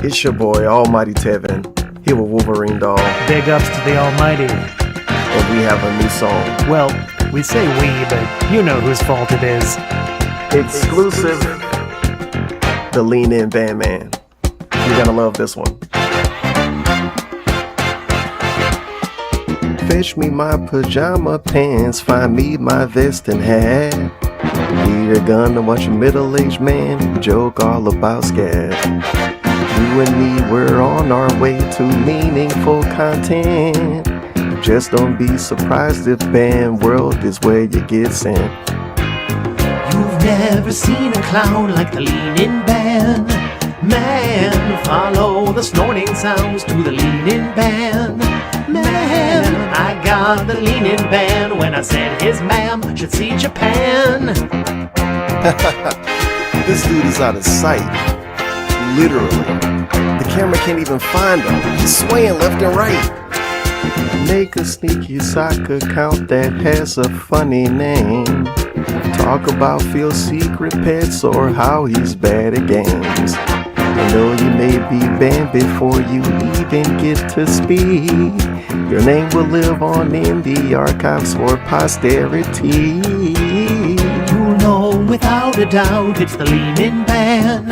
It's your boy, Almighty Tevin, here with Wolverine Doll, Big ups to the Almighty. and we have a new song. Well, we say we, but you know whose fault it is. Exclusive, the Lean In Band Man. You're gonna love this one. Fetch me my pajama pants, find me my vest and hat. Need a gun to watch a middle-aged man joke all about scat. You and me, we're on our way to meaningful content. Just don't be surprised if Band World is where you get sent. You've never seen a clown like the Lean-In Band. Man, follow the snorting sounds to the Lean-In Band. Man, I got the Lean-In Band when I said his ma'am should see Japan. This dude is out of sight. Literally. The camera can't even find him. He's swaying left and right. Make a sneaky sock account that has a funny name. Talk about Phil's secret pets or how he's bad at games. I know you may be banned before you even get to speak. Your name will live on in the archives for posterity. You'll know without a doubt it's the Lean-In Band.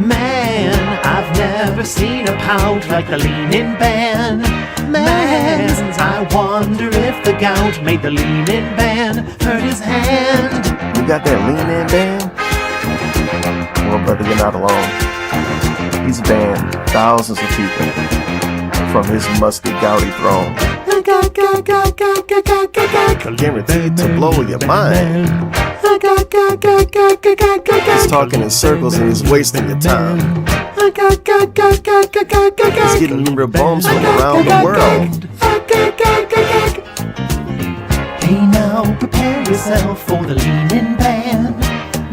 Man, I've never seen a pout like the Lean-In Band. Man, I wonder if the gout made the Lean-In Band hurt his hand. You got that Lean-In Band? Well, brother, you're not alone. He's banned thousands of people from his musty, gouty throne. Guaranteed to blow your mind. He's talking in circles and he's wasting your time. He's getting real bums from around the world. Hey now, prepare yourself for the Lean-In Band.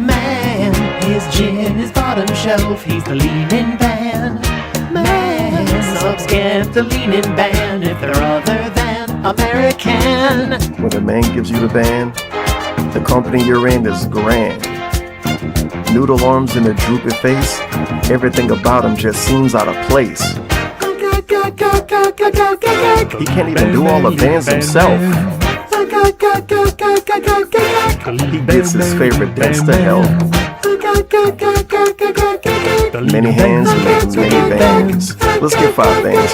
Man, his gin is bottom shelf, he's the Lean-In Band. Man, subs get the Lean-In Band if they're other than American. When a man gives you the band, the company you're in is grand. Noodle arms and a droopy face, everything about him just seems out of place. He can't even do all the bands himself. He gets his favorite dance to hell. Many hands make many bands. Let's get 5 bands.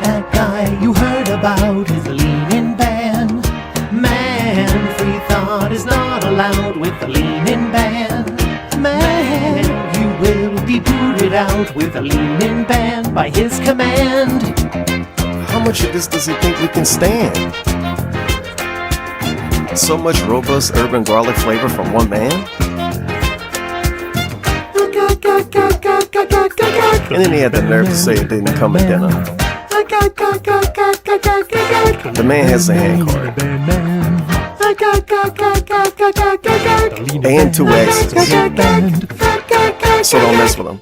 That guy you heard about is the Lean-In Band. Man, free thought is not allowed with the Lean-In Band. Man, you will be booted out with the Lean-In Band by his command. How much of this does he think we can stand? So much robust urban garlic flavor from one man? And then he had the nerve to say it didn't come at dinner. The man has a hand card. And 2 X's. So don't mess with him.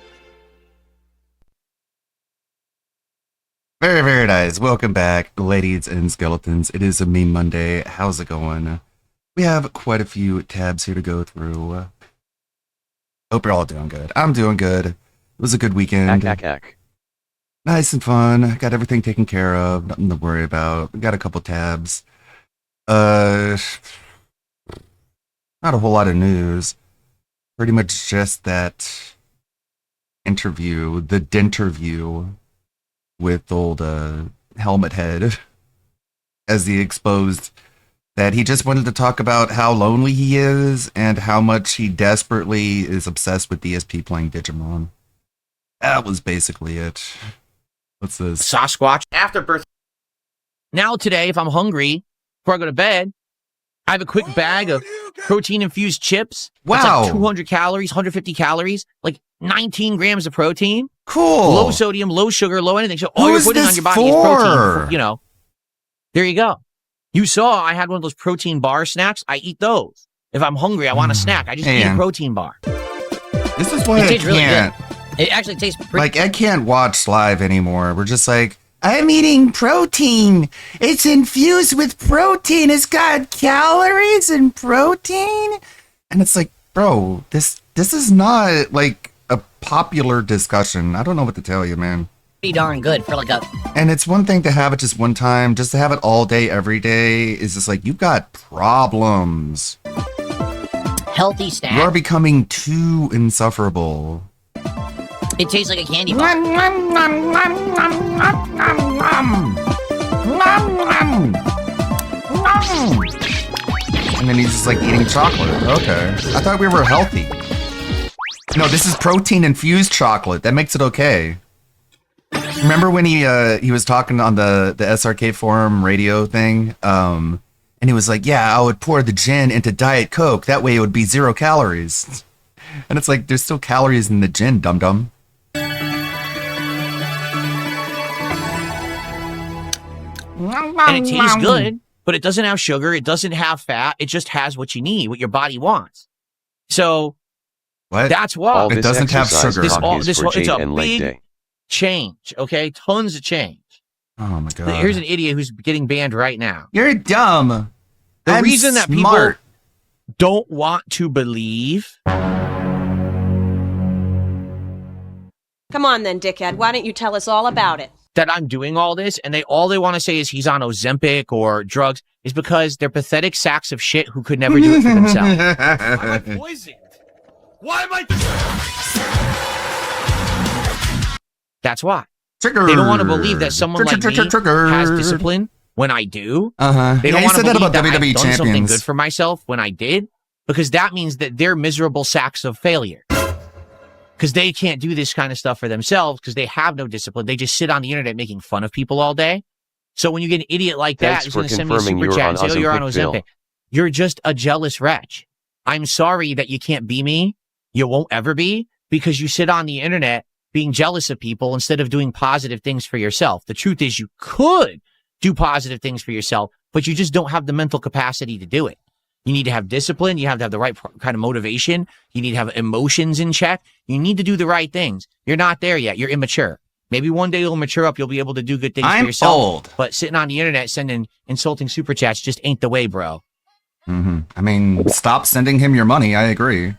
Very, very nice. Welcome back, ladies and skeletons. It is a Meme Monday. How's it going? We have quite a few tabs here to go through. Hope you're all doing good. I'm doing good. It was a good weekend. Nice and fun. Got everything taken care of. Nothing to worry about. We got a couple tabs. Not a whole lot of news. Pretty much just that interview, the Denterview with old Helmet Head, as he exposed that he just wanted to talk about how lonely he is and how much he desperately is obsessed with DSP playing Digimon. That was basically it. What's this? Sasquatch afterbirth. Now today, if I'm hungry, before I go to bed, I have a quick bag of protein-infused chips. Wow. It's like 200 calories, 150 calories, like 19 grams of protein. Cool. Low sodium, low sugar, low anything. So all Who you're is putting this on your body is protein. You know, there you go. You saw I had one of those protein bar snacks. I eat those. If I'm hungry, I want a snack. I just eat a protein bar. This is why I can't. It actually tastes pretty. Like, I can't watch live anymore. We're just like, I'm eating protein. It's infused with protein. It's got calories and protein. And it's like, bro, this is not like a popular discussion. I don't know what to tell you, man. Pretty darn good for like a... And it's one thing to have it just one time, just to have it all day, every day is just like, you've got problems. healthy snack. You are becoming too insufferable. It tastes like a candy bar. And then he's just like eating chocolate. Okay. I thought we were healthy. No, this is protein infused chocolate. That makes it okay. Remember when he was talking on the SRK forum radio thing? And he was like, yeah, I would pour the gin into Diet Coke. That way it would be 0 calories. And it's like, there's still calories in the gin, dum-dum. And it tastes good, but it doesn't have sugar. It doesn't have fat. It just has what you need, what your body wants. So what? That's why it doesn't have sugar. It's a big change. Okay, tons of change. Oh my god! Here's an idiot who's getting banned right now. You're dumb. The reason that people don't want to believe. Come on then, dickhead. Why don't you tell us all about it? That I'm doing all this, and all they want to say is he's on Ozempic or drugs, is because they're pathetic sacks of shit who could never do it for themselves. Why am I poisoned? Why am I? That's why. Trigger. They don't want to believe that someone like me has discipline when I do. They don't want to believe that I've done something good for myself when I did, because that means that they're miserable sacks of failure. Because they can't do this kind of stuff for themselves because they have no discipline. They just sit on the internet making fun of people all day. So when you get an idiot like that who's going to send me a super chat and say, oh, you're on Ozempic, you're just a jealous wretch. I'm sorry that you can't be me. You won't ever be, because you sit on the internet being jealous of people instead of doing positive things for yourself. The truth is you could do positive things for yourself, but you just don't have the mental capacity to do it. You need to have discipline. You have to have the right kind of motivation. You need to have emotions in check. You need to do the right things. You're not there yet. You're immature. Maybe one day you'll mature up. You'll be able to do good things for yourself. I'm old. But sitting on the internet sending insulting super chats just ain't the way, bro. Mm-hmm. I mean, stop sending him your money. I agree.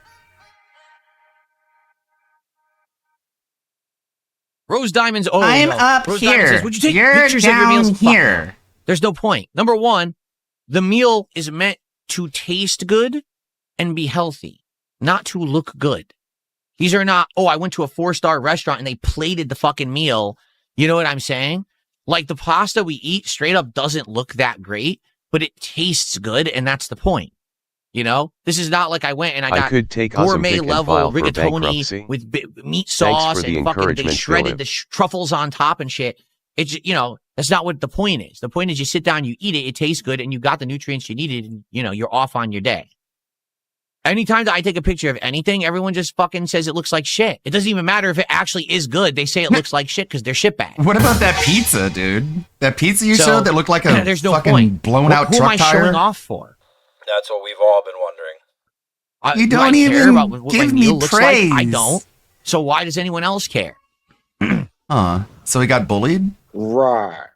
Rose Diamonds. Oh, I'm no. up Rose here. Says, would you take You're pictures of your down meals? here. There's no point. Number one, the meal is meant to taste good and be healthy, not to look good. These are not, oh, I went to a 4-star restaurant and they plated the fucking meal. You know what I'm saying? Like, the pasta we eat straight up doesn't look that great, but it tastes good, and that's the point. You know, this is not like I went and I got gourmet level rigatoni with meat sauce and fucking they shredded the truffles on top and shit. It's, you know, that's not what the point is. The point is you sit down, you eat it, it tastes good, and you got the nutrients you needed, and, you know, you're off on your day. Anytime that I take a picture of anything, everyone just fucking says it looks like shit. It doesn't even matter if it actually is good. They say it looks like shit because they're shitbags. What about that pizza, dude? That pizza you showed that looked like a there's no fucking point. blown out truck tire? Who am I showing off for? That's what we've all been wondering. You don't even about what give my me meal praise. Looks like? I don't. So why does anyone else care? So he got bullied? Right.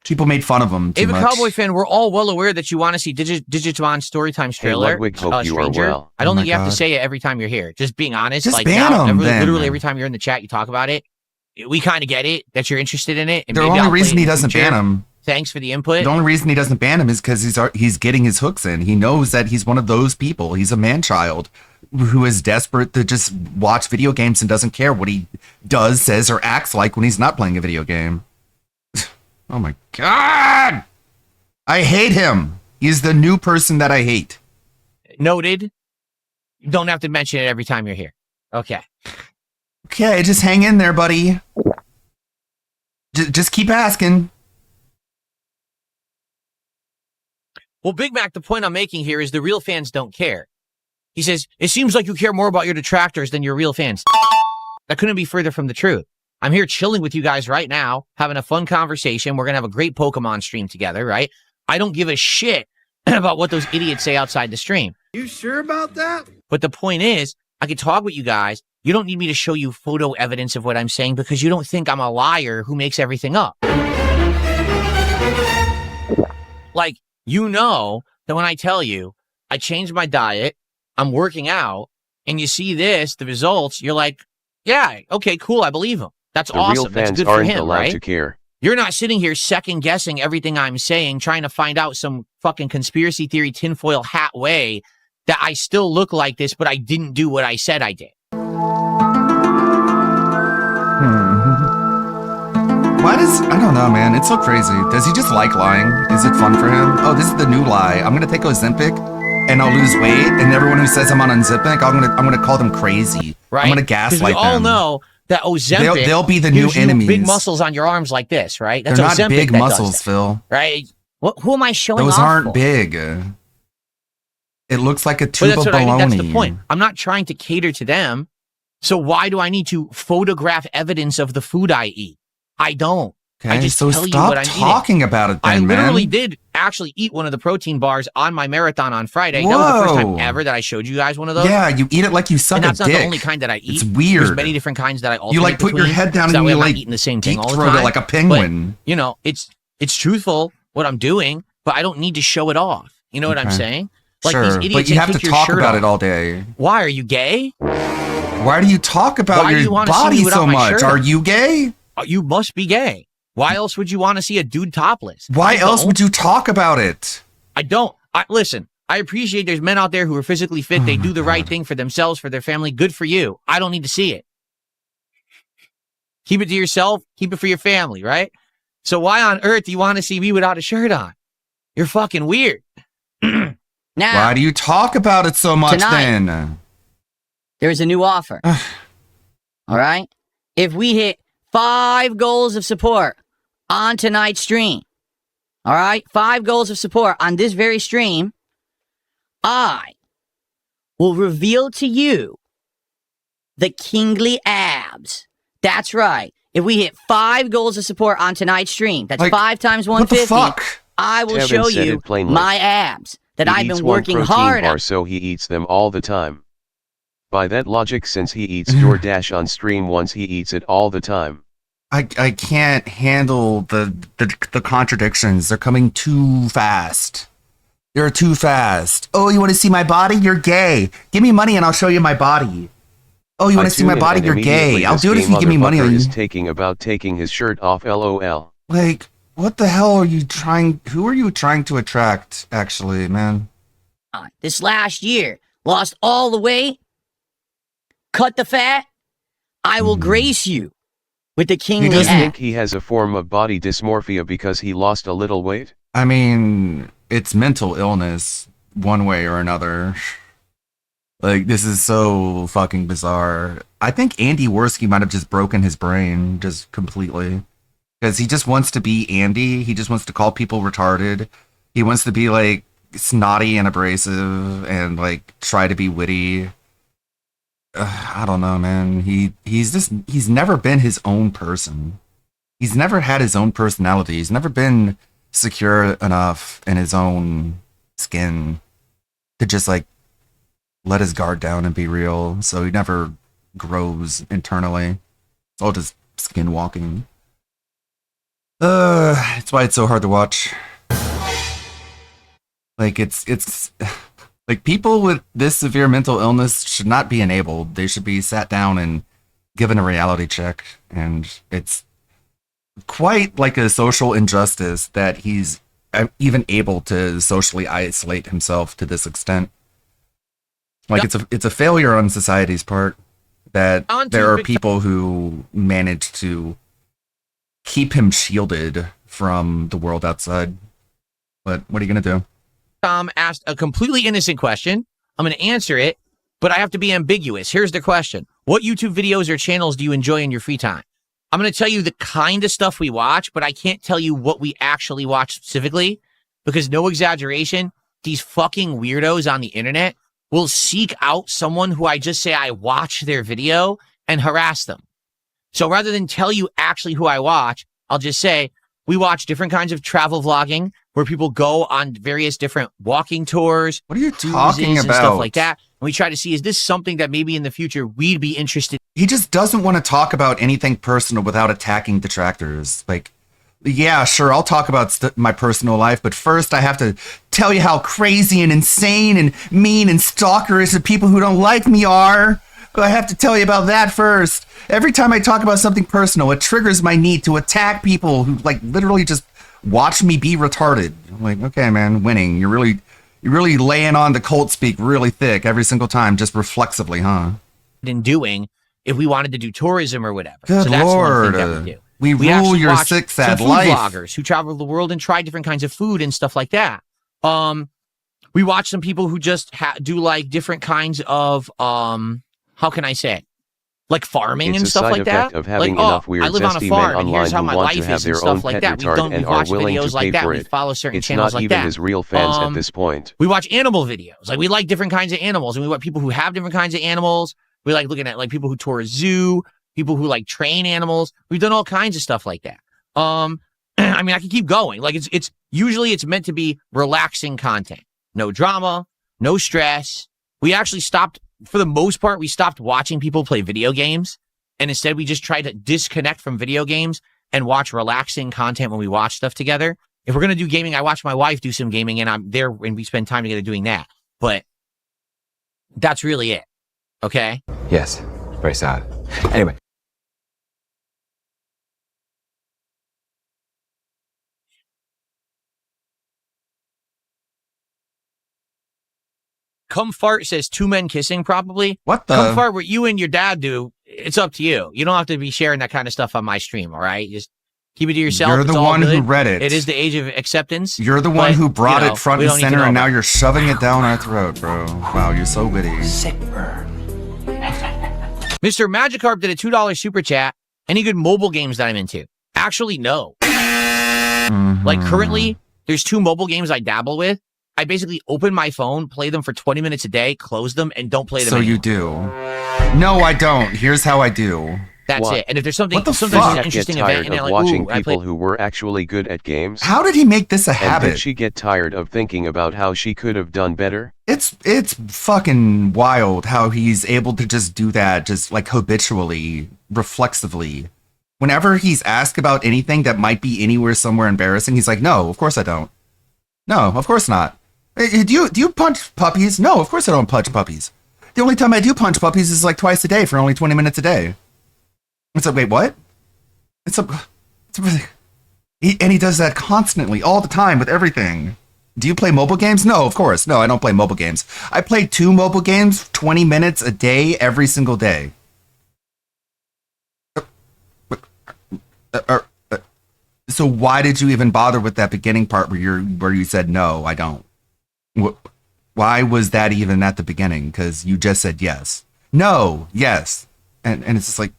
People made fun of him too much. Ava Cowboy fan, we're all well aware that you want to see Digimon's Storytime trailer. Ludwig, hope you are well. I don't think you have to say it every time you're here. Just being honest. Just like ban now, him, literally every time you're in the chat, you talk about it. We kind of get it that you're interested in it. And the only reason he doesn't ban him. Thanks for the input. The only reason he doesn't ban him is because he's getting his hooks in. He knows that he's one of those people. He's a man-child who is desperate to just watch video games and doesn't care what he does, says, or acts like when he's not playing a video game. Oh my god! I hate him. He's the new person that I hate. Noted. You don't have to mention it every time you're here. Okay. Okay, just hang in there, buddy. Just keep asking. Well, Big Mac, the point I'm making here is the real fans don't care. He says, it seems like you care more about your detractors than your real fans. That couldn't be further from the truth. I'm here chilling with you guys right now, having a fun conversation. We're going to have a great Pokemon stream together, right? I don't give a shit about what those idiots say outside the stream. You sure about that? But the point is, I can talk with you guys. You don't need me to show you photo evidence of what I'm saying because you don't think I'm a liar who makes everything up. Like, you know that when I tell you I changed my diet, I'm working out, and you see this, the results, you're like, Yeah, okay, cool. I believe him. That's The awesome. real That's fans good for aren't him, allowed right? to care. You're not sitting here second guessing everything I'm saying, trying to find out some fucking conspiracy theory tinfoil hat way that I still look like this, but I didn't do what I said I did. Why does, I don't know, man. It's so crazy. Does he just like lying? Is it fun for him? Oh, this is the new lie. I'm gonna take Ozempic and I'll lose weight, and everyone who says I'm on Ozempic, I'm gonna call them crazy. Right? I'm gonna gaslight them. We all know that Ozempic they'll be the new gives you enemies. big muscles on your arms like this, right? That's They're not Ozempic big that muscles, does that, Phil. right? Who am I showing Those off aren't for? big. It looks like a But tube that's of what I think. bologna. That's the point. I'm not trying to cater to them. So why do I need to photograph evidence of the food I eat? I don't. Okay, I just so tell you stop what I'm talking eating. about it then, I man. literally did actually eat one of the protein bars on my marathon on Friday. That was the first time Whoa. ever that I showed you guys one of those. Yeah, you eat it like you suck and a that's not dick. the only kind that I eat. It's weird. There's many different kinds that I alternate You like put your between, head down so that and way you I'm not like eating the same thing deep all the throat time. it like a penguin. But, you know, it's truthful what I'm doing, but I don't need to show it off. You know what I'm Okay. saying? Like sure, these idiots but you that have to take your talk shirt about off. it all day. Why are you gay? Why do you talk about Why do your you wanna see me body without so my much? shirt Are on? you gay? You must be gay. Why else would you want to see a dude topless? Why I else don't. would you talk about it? I don't. Listen, I appreciate there's men out there who are physically fit. They do the right thing for themselves, for their family. Good for you. I don't need to see it. Keep it to yourself. Keep it for your family, right? So why on earth do you want to see me without a shirt on? You're fucking weird. Now, Why do you talk about it so much Tonight. then? there's a new offer. All right? If we hit 5 goals of support on tonight's stream, all right? 5 goals of support on this very stream, I will reveal to you the kingly abs. That's right. If we hit 5 goals of support on tonight's stream, that's Like, 5 times What the 150. fuck? I will Tevin show said you it plainly. my abs that He I've eats been one working protein hard bar, on. so he eats them all the time. By that logic, since he eats DoorDash on stream once, he eats it all the time. I can't handle the contradictions. They're coming too fast. They're too fast. Oh, you want to see my body? You're gay. Give me money and I'll show you my body. Oh, you want I to see my tune in body? and You're immediately gay. I'll this do it if gay you give me money. motherfucker is taking his shirt off, lol. Like, what the hell are you trying? Who are you trying to attract, actually, man? This last year, lost all the weight, cut the fat. I will grace you with the Do kingly you abs. think he has a form of body dysmorphia because he lost a little weight? I mean, it's mental illness, one way or another. Like, this is so fucking bizarre. I think Andy Worski might have just broken his brain just completely. Because he just wants to be Andy. He just wants to call people retarded. He wants to be, like, snotty and abrasive and, like, try to be witty. I don't know, man. He's never been his own person. He's never had his own personality. He's never been secure enough in his own skin to just, like, let his guard down and be real. So he never grows internally. It's all just skin walking. It's why it's so hard to watch. Like, it's like, people with this severe mental illness should not be enabled. They should be sat down and given a reality check. And it's quite like a social injustice that he's even able to socially isolate himself to this extent. Like, it's a failure on society's part that there are people who manage to keep him shielded from the world outside. But what are you going to do? Tom asked a completely innocent question. I'm going to answer it, but I have to be ambiguous. Here's the question. What YouTube videos or channels do you enjoy in your free time? I'm going to tell you the kind of stuff we watch, but I can't tell you what we actually watch specifically because, no exaggeration, these fucking weirdos on the internet will seek out someone who I just say I watch their video and harass them. So rather than tell you actually who I watch, I'll just say we watch different kinds of travel vlogging where people go on various different walking tours. What are you cruises talking and about? stuff like that. And we try to see, is this something that maybe in the future we'd be interested in? He just doesn't want to talk about anything personal without attacking detractors. Like, yeah, sure, I'll talk about my personal life, but first I have to tell you how crazy and insane and mean and stalkerish the people who don't like me are. I have to tell you about that first. Every time I talk about something personal, it triggers my need to attack people who like literally just watch me be retarded. I'm like, okay, man, winning. You're really laying on the cult speak really thick every single time, just reflexively, huh? In doing if we wanted to do tourism or whatever. Good so that's Lord. one thing that we do. We rule actually your watch sick, some sad food life. vloggers who travel the world and try different kinds of food and stuff like that. We watch some people who just do like different kinds of how can I say it? Like farming It's and a stuff side like effect that. of having like, enough weird I live on a zesty farm men and here's how online my who want to life have is and their stuff own like pet that. retard and We've are watched willing to videos pay like that. for We it. follow certain It's channels not like even that. his real fans at this point. We watch animal videos. Like we like different kinds of animals and we want people who have different kinds of animals. We like looking at like people who tour a zoo, people who like train animals. We've done all kinds of stuff like that. I mean, I can keep going. Like it's usually it's meant to be relaxing content. No drama, no stress. We actually stopped, for the most part, we stopped watching people play video games. And instead we just try to disconnect from video games and watch relaxing content when we watch stuff together. If we're going to do gaming, I watch my wife do some gaming and I'm there and we spend time together doing that. But that's really it. Okay? Yes. Very sad. Anyway. Come fart says two men kissing probably. What the? Come fart what you and your dad do. It's up to you. You don't have to be sharing that kind of stuff on my stream, all right? Just keep it to yourself. You're the one who read it. It is the age of acceptance. You're the one who brought it front and center, and now you're shoving it down our throat, bro. Wow, you're so witty. Sick burn. Mr. Magikarp did a $2 super chat. Any good mobile games that I'm into? Actually, no. Like currently, there's 2 mobile games I dabble with. I basically open my phone, play them for 20 minutes a day, close them, and don't play them So anymore. you do. No, I don't. Here's how I do. That's it. And if there's something, What the sometimes fuck? an interesting Get event, tired and of they're like, watching ooh, I people played. who were actually good at games? How did he make this a And habit? did she get tired of thinking about how she could have done better? It's fucking wild how he's able to just do that, just like habitually, reflexively. Whenever he's asked about anything that might be anywhere somewhere embarrassing, he's like, no, of course I don't. No, of course not. Do you punch puppies? No, of course I don't punch puppies. The only time I do punch puppies is like twice a day for only 20 minutes a day. It's like, wait, what? He does that constantly, all the time, with everything. Do you play mobile games? No, of course. No, I don't play mobile games. I play 2 mobile games, 20 minutes a day, every single day. So why did you even bother with that beginning part where you said, no, I don't? Why was that even at the beginning? Because you just said yes. No, yes. And it's just like,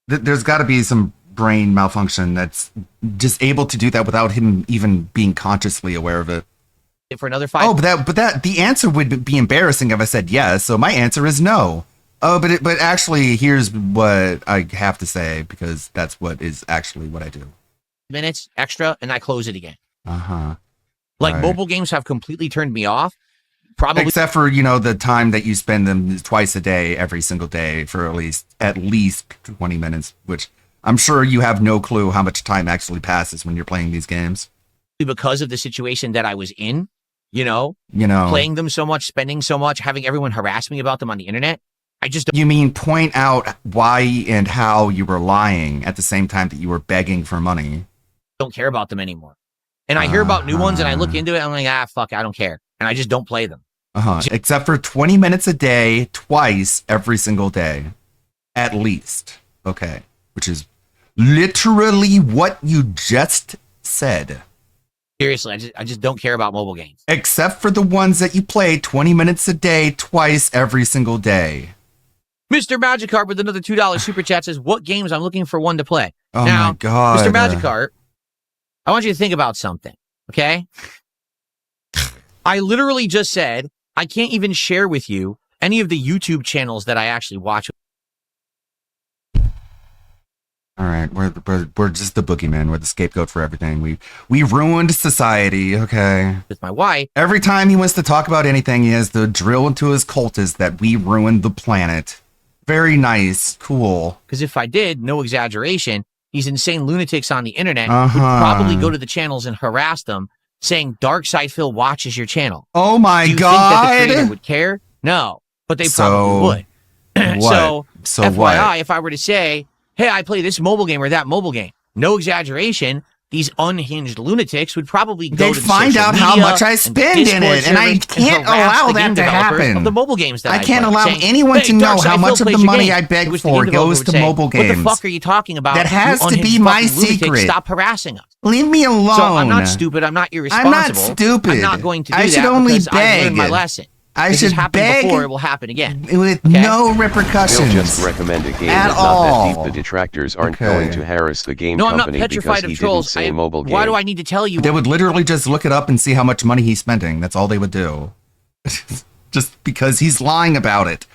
there's got to be some brain malfunction that's just able to do that without him even being consciously aware of it. For another 5. Oh, but the answer would be embarrassing if I said yes. So my answer is no. Oh, but actually, here's what I have to say, because that's what is actually what I do. Minutes extra, and I close it again. Uh-huh. Like Right. mobile games have completely turned me off. Probably Except for, the time that you spend them twice a day, every single day, for at least 20 minutes, which I'm sure you have no clue how much time actually passes when you're playing these games. because of the situation that I was in, Playing them so much, spending so much, having everyone harass me about them on the internet. I just You mean point out why and how you were lying at the same time that you were begging for money? don't care about them anymore. And I hear about new ones and I look into it. I'm like, fuck, I don't care. And I just don't play them. Except for 20 minutes a day, twice every single day. At least. Okay. Which is literally what you just said. Seriously, I just don't care about mobile games. Except for the ones that you play 20 minutes a day, twice every single day. Mr. Magikarp with another $2 super chat says, what games I'm looking for one to play. Oh now, my God. Mr. Magikarp, I want you to think about something, okay? I literally just said, I can't even share with you any of the YouTube channels that I actually watch. All right, we're just the boogeyman. We're the scapegoat for everything. We ruined society, okay? With my wife. Every time he wants to talk about anything, he has to drill into his cultist that we ruined the planet. Very nice. Cool. Because if I did, no exaggeration, these insane lunatics on the internet would probably go to the channels and harass them, saying Dark Side Phil watches your channel. Oh my Do you God. think that the creator would care? No, but they probably would. what? So FYI, what? if I were to say, hey, I play this mobile game or that mobile game, no exaggeration, these unhinged lunatics would probably go They'd to the find social out how media much I and spend in Discord it, and I servers can't harass allow the that game to developers happen. of the mobile games that I can't play, allow saying, anyone hey, to know Darkseid, how much of plays the your money game. I beg To which the for game developer goes would to say, mobile what games. the fuck are you talking about? That has you to be unhinged my fucking lunatic. secret. Stop harassing us. Leave me alone. So I'm not stupid. I'm not irresponsible. I'm not stupid. I'm not going to do I should that only because beg. I've learned my lesson. I This should has happened beg before. It will happen again. with Okay? no repercussions. He'll just recommend a game At that's not that all. deep. The detractors aren't Okay. going to harass the game No, I'm not company because petrified he of trolls. didn't say mobile game. Why do I need to tell you? They would literally just look it up and see how much money he's spending. That's all they would do. Just because he's lying about it.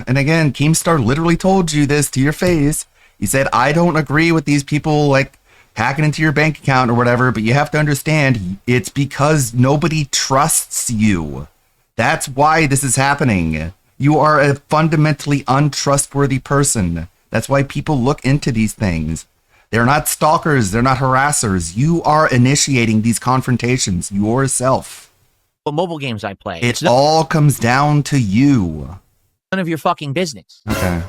And again, Keemstar literally told you this to your face. He said, I don't agree with these people like hacking into your bank account or whatever, but you have to understand it's because nobody trusts you. That's why this is happening. You are a fundamentally untrustworthy person. That's why people look into these things. They're not stalkers. They're not harassers. You are initiating these confrontations yourself. What mobile games I play? It all comes down to you. None of your fucking business. Okay.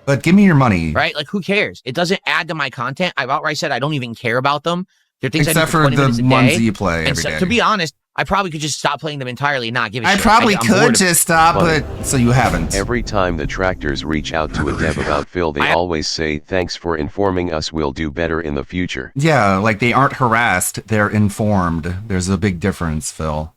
But give me your money. Right? Like, who cares? It doesn't add to my content. I've outright said I don't even care about them. They're things Except I do for 20 the minutes a ones day. that you play And every day. to be honest, I probably could just stop playing them entirely and not give a I shit. probably I'm could bored of- just stop, but so you haven't. Every time the tractors reach out to a dev about Phil, they always say, thanks for informing us, we'll do better in the future. Yeah, like they aren't harassed, they're informed. There's a big difference, Phil.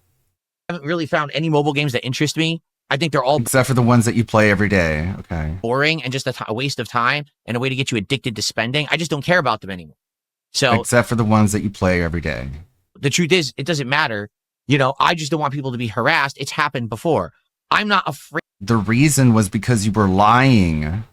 I haven't really found any mobile games that interest me. I think they're all Except for the ones that you play every day. Okay. boring and just a waste of time and a way to get you addicted to spending. I just don't care about them anymore. So Except for the ones that you play every day. the truth is, it doesn't matter. You know, I just don't want people to be harassed. It's happened before. I'm not afraid The reason was because you were lying.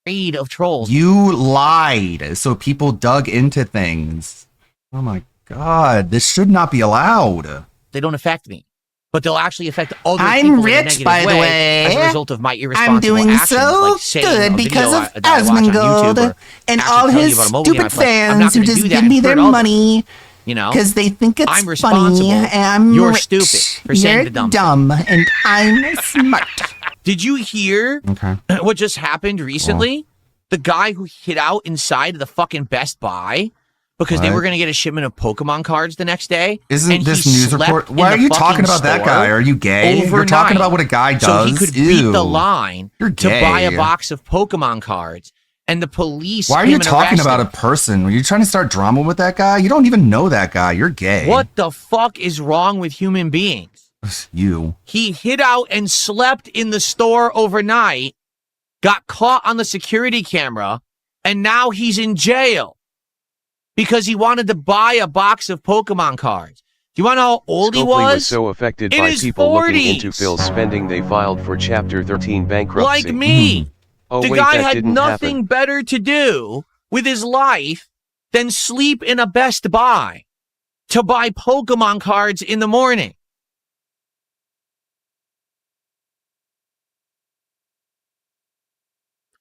of trolls. You lied, so people dug into things. Oh my god, this should not be allowed. They don't affect me, but they'll actually affect other I'm people in a rich, negative by the way. as a result of my irresponsible I'm doing actions, so like saying good a because video of that I watch on YouTube Asmongold or and actually all tell you his about a mobile game I stupid play. I'm fans not who gonna just do that give and me their hurt others, money you know, because they think it's I'm funny. responsible. And I'm You're rich. stupid for saying You're the dumb dumb, and I'm smart. Did you hear Okay. what just happened recently? The guy who hid out inside of the fucking Best Buy because they What? were going to get a shipment of Pokemon cards the next day. Isn't and this he news slept report? in Why are the you talking fucking about that store guy? Are you gay? You're overnight talking about what a guy does. So he could Ew. beat the line You're to buy a gay. box of Pokemon cards. And the police Why are came you and talking arrested about a him. person? Are you trying to start drama with that guy? You don't even know that guy. You're gay. What the fuck is wrong with human beings? You. He hid out and slept in the store overnight, got caught on the security camera, and now he's in jail because he wanted to buy a box of Pokemon cards. Do you want to know how old he Scopely was? was so affected In by his people looking 40s. into Phil's spending they filed for Chapter 13 bankruptcy. Like me. Oh The wait, guy that had didn't nothing happen. better to do with his life than sleep in a Best Buy to buy Pokemon cards in the morning.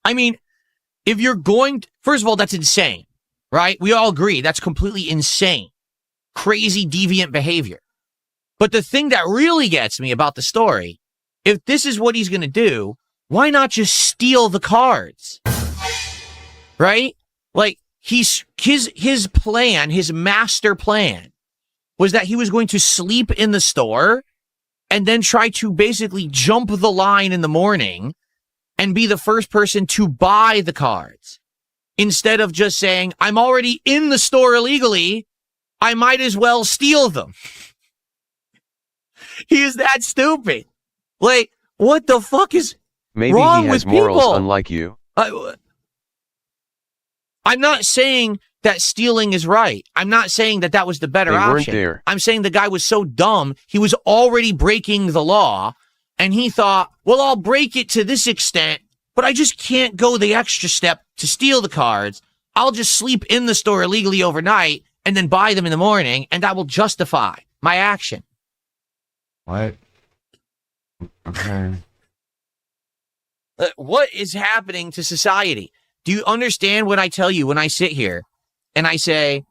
I mean, if you're going to, first of all, that's insane, right? We all agree that's completely insane, crazy, deviant behavior. But the thing that really gets me about the story, if this is what he's going to do, why not just steal the cards? Right? Like his plan, his master plan was that he was going to sleep in the store and then try to basically jump the line in the morning and be the first person to buy the cards. Instead of just saying, I'm already in the store illegally, I might as well steal them. He is that stupid. Like, what the fuck is Maybe wrong he has with morals people? unlike you. I'm not saying that stealing is right. I'm not saying that that was the better They weren't option. there. I'm saying the guy was so dumb, he was already breaking the law, and he thought, well, I'll break it to this extent, but I just can't go the extra step to steal the cards. I'll just sleep in the store illegally overnight and then buy them in the morning, and that will justify my action. What? Okay. What is happening to society? Do you understand what I tell you when I sit here and I say,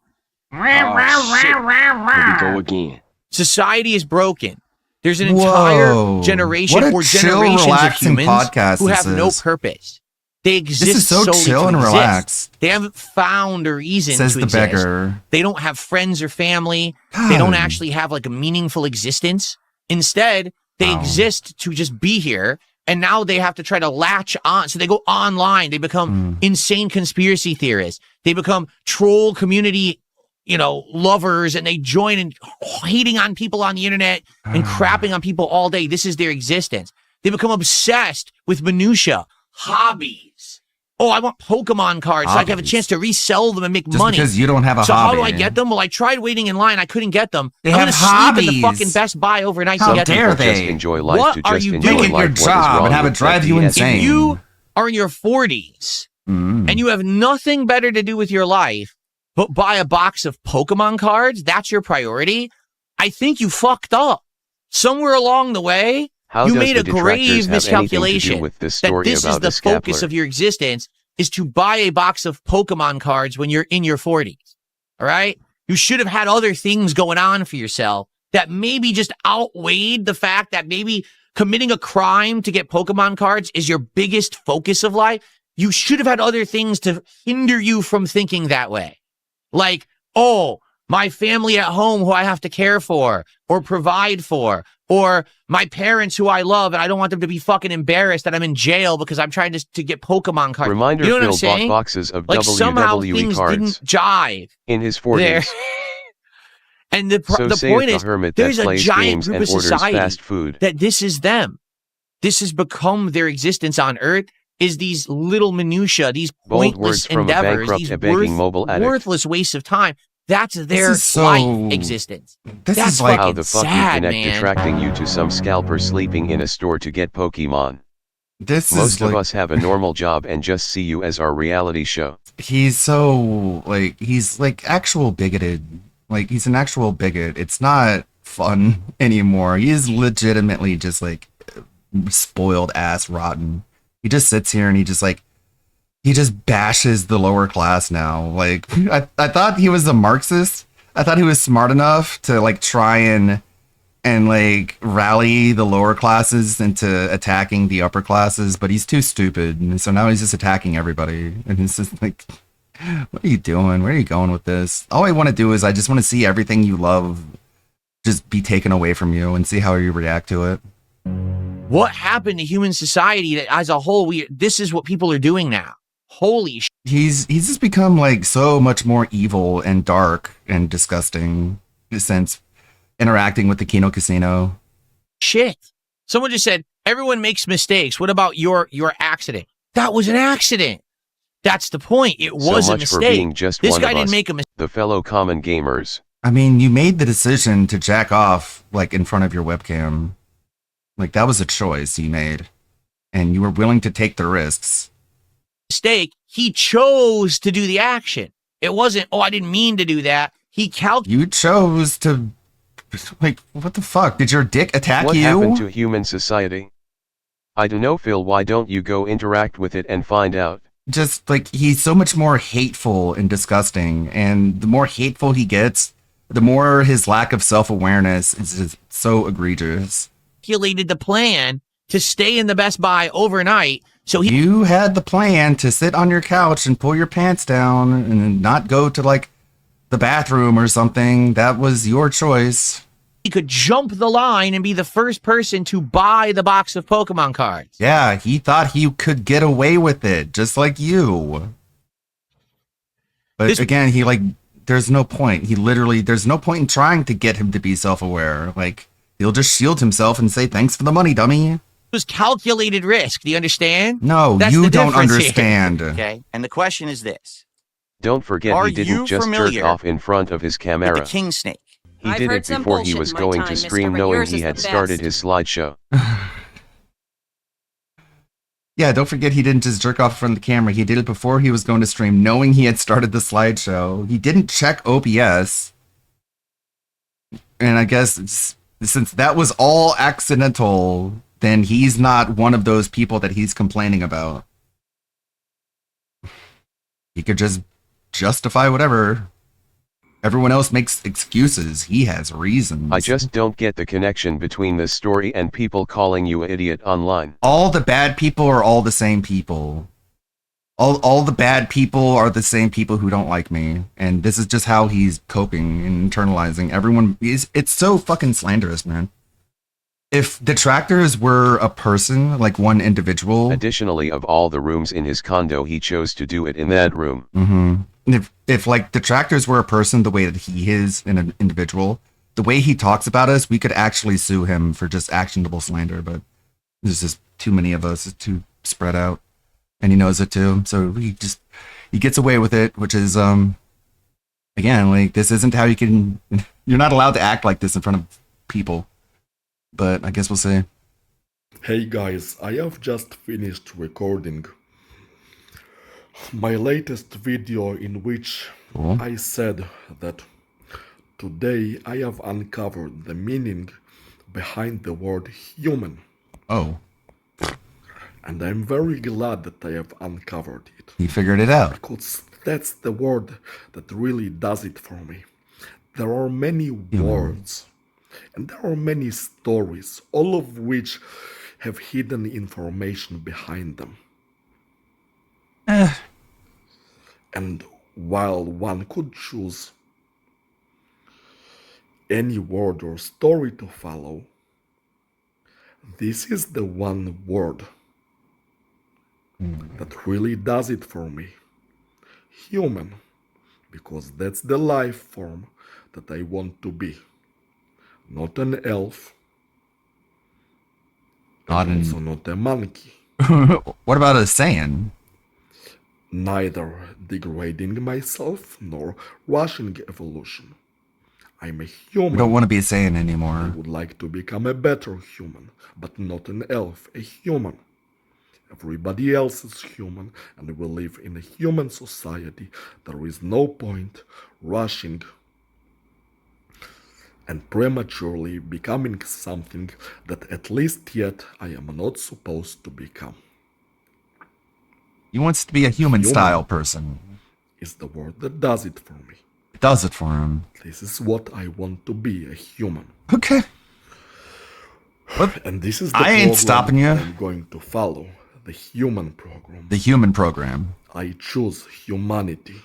Here we go again. society is broken. There's an entire generation What a or chill, generations of relaxing humans podcast who this have no is. purpose. They exist This is so solely chill to and exist. relaxed. They haven't found a reason Says to the exist. beggar. They don't have friends or family. They don't actually have like a meaningful existence. Instead, they exist to just be here. And now they have to try to latch on. So they go online. They become insane conspiracy theorists. They become troll community, lovers, and they join in hating on people on the internet and crapping on people all day. This is their existence. They become obsessed with minutia, hobbies. Oh, I want Pokemon cards so I can have a chance to resell them and make Just money. because you don't have a so hobby. how do I get them? Well, I tried waiting in line. I couldn't get them. They I'm have gonna sleep in the hobbies. fucking Best Buy overnight How to get dare them. they? Just enjoy life What to are just you enjoy doing? Make it life. your What is job wrong and have it with drive that you BS? insane. If you are in your 40s and you have nothing better to do with your life but buy a box of Pokemon cards, that's your priority, I think you fucked up. Somewhere along the way, How you does made the a detractors grave have anything to do miscalculation with this that story this is about the a focus Scapler? of your existence is to buy a box of Pokemon cards when you're in your 40s. All right? You should have had other things going on for yourself that maybe just outweighed the fact that maybe committing a crime to get Pokemon cards is your biggest focus of life. You should have had other things to hinder you from thinking that way. Like, oh, my family at home who I have to care for or provide for, or my parents who I love and I don't want them to be fucking embarrassed that I'm in jail because I'm trying to get Pokemon cards. Reminder: you know what I'm Phil saying? bought boxes of Like somehow WWE things cards didn't jive in his there. 40s. And the So the saith point the is, hermit that there's a plays giant games group and of orders society fast food. that this is them. This has become their existence on Earth. Is these little minutia, these Bold pointless words from a endeavors, bankrupt, these a begging mobile addict. worthless wastes of time. That's their is so- life existence. This That's is like How fucking the fuck sad, you connect man. detracting you to some scalper sleeping in a store to get Pokemon? this Most is of like us have a normal job and just see you as our reality show. he's so like he's like actual bigoted. Like he's an actual bigot. It's not fun anymore. He is legitimately just like spoiled ass rotten. He just sits here and he just bashes the lower class now. Like I thought he was a Marxist. I thought he was smart enough to like try and like rally the lower classes into attacking the upper classes, but he's too stupid. And so now he's just attacking everybody. And it's just like, what are you doing? Where are you going with this? All I want to do is I just want to see everything you love just be taken away from you and see how you react to it. What happened to human society that as a whole, this is what people are doing now. Holy shit. He's just become like so much more evil and dark and disgusting since interacting with the Kino Casino. Shit. Someone just said, everyone makes mistakes. What about your accident? That was an accident. That's the point. It was so a much mistake. for being just This one guy of didn't us, make a mistake. the fellow common gamers. I mean, you made the decision to jack off like in front of your webcam. Like that was a choice you made. And you were willing to take the risks. He chose to do the action. It wasn't, oh, I didn't mean to do that. He calculated. You chose to, like, what the fuck? Did your dick attack What you? happened to human society? I don't know, Phil. Why don't you go interact with it and find out? Just like he's so much more hateful and disgusting, and the more hateful he gets, the more his lack of self-awareness is just so egregious. The plan to stay in the Best Buy overnight. So you had the plan to sit on your couch and pull your pants down and not go to like the bathroom or something. That was your choice. He could jump the line and be the first person to buy the box of Pokemon cards. Yeah, he thought he could get away with it, just like you. But again, he like, there's no point. There's no point in trying to get him to be self-aware. Like, he'll just shield himself and say, thanks for the money, dummy. It was calculated risk. Do you understand? No, That's you the don't difference here. understand. Okay, and the question is this. Don't forget Are he didn't you just jerk familiar off in front of his With camera. the king snake. He I've did heard it some before he bullshit was in my going time, to mister, stream but knowing yours he is had the started best. his slideshow. Yeah, don't forget he didn't just jerk off in front of the camera. He did it before he was going to stream, knowing he had started the slideshow. He didn't check OBS. And I guess since that was all accidental, then he's not one of those people that he's complaining about. He could just justify whatever. Everyone else makes excuses. He has reasons. I just don't get the connection between this story and people calling you an idiot online. All the bad people are all the same people. All the bad people are the same people who don't like me. And this is just how he's coping and internalizing. Everyone is, it's so fucking slanderous, man. If detractors were a person, like one individual. Additionally, of all the rooms in his condo, he chose to do it in that room. Mm-hmm. If like detractors were a person the way that he is in an individual, the way he talks about us, we could actually sue him for just actionable slander, but there's just too many of us. It's too spread out. And he knows it too. So he gets away with it, which is, again, like, this isn't how you're not allowed to act like this in front of people. But I guess we'll see. Hey guys, I have just finished recording my latest video in which I said that today I have uncovered the meaning behind the word human. Oh. And I'm very glad that I have uncovered it. You figured it out. Because that's the word that really does it for me. There are many words. And there are many stories, all of which have hidden information behind them. And while one could choose any word or story to follow, this is the one word that really does it for me. Human, because that's the life form that I want to be. Not an elf. Also not a monkey. What about a Saiyan? Neither degrading myself nor rushing evolution. I'm a human. We don't want to be a Saiyan anymore. I would like to become a better human, but not an elf, a human. Everybody else is human, and we live in a human society. There is no point rushing and prematurely becoming something that at least yet I am not supposed to become. He wants to be a human-style person. Is the word that does it for me. It does it for him. This is what I want to be, a human. Okay. What? And this is the I ain't stopping you. I'm going to follow, the human program. The human program. I choose humanity.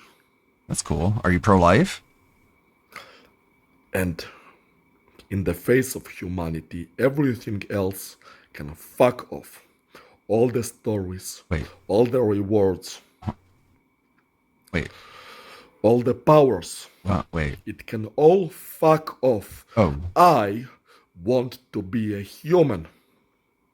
That's cool. Are you pro-life? And in the face of humanity, everything else can fuck off. All the stories, all the rewards, all the powers. It can all fuck off. Oh. I want to be a human.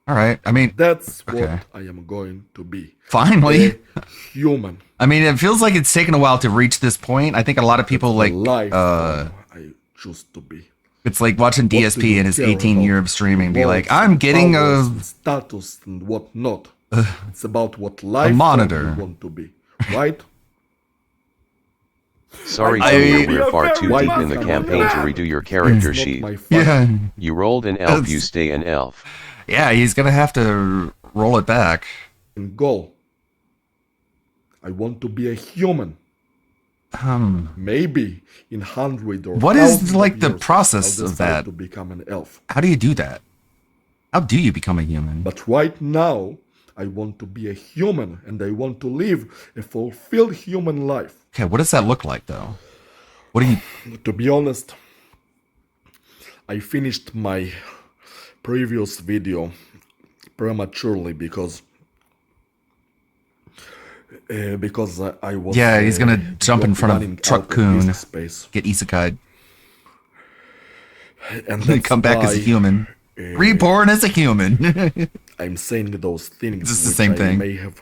All right. I mean, that's what I am going to be. Finally. A human. I mean, it feels like it's taken a while to reach this point. I think a lot of people I choose to be. It's like watching DSP in his 18 year of streaming be like, I'm getting a status and whatnot. It's about what life a monitor. You want to be, right? Sorry, Junior, we're far too deep in the campaign to redo your character sheet. Yeah. You rolled an elf, you stay an elf. Yeah, he's gonna have to roll it back. And goal. I want to be a human. Maybe in 100 or what is like the years, process I'll of that? To become an elf. How do you do that? How do you become a human? But right now, I want to be a human and I want to live a fulfilled human life. Okay, what does that look like though? What do you? To be honest, I finished my previous video prematurely because I was... Yeah, he's gonna jump in front of Truck Coon, get isekai'd, and then come back as a human. Reborn as a human. I'm saying those things it's the same thing. I may have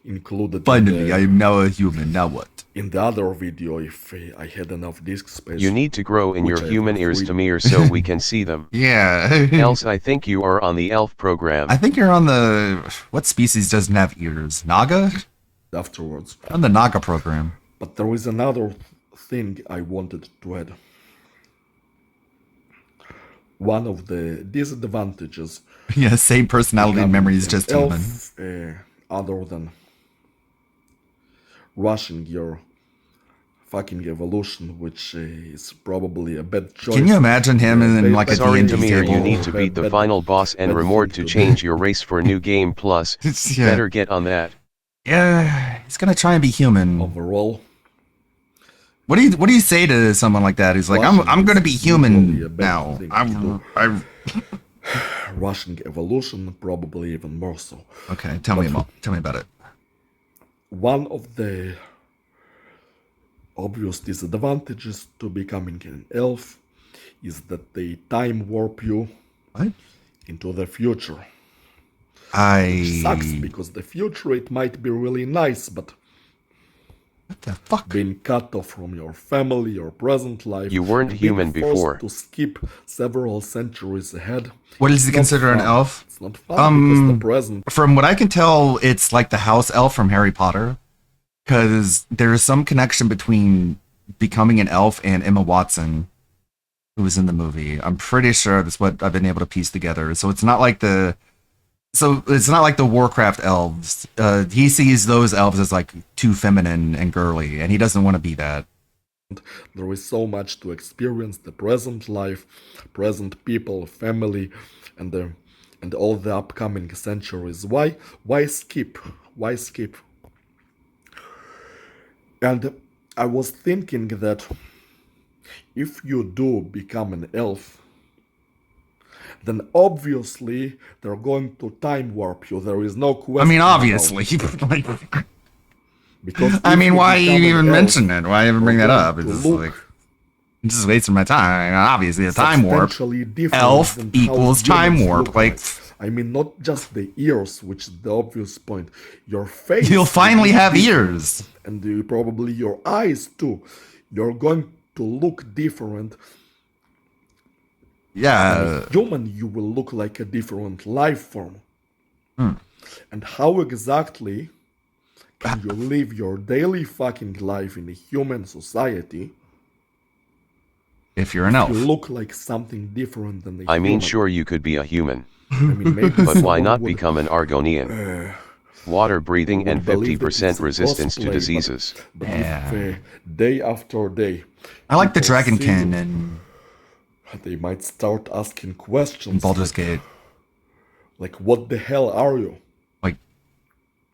included. Finally, I am now a human. Now what? In the other video, if I had enough disk space. You need to grow in your human ears to mirror so we can see them. Yeah. Else, I think you are on the elf program. I think you're on the... What species doesn't have ears? Naga? Afterwards. On the Naga program. But there is another thing I wanted to add. One of the disadvantages. Yeah, same personality and memories, just elf, human. Other than rushing your fucking evolution, which is probably a bad choice. Can you imagine him in like a Sorry, D&D Demir, you table? need to beat the final boss and Remord to change your race for New Game Plus. Yeah. Better get on that. Yeah, he's gonna try and be human. Overall, what do you say to someone like that who's like, I'm gonna be human now? Rushing evolution, probably even more so. Okay, tell me about it. One of the obvious disadvantages to becoming an elf is that they time warp you into the future. Which sucks, because the future, it might be really nice, but what the fuck? Being cut off from your family, your present life, you weren't human before. To skip several centuries ahead. What does he consider an elf? It's not fun because the present. From what I can tell, it's like the house elf from Harry Potter, because there is some connection between becoming an elf and Emma Watson, who was in the movie. I'm pretty sure that's what I've been able to piece together. So it's not like the Warcraft elves. He sees those elves as like too feminine and girly, and he doesn't want to be that. There is so much to experience: the present life, present people, family, and all the upcoming centuries. Why skip? Why skip? And I was thinking that if you do become an elf, then obviously they're going to time warp you. There is no question. I mean, obviously. Because I mean, why even mention it? Why even bring that up? It's just like, I'm just wasting my time. Obviously, a time warp. Elf equals time warp. Like, I mean, not just the ears, which is the obvious point. Your face. You'll finally have ears. And probably your eyes, too. You're going to look different. Yeah. As a human, you will look like a different life form. And how exactly can you live your daily fucking life in a human society if you're an elf? You look like something different than a human. I mean, sure, you could be a human. I mean, maybe but why not become an Argonian? Water breathing and 50% resistance to diseases. But if, day after day, I like the Dragonkin, and they might start asking questions. Baldur's Gate. Like, what the hell are you? Like,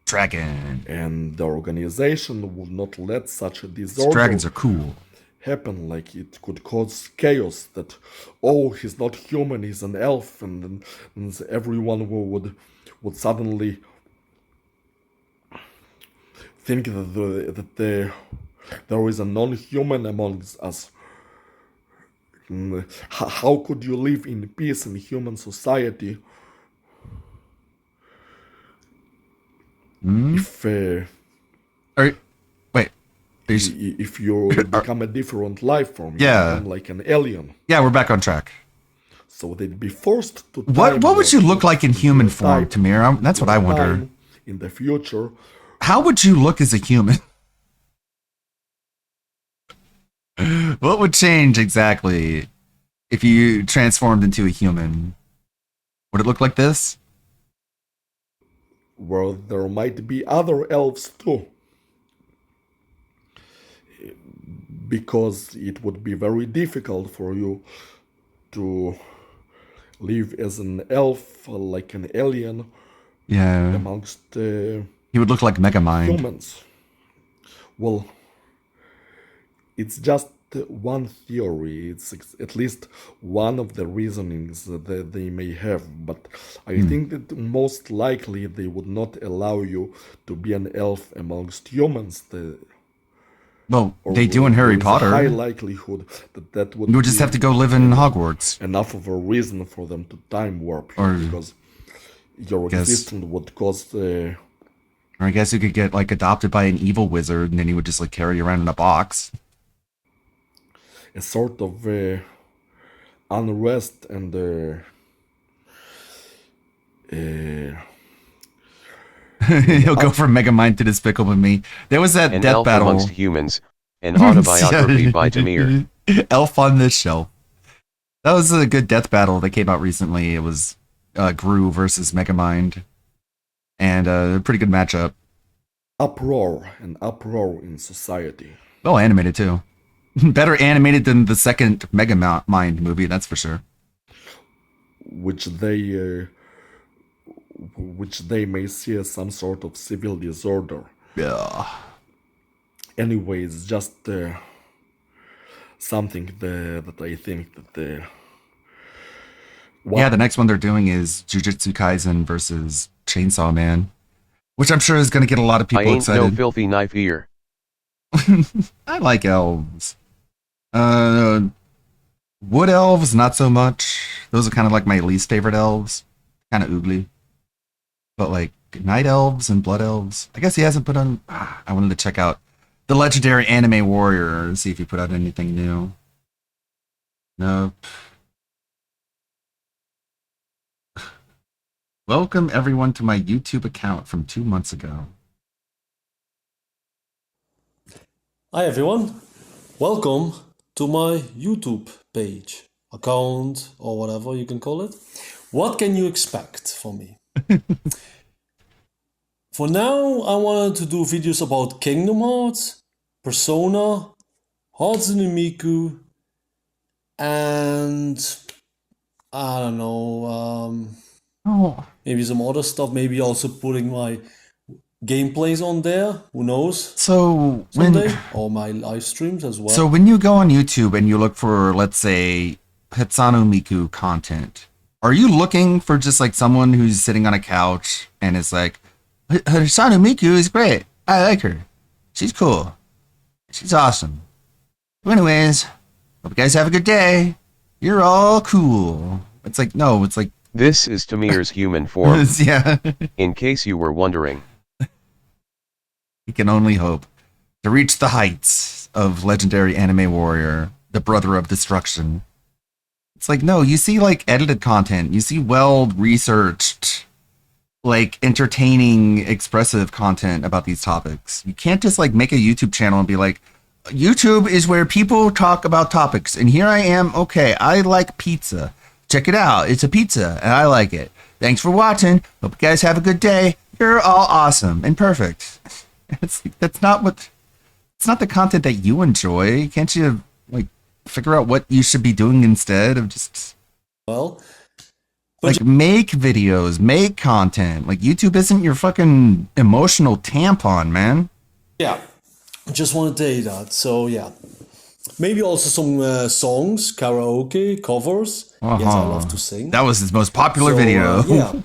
dragon. And the organization would not let such a disorder. Dragons are cool. Happen. Like, it could cause chaos. That, oh, he's not human, he's an elf, and everyone would suddenly think that there is a non-human amongst us. How could you live in peace in human society if if you become a different life form? You become like an alien. Yeah, we're back on track. So they'd be forced to. What would you look like in human form, Tamir? That's what I wonder. In the future, how would you look as a human? What would change exactly if you transformed into a human? Would it look like this? Well, there might be other elves too. Because it would be very difficult for you to live as an elf, like an alien. Yeah. Amongst he would look like Megamind. Humans. Well, it's just one theory. It's at least one of the reasonings that they may have. But I think that most likely they would not allow you to be an elf amongst humans. Well, they do in Harry Potter. High likelihood that would. You would just have to go live in Hogwarts. Enough of a reason for them to time warp you, because your existence would cause. Or I guess you could get like adopted by an evil wizard, and then he would just like carry you around in a box. A sort of unrest and he'll go from Megamind to Despicable Me. There was that death elf battle amongst humans, an autobiography by Demir. Elf on this Shelf. That was a good death battle that came out recently. It was Gru versus Megamind, and a pretty good matchup. An uproar in society. Well animated too. Better animated than the second Megamind movie, that's for sure. Which they may see as some sort of civil disorder. Yeah. Anyway, it's just something that I think that yeah, the next one they're doing is Jujutsu Kaisen versus Chainsaw Man, which I'm sure is going to get a lot of people excited. I ain't no filthy knife ear. I like elves. Wood elves, not so much. Those are kind of like my least favorite elves. Kind of oogly. But like night elves and blood elves. I guess he hasn't put on... I wanted to check out the legendary anime warrior and see if he put out anything new. Nope. Welcome everyone to my YouTube account from 2 months ago. Hi everyone. Welcome to my YouTube page, account, or whatever you can call it. What can you expect from me? For now, I wanted to do videos about Kingdom Hearts, Persona, Hatsune Miku, and I don't know, maybe some other stuff, maybe also putting my gameplays on there, who knows? So someday, or my live streams as well. So when you go on YouTube and you look for, let's say, Hatsune Miku content, are you looking for just like someone who's sitting on a couch and is like, Hatsune Miku is great, I like her, she's cool, she's awesome. Anyways, hope you guys have a good day, you're all cool. It's like, no, it's like, this is Tamir's human form. Yeah. In case you were wondering. He can only hope to reach the heights of legendary anime warrior, the brother of destruction. It's like, no, you see like edited content, you see well-researched, like entertaining, expressive content about these topics. You can't just like make a YouTube channel and be like, YouTube is where people talk about topics, and here I am, okay, I like pizza. Check it out, it's a pizza, and I like it. Thanks for watching, hope you guys have a good day. You're all awesome and perfect. That's not the content that you enjoy. Can't you like figure out what you should be doing instead of just like make videos, make content? Like YouTube isn't your fucking emotional tampon, man. Yeah, just want to say that. So yeah, maybe also some songs, karaoke, covers. Yes, I love to sing. That was his most popular video. Yeah.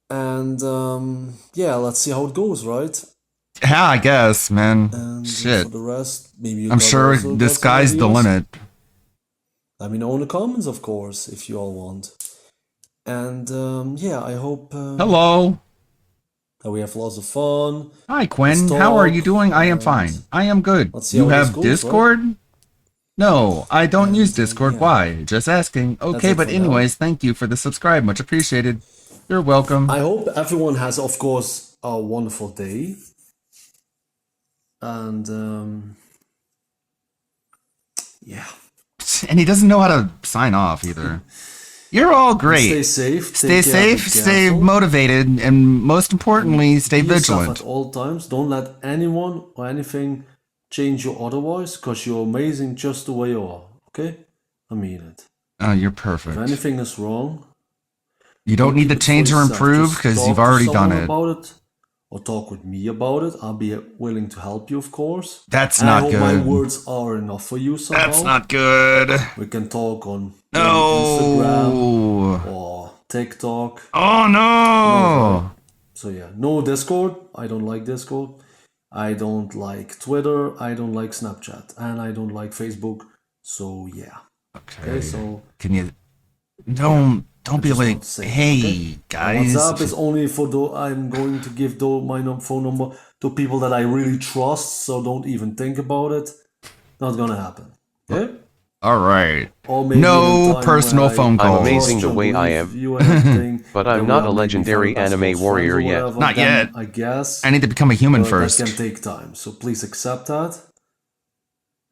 And yeah, let's see how it goes, right? Yeah, I guess, man. And shit. For the rest, maybe I'm sure the sky's the limit. Let me know in the comments, of course, if you all want. And yeah, I hope. Hello. That we have lots of fun. Hi, Quinn. How are you doing? I am fine. I am good. You have Discord? Right? No, I don't use Discord. Yeah. Why? Just asking. Okay, but anyways, thank you for the subscribe. Much appreciated. You're welcome. I hope everyone has, of course, a wonderful day. And yeah. And he doesn't know how to sign off either. You're all great. Stay safe. Stay safe, stay motivated, and most importantly, stay vigilant. At all times. Don't let anyone or anything change you otherwise, because you're amazing just the way you are. Okay? I mean it. Oh, you're perfect. If anything is wrong, you don't need to change or improve because you've already done it. About it. Or talk with me about it. I'll be willing to help you, of course. That's not good. I hope my words are enough for you somehow. That's not good. We can talk on Instagram or TikTok. Oh no! So yeah, no Discord. I don't like Discord. I don't like Twitter. I don't like Snapchat, and I don't like Facebook. So yeah. Okay. So can you don't be like, hey guys. WhatsApp is only for I'm going to give my phone number to people that I really trust. So don't even think about it. Not gonna happen. Okay. All right. No personal phone calls. I'm amazing the way I am, but I'm not a legendary anime warrior yet. Not yet. I guess. I need to become a human first. That can take time, so please accept that.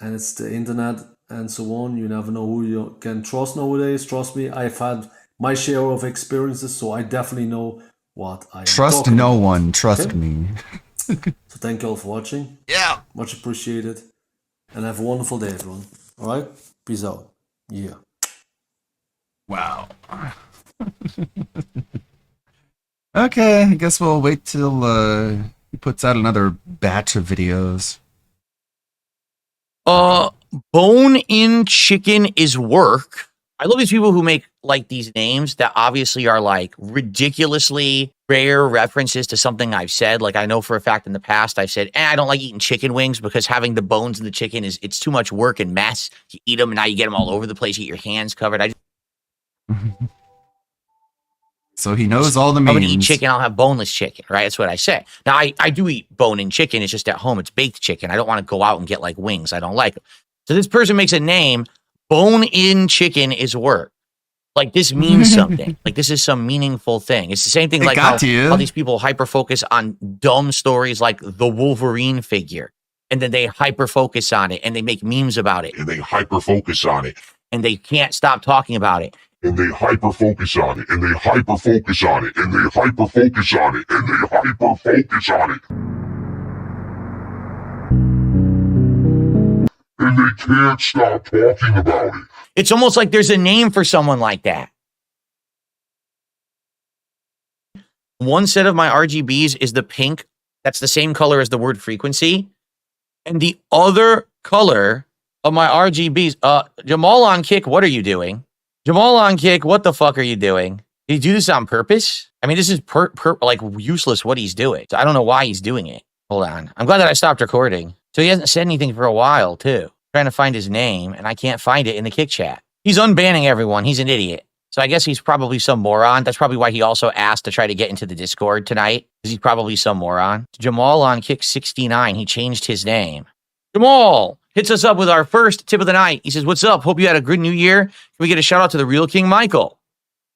And it's the internet and so on. You never know who you can trust nowadays. Trust me, I've had my share of experiences, so I definitely know what I am Trust talking no about. one. Trust me. So thank you all for watching. Yeah. Much appreciated. And have a wonderful day, everyone. Alright? Peace out. Yeah. Wow. Okay, I guess we'll wait till he puts out another batch of videos. Bone-in chicken is work. I love these people who make like these names that obviously are like ridiculously rare references to something I've said. Like I know for a fact in the past I've said, I don't like eating chicken wings because having the bones in the chicken it's too much work and mess. You eat them and now you get them all over the place. You get your hands covered. So he knows all the memes. I'm gonna eat chicken. I'll have boneless chicken, right? That's what I say. Now I do eat bone-in chicken. It's just at home. It's baked chicken. I don't want to go out and get like wings. I don't like them. So this person makes a name. Bone-in chicken is work. Like this means something. Like this is some meaningful thing. It's the same thing like how these people hyper focus on dumb stories like the Wolverine figure. And then they hyper focus on it and they make memes about it. And they hyper focus on it. And they can't stop talking about it. And they hyper focus on it. And they hyper focus on it. And they hyper focus on it. And they hyper focus on it. And they can't stop talking about it. It's almost like there's a name for someone like that. One set of my RGBs is the pink. That's the same color as the word frequency. And the other color of my RGBs, Jamal on Kick, what are you doing? Jamal on Kick, what the fuck are you doing? Did he do this on purpose? I mean, this is like useless what he's doing. So I don't know why he's doing it. Hold on. I'm glad that I stopped recording. So he hasn't said anything for a while, too. Trying to find his name, and I can't find it in the Kick chat. He's unbanning everyone. He's an idiot. So I guess he's probably some moron. That's probably why he also asked to try to get into the Discord tonight, because he's probably some moron. Jamal on Kick 69, he changed his name. Jamal hits us up with our first tip of the night. He says, what's up? Hope you had a good new year. Can we get a shout out to the real King Michael?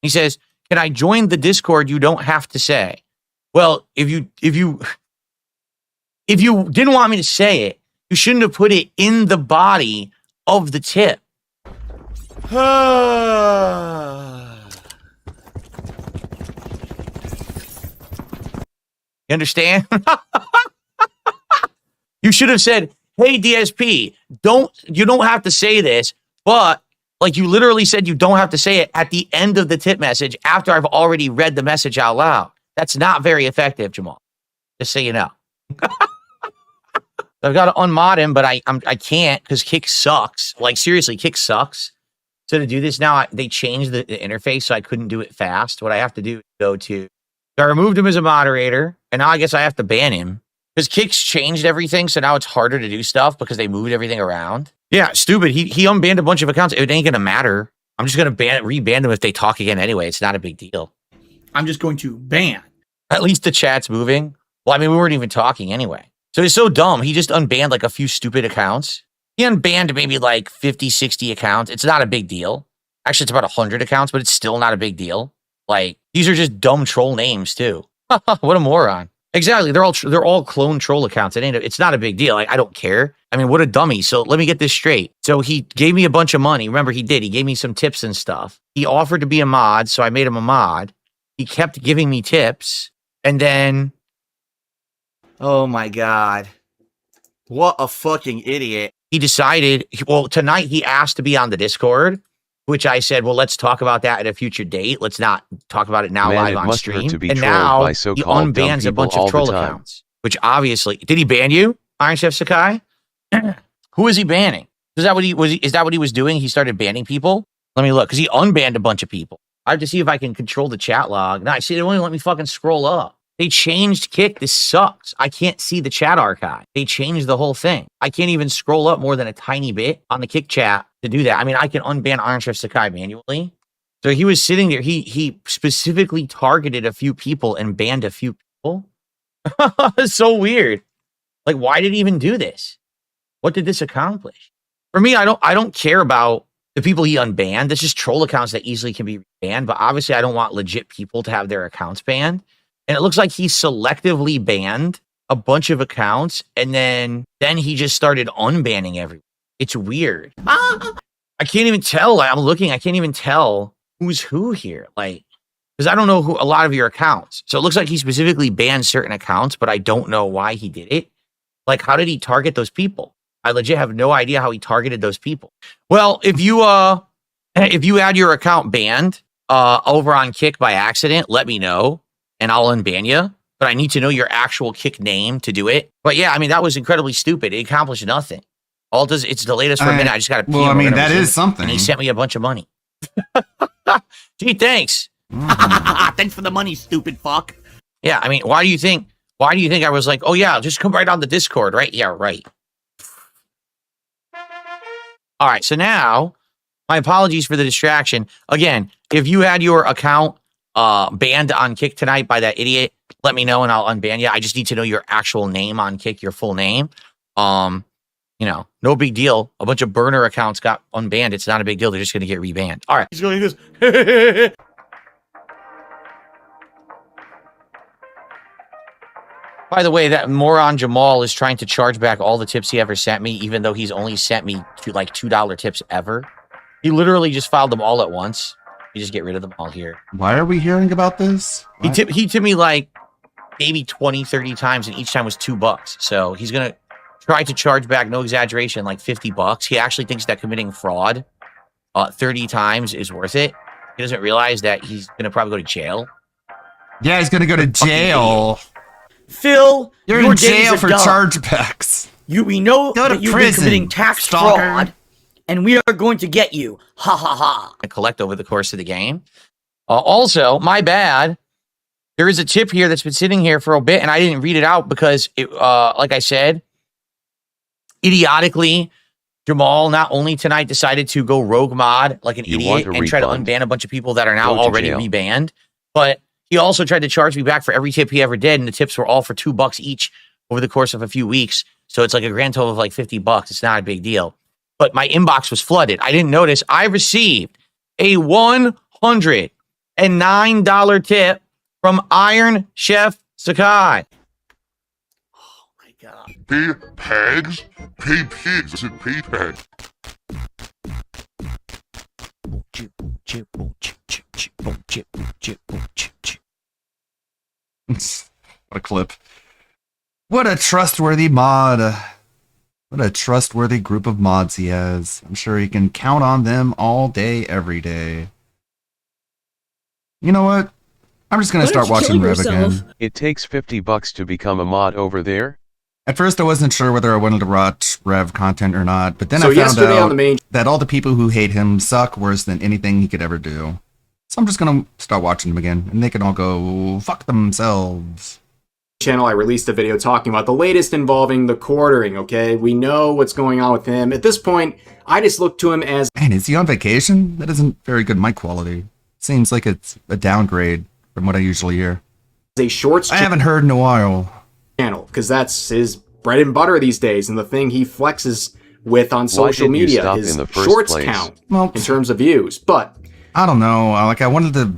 He says, can I join the Discord? You don't have to say. Well, if you didn't want me to say it, you shouldn't have put it in the body of the tip. You understand? You should have said, hey, DSP, you don't have to say this, but like you literally said you don't have to say it at the end of the tip message after I've already read the message out loud. That's not very effective, Jamal. Just so you know. I've got to unmod him, but I can't because Kick sucks. Like seriously, Kick sucks. So to do this now, they changed the interface, so I couldn't do it fast. What I have to do is go to. So I removed him as a moderator, and now I guess I have to ban him because Kick's changed everything. So now it's harder to do stuff because they moved everything around. Yeah, stupid. He unbanned a bunch of accounts. It ain't gonna matter. I'm just gonna reban them if they talk again anyway. It's not a big deal. I'm just going to ban. At least the chat's moving. Well, I mean, we weren't even talking anyway. So he's so dumb. He just unbanned like a few stupid accounts. He unbanned maybe like 50, 60 accounts. It's not a big deal. Actually, it's about 100 accounts, but it's still not a big deal. Like, these are just dumb troll names too. What a moron. Exactly. They're all clone troll accounts. It's not a big deal. Like, I don't care. I mean, what a dummy. So let me get this straight. So he gave me a bunch of money. Remember, he did. He gave me some tips and stuff. He offered to be a mod, so I made him a mod. He kept giving me tips. And then, oh my God. What a fucking idiot. He decided, well, tonight he asked to be on the Discord, which I said, well, let's talk about that at a future date. Let's not talk about it now live on stream. And now he unbans a bunch of troll accounts, which obviously, did he ban you, Iron Chef Sakai? Who is he banning? Is that what he was doing? He started banning people? Let me look, because he unbanned a bunch of people. I have to see if I can control the chat log. No, I see they won't even let me fucking scroll up. They changed Kick. This sucks. I can't see the chat archive. They changed the whole thing. I can't even scroll up more than a tiny bit on the Kick chat to do that. I mean, I can unban Iron Chef Sakai manually. So he was sitting there. He specifically targeted a few people and banned a few people. It's so weird. Like, why did he even do this? What did this accomplish? For me, I don't care about the people he unbanned. That's just troll accounts that easily can be banned. But obviously, I don't want legit people to have their accounts banned. And it looks like he selectively banned a bunch of accounts, and then he just started unbanning everyone. It's weird. I can't even tell. Like, I'm looking. I can't even tell who's who here. Like, because I don't know a lot of your accounts. So it looks like he specifically banned certain accounts, but I don't know why he did it. Like, how did he target those people? I legit have no idea how he targeted those people. Well, if you had your account banned over on Kick by accident, let me know and I'll unban you. But I need to know your actual Kick name to do it. But yeah, I mean, that was incredibly stupid. It accomplished nothing. All it does, it's delayed us for a minute. I just got to pee. Well, I mean, that is something. And he sent me a bunch of money. Gee, thanks. Thanks for the money, stupid fuck. Yeah, I mean, why do you think I was like, oh yeah, just come right on the Discord, right? Yeah, right. All right, so now, my apologies for the distraction. Again, if you had your account banned on Kick tonight by that idiot, let me know and I'll unban you. I just need to know your actual name on Kick, your full name. No big deal. A bunch of burner accounts got unbanned. It's not a big deal. They're just going to get rebanned. All right. He's going like this. By the way, that moron Jamal is trying to charge back all the tips he ever sent me, even though he's only sent me like $2 tips ever. He literally just filed them all at once. You just get rid of them all here. Why are we hearing about this? He tipped me like maybe 20, 30 times, and each time was $2. So he's going to try to charge back, no exaggeration, like $50. He actually thinks that committing fraud 30 times is worth it. He doesn't realize that he's going to probably go to jail. Yeah, he's going to go to jail. Phil, you're in jail for chargebacks. We know that you've been committing tax fraud, and we are going to get you. Ha ha ha. I collect over the course of the game. Also, my bad. There is a tip here that's been sitting here for a bit, and I didn't read it out because, like I said, idiotically, Jamal not only tonight decided to go rogue mod like an idiot and try to unban a bunch of people that are now already rebanned, but he also tried to charge me back for every tip he ever did, and the tips were all for $2 each over the course of a few weeks. So it's like a grand total of like $50. It's not a big deal. But my inbox was flooded. I didn't notice. I received a $109 tip from Iron Chef Sakai. Oh my God. Pay pegs? Pay pigs. I said pay pegs. What a clip. What a trustworthy mod. What a trustworthy group of mods he has. I'm sure he can count on them all day, every day. You know what? I'm just going to start watching Rev again. It takes $50 to become a mod over there? At first I wasn't sure whether I wanted to watch Rev content or not, but then I found out that all the people who hate him suck worse than anything he could ever do. So I'm just going to start watching him again, and they can all go fuck themselves. Channel, I released a video talking about the latest involving the quartering, okay? We know what's going on with him. At this point, I just look to him as... Man, is he on vacation? That isn't very good mic quality. Seems like it's a downgrade from what I usually hear. A shorts I haven't heard in a while. Channel, because that's his bread and butter these days, and the thing he flexes with on social media, his shorts count in terms of views. But I don't know. Like I wanted to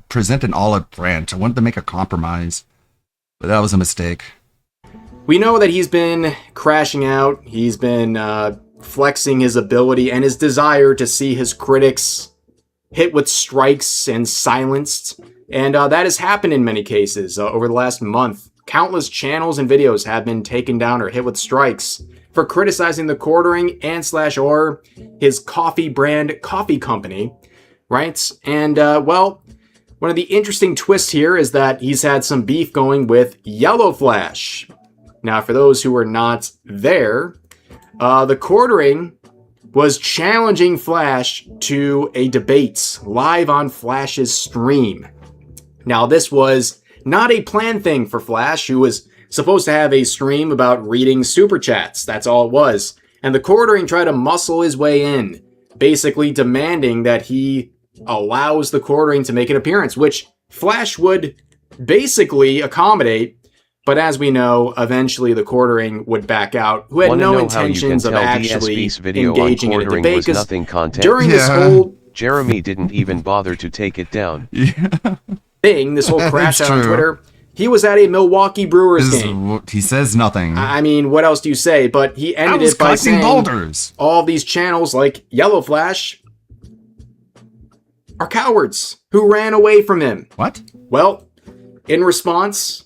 present an olive branch. I wanted to make a compromise, but that was a mistake. We know that he's been crashing out. He's been flexing his ability and his desire to see his critics hit with strikes and silenced. And that has happened in many cases over the last month. Countless channels and videos have been taken down or hit with strikes for criticizing the quartering and /or his coffee brand coffee company, right? And, well, one of the interesting twists here is that he's had some beef going with Yellow Flash. Now, for those who were not there, the quartering was challenging Flash to a debate live on Flash's stream. Now, this was not a planned thing for Flash, who was supposed to have a stream about reading super chats. That's all it was. And the quartering tried to muscle his way in, basically demanding that he allows the quartering to make an appearance, which Flash would basically accommodate. But as we know, eventually the quartering would back out, who had no intentions of actually engaging in a debate, because during this whole Jeremy didn't even bother to take it down. thing, this whole crash out on Twitter, he was at a Milwaukee Brewers game. He says nothing. I mean, what else do you say? But he ended it by saying boulders. All these channels like Yellow Flash are cowards who ran away from him. What? Well, in response,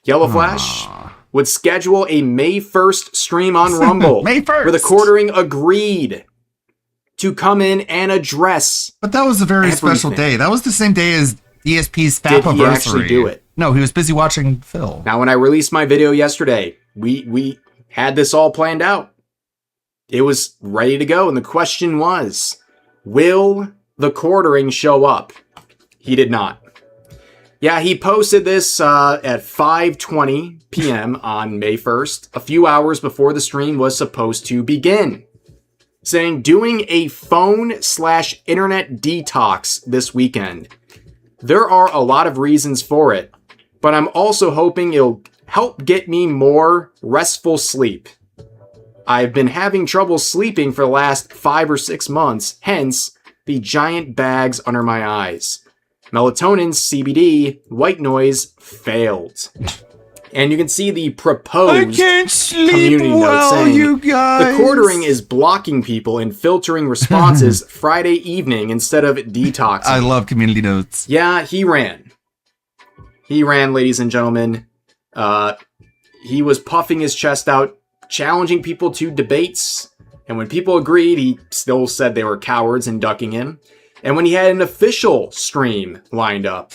Yellow Flash would schedule a May 1st stream on Rumble. May 1st! Where the quartering agreed to come in and address. But that was a very special day. That was the same day as ESP's Did he actually do it? No, he was busy watching Phil. Now, when I released my video yesterday, we had this all planned out. It was ready to go, and the question was, will the quartering show up? He did not. Yeah, he posted this at 5:20 p.m. on May 1st, a few hours before the stream was supposed to begin, saying, doing a phone/internet detox this weekend. There are a lot of reasons for it, but I'm also hoping it'll help get me more restful sleep. I've been having trouble sleeping for the last 5 or 6 months, hence the giant bags under my eyes. Melatonin, CBD, white noise failed. And you can see the proposed community note saying, you guys. The quartering is blocking people and filtering responses Friday evening instead of detoxing. I love community notes. Yeah, he ran. He ran, ladies and gentlemen. He was puffing his chest out, challenging people to debates. And when people agreed, he still said they were cowards and ducking him. And when he had an official stream lined up,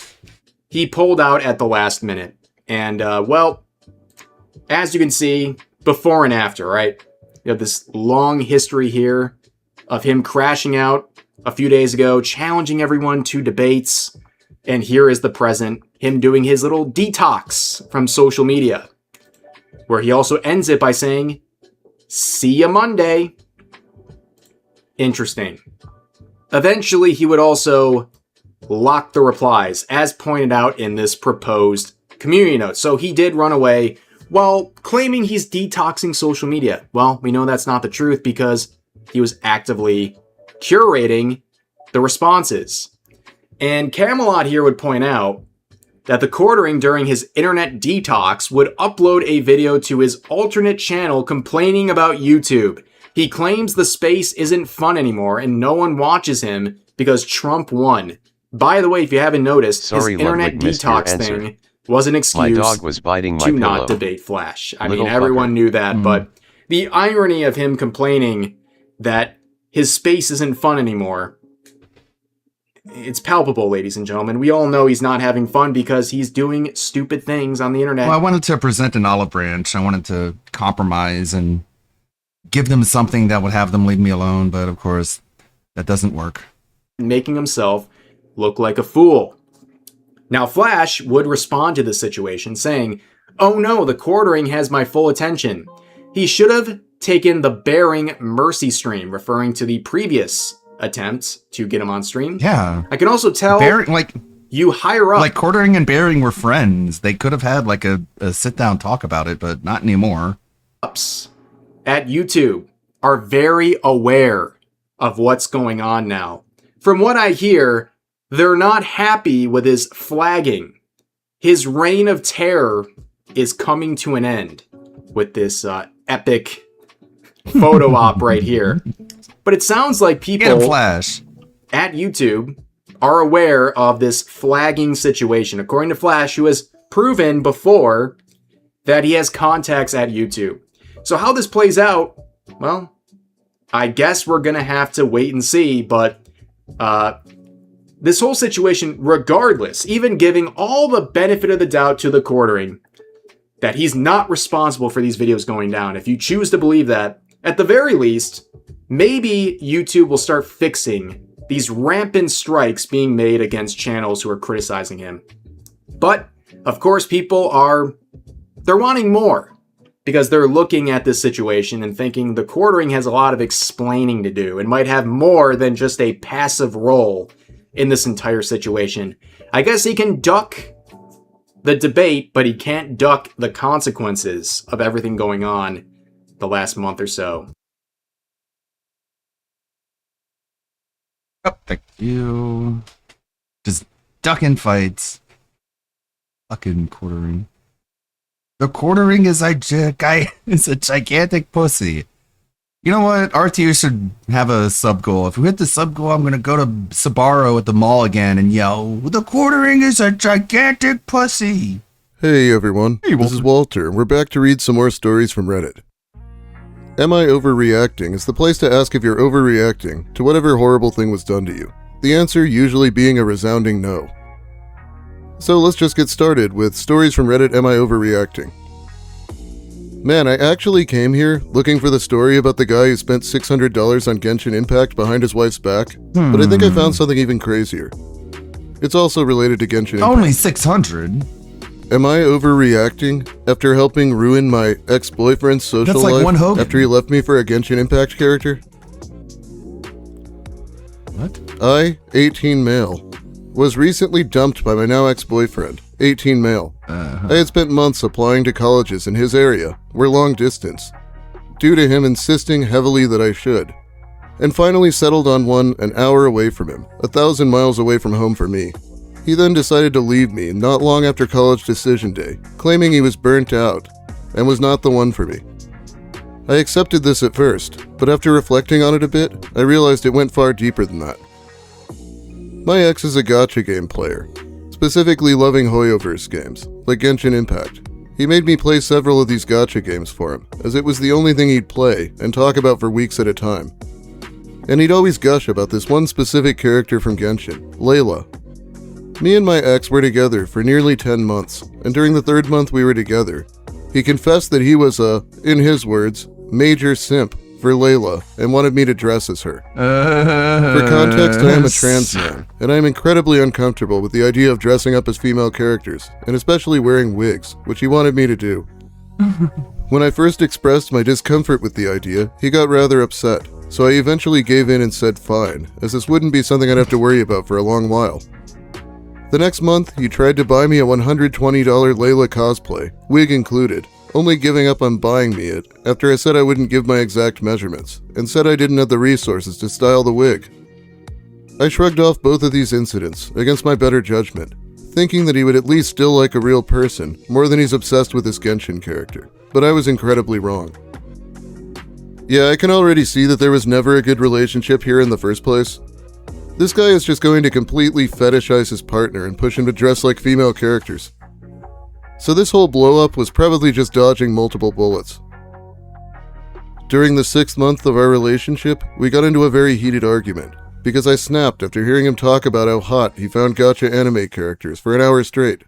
he pulled out at the last minute. And, well, as you can see, before and after, right? You have this long history here of him crashing out a few days ago, challenging everyone to debates. And here is the present, him doing his little detox from social media, where he also ends it by saying, "See ya Monday." Interesting. Eventually, he would also lock the replies, as pointed out in this proposed community note. So he did run away while claiming he's detoxing social media. Well, we know that's not the truth because he was actively curating the responses. And Camelot here would point out that the quartering during his internet detox would upload a video to his alternate channel complaining about YouTube. He claims the space isn't fun anymore and no one watches him because Trump won. By the way, if you haven't noticed, Sorry, his internet Ludwig, detox thing was an excuse my dog was biting my to pillow. not debate Flash. I Little mean, everyone fucker. knew that, but the irony of him complaining that his space isn't fun anymore, it's palpable, ladies and gentlemen. We all know he's not having fun because he's doing stupid things on the internet. Well, I wanted to present an olive branch. I wanted to compromise and give them something that would have them leave me alone, but of course, that doesn't work. Making himself look like a fool. Now, Flash would respond to the situation saying, "Oh no, the quartering has my full attention. He should have taken the Bearing Mercy stream," referring to the previous attempt to get him on stream. Yeah. I can also tell you higher up. Like quartering and Bearing were friends. They could have had like a sit-down talk about it, but not anymore. Ups at YouTube are very aware of what's going on now. From what I hear, they're not happy with his flagging. His reign of terror is coming to an end with this epic photo op right here. But it sounds like people Flash at YouTube are aware of this flagging situation, according to Flash, who has proven before that he has contacts at YouTube. So how this plays out, well, I guess we're going to have to wait and see, but this whole situation, regardless, even giving all the benefit of the doubt to the quartering, that he's not responsible for these videos going down. If you choose to believe that, at the very least, maybe YouTube will start fixing these rampant strikes being made against channels who are criticizing him. But, of course, they're wanting more because they're looking at this situation and thinking the quartering has a lot of explaining to do and might have more than just a passive role in this entire situation. I guess he can duck the debate, but he can't duck the consequences of everything going on the last month or so. Oh, thank you. Just ducking fights. Fucking quartering. The quartering is a gigantic pussy. You know what? RTU should have a sub goal. If we hit the sub goal, I'm going to go to Sbarro at the mall again and yell, "The quartering is a gigantic pussy." Hey everyone, this is Walter, and we're back to read some more stories from Reddit. Am I overreacting is the place to ask if you're overreacting to whatever horrible thing was done to you. The answer usually being a resounding no. So let's just get started with stories from Reddit. Am I overreacting? Man, I actually came here looking for the story about the guy who spent $600 on Genshin Impact behind his wife's back, but I think I found something even crazier. It's also related to Genshin Impact. Only 600? Am I overreacting after helping ruin my ex-boyfriend's social That's like one life Hogan. after he left me for a Genshin Impact character? What? I, 18 male, was recently dumped by my now ex-boyfriend, 18 male. I had spent months applying to colleges in his area, were long distance, due to him insisting heavily that I should, and finally settled on one an hour away from him, 1,000 miles away from home for me. He then decided to leave me not long after college decision day, claiming he was burnt out and was not the one for me. I accepted this at first, but after reflecting on it a bit, I realized it went far deeper than that. My ex is a gacha game player, specifically loving Hoyoverse games, like Genshin Impact. He made me play several of these gacha games for him, as it was the only thing he'd play and talk about for weeks at a time. And he'd always gush about this one specific character from Genshin, Layla. Me and my ex were together for nearly 10 months, and during the 3rd month we were together, he confessed that he was a, in his words, major simp for Layla and wanted me to dress as her. For context, I am a trans man, and I am incredibly uncomfortable with the idea of dressing up as female characters, and especially wearing wigs, which he wanted me to do. When I first expressed my discomfort with the idea, he got rather upset, so I eventually gave in and said fine, as this wouldn't be something I'd have to worry about for a long while. The next month, he tried to buy me a $120 Layla cosplay, wig included, only giving up on buying me it after I said I wouldn't give my exact measurements, and said I didn't have the resources to style the wig. I shrugged off both of these incidents against my better judgment, thinking that he would at least still like a real person more than he's obsessed with this Genshin character, but I was incredibly wrong. Yeah, I can already see that there was never a good relationship here in the first place. This guy is just going to completely fetishize his partner and push him to dress like female characters. So this whole blow-up was probably just dodging multiple bullets. During the 6th month of our relationship, we got into a very heated argument, because I snapped after hearing him talk about how hot he found gacha anime characters for an hour straight.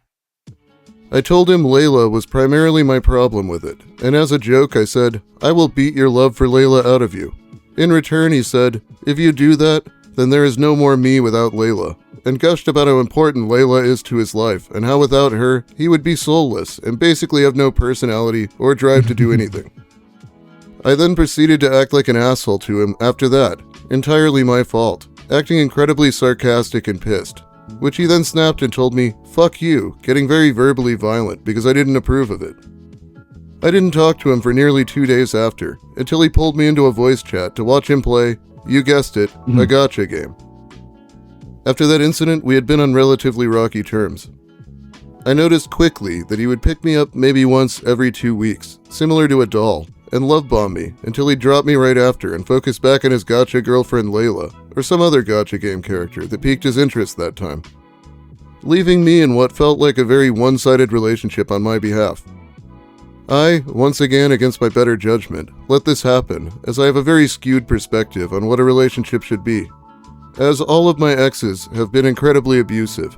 I told him Layla was primarily my problem with it, and as a joke I said, "I will beat your love for Layla out of you." In return he said, "If you do that, then there is no more me without Layla," and gushed about how important Layla is to his life, and how without her, he would be soulless and basically have no personality or drive to do anything. I then proceeded to act like an asshole to him after that, entirely my fault, acting incredibly sarcastic and pissed, which he then snapped and told me, "Fuck you," getting very verbally violent because I didn't approve of it. I didn't talk to him for nearly 2 days after, until he pulled me into a voice chat to watch him play, you guessed it, a gacha game. After that incident, we had been on relatively rocky terms. I noticed quickly that he would pick me up maybe once every 2 weeks, similar to a doll, and love bomb me until he'd drop me right after and focus back on his gacha girlfriend Layla, or some other gacha game character that piqued his interest that time, leaving me in what felt like a very one-sided relationship on my behalf. I, once again against my better judgment, let this happen, as I have a very skewed perspective on what a relationship should be, as all of my exes have been incredibly abusive,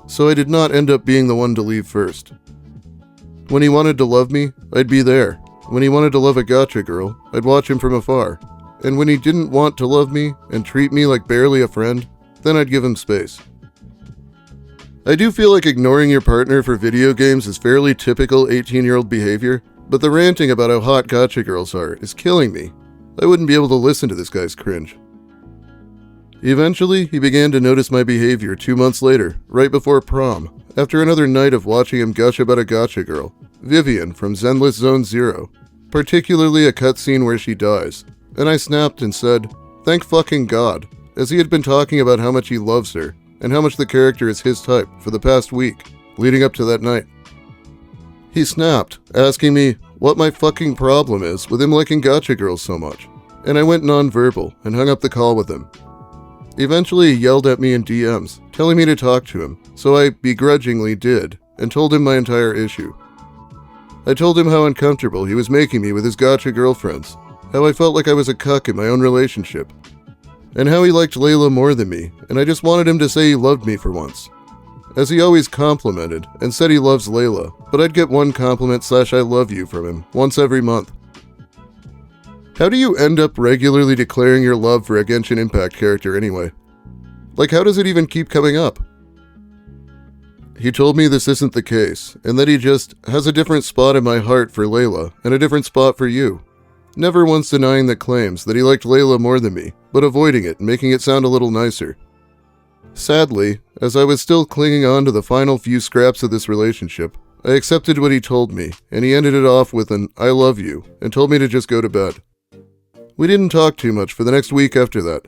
so I did not end up being the one to leave first. When he wanted to love me, I'd be there. When he wanted to love a gacha girl, I'd watch him from afar, and when he didn't want to love me and treat me like barely a friend, then I'd give him space. I do feel like ignoring your partner for video games is fairly typical 18-year-old behavior, but the ranting about how hot gacha girls are is killing me. I wouldn't be able to listen to this guy's cringe. Eventually, he began to notice my behavior 2 months later, right before prom, after another night of watching him gush about a gacha girl, Vivian from Zenless Zone Zero, particularly a cutscene where she dies, and I snapped and said, "Thank fucking God," as he had been talking about how much he loves her, and how much the character is his type for the past week, leading up to that night. He snapped, asking me, what my fucking problem is with him liking gotcha girls so much, and I went nonverbal and hung up the call with him. Eventually, he yelled at me in DMs, telling me to talk to him, so I begrudgingly did, and told him my entire issue. I told him how uncomfortable he was making me with his gotcha girlfriends, how I felt like I was a cuck in my own relationship, and how he liked Layla more than me, and I just wanted him to say he loved me for once. As he always complimented and said he loves Layla, but I'd get one compliment / I love you from him once every month. How do you end up regularly declaring your love for a Genshin Impact character anyway? Like, how does it even keep coming up? He told me this isn't the case, and that he just has a different spot in my heart for Layla and a different spot for you. Never once denying the claims that he liked Layla more than me, but avoiding it and making it sound a little nicer. Sadly, as I was still clinging on to the final few scraps of this relationship, I accepted what he told me, and he ended it off with an "I love you," and told me to just go to bed. We didn't talk too much for the next week after that.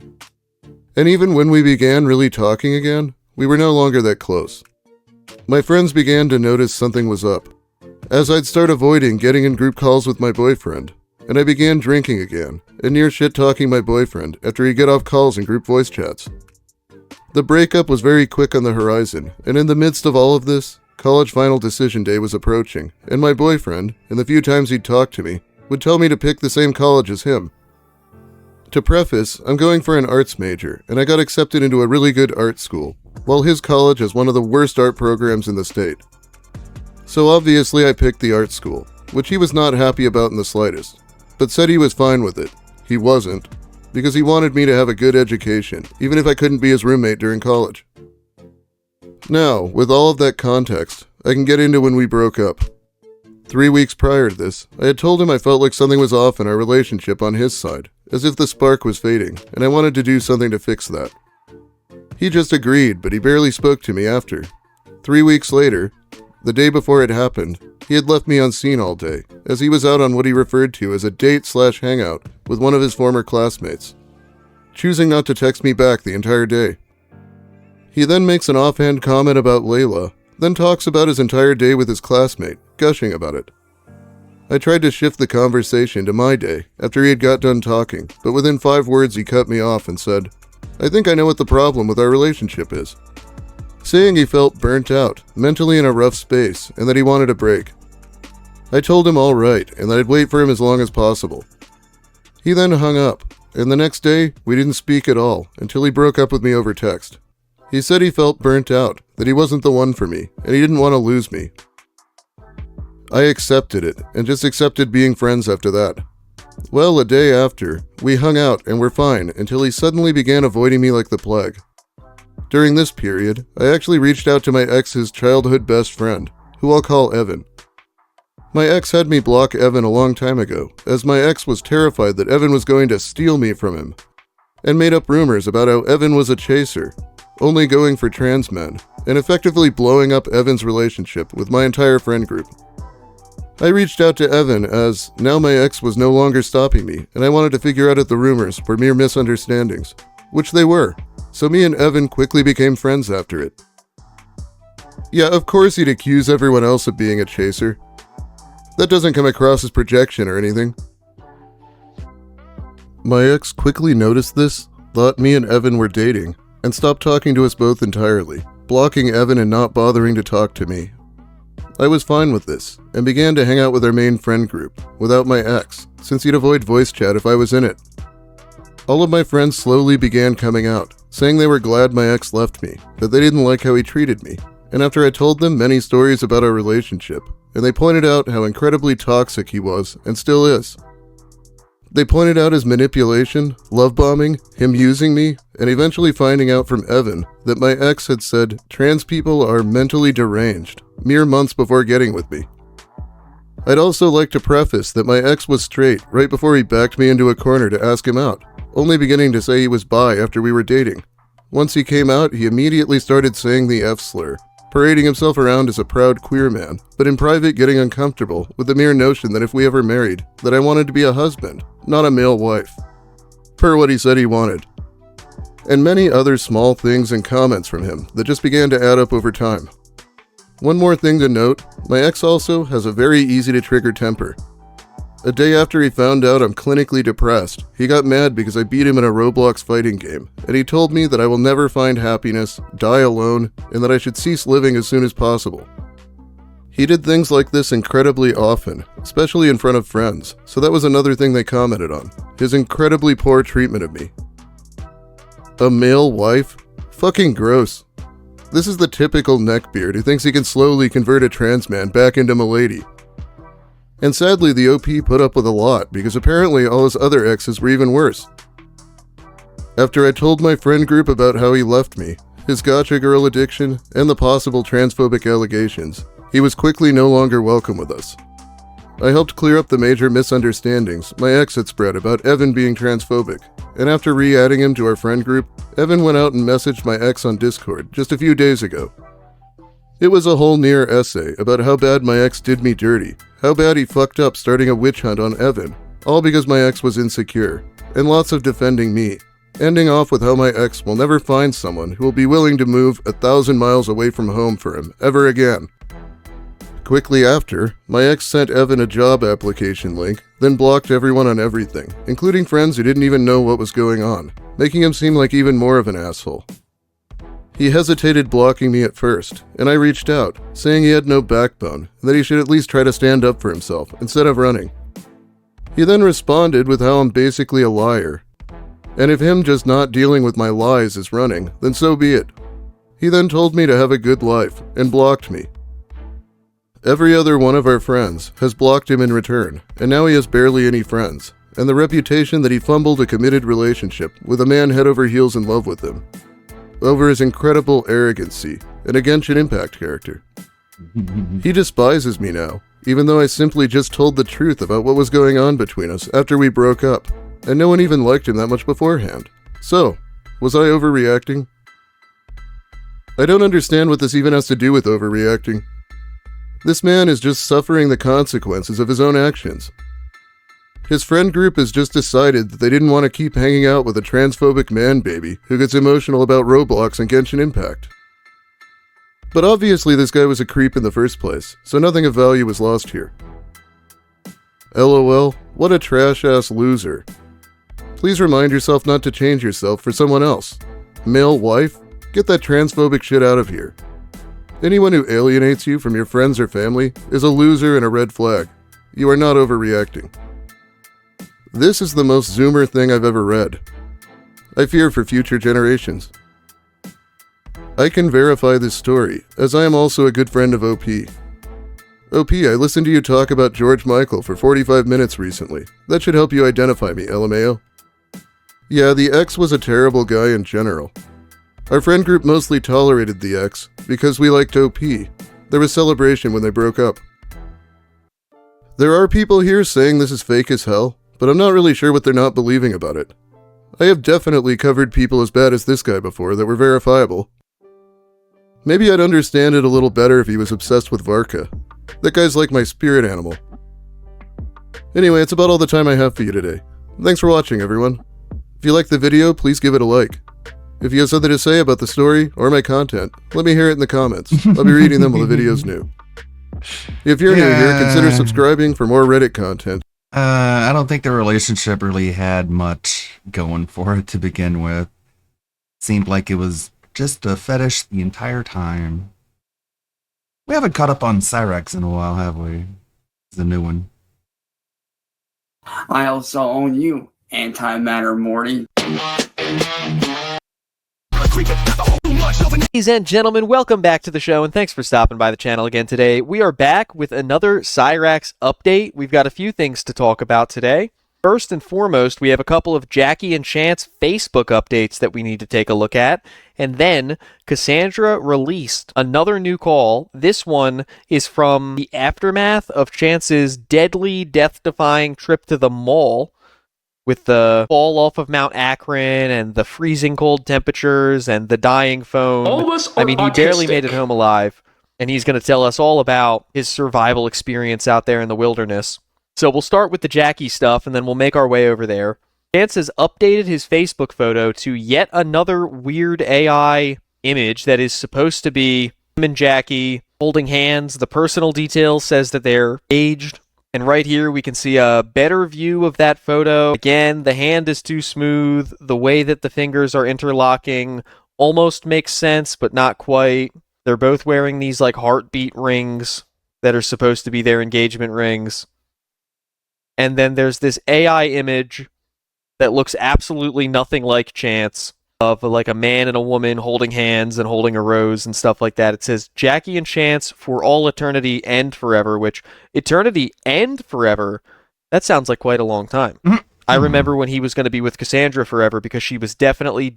And even when we began really talking again, we were no longer that close. My friends began to notice something was up, as I'd start avoiding getting in group calls with my boyfriend, and I began drinking again, and near shit-talking my boyfriend after he'd get off calls and group voice chats. The breakup was very quick on the horizon, and in the midst of all of this, college final decision day was approaching, and my boyfriend, in the few times he'd talk to me, would tell me to pick the same college as him. To preface, I'm going for an arts major, and I got accepted into a really good art school, while his college has one of the worst art programs in the state. So obviously I picked the art school, which he was not happy about in the slightest, but said he was fine with it. He wasn't, because he wanted me to have a good education, even if I couldn't be his roommate during college. Now, with all of that context, I can get into when we broke up. 3 weeks prior to this, I had told him I felt like something was off in our relationship on his side, as if the spark was fading, and I wanted to do something to fix that. He just agreed, but he barely spoke to me after. 3 weeks later, the day before it happened, he had left me unseen all day, as he was out on what he referred to as a date/hangout with one of his former classmates, choosing not to text me back the entire day. He then makes an offhand comment about Layla, then talks about his entire day with his classmate, gushing about it. I tried to shift the conversation to my day after he had got done talking, but within 5 words he cut me off and said, "I think I know what the problem with our relationship is," saying he felt burnt out, mentally in a rough space, and that he wanted a break. I told him all right, and that I'd wait for him as long as possible. He then hung up, and the next day, we didn't speak at all until he broke up with me over text. He said he felt burnt out, that he wasn't the one for me, and he didn't want to lose me. I accepted it, and just accepted being friends after that. Well, a day after, we hung out and were fine until he suddenly began avoiding me like the plague. During this period, I actually reached out to my ex's childhood best friend, who I'll call Evan. My ex had me block Evan a long time ago, as my ex was terrified that Evan was going to steal me from him, and made up rumors about how Evan was a chaser, only going for trans men, and effectively blowing up Evan's relationship with my entire friend group. I reached out to Evan as now my ex was no longer stopping me, and I wanted to figure out if the rumors were mere misunderstandings, which they were, so me and Evan quickly became friends after it. Yeah, of course he'd accuse everyone else of being a chaser. That doesn't come across as projection or anything. My ex quickly noticed this, thought me and Evan were dating, and stopped talking to us both entirely, blocking Evan and not bothering to talk to me. I was fine with this, and began to hang out with our main friend group, without my ex, since he'd avoid voice chat if I was in it. All of my friends slowly began coming out, saying they were glad my ex left me, that they didn't like how he treated me, and after I told them many stories about our relationship, and they pointed out how incredibly toxic he was, and still is. They pointed out his manipulation, love bombing, him using me, and eventually finding out from Evan that my ex had said trans people are mentally deranged, mere months before getting with me. I'd also like to preface that my ex was straight right before he backed me into a corner to ask him out, only beginning to say he was bi after we were dating. Once he came out, he immediately started saying the F slur, parading himself around as a proud queer man, but in private getting uncomfortable with the mere notion that if we ever married, that I wanted to be a husband, not a male wife, per what he said he wanted. And many other small things and comments from him that just began to add up over time. One more thing to note, my ex also has a very easy to trigger temper, A day after he found out I'm clinically depressed, he got mad because I beat him in a Roblox fighting game, and he told me that I will never find happiness, die alone, and that I should cease living as soon as possible. He did things like this incredibly often, especially in front of friends, so that was another thing they commented on, his incredibly poor treatment of me. A male wife? Fucking gross. This is the typical neckbeard who thinks he can slowly convert a trans man back into milady. And sadly, the OP put up with a lot because apparently all his other exes were even worse. After I told my friend group about how he left me, his gotcha girl addiction, and the possible transphobic allegations, he was quickly no longer welcome with us. I helped clear up the major misunderstandings my ex had spread about Evan being transphobic, and after re-adding him to our friend group, Evan went out and messaged my ex on Discord just a few days ago. It was a whole near essay about how bad my ex did me dirty, how bad he fucked up starting a witch hunt on Evan, all because my ex was insecure, and lots of defending me, ending off with how my ex will never find someone who will be willing to move 1,000 miles away from home for him ever again. Quickly after, my ex sent Evan a job application link, then blocked everyone on everything, including friends who didn't even know what was going on, making him seem like even more of an asshole. He hesitated blocking me at first, and I reached out, saying he had no backbone, and that he should at least try to stand up for himself instead of running. He then responded with how I'm basically a liar, and if him just not dealing with my lies is running, then so be it. He then told me to have a good life, and blocked me. Every other one of our friends has blocked him in return, and now he has barely any friends, and the reputation that he fumbled a committed relationship with a man head over heels in love with him, over his incredible arrogancy and a Genshin Impact character. He despises me now, even though I simply just told the truth about what was going on between us after we broke up, and no one even liked him that much beforehand. So, was I overreacting? I don't understand what this even has to do with overreacting. This man is just suffering the consequences of his own actions. His friend group has just decided that they didn't want to keep hanging out with a transphobic man baby who gets emotional about Roblox and Genshin Impact. But obviously this guy was a creep in the first place, so nothing of value was lost here. LOL, what a trash-ass loser. Please remind yourself not to change yourself for someone else. Male wife? Get that transphobic shit out of here. Anyone who alienates you from your friends or family is a loser and a red flag. You are not overreacting. This is the most Zoomer thing I've ever read. I fear for future generations. I can verify this story, as I am also a good friend of OP. OP, I listened to you talk about George Michael for 45 minutes recently. That should help you identify me, LMAO. Yeah, the ex was a terrible guy in general. Our friend group mostly tolerated the ex because we liked OP. There was celebration when they broke up. There are people here saying this is fake as hell, but I'm not really sure what they're not believing about it. I have definitely covered people as bad as this guy before that were verifiable. Maybe I'd understand it a little better if he was obsessed with Varka. That guy's like my spirit animal. Anyway, it's about all the time I have for you today. Thanks for watching, everyone. If you liked the video, please give it a like. If you have something to say about the story or my content, let me hear it in the comments. I'll be reading them while the video's new. If you're new here, consider subscribing for more Reddit content. I don't think the relationship really had much going for it to begin with. Seemed like it was just a fetish the entire time. We haven't caught up on Cyrex in a while, have we? It's a new one. I also own you, antimatter Morty. Ladies and gentlemen, welcome back to the show, and thanks for stopping by the channel again today. We are back with another Cyrax update. We've got a few things to talk about today. First and foremost, we have a couple of Jackie and Chance Facebook updates that we need to take a look at. And then, Cassandra released another new call. This one is from the aftermath of Chance's deadly, death-defying trip to the mall, with the fall off of Mount Akron and the freezing cold temperatures and the dying phone. I mean, he barely made it home alive. And he's going to tell us all about his survival experience out there in the wilderness. So we'll start with the Jackie stuff, and then we'll make our way over there. Chance has updated his Facebook photo to yet another weird AI image that is supposed to be him and Jackie holding hands. The personal details says that they're aged. And right here, we can see a better view of that photo. Again, the hand is too smooth. The way that the fingers are interlocking almost makes sense, but not quite. They're both wearing these like heartbeat rings that are supposed to be their engagement rings. And then there's this AI image that looks absolutely nothing like Chance, of like a man and a woman holding hands and holding a rose and stuff like that. It says Jackie and Chance for all eternity and forever, which eternity and forever, that sounds like quite a long time. I remember when he was going to be with Cassandra forever because she was definitely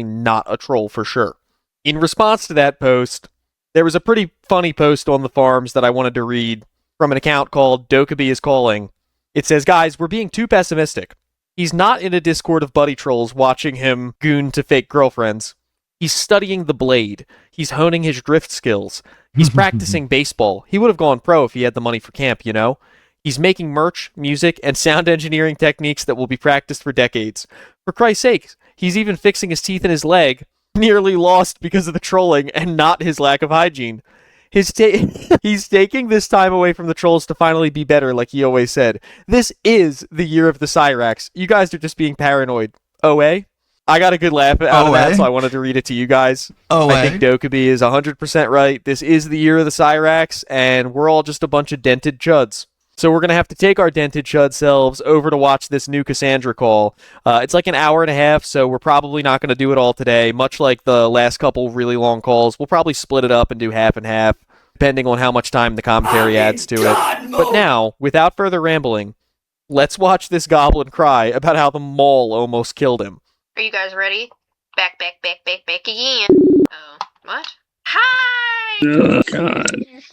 not a troll for sure. In response to that post, there was a pretty funny post on the forums that I wanted to read from an account called Dokkaby is Calling. It says, guys, we're being too pessimistic. He's not in a Discord of buddy trolls watching him goon to fake girlfriends. He's studying the blade. He's honing his drift skills. He's practicing baseball. He would have gone pro if he had the money for camp, you know? He's making merch, music, and sound engineering techniques that will be practiced for decades. For Christ's sake, he's even fixing his teeth in his leg, nearly lost because of the trolling and not his lack of hygiene. He's taking this time away from the trolls to finally be better, like he always said. This is the year of the Cyrax. You guys are just being paranoid. OA? I got a good laugh out of that, so I wanted to read it to you guys. I think Dokkaby is 100% right. This is the year of the Cyrax, and we're all just a bunch of dented chuds. So we're going to have to take our dented chud selves over to watch this new Cassandra call. It's like an hour and a half, so we're probably not going to do it all today. Much like the last couple really long calls, we'll probably split it up and do half and half, depending on how much time the commentary adds to it. But now, without further rambling, let's watch this goblin cry about how the mall almost killed him. Are you guys ready? Back again. Oh, what? Hi! Oh, God.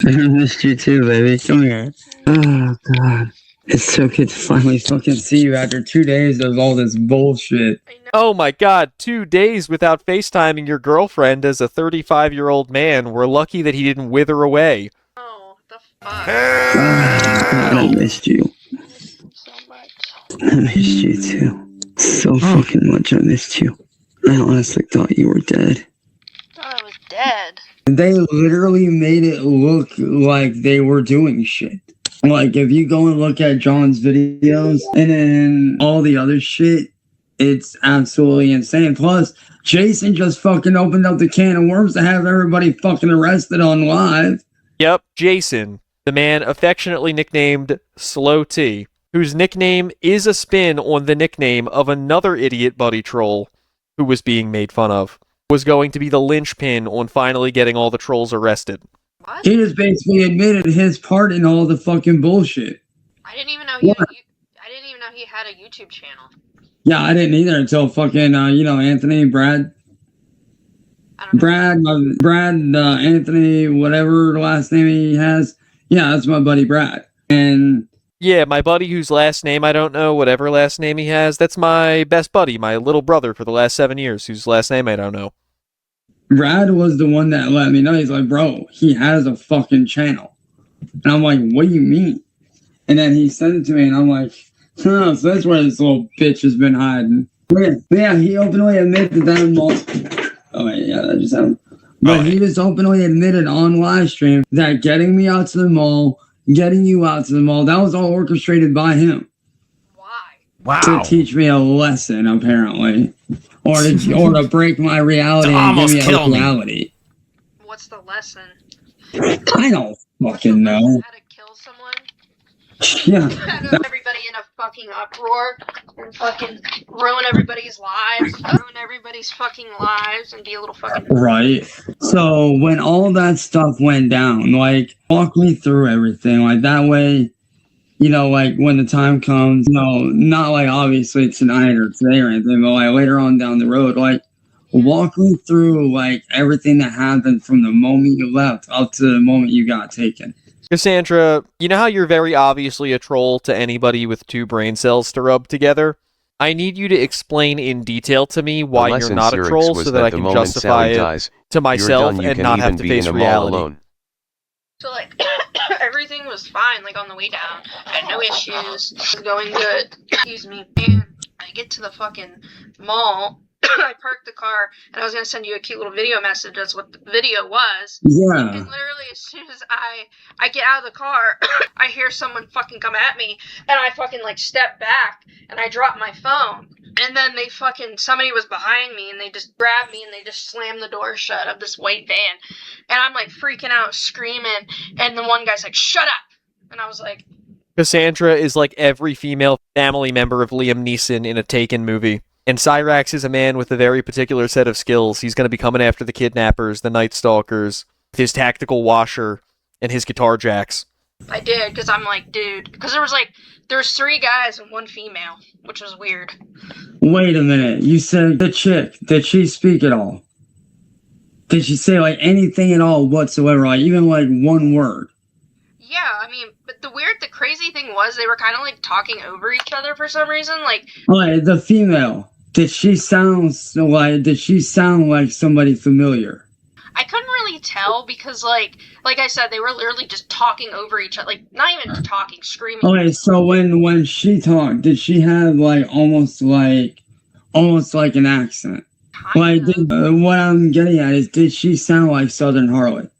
I missed you too, baby. Come here. Oh, God. It's so good to finally fucking see you after 2 days of all this bullshit. Oh my god, 2 days without FaceTiming your girlfriend as a 35-year-old man. We're lucky that he didn't wither away. Oh, the fuck? Oh, God, I missed you. So much. I missed you too. So fucking much I missed you. I honestly thought you were dead. Thought I was dead. They literally made it look like they were doing shit. Like, if you go and look at John's videos and then all the other shit, it's absolutely insane. Plus, Jason just fucking opened up the can of worms to have everybody fucking arrested on live. Yep, Jason, the man affectionately nicknamed Slow T, whose nickname is a spin on the nickname of another idiot buddy troll who was being made fun of, was going to be the linchpin on finally getting all the trolls arrested. What? He just basically admitted his part in all the fucking bullshit. I didn't even know he had a YouTube channel. Yeah, I didn't either until fucking, Anthony, Brad, Anthony, whatever last name he has. Yeah, that's my buddy Brad. And yeah, my buddy whose last name I don't know, whatever last name he has, that's my best buddy, my little brother for the last 7 years, whose last name I don't know. Brad was the one that let me know. He's like, bro, he has a fucking channel. And I'm like, what do you mean? And then he sent it to me, and I'm like, so that's where this little bitch has been hiding. Yeah, he openly admitted that. Oh, wait, yeah, that just happened. But he just openly admitted on live stream that getting me out to the mall, getting you out to the mall, that was all orchestrated by him. Why? To teach me a lesson, apparently. Or to break my reality and give me a reality. What's the lesson? I don't fucking know. How to kill someone? Yeah. Everybody in a fucking uproar and fucking ruin everybody's lives, and be a little fucking... Right. So when all that stuff went down, like, walk me through everything. Like, that way, like, when the time comes, not like obviously tonight or today or anything, but like later on down the road, like, walk me through, like, everything that happened from the moment you left up to the moment you got taken. Cassandra, you know how you're very obviously a troll to anybody with 2 brain cells to rub together? I need you to explain in detail to me why you're not a troll so that I can justify it to myself and not have to face reality. So, like, everything was fine, like, on the way down. I had no issues. It was going good. Excuse me. And I get to the fucking mall. I parked the car, and I was gonna send you a cute little video message. That's what the video was. Yeah. And literally, as soon as I get out of the car, I hear someone fucking come at me, and I fucking like step back, and I drop my phone. And then somebody was behind me, and they just grabbed me, and they just slammed the door shut of this white van. And I'm like freaking out, screaming, and the one guy's like, "Shut up!" And I was like, Cassandra is like every female family member of Liam Neeson in a Taken movie. And Cyrax is a man with a very particular set of skills. He's going to be coming after the kidnappers, the Night Stalkers, his tactical washer, and his guitar jacks. I did, because I'm like, dude, because there's 3 guys and 1 female, which was weird. Wait a minute. You said the chick. Did she speak at all? Did she say like anything at all whatsoever? Like even like one word? Yeah, I mean, but the crazy thing was they were kind of like talking over each other for some reason. Like the female. Did she sound like somebody familiar? I couldn't really tell because like I said, they were literally just talking over each other, like not even talking, screaming. Okay, so when she talked, did she have like almost like an accent? Like, what I'm getting at is, did she sound like Southern Harlot?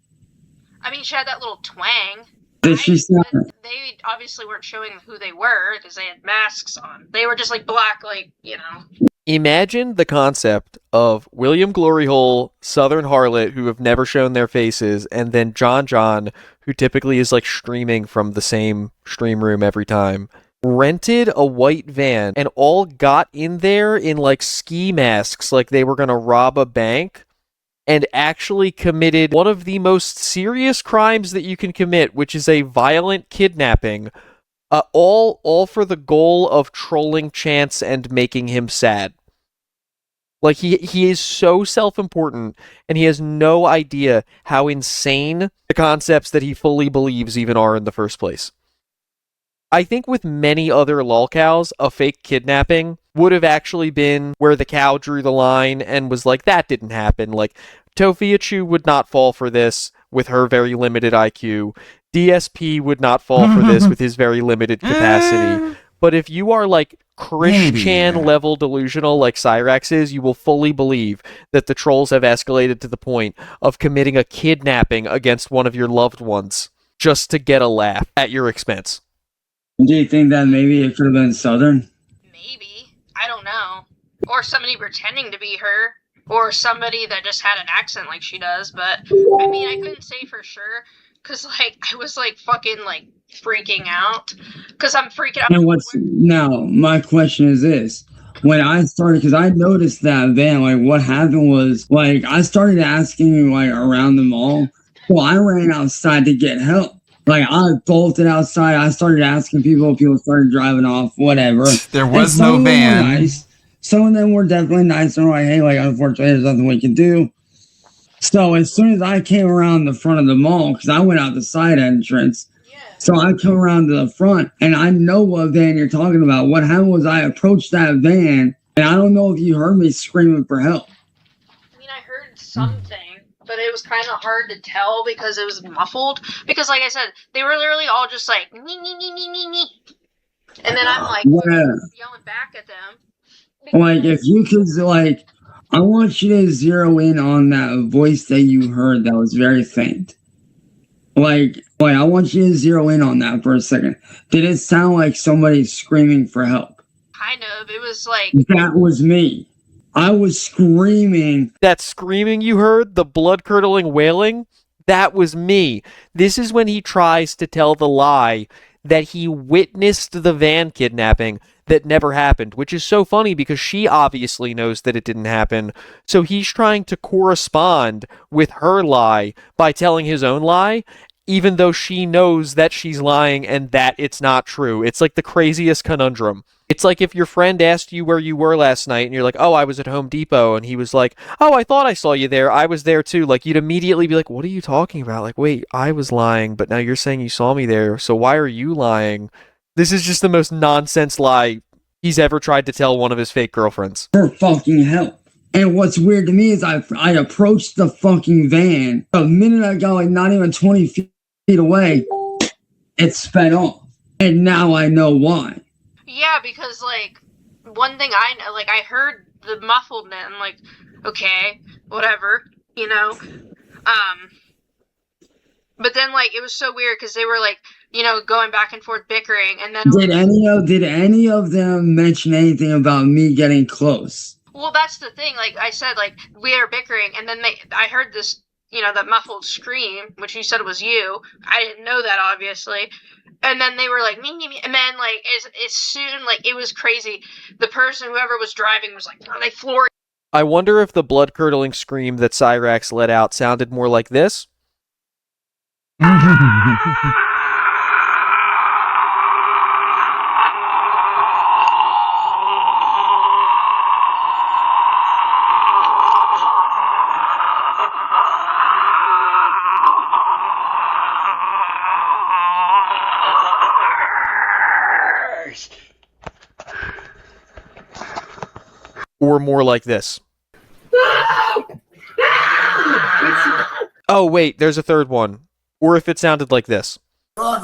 I mean, she had that little twang. Did she sound? They obviously weren't showing who they were because they had masks on. They were just like black, like, you know. Imagine the concept of William Gloryhole, Southern Harlot, who have never shown their faces, and then John, who typically is like streaming from the same stream room every time, rented a white van and all got in there in like ski masks like they were going to rob a bank and actually committed one of the most serious crimes that you can commit, which is a violent kidnapping, all for the goal of trolling Chance and making him sad. Like, he is so self-important, and he has no idea how insane the concepts that he fully believes even are in the first place. I think with many other lolcows, a fake kidnapping would have actually been where the cow drew the line and was like, that didn't happen. Like, Tofiachu would not fall for this with her very limited IQ. DSP would not fall for this with his very limited capacity. But if you are like Chris Chan level delusional like Cyrax is, you will fully believe that the trolls have escalated to the point of committing a kidnapping against one of your loved ones just to get a laugh at your expense. Do you think that maybe it could have been Southern? Maybe. I don't know. Or somebody pretending to be her. Or somebody that just had an accent like she does. But, I mean, I couldn't say for sure. Because, like, I was, like, fucking, like, freaking out. Because I'm freaking out. And now, my question is this. When I started, because I noticed that van, like, what happened was, like, I started asking, like, around the mall. So I ran outside to get help. Like, I bolted outside. I started asking people. People started driving off, whatever. There was no van. Nice. Some of them were definitely nice. And like, hey, like, unfortunately, there's nothing we can do. So as soon as I came around the front of the mall, because I went out the side entrance, so I come around to the front, and I know what van you're talking about. What happened was I approached that van, and I don't know if you heard me screaming for help. I mean, I heard something. But it was kind of hard to tell because it was muffled. Because, like I said, they were literally all just like, nee, nee, nee, nee, nee, nee. And then I'm like, yelling back at them. Like, if you could, like, I want you to zero in on that voice that you heard that was very faint. Like, I want you to zero in on that for a second. Did it sound like somebody screaming for help? Kind of. It was like... That was me. I was screaming. That screaming you heard, the blood-curdling wailing, that was me. This is when he tries to tell the lie that he witnessed the van kidnapping that never happened, which is so funny because she obviously knows that it didn't happen. So he's trying to correspond with her lie by telling his own lie, even though she knows that she's lying and that it's not true. It's like the craziest conundrum. It's like if your friend asked you where you were last night and you're like, oh, I was at Home Depot, and he was like, oh, I thought I saw you there. I was there too. Like, you'd immediately be like, what are you talking about? Like, wait, I was lying, but now you're saying you saw me there, so why are you lying? This is just the most nonsense lie he's ever tried to tell one of his fake girlfriends. For fucking help. And what's weird to me is I approached the fucking van. The minute I got like not even 20 feet away, it sped off. And now I know why. Yeah, because, like, one thing I know, like, I heard the muffled net. I'm like, okay, whatever, you know. But then like it was so weird because they were like, you know, going back and forth bickering, and then Did any of them mention anything about me getting close? well, that's the thing. Like I said, like we were bickering, and then I heard this, you know, that muffled scream, which you said was you. I didn't know that, obviously. And then they were like, me, and then like as soon, like it was crazy. The person, whoever was driving, was like, are they flooring? I wonder if the blood-curdling scream that Cyrax let out sounded more like this. Or more like this. Oh, wait, there's a third one. Or if it sounded like this. Don't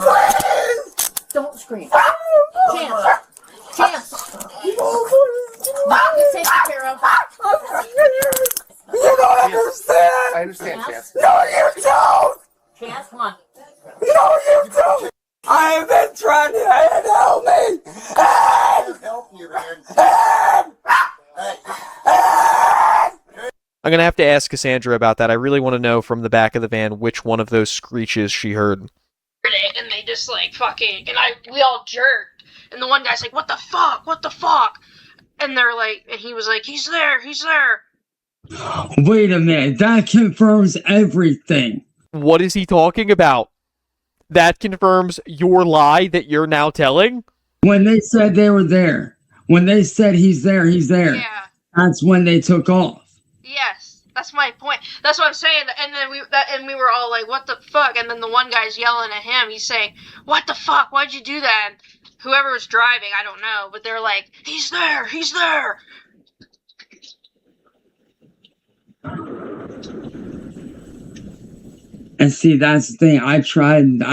scream. Chance. Chance. You're taken care of. You don't understand. I understand, Chance. No, you don't. Chance, come on. No, you don't. I have been trying to help me. Help you, man. I'm going to have to ask Cassandra about that. I really want to know from the back of the van which one of those screeches she heard. And they just like fucking, and we all jerked. And the one guy's like, what the fuck? What the fuck? And they're like, and he was like, he's there. He's there. Wait a minute. That confirms everything. What is he talking about? That confirms your lie that you're now telling? When they said they were there. When they said he's there, he's there. Yeah. That's when they took off. Yes, that's my point. That's what I'm saying. And then we were all like, what the fuck? And then the one guy's yelling at him. He's saying, what the fuck? Why'd you do that? And whoever was driving, I don't know, but they're like, he's there. He's there. And see, that's the thing. I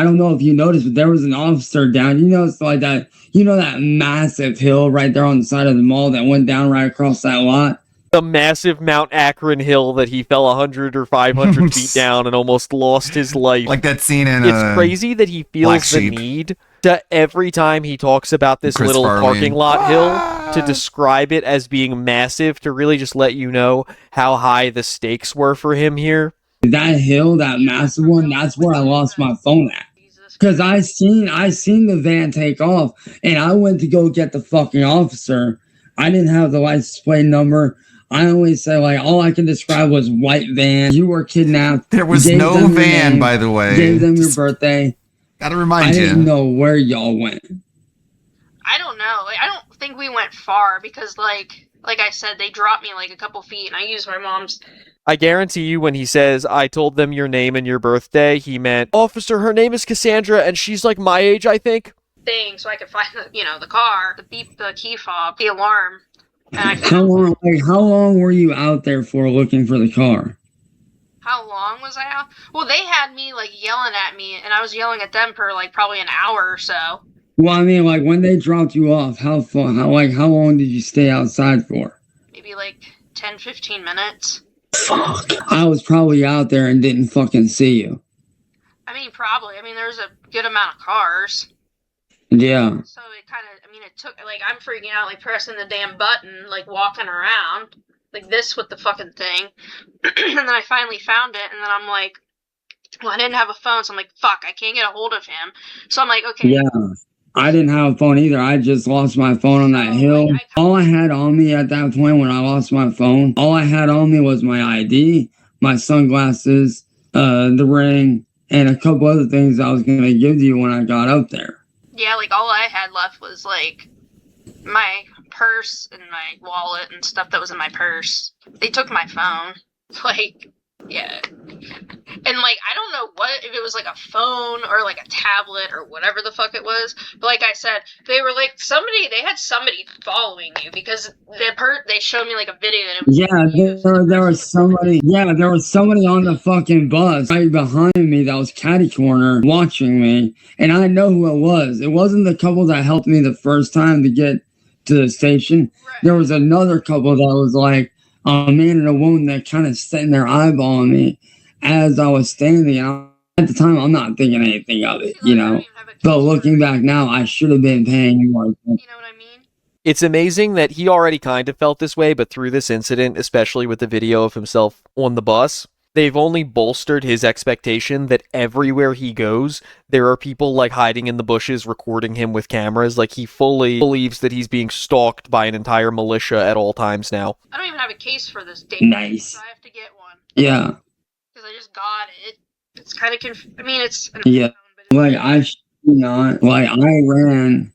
don't know if you noticed, but there was an officer down. You know, it's like that. You know that massive hill right there on the side of the mall that went down right across that lot? The massive Mount Akron hill that he fell 100 or 500 feet down and almost lost his life. Like that scene in It's crazy that he feels the need to, every time he talks about this Chris little Farley. parking lot hill, to describe it as being massive, to really just let you know how high the stakes were for him here. That hill, that massive one, that's where I lost my phone at. Because I seen the van take off, and I went to go get the fucking officer. I didn't have the license plate number. I always say, like, all I can describe was white van. You were kidnapped. There was no van, by the way. Gave them your birthday. Gotta remind you. I didn't know where y'all went. I don't know. Like, I don't think we went far because, like I said, they dropped me like a couple feet, and I used my mom's. I guarantee you when he says, I told them your name and your birthday, he meant, officer, her name is Cassandra, and she's like my age, I think. Thing, so I could find the car, the beep, the key fob, the alarm. And How long were you out there for looking for the car? How long was I out? Well, they had me like yelling at me, and I was yelling at them for like probably an hour or so. Well, I mean, like when they dropped you off, how long did you stay outside for? Maybe like 10, 15 minutes. Fuck. I was probably out there and didn't fucking see you. I mean, probably. I mean, there was a good amount of cars. Yeah. So it kind of, I mean, it took, like, I'm freaking out, like, pressing the damn button, like, walking around, like this with the fucking thing. And then I finally found it, and then I'm like, well, I didn't have a phone, so I'm like, fuck, I can't get a hold of him. So I'm like, okay. Yeah. I didn't have a phone either. I just lost my phone on that hill. All I had on me at that point when I lost my phone, all I had on me was my ID, my sunglasses, the ring, and a couple other things I was going to give to you when I got up there. Yeah, like, all I had left was, like, my purse and my wallet and stuff that was in my purse. They took my phone. Like, yeah. And, like, I don't know if it was, like, a phone or, like, a tablet or whatever the fuck it was. But, like I said, they were, like, they had somebody following you because they showed me, like, a video. And it was there was somebody. Yeah, there was somebody on the fucking bus right behind me that was catty corner watching me. And I know who it was. It wasn't the couple that helped me the first time to get to the station, there was another couple that was like a man and a woman that kind of sitting there eyeballing me as I was standing. And at the time, I'm not thinking anything of it, you know. But looking back now, I should have been paying more attention. It's amazing that he already kind of felt this way, but through this incident, especially with the video of himself on the bus, they've only bolstered his expectation that everywhere he goes, there are people like hiding in the bushes recording him with cameras. Like he fully believes that he's being stalked by an entire militia at all times now. I don't even have a case for this date. Nice. So I have to get one. Yeah. Because I just got it. It's kind of I mean, it's... Yeah. Like, I should not. Like, I ran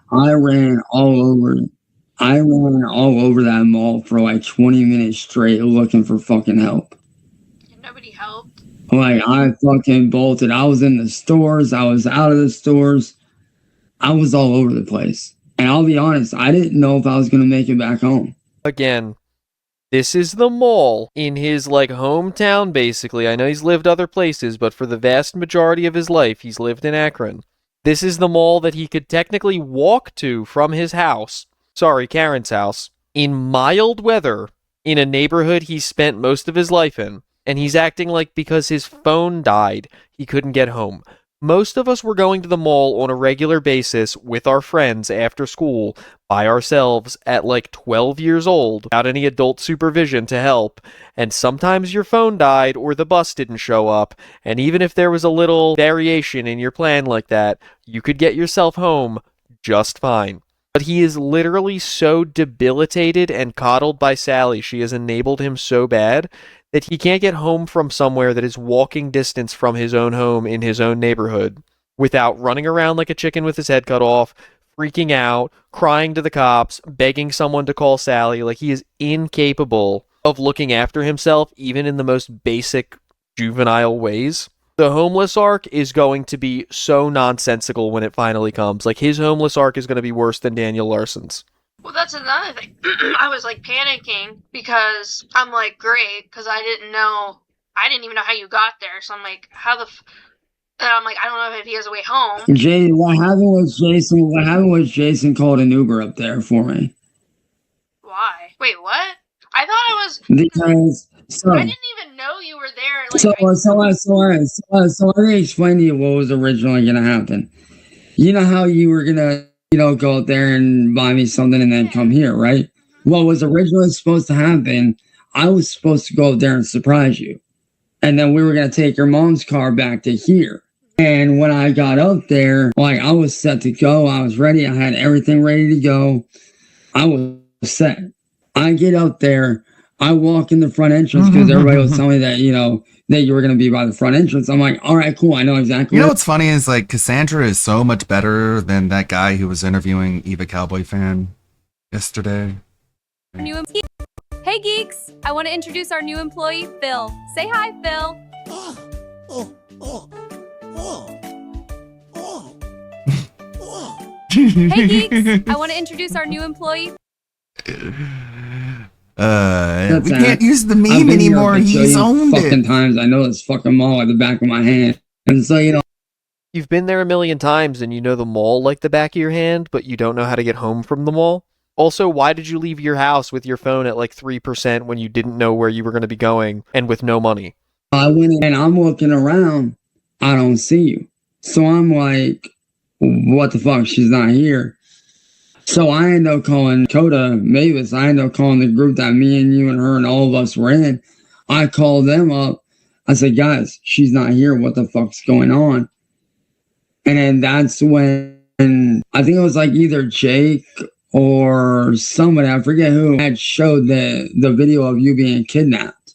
all over. I ran all over that mall for like 20 minutes straight looking for fucking help. And nobody helped. Like, I fucking bolted. I was in the stores. I was out of the stores. I was all over the place. And I'll be honest, I didn't know if I was going to make it back home. Again, this is the mall in his, like, hometown, basically. I know he's lived other places, but for the vast majority of his life, he's lived in Akron. This is the mall that he could technically walk to from his house. Sorry, Karen's house. In mild weather, in a neighborhood he spent most of his life in. And he's acting like because his phone died, he couldn't get home. Most of us were going to the mall on a regular basis with our friends after school by ourselves at like 12 years old without any adult supervision to help. And sometimes your phone died or the bus didn't show up. And even if there was a little variation in your plan like that, you could get yourself home just fine. But he is literally so debilitated and coddled by Sally, she has enabled him so bad that he can't get home from somewhere that is walking distance from his own home in his own neighborhood without running around like a chicken with his head cut off, freaking out, crying to the cops, begging someone to call Sally. Like, he is incapable of looking after himself, even in the most basic juvenile ways. The homeless arc is going to be so nonsensical when it finally comes. Like, his homeless arc is going to be worse than Daniel Larson's. Well, that's another thing. I was, like, panicking because I'm like, great, because I didn't even know how you got there. So I'm like, how the and I'm like, I don't know if he has a way home. Jay, what happened was Jason called an Uber up there for me. Why? Wait, what? I thought it was... Because... So, I didn't even know you were there. Like, so let me explain to you what was originally going to happen. You know how you were going to, go out there and buy me something and then come here, right? What was originally supposed to happen, I was supposed to go out there and surprise you. And then we were going to take your mom's car back to here. And when I got up there, like, I was set to go. I was ready. I had everything ready to go. I was set. I get up there. I walk in the front entrance because everybody was telling me that, that you were going to be by the front entrance. I'm like, all right, cool. I know exactly. You know what's funny is, like, Cassandra is so much better than that guy who was interviewing Eva Cowboy Fan yesterday. Hey, geeks. I want to introduce our new employee, Phil. Say hi, Phil. Hey, geeks. I want to introduce our new employee. We can't use the meme anymore. He's owned fucking it. Times I know this fucking mall at the back of my hand, and so You've been there a million times and you know the mall like the back of your hand, but you don't know how to get home from the mall. Also, why did you leave your house with your phone at like 3% when you didn't know where you were going to be going and with no money? I went in and I'm looking around. I don't see you, so I'm like, what the fuck? She's not here. So I ended up calling Coda Mavis. I ended up calling the group that me and you and her and all of us were in. I called them up. I said, guys, she's not here. What the fuck's going on? And then that's when I think it was like either Jake or somebody, I forget who, had showed the video of you being kidnapped.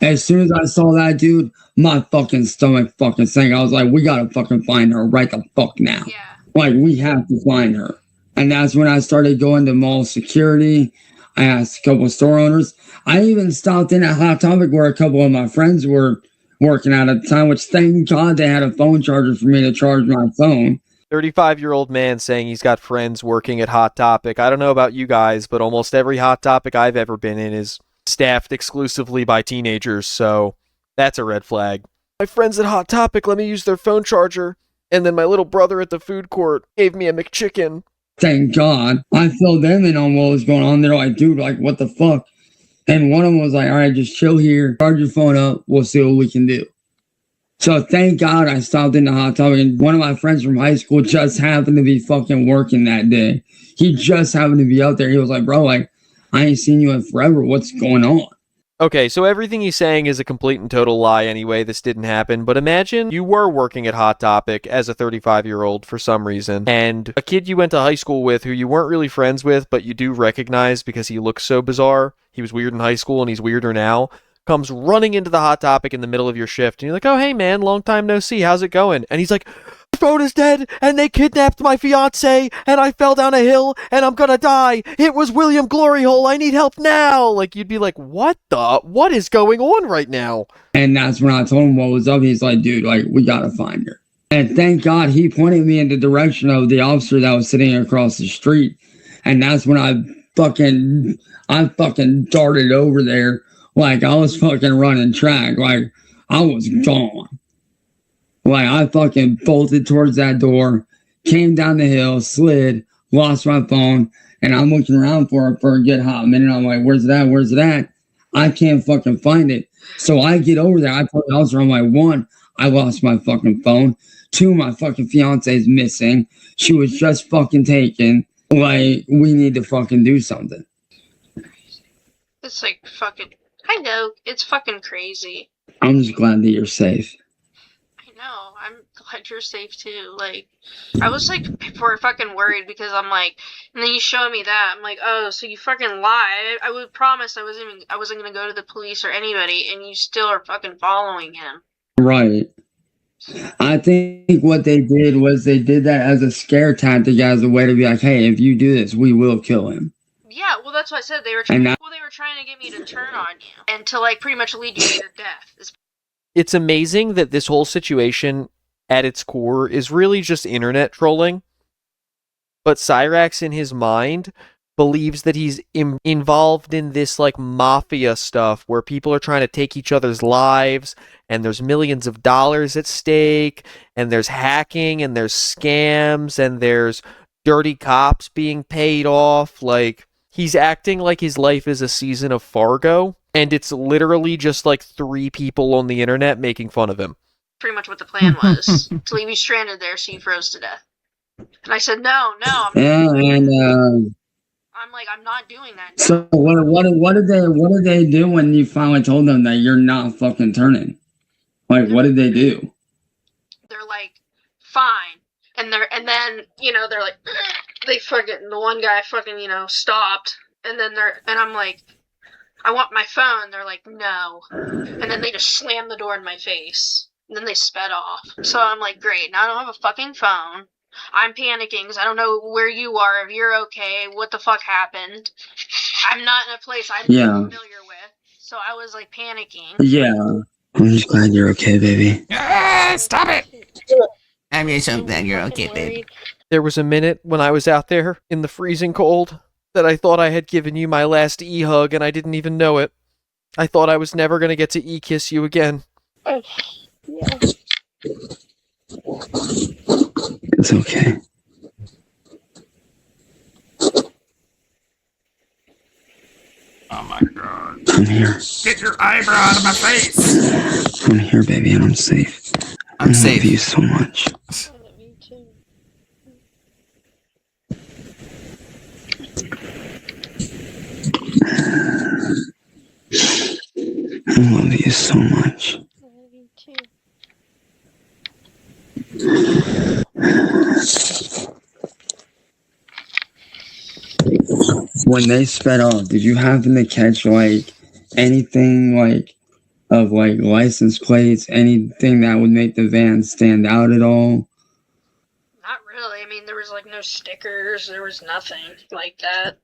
As soon as I saw that, dude, my fucking stomach fucking sank. I was like, we gotta fucking find her right the fuck now. Yeah. Like, we have to find her. And that's when I started going to mall security. I asked a couple of store owners. I even stopped in at Hot Topic where a couple of my friends were working out at the time, which thank God they had a phone charger for me to charge my phone. 35-year-old man saying he's got friends working at Hot Topic. I don't know about you guys, but almost every Hot Topic I've ever been in is staffed exclusively by teenagers, so that's a red flag. My friends at Hot Topic let me use their phone charger, and then my little brother at the food court gave me a McChicken. Thank God. I filled them in on what was going on. They're like, dude, like, what the fuck? And one of them was like, all right, just chill here, charge your phone up, we'll see what we can do. So thank God I stopped in the hot tub, and one of my friends from high school just happened to be fucking working that day. He just happened to be out there. He was like, bro, like, I ain't seen you in forever. What's going on? Okay, so everything he's saying is a complete and total lie anyway. This didn't happen. But imagine you were working at Hot Topic as a 35-year-old for some reason, and a kid you went to high school with who you weren't really friends with, but you do recognize because he looks so bizarre. He was weird in high school and he's weirder now. Comes running into the Hot Topic in the middle of your shift, and you're like, oh, hey, man, long time no see. How's it going? And he's like, my phone is dead, and they kidnapped my fiance, and I fell down a hill, and I'm gonna die. It was William Gloryhole. I need help now. Like, you'd be like, what is going on right now? And that's when I told him what was up. He's like, dude, like, we gotta find her. And thank God he pointed me in the direction of the officer that was sitting across the street. And that's when I fucking darted over there. Like, I was fucking running track. Like, I was gone. Like, I fucking bolted towards that door, came down the hill, slid, lost my phone, and I'm looking around for it for a good hot minute. I'm like, where's it at? Where's it at? I can't fucking find it. So I get over there. I told the officer, I'm like, one, I lost my fucking phone. Two, my fucking fiance is missing. She was just fucking taken. Like, we need to fucking do something. It's like fucking, I know, it's fucking crazy. I'm just glad that you're safe. No, I'm glad you're safe too. Like, I was like, fucking worried because I'm like, and then you show me that, I'm like, oh, so you fucking lied. I would promise I wasn't gonna go to the police or anybody, and you still are fucking following him. Right. I think what they did was they did that as a scare tactic, as a way to be like, hey, if you do this, we will kill him. Yeah, well, that's what I said. They were trying to get me to turn on you and to like pretty much lead you to your death. It's amazing that this whole situation at its core is really just internet trolling. But Cyrax in his mind believes that he's involved in this like mafia stuff where people are trying to take each other's lives and there's millions of dollars at stake and there's hacking and there's scams and there's dirty cops being paid off. Like, he's acting like his life is a season of Fargo. And it's literally just like 3 people on the internet making fun of him. Pretty much what the plan was, to leave you stranded there so you froze to death. And I said, no. I'm like, I'm not doing that. So what did they do when you finally told them that you're not fucking turning? Like, what did they do? They're like, fine. And then, you know, they're like, they fucking, the one guy fucking, you know, stopped. And I'm like, I want my phone. They're like, no. And then they just slammed the door in my face. And then they sped off. So I'm like, great. Now I don't have a fucking phone. I'm panicking because I don't know where you are, if you're okay, what the fuck happened. I'm not in a place I'm familiar with. So I was like panicking. Yeah. I'm just glad you're okay, baby. Stop it! I'm just so glad you're okay, baby. There was a minute when I was out there in the freezing cold that I thought I had given you my last e-hug and I didn't even know it. I thought I was never going to get to e-kiss you again. Oh, yeah. It's okay. Oh my god. I'm here. Get your eyebrow out of my face! I'm here, baby, and I'm safe. I safe. love you so much. I love you so much. I love you too. When they sped off, did you happen to catch like anything like of like license plates, anything that would make the van stand out at all? Not really. I mean, there was like no stickers. There was nothing like that.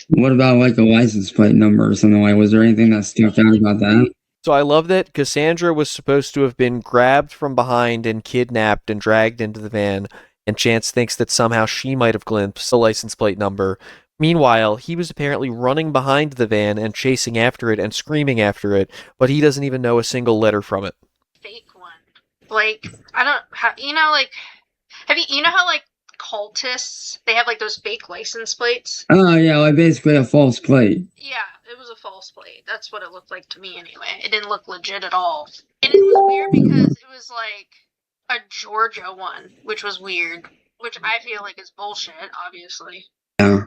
What about like a license plate number or something? Like, was there anything that stuck out about that? So I love that Cassandra was supposed to have been grabbed from behind and kidnapped and dragged into the van, and Chance thinks that somehow she might have glimpsed the license plate number. Meanwhile, he was apparently running behind the van and chasing after it and screaming after it, but he doesn't even know a single letter from it. Fake one. Like, I don't, you know, like, you know how like cultists. They have like those fake license plates. Oh, yeah, like basically a false plate. Yeah, it was a false plate. That's what it looked like to me anyway. It didn't look legit at all. And it was weird because it was like a Georgia one, which was weird. Which I feel like is bullshit, obviously. Yeah.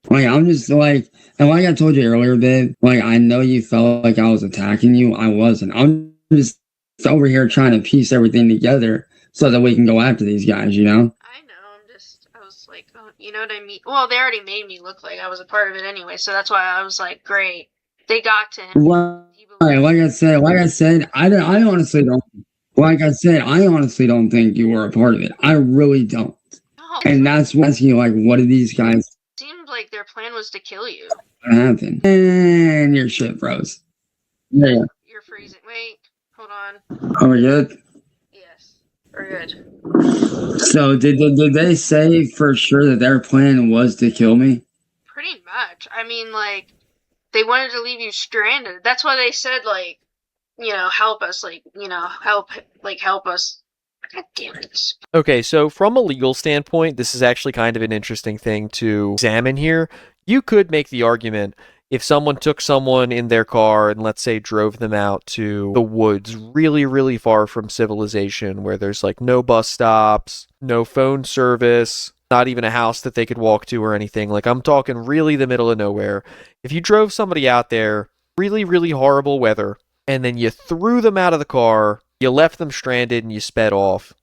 Like, I'm just like, and like I told you earlier, babe, like, I know you felt like I was attacking you. I wasn't. I'm just over here trying to piece everything together so that we can go after these guys, you know? I was like, oh, you know what I mean? Well, they already made me look like I was a part of it anyway, so that's why I was like, great. They got to him. Right, like I said, I honestly don't. Like I said, I honestly don't think you were a part of it. I really don't. No. And that's why I'm asking you, like, what did these guys Seemed like their plan was to kill you. happen? And your shit froze. Yeah. You're freezing. Wait, hold on. Are we good? We're good. So did they say for sure that their plan was to kill me? Pretty much. I mean, like, they wanted to leave you stranded. That's why they said, like, you know, help us, like, you know, help us. God damn it. Okay, so from a legal standpoint, this is actually kind of an interesting thing to examine here. You could make the argument if someone took someone in their car and let's say drove them out to the woods really, really far from civilization where there's like no bus stops, no phone service, not even a house that they could walk to or anything. Like I'm talking really the middle of nowhere. If you drove somebody out there, really, really horrible weather, and then you threw them out of the car, you left them stranded and you sped off,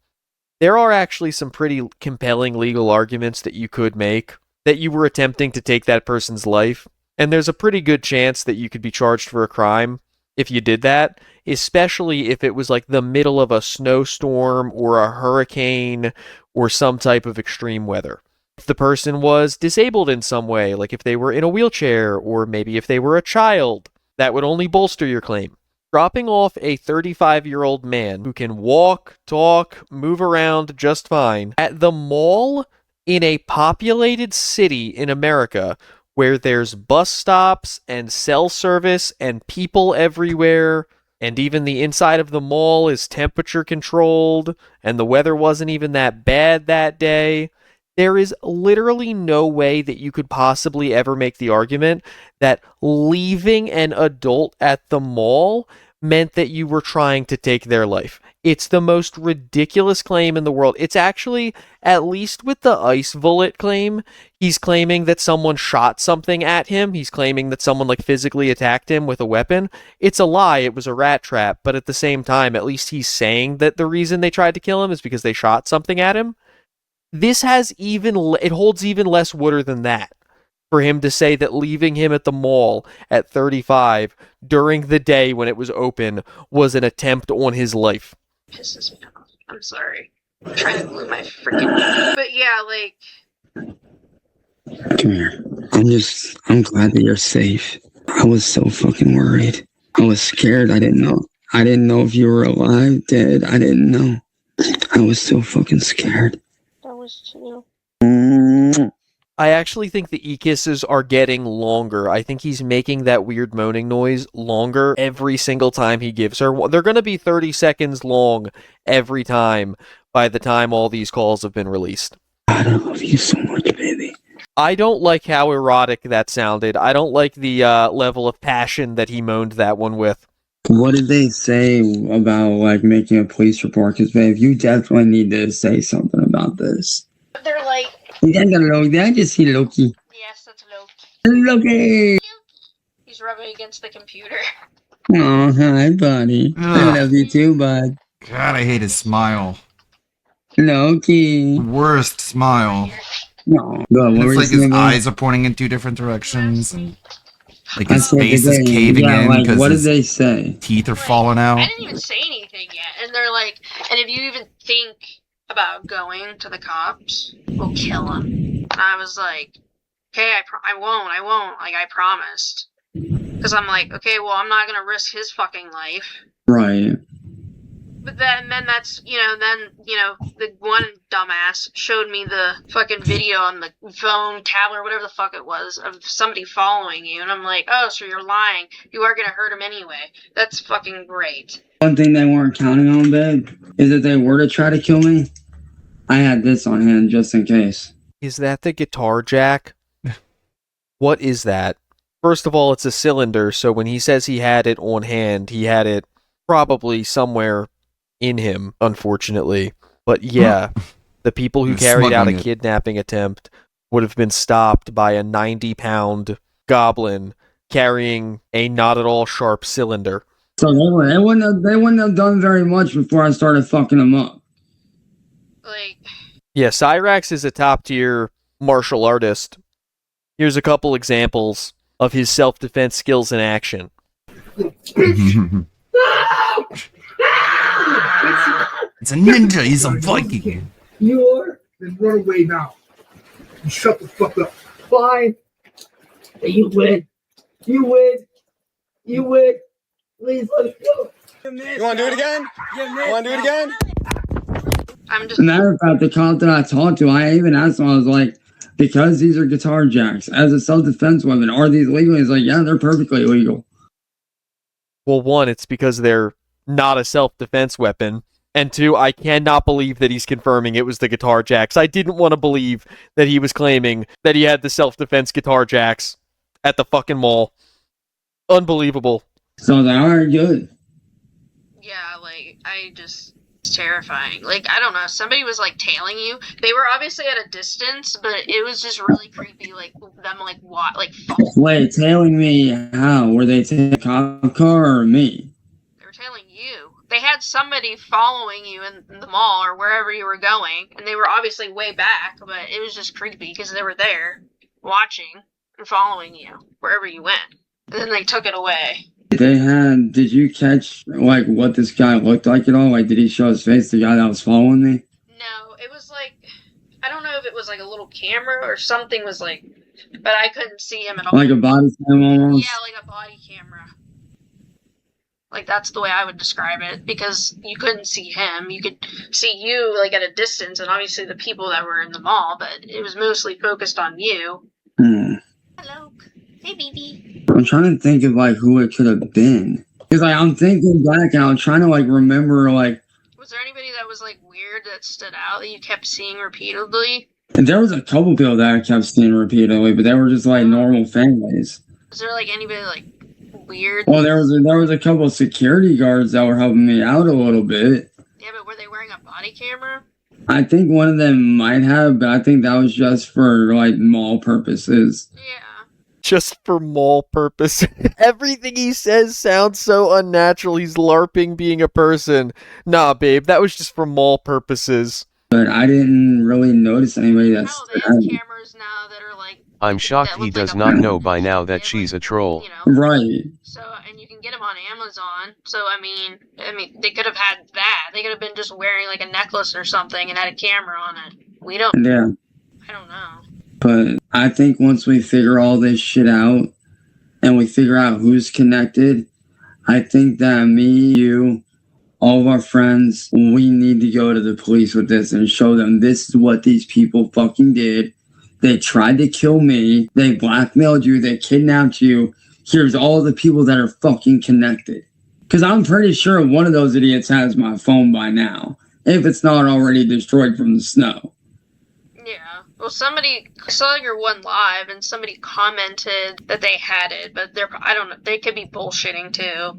there are actually some pretty compelling legal arguments that you could make that you were attempting to take that person's life. And there's a pretty good chance that you could be charged for a crime if you did that, especially if it was like the middle of a snowstorm or a hurricane or some type of extreme weather. If the person was disabled in some way, like if they were in a wheelchair or maybe if they were a child, that would only bolster your claim. Dropping off a 35-year-old man who can walk, talk, move around just fine at the mall in a populated city in America where there's bus stops and cell service and people everywhere, and even the inside of the mall is temperature controlled, and the weather wasn't even that bad that day. There is literally no way that you could possibly ever make the argument that leaving an adult at the mall meant that you were trying to take their life. It's the most ridiculous claim in the world. It's actually, at least with the ice bullet claim, he's claiming that someone shot something at him. He's claiming that someone like physically attacked him with a weapon. It's a lie. It was a rat trap. But at the same time, at least he's saying that the reason they tried to kill him is because they shot something at him. This has it holds even less water than that. For him to say that leaving him at the mall at 35 during the day when it was open was an attempt on his life. Pisses me off. I'm sorry. I'm trying to glue my freaking. But yeah, like. Come here. I'm glad that you're safe. I was so fucking worried. I was scared. I didn't know. I didn't know if you were alive, dead. I didn't know. I was so fucking scared. That was too. I actually think the e-kisses are getting longer. I think he's making that weird moaning noise longer every single time he gives her. They're going to be 30 seconds long every time by the time all these calls have been released. I love you so much, baby. I don't like how erotic that sounded. I don't like the level of passion that he moaned that one with. What did they say about, like, making a police report? Because, babe, you definitely need to say something about this. They're like. Did I just see Loki? Yes, that's Loki. Loki! He's rubbing against the computer. Oh, hi, buddy. I love you too, bud. God, I hate his smile. Loki. Worst smile. No. It's like his eyes are pointing in two different directions. And like his face is caving in like, because what did his they say? teeth are falling out. I didn't even say anything yet. And they're like, and if you even think about going to the cops, we'll kill him. And I was like, okay, I won't. Like, I promised. Because I'm like, okay, well, I'm not going to risk his fucking life. Right. But then that's, the one dumbass showed me the fucking video on the phone, tablet, or whatever the fuck it was, of somebody following you. And I'm like, oh, so you're lying. You are going to hurt him anyway. That's fucking great. One thing they weren't counting on, babe, is that they were to try to kill me. I had this on hand just in case. Is that the guitar jack? What is that? First of all, it's a cylinder, so when he says he had it on hand, he had it probably somewhere in him, unfortunately. But yeah, the people who carried out a kidnapping attempt would have been stopped by a 90-pound goblin carrying a not at all sharp cylinder. So they wouldn't have done very much before I started fucking them up. Yeah, Cyrax is a top-tier martial artist. Here's a couple examples of his self-defense skills in action. It's a ninja, he's a Viking. You are? Then run away now. You shut the fuck up. Fine. You win. You win. You win. Please let me go. You want to do it again? You want to do it again? As a matter of fact, the cop that I talked to, I even asked him, I was like, because these are guitar jacks, as a self-defense weapon, are these legal? He's like, yeah, they're perfectly legal. Well, one, it's because they're not a self-defense weapon. And two, I cannot believe that he's confirming it was the guitar jacks. I didn't want to believe that he was claiming that he had the self-defense guitar jacks at the fucking mall. Unbelievable. So they are good. Yeah, it's terrifying. I don't know, somebody was, tailing you. They were obviously at a distance, but it was just really creepy, them, following. Wait, tailing me how? Were they tailing a cop car or me? They were tailing you. They had somebody following you in the mall or wherever you were going, and they were obviously way back, but it was just creepy because they were there, watching and following you wherever you went. And then they took it away. Did you catch, what this guy looked like at all? Did he show his face, the guy that was following me? No, it was I don't know if it was a little camera or something was but I couldn't see him at all. Like a body cam almost? Yeah, like a body camera. That's the way I would describe it, because you couldn't see him. You could see you, at a distance, and obviously the people that were in the mall, but it was mostly focused on you. Hello. Hey, baby. I'm trying to think of, who it could have been. Because, I'm thinking back, and I'm trying to, remember, Was there anybody that was, weird that stood out that you kept seeing repeatedly? There was a couple people that I kept seeing repeatedly, but they were just, normal families. Was there, anybody, weird? Well, there was a couple of security guards that were helping me out a little bit. Yeah, but were they wearing a body camera? I think one of them might have, but I think that was just for, mall purposes. Yeah. Just for mall purpose. Everything he says sounds so unnatural. He's LARPing being a person. Nah, babe, that was just for mall purposes. But I didn't really notice anybody that stood out. Cameras now that are I'm shocked he does not know by now that she's a troll. Right. So, and you can get them on Amazon. So, I mean, they could have had that. They could have been just wearing a necklace or something and had a camera on it. We don't. Yeah. I don't know. But I think once we figure all this shit out and we figure out who's connected, I think that me, you, all of our friends, we need to go to the police with this and show them this is what these people fucking did. They tried to kill me. They blackmailed you. They kidnapped you. Here's all the people that are fucking connected. Because I'm pretty sure one of those idiots has my phone by now, if it's not already destroyed from the snow. Yeah. Well, somebody saw your one live, and somebody commented that they had it, but I don't know. They could be bullshitting too,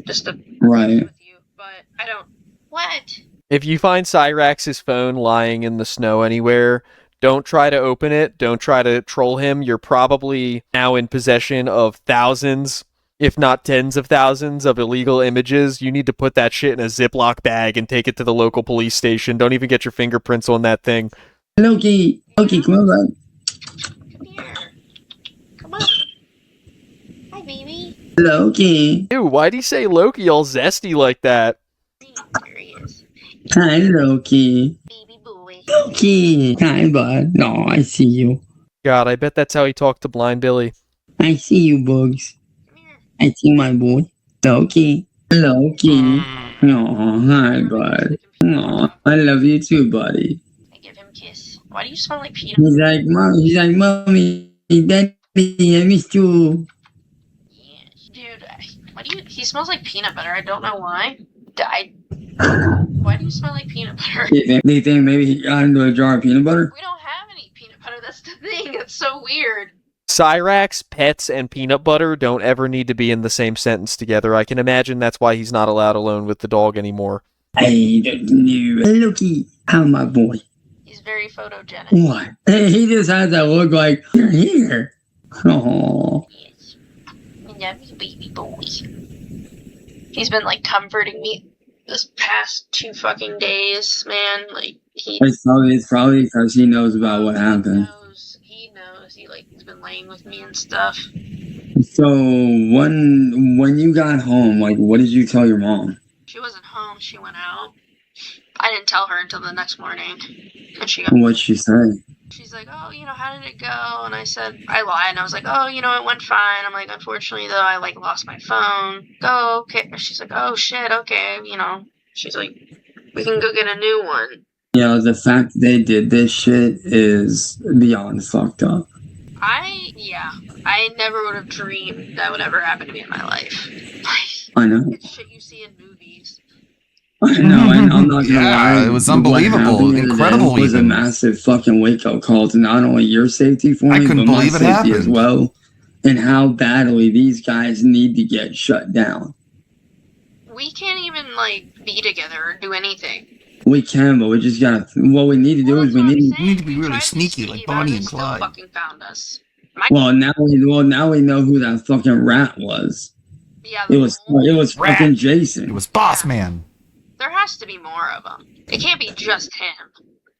just to right. With you. But I don't. What? If you find Cyrax's phone lying in the snow anywhere, don't try to open it. Don't try to troll him. You're probably now in possession of thousands, if not tens of thousands, of illegal images. You need to put that shit in a Ziploc bag and take it to the local police station. Don't even get your fingerprints on that thing. Loki, come on. Come here. Come on. Hi, baby. Loki. Ew, why'd he say Loki all zesty like that? There he is. Hi, Loki. Baby boy. Loki. Hi, bud. No, I see you. God, I bet that's how he talked to Blind Billy. I see you, Bugs. I see my boy. Loki. Loki. Oh, hi, bud. Oh, I love you too, buddy. Give him a kiss. Why do you smell like peanut? He's like, Mommy, Daddy, I missed you. Dude, why do you? He smells like peanut butter. I don't know why. Why do you smell like peanut butter? Do you think maybe he got into a jar of peanut butter? We don't have any peanut butter. That's the thing. It's so weird. Cyrax, pets, and peanut butter don't ever need to be in the same sentence together. I can imagine that's why he's not allowed alone with the dog anymore. I don't know. Looky, how my boy. He's very photogenic. What? He just has that look like, you're here. Oh. Yes. Yummy baby boy. He's been, like, comforting me this past 2 fucking days, man. Like, It's probably because he knows about what happened. He knows. He's been laying with me and stuff. So, when you got home, like, what did you tell your mom? She wasn't home. She went out. I didn't tell her until the next morning. And What'd she say? she's like, oh, how did it go? And I said, I lied. And I was like, oh, it went fine. I'm like, unfortunately, though, I, lost my phone. Oh, okay. She's like, oh, shit, okay. She's like, we can go get a new one. Yeah, the fact they did this shit is beyond fucked up. I never would have dreamed that would ever happen to me in my life. I know. It's shit you see in movies. I know, and I'm not gonna lie. It was unbelievable, incredible. It was a massive fucking wake-up call to not only your safety for me, but my safety as well, and how badly these guys need to get shut down. We can't even, be together or do anything. We can, but we just gotta. What we need to do is we need to be really sneaky, like Bonnie and Clyde. Fucking found us. Well, now we know who that fucking rat was. Yeah, it was fucking Jason. It was Boss Man. There has to be more of them. It can't be just him.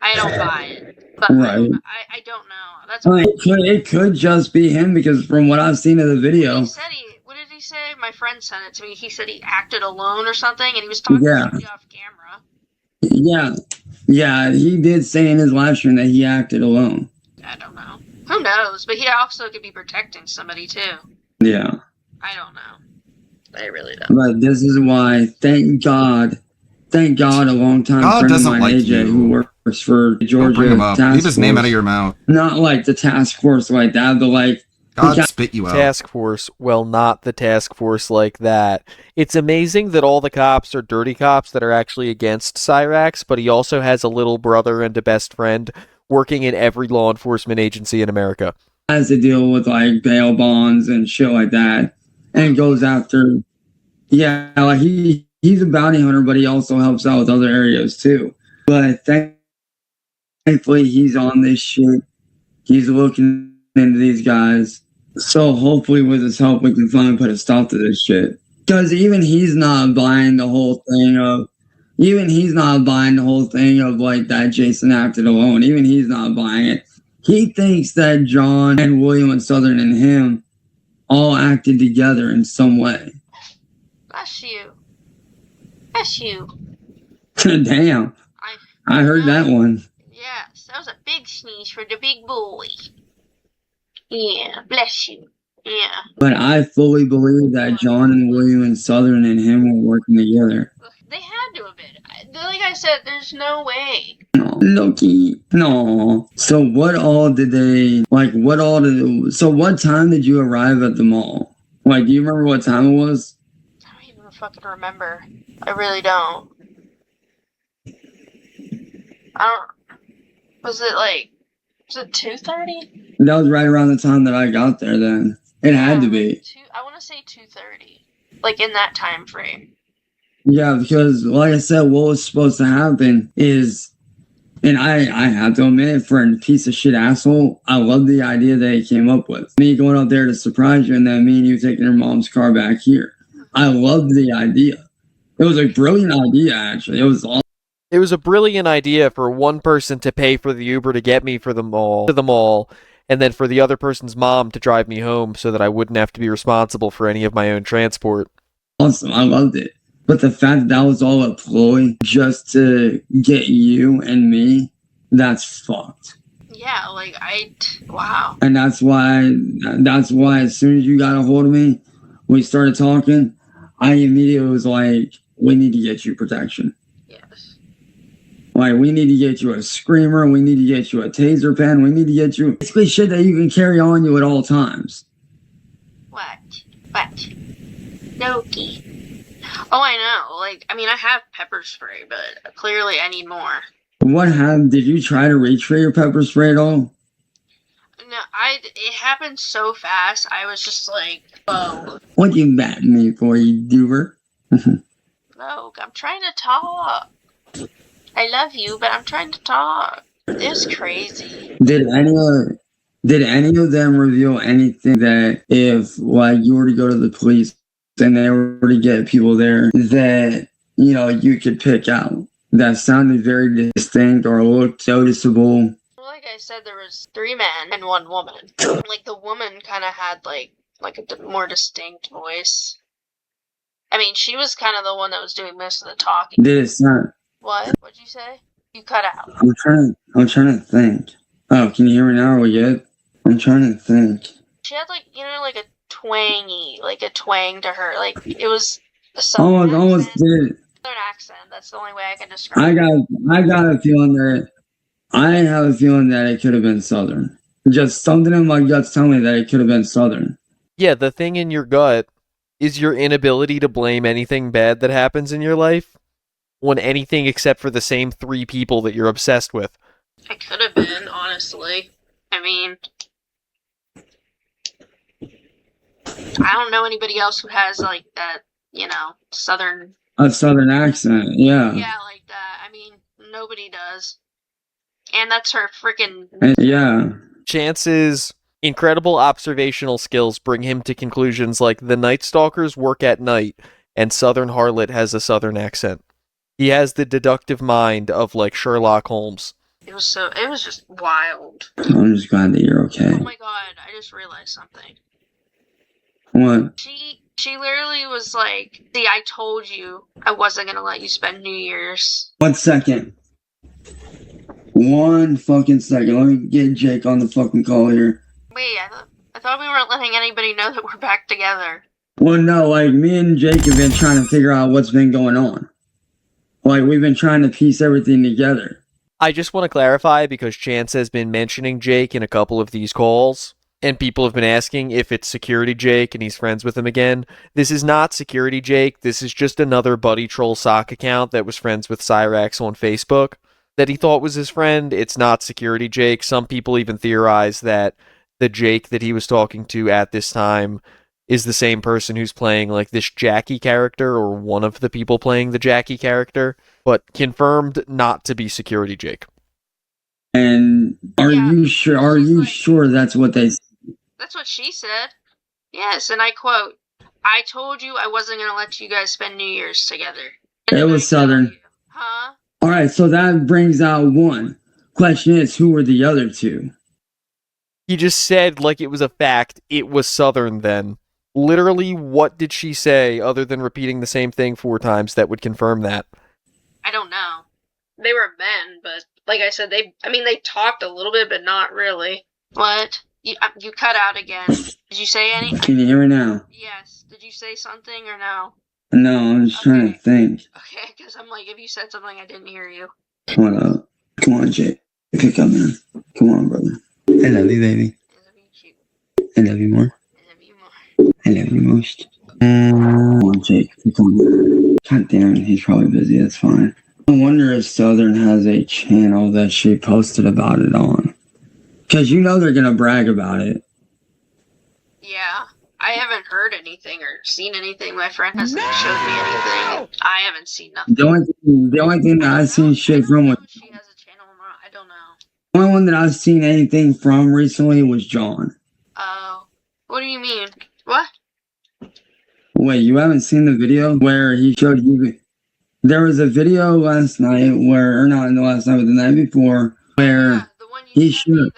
I don't buy it. But Right. I don't know. That's It could just be him because from what I've seen of the video. What did he say? My friend sent it to me. He said he acted alone or something, and he was talking Yeah. to me off camera. Yeah, he did say in his live stream that he acted alone. I don't know. Who knows? But he also could be protecting somebody too. Yeah. I don't know. I really don't. But this is why, thank God, a long time God friend of doesn't mine, like AJ, you. who works for Don't Georgia bring him up. Task Leave his name Force. out of your mouth. Not like the task force like that, but like God spit you out. Task force, well, not the task force like that. It's amazing that all the cops are dirty cops that are actually against Cyrax, but he also has a little brother and a best friend working in every law enforcement agency in America. has to deal with like bail bonds and shit like that, and goes after. Yeah, like he's a bounty hunter, but he also helps out with other areas too. But thankfully, he's on this shit. He's looking into these guys. So hopefully, with his help, we can finally put a stop to this shit. Because even he's not buying the whole thing of. Even he's not buying the whole thing of like that Jason acted alone. Even he's not buying it. He thinks that John and William and Southern and him all acted together in some way. Bless you. Bless you. Damn. I heard that one. Yes, that was a big sneeze for the big boy. Yeah, bless you. Yeah. But I fully believe that John and William and Southern and him were working together. They had to have been. Like I said, there's no way. No, Loki. No. So what all did they, like, so what time did you arrive at the mall? Like, do you remember what time it was? I don't even fucking remember. I really don't. Was it 2:30? That was right around the time that I got there then. It had to be. I want to say 2:30. Like in that time frame. Yeah, because like I said, what was supposed to happen is, and I have to admit, for a piece of shit asshole, I love the idea that he came up with. Me going up there to surprise you and then me and you taking your mom's car back here. I loved the idea. It was a brilliant idea, actually. It was awesome. It was a brilliant idea for one person to pay for the Uber to get me to the mall, and then for the other person's mom to drive me home so that I wouldn't have to be responsible for any of my own transport. Awesome. I loved it. But the fact that was all a ploy just to get you and me, that's fucked. Yeah, wow. And that's why as soon as you got a hold of me, we started talking, I immediately was like, we need to get you protection. Yes. Like, we need to get you a screamer, we need to get you a taser pen, we need to get you basically shit that you can carry on you at all times. What? Loki. Oh, I know. Like, I mean, I have pepper spray, but clearly I need more. What happened? Did you try to reach for your pepper spray at all? No, it happened so fast. I was just like, whoa. What you batting me for, you doober? Look, I'm trying to talk. I love you, but I'm trying to talk. It's crazy. Did any of them reveal anything that if like you were to go to the police and they were to get people there that you could pick out that sounded very distinct or looked noticeable? Well, like I said, there was 3 men and 1 woman. Like the woman kind of had like a more distinct voice. I mean, she was kind of the one that was doing most of the talking. Did it sound? What? What'd you say? You cut out. I'm trying to think. Oh, can you hear me now? Are we good? I'm trying to think. She had like like a twang to her. Like it was a southern Almost did. accent. That's the only way I can describe it. I got a feeling that I have a feeling that it could have been Southern. Just something in my gut's telling me that it could have been Southern. Yeah, the thing in your gut is your inability to blame anything bad that happens in your life on anything except for the same 3 people that you're obsessed with. It could have been, honestly. I mean, I don't know anybody else who has like that, southern. A Southern accent, yeah. Yeah, like that. I mean, nobody does. And that's her freaking. Yeah. Chance's incredible observational skills bring him to conclusions like the Night Stalkers work at night and Southern Harlot has a Southern accent. He has the deductive mind of like Sherlock Holmes. It was just wild. I'm just glad that you're okay. Oh my god, I just realized something. What? She literally was like, see, I told you I wasn't gonna let you spend New Year's. 1 second. 1 fucking second. Let me get Jake on the fucking call here. Wait, I thought we weren't letting anybody know that we're back together. Well, no, like, me and Jake have been trying to figure out what's been going on. Like, we've been trying to piece everything together. I just want to clarify because Chance has been mentioning Jake in a couple of these calls, and people have been asking if it's Security Jake and he's friends with him again. This is not Security Jake. This is just another Buddy Troll sock account that was friends with Cyrax on Facebook that he thought was his friend. It's not Security Jake. Some people even theorize that the Jake that he was talking to at this time is the same person who's playing like this Jackie character or one of the people playing the Jackie character, but confirmed not to be Security Jake. And are you sure that's what they said? That's what she said. Yes, and I quote, I told you I wasn't going to let you guys spend New Year's together. It was Southern. Huh? Alright, so that brings out 1. Question is, who were the other 2? He just said, like it was a fact, it was Southern then. Literally, what did she say other than repeating the same thing 4 times that would confirm that? I don't know. They were men, but like I said, they talked a little bit, but not really. What? You cut out again. Did you say anything? Can you hear me now? Yes. Did you say something or no? No, I'm just trying to think. Okay, because I'm like, if you said something, I didn't hear you. What up? Come on, Jake. Pick up, man. Come on, brother. I love you, baby. I love you more. I love you most. Come on, Jake. Come on. God damn, he's probably busy. That's fine. I wonder if Southern has a channel that she posted about it on. Because they're going to brag about it. Yeah. I haven't heard anything or seen anything. My friend hasn't showed me anything. I haven't seen nothing. The only thing that I've seen shit from was... She has a channel or not. I don't know. The only one that I've seen anything from recently was John. Oh. What do you mean? What? Wait, you haven't seen the video where he showed you... There was a video last night where... Or not last night, but the night before, where he showed...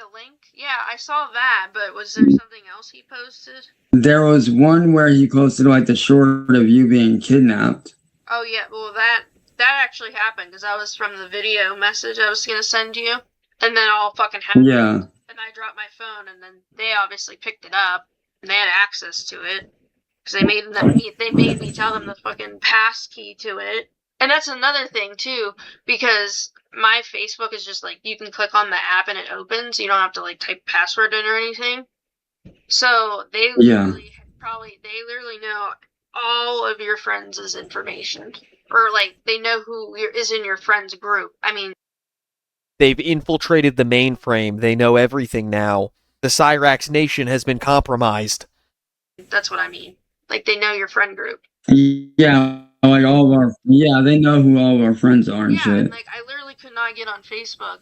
Yeah, I saw that, but was there something else he posted? There was one where he posted like the short of you being kidnapped. Oh yeah, well that actually happened because that was from the video message I was gonna send you, and then all fucking happened. Yeah. And I dropped my phone, and then they obviously picked it up, and they had access to it because they made me tell them the fucking pass key to it. And that's another thing too, because my Facebook is just like you can click on the app and it opens. You don't have to like type password in or anything. So they literally know all of your friends' information. Or, like, they know who is in your friends group. I mean... They've infiltrated the mainframe. They know everything now. The Cyrax Nation has been compromised. That's what I mean. Like, they know your friend group. Yeah, like all of our, yeah, they know who all of our friends are and shit. And, like, I literally could not get on Facebook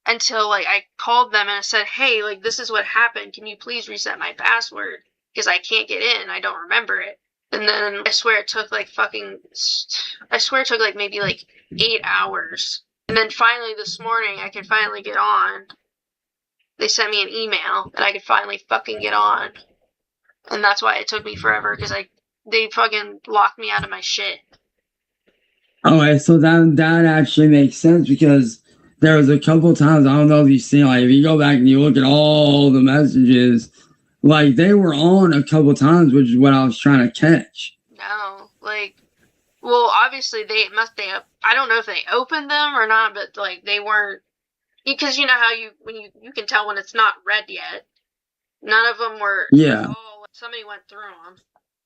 until, like, I called them and I said, hey, like, this is what happened. Can you please reset my password? Because I can't get in. I don't remember it. And then I swear it took, like, maybe, like, 8 hours. And then finally this morning, I could finally get on. They sent me an email that I could finally fucking get on. And that's why it took me forever, because they fucking locked me out of my shit. Okay, so that actually makes sense, because there was a couple times, I don't know if you've seen, like, if you go back and you look at all the messages, like, they were on a couple times, which is what I was trying to catch. No, like, well, obviously I don't know if they opened them or not, but, like, they weren't, because you know how you can tell when it's not read yet. None of them were, somebody went through them,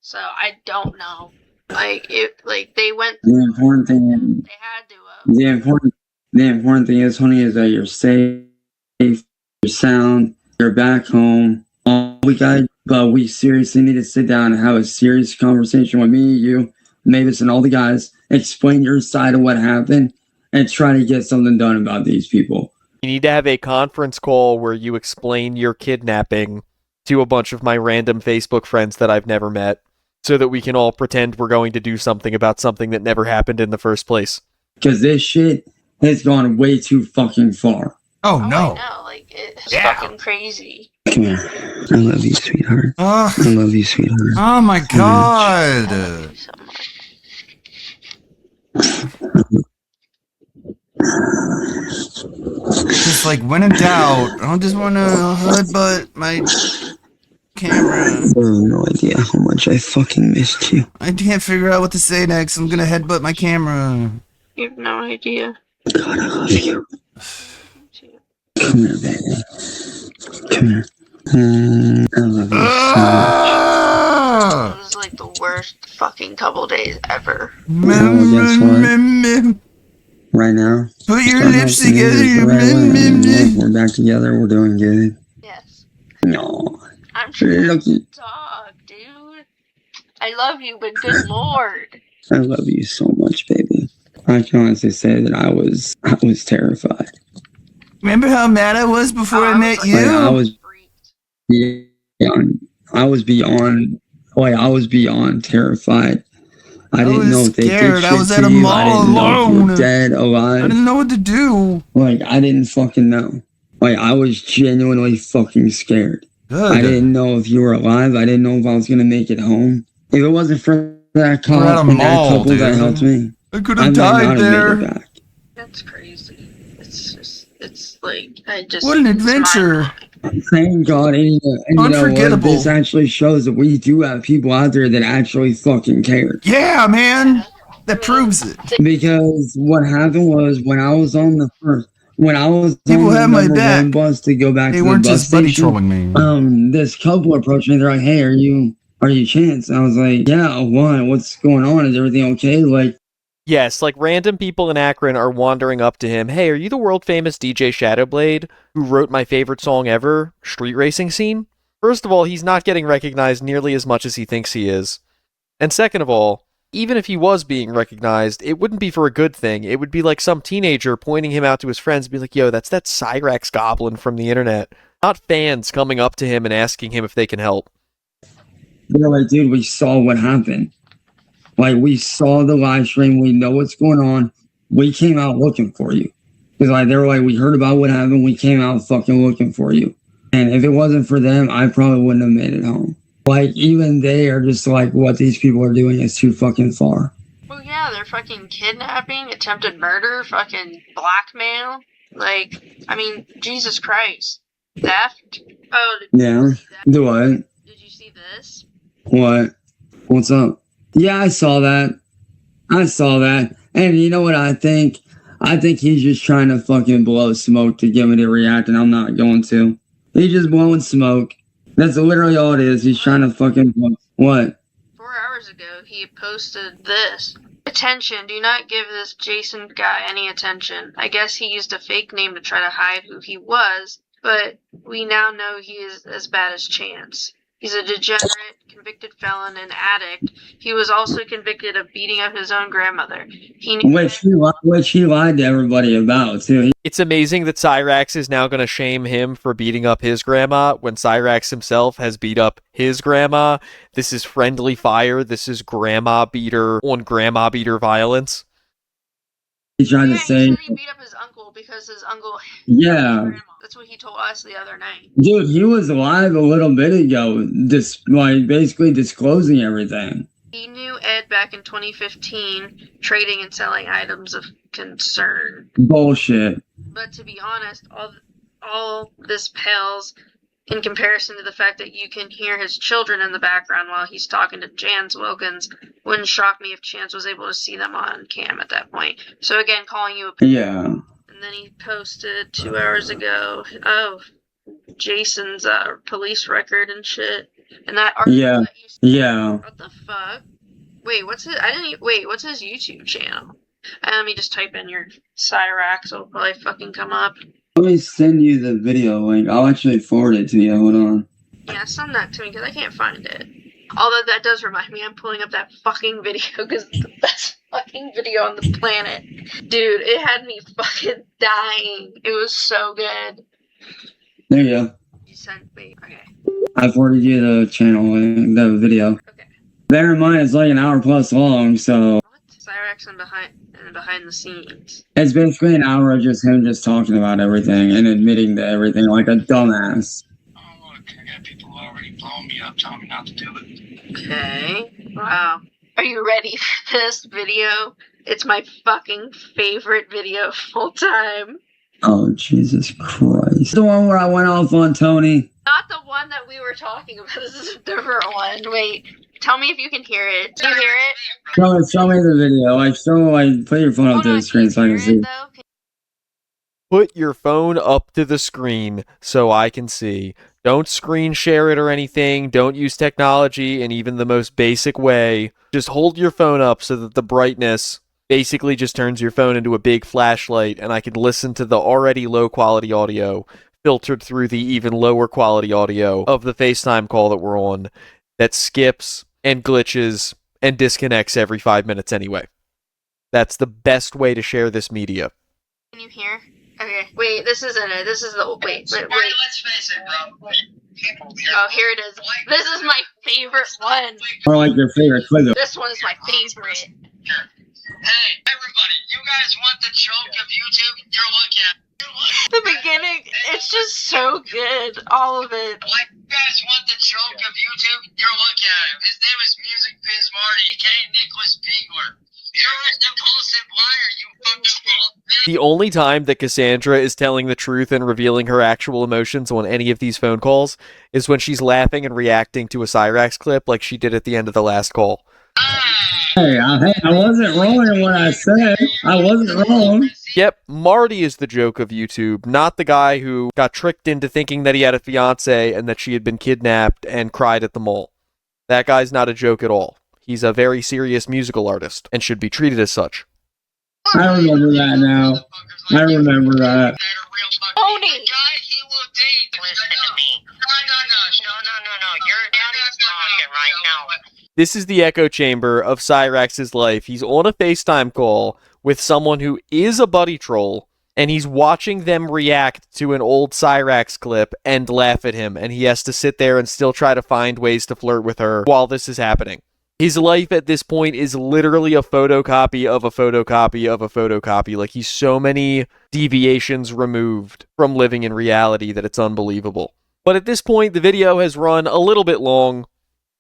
so I don't know. Like, they went through The important thing, they had to the important thing is, honey, is that you're safe, you're sound, you're back home. But we seriously need to sit down and have a serious conversation with me, you, Mavis, and all the guys. Explain your side of what happened and try to get something done about these people. You need to have a conference call where you explain your kidnapping to a bunch of my random Facebook friends that I've never met, so that we can all pretend we're going to do something about something that never happened in the first place. Because this shit has gone way too fucking far. Oh, no. I know, like, it's fucking crazy. Come here. I love you, sweetheart. I love you, sweetheart. Oh my god. Just like when in doubt, I just want to headbutt my camera. You have no idea how much I fucking missed you. I can't figure out what to say next. I'm gonna headbutt my camera. You have no idea. God, I love you. Come here, baby. Come here. I love you so much. It was like the worst fucking couple days ever. Well, guess what? Right now, put your lips together. We're back together. We're doing good. Yes. No. I'm trying to talk, dude. I love you, but good lord. I love you so much, baby. I can honestly say that I was terrified. Remember how mad I was before I met you? I was beyond terrified. I didn't know if they did shit I was to at a you. mall I didn't know if you alone. were dead, alive. I didn't know what to do. Like, I didn't fucking know. Like, I was genuinely fucking scared. Good. I didn't know if you were alive. I didn't know if I was gonna make it home. If it wasn't for that cop and that couple that helped me, I could have died there. Made it back. That's crazy. It's like, what an adventure. Thank God. And you know what? This actually shows that we do have people out there that actually fucking care. Yeah, man. That proves it. Because what happened was when I was on the People have my back. one bus to go back they to the weren't bus just buddy station, trolling me. this couple approached me. They're like, "Hey, are you Chance?" And I was like, "Yeah, why? What's going on? Is everything okay?" Like, yes, like random people in Akron are wandering up to him. Hey, are you the world famous DJ Shadowblade who wrote my favorite song ever, Street Racing Scene? First of all, he's not getting recognized nearly as much as he thinks he is. And second of all, even if he was being recognized, it wouldn't be for a good thing. It would be like some teenager pointing him out to his friends and be like, yo, that's that Cyrax goblin from the internet. Not fans coming up to him and asking him if they can help. they're like, "Dude, we saw what happened. Like, we saw the live stream. We know what's going on. We came out looking for you." Because like, they were like, "We heard about what happened. We came out fucking looking for you." And if it wasn't for them, I probably wouldn't have made it home. Like, even they are just like, what these people are doing is too fucking far. Well, yeah, they're fucking kidnapping, attempted murder, fucking blackmail. Like, I mean, Jesus Christ. Theft? Oh, Yeah. Do what? Did you see this? What? What's up? Yeah, I saw that. And you know what I think? I think he's just trying to fucking blow smoke to get me to react, and I'm not going to. He's just blowing smoke. That's literally all it is. He's trying to fucking blow. What? 4 hours hours ago, he posted this. Attention, do not give this Jason guy any attention. I guess he used a fake name to try to hide who he was, but we now know he is as bad as Chance. He's a degenerate, convicted felon and addict. He was also convicted of beating up his own grandmother. Which he lied to everybody about, too. It's amazing that Cyrax is now going to shame him for beating up his grandma when Cyrax himself has beat up his grandma. This is friendly fire. This is grandma beater on grandma beater violence. He tried to say... He beat up his uncle because his uncle... Yeah. That's what he told us the other night. Dude, he was live a little bit ago, basically disclosing everything. He knew Ed back in 2015, trading and selling items of concern. Bullshit. But to be honest, all this pales in comparison to the fact that you can hear his children in the background while he's talking to Chance Wilkins. Wouldn't shock me if Chance was able to see them on cam at that point. So again, calling you a... Yeah. And then he posted 2 hours ago, Jason's police record and shit. And that article that you said, Yeah. what the fuck? Wait, what's his YouTube channel? And let me just type in your Cyrax, it'll probably fucking come up. Let me send you the video link. I'll actually forward it to you. Hold on. Yeah, send that to me because I can't find it. Although that does remind me, I'm pulling up that fucking video because it's the best fucking video on the planet. Dude, it had me fucking dying. It was so good. There you go. You sent me. Okay. I forwarded you the channel link, the video. Okay. Bear in mind, it's like an hour plus long, so... Cyrax and behind the scenes. It's basically an hour of just him just talking about everything and admitting to everything like a dumbass. Oh, look, I got people already blowing me up, telling me not to do it. Okay. Wow. Are you ready for this video? It's my fucking favorite video of all time. Oh, Jesus Christ. The one where I went off on Tony. Not the one that we were talking about. This is a different one. Wait. Tell me if you can hear it. Do you hear it? Show me the video. Put your phone up to the screen so I can see. Put your phone up to the screen so I can see. Don't screen share it or anything. Don't use technology in even the most basic way. Just hold your phone up so that the brightness basically just turns your phone into a big flashlight and I can listen to the already low quality audio filtered through the even lower quality audio of the FaceTime call that we're on that skips and glitches and disconnects every 5 minutes anyway. That's the best way to share this media. Can you hear? Okay. Wait, this isn't it. This is the... Wait. Let's face it, bro. Oh, here it is. This is my favorite one. Or like your favorite clip. This one is my favorite. Hey, everybody, you guys want the joke of YouTube? You're looking at the beginning, it's just so good. All of it. Like, you guys want the joke of YouTube? You're looking at him. His name is Music Biz Marty, aka Nicholas Beagler. You're a compulsive liar, you fucking old bitch. The only time that Cassandra is telling the truth and revealing her actual emotions on any of these phone calls is when she's laughing and reacting to a Cyrax clip like she did at the end of the last call. Hey, I wasn't wrong in what I said. I wasn't wrong. Yep, Marty is the joke of YouTube, not the guy who got tricked into thinking that he had a fiance and that she had been kidnapped and cried at the mall. That guy's not a joke at all. He's a very serious musical artist and should be treated as such. I remember that now. I remember that. Tony! He will date. Listen to me. No. Your daddy's talking right now. This is the echo chamber of Cyrax's life. He's on a FaceTime call with someone who is a buddy troll, and he's watching them react to an old Cyrax clip and laugh at him, and he has to sit there and still try to find ways to flirt with her while this is happening. His life at this point is literally a photocopy of a photocopy of a photocopy. Like, he's so many deviations removed from living in reality that it's unbelievable. But at this point, the video has run a little bit long,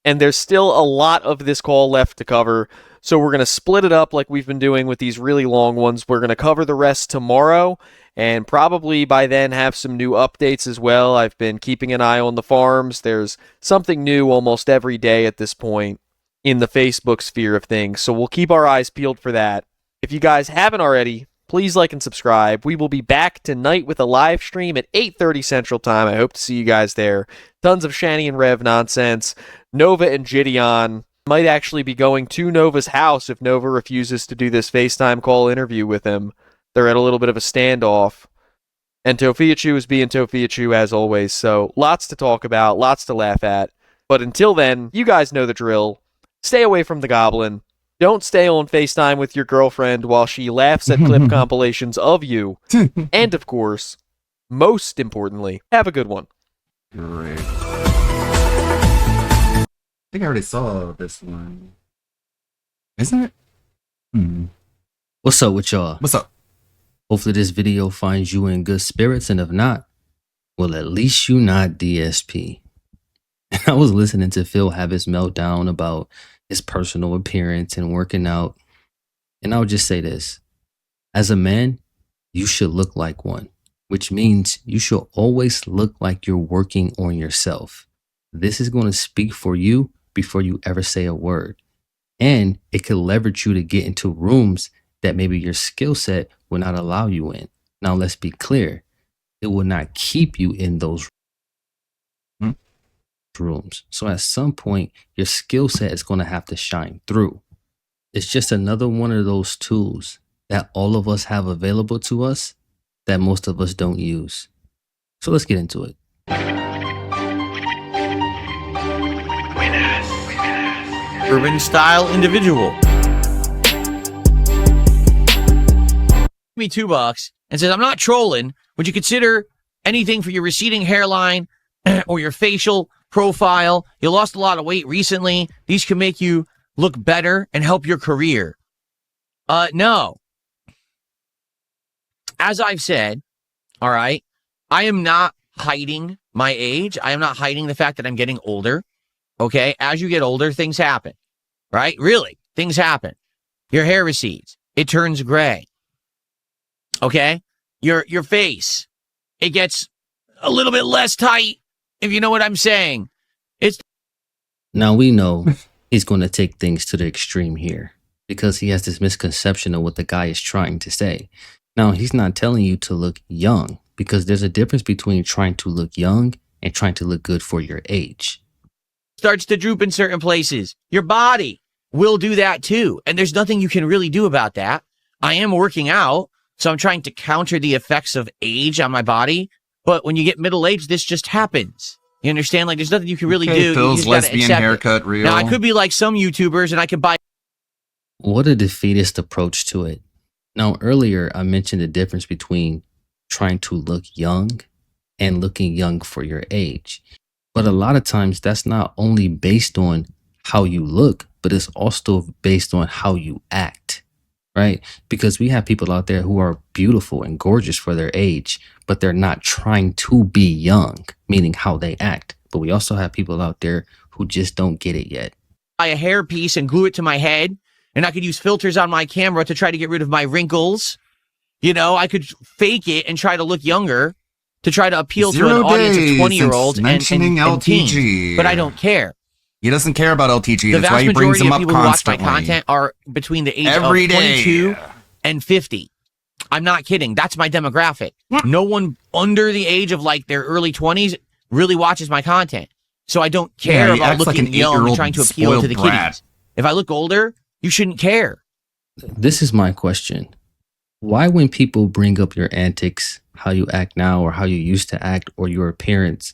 and there's still a lot of this call left to cover, so we're going to split it up like we've been doing with these really long ones. We're going to cover the rest tomorrow, and probably by then have some new updates as well. I've been keeping an eye on the farms. There's something new almost every day at this point in the Facebook sphere of things, so we'll keep our eyes peeled for that. If you guys haven't already, please like and subscribe. We will be back tonight with a live stream at 8:30 Central Time. I hope to see you guys there. Tons of Shani and Rev nonsense. Nova and Gideon Might actually be going to Nova's house if Nova refuses to do this FaceTime call interview with him. They're at a little bit of a standoff. And Tofiachu is being Tofiachu as always, so lots to talk about, lots to laugh at. But until then, you guys know the drill. Stay away from the goblin. Don't stay on FaceTime with your girlfriend while she laughs at clip compilations of you. And of course, most importantly, have a good one. Great. I think I already saw this one. Isn't it? What's up with y'all? What's up? Hopefully this video finds you in good spirits, and if not, well, at least you not DSP. I was listening to Phil have his meltdown about his personal appearance and working out, and I would just say this. As a man, you should look like one, which means you should always look like you're working on yourself. This is going to speak for you before you ever say a word, and it could leverage you to get into rooms that maybe your skill set will not allow you in. Now, let's be clear. It will not keep you in those rooms. So at some point, your skill set is going to have to shine through. It's just another one of those tools that all of us have available to us that most of us don't use. So let's get into it. Urban style individual. Me $2 and says, I'm not trolling. Would you consider anything for your receding hairline or your facial profile? You lost a lot of weight recently. These can make you look better and help your career. No. As I've said, all right, I am not hiding my age. I am not hiding the fact that I'm getting older. Okay. As you get older, things happen, right? Really, things happen. Your hair recedes. It turns gray. Okay. Your face, it gets a little bit less tight, if you know what I'm saying. Now we know he's going to take things to the extreme here because he has this misconception of what the guy is trying to say. Now, he's not telling you to look young because there's a difference between trying to look young and trying to look good for your age. Starts to droop in certain places. Your body will do that too. And there's nothing you can really do about that. I am working out, so I'm trying to counter the effects of age on my body. But when you get middle-aged, this just happens. You understand? Like, there's nothing you can really do. Phil's you just gotta lesbian accept haircut it. real. Now, I could be like some YouTubers and I could buy. What a defeatist approach to it. Now, earlier, I mentioned the difference between trying to look young and looking young for your age. But a lot of times, that's not only based on how you look, but it's also based on how you act, right? Because we have people out there who are beautiful and gorgeous for their age, but they're not trying to be young, meaning how they act. But we also have people out there who just don't get it yet. Buy a hair piece and glue it to my head. And I could use filters on my camera to try to get rid of my wrinkles. You know, I could fake it and try to look younger to try to appeal to an audience of 20-year-olds and teens. But I don't care. He doesn't care about LTG. The That's why vast he brings majority them of up people who watch my constantly. content are between the age Every of 22 and 50. I'm not kidding. That's my demographic. No one under the age of like their early 20s really watches my content. So I don't care he about acts like looking an young and 8-year-old trying to appeal to the spoiled brat. kiddies. If I look older, you shouldn't care. This is my question. Why, when people bring up your antics, how you act now or how you used to act or your appearance,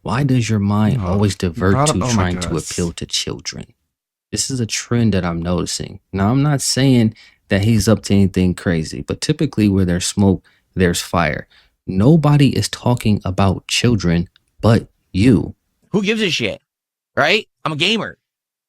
why does your mind always divert to trying to appeal to children? This is a trend that I'm noticing. Now, I'm not saying that he's up to anything crazy, but typically where there's smoke, there's fire. Nobody is talking about children but you. Who gives a shit? Right? I'm a gamer.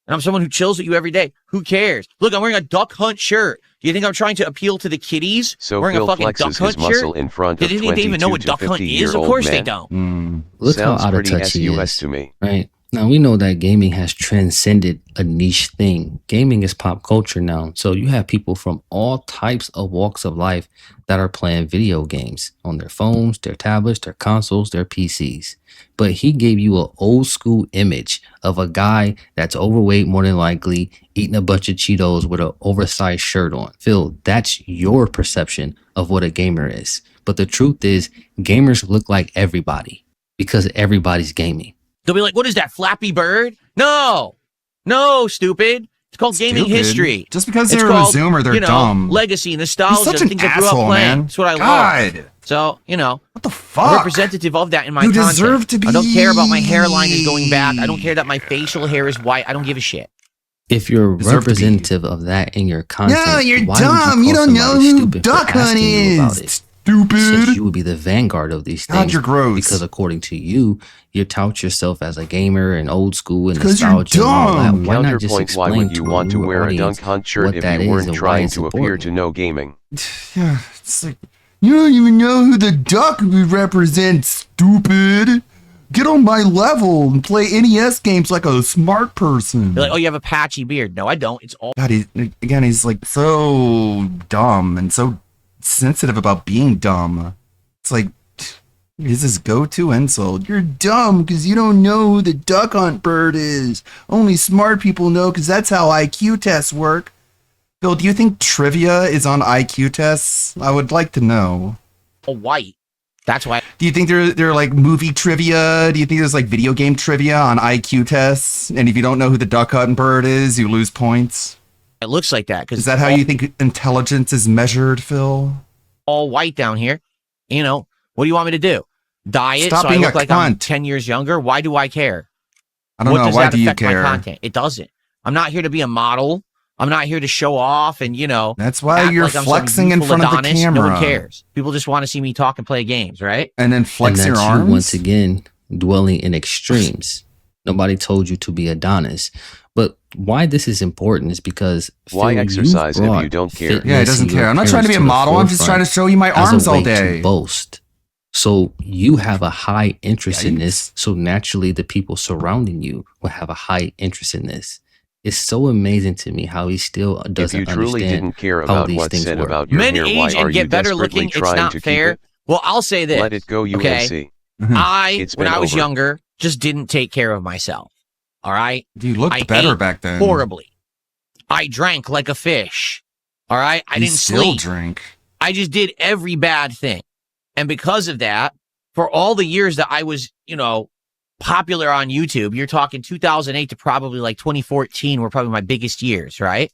And I'm someone who chills with you every day. Who cares? Look, I'm wearing a duck hunt shirt. Do you think I'm trying to appeal to the kiddies? So wearing Phil a fucking flexes duck hunt his muscle shirt? in front of Did they even know what 22 duck to hunt is? 50-year-old Of course they man. don't. Look Sounds how out of pretty touch he SUS is, to me. right? Now, we know that gaming has transcended a niche thing. Gaming is pop culture now. So you have people from all types of walks of life that are playing video games on their phones, their tablets, their consoles, their PCs. But he gave you an old school image of a guy that's overweight, more than likely, eating a bunch of Cheetos with an oversized shirt on. Phil, that's your perception of what a gamer is. But the truth is, gamers look like everybody because everybody's gaming. They'll be like, what is that, Flappy Bird? No, No, stupid. It's called gaming history. Just because It's they're called, a Zoomer, they're you know, dumb. legacy, nostalgia, You're such an things I grew asshole, up playing. man. That's what I God. love. So, you know, what the I'm fuck? representative of that in my You content. deserve to be. I don't care about my hairline is going back. I don't care that my facial hair is white. I don't give a shit. If you're representative of that in your content, No, you're why dumb. Would You call don't know somebody who stupid for Duck Hunt asking you about is. it? Stupid. Since you would be the vanguard of these things. God, you're gross. Because according to you, you tout yourself as a gamer and old school and Because you're nostalgia and all that. dumb. Why not just Counterpoint, why explain would you to want a to newer wear a audience Dunk Hunt shirt what if that you is weren't and why trying it's to appear important? to know gaming? Yeah, it's like, you don't even know who the duck represents, stupid. Get on my level and play NES games like a smart person. You're like, oh, you have a patchy beard. No, I don't. It's all. God, he's like so dumb and so sensitive about being dumb. It's like, is his go-to insult. You're dumb because you don't know who the duck hunt bird is. Only smart people know because that's how IQ tests work. Bill, do you think trivia is on IQ tests? I would like to know. white. That's why. Do you think they're like movie trivia? Do you think there's like video game trivia on IQ tests? And if you don't know who the duck hunt bird is, you lose points? It looks like that. Is that how you think intelligence is measured, Phil? All white down here. You know, what do you want me to do? Diet Stop so I being look a like I'm cunt. 10 years younger? Why do I care? I don't know. Does Why that do you affect care? my content? It doesn't. I'm not here to be a model. I'm not here to show off and, you know. That's why act you're like I'm some flexing in youthful front of the Adonis. No camera. one cares. People just want to see me talk and play games, right? And then flex and your that's arms? You once again dwelling in extremes. Nobody told you to be Adonis. But why this is important is because Why Phil, exercise you've if you brought don't care? fitness Yeah, he doesn't and your care. I'm not trying to be a appearance model. the I'm just trying to forefront show you my as a arms all way to day. boast. So you have a high interest in this. So naturally, the people surrounding you will have a high interest in this. It's so amazing to me how he still doesn't If you truly understand didn't care how about these what's things said work. about your Men hair, why age are and you get better desperately looking. It's trying not to keep fair. it? Well, I'll say this. Let it go, okay? UNC. It's When been I was over. younger, just didn't take care of myself. All right? You looked I better ate back then. horribly. I drank like a fish. All right? I You didn't still sleep. drink. I just did every bad thing. And because of that, for all the years that I was, you know, popular on YouTube, you're talking 2008 to probably like 2014 were probably my biggest years, right?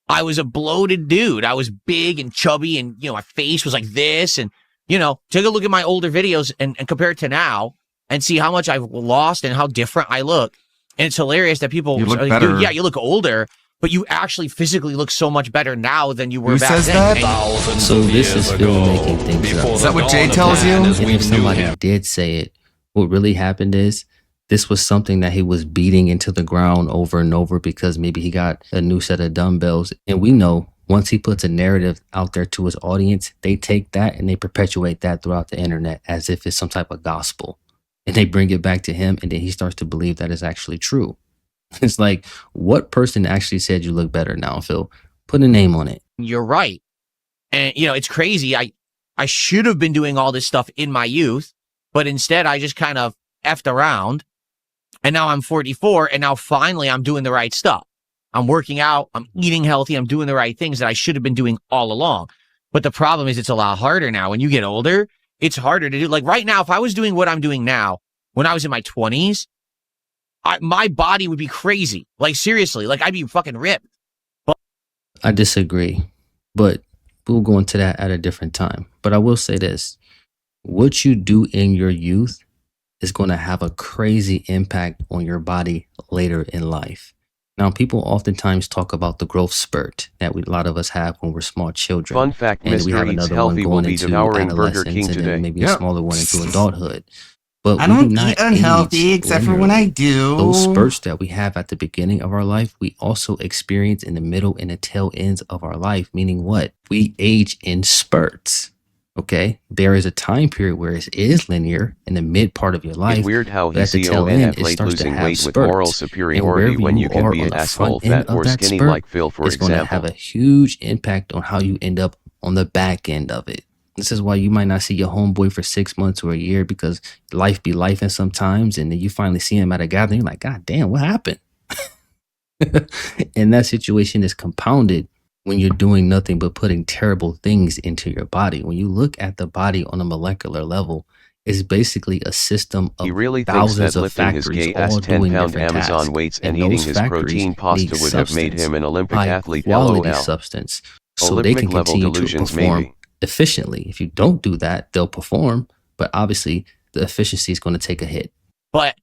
I was a bloated dude. I was big and chubby and, you know, my face was like this. And, you know, take a look at my older videos and compare it to now and see how much I've lost and how different I look. And it's hilarious that people You look are like, better. "Dude, yeah, you look older, but you actually physically look so much better now than you were Who back says then." that? And- So this is Phil making things up. Is that what Jay tells you? And if somebody did say it, what really happened is this was something that he was beating into the ground over and over because maybe he got a new set of dumbbells. And we know once he puts a narrative out there to his audience, they take that and they perpetuate that throughout the internet as if it's some type of gospel. And they bring it back to him and then he starts to believe that is actually true. It's like, what person actually said you look better now, Phil? Put a name on it. You're right. And, you know, it's crazy. I should have been doing all this stuff in my youth, but instead I just kind of effed around. And now I'm 44 and now finally I'm doing the right stuff. I'm working out. I'm eating healthy. I'm doing the right things that I should have been doing all along. But the problem is it's a lot harder now. When you get older, it's harder to do. Like right now, if I was doing what I'm doing now, when I was in my 20s, my body would be crazy. Like seriously, like I'd be fucking ripped. I disagree, but we'll go into that at a different time. But I will say this, what you do in your youth is going to have a crazy impact on your body later in life. Now, people oftentimes talk about the growth spurt that a lot of us have when we're small children. Fun fact, and we Mr. have Eats another Healthy one will going be into devouring Burger adolescence King and today. then maybe Yep. a smaller one into adulthood. But I we don't do not eat unhealthy age except for when I linearly. do. Those spurts that we have at the beginning of our life, we also experience in the middle and the tail ends of our life, meaning what? We age in spurts. Okay? There is a time period where it is linear in the mid part of your life. It's weird how but at the he's tail end, it late starts to losing have weight with moral spurts. And superiority wherever when you you can are be on an the asshole, front end fat of or that skinny spurt, like Phil, for it's going to example. have a huge impact on how you end up on the back end of it. This is why you might not see your homeboy for 6 months or a year because life be lifing sometimes. And then you finally see him at a gathering, you're like, God damn, what happened? And that situation is compounded when you're doing nothing but putting terrible things into your body. When you look at the body on a molecular level, is basically a system of He really thinks thousands that of lifting his factories gay-ass all doing 10-pound different Amazon tasks. weights and And eating those his factories protein pasta need would have made substance, him an Olympic high athlete. quality LOL. substance, so they can Olympic level continue to delusions, perform maybe. efficiently. If you don't do that, they'll perform, but obviously the efficiency is going to take a hit. But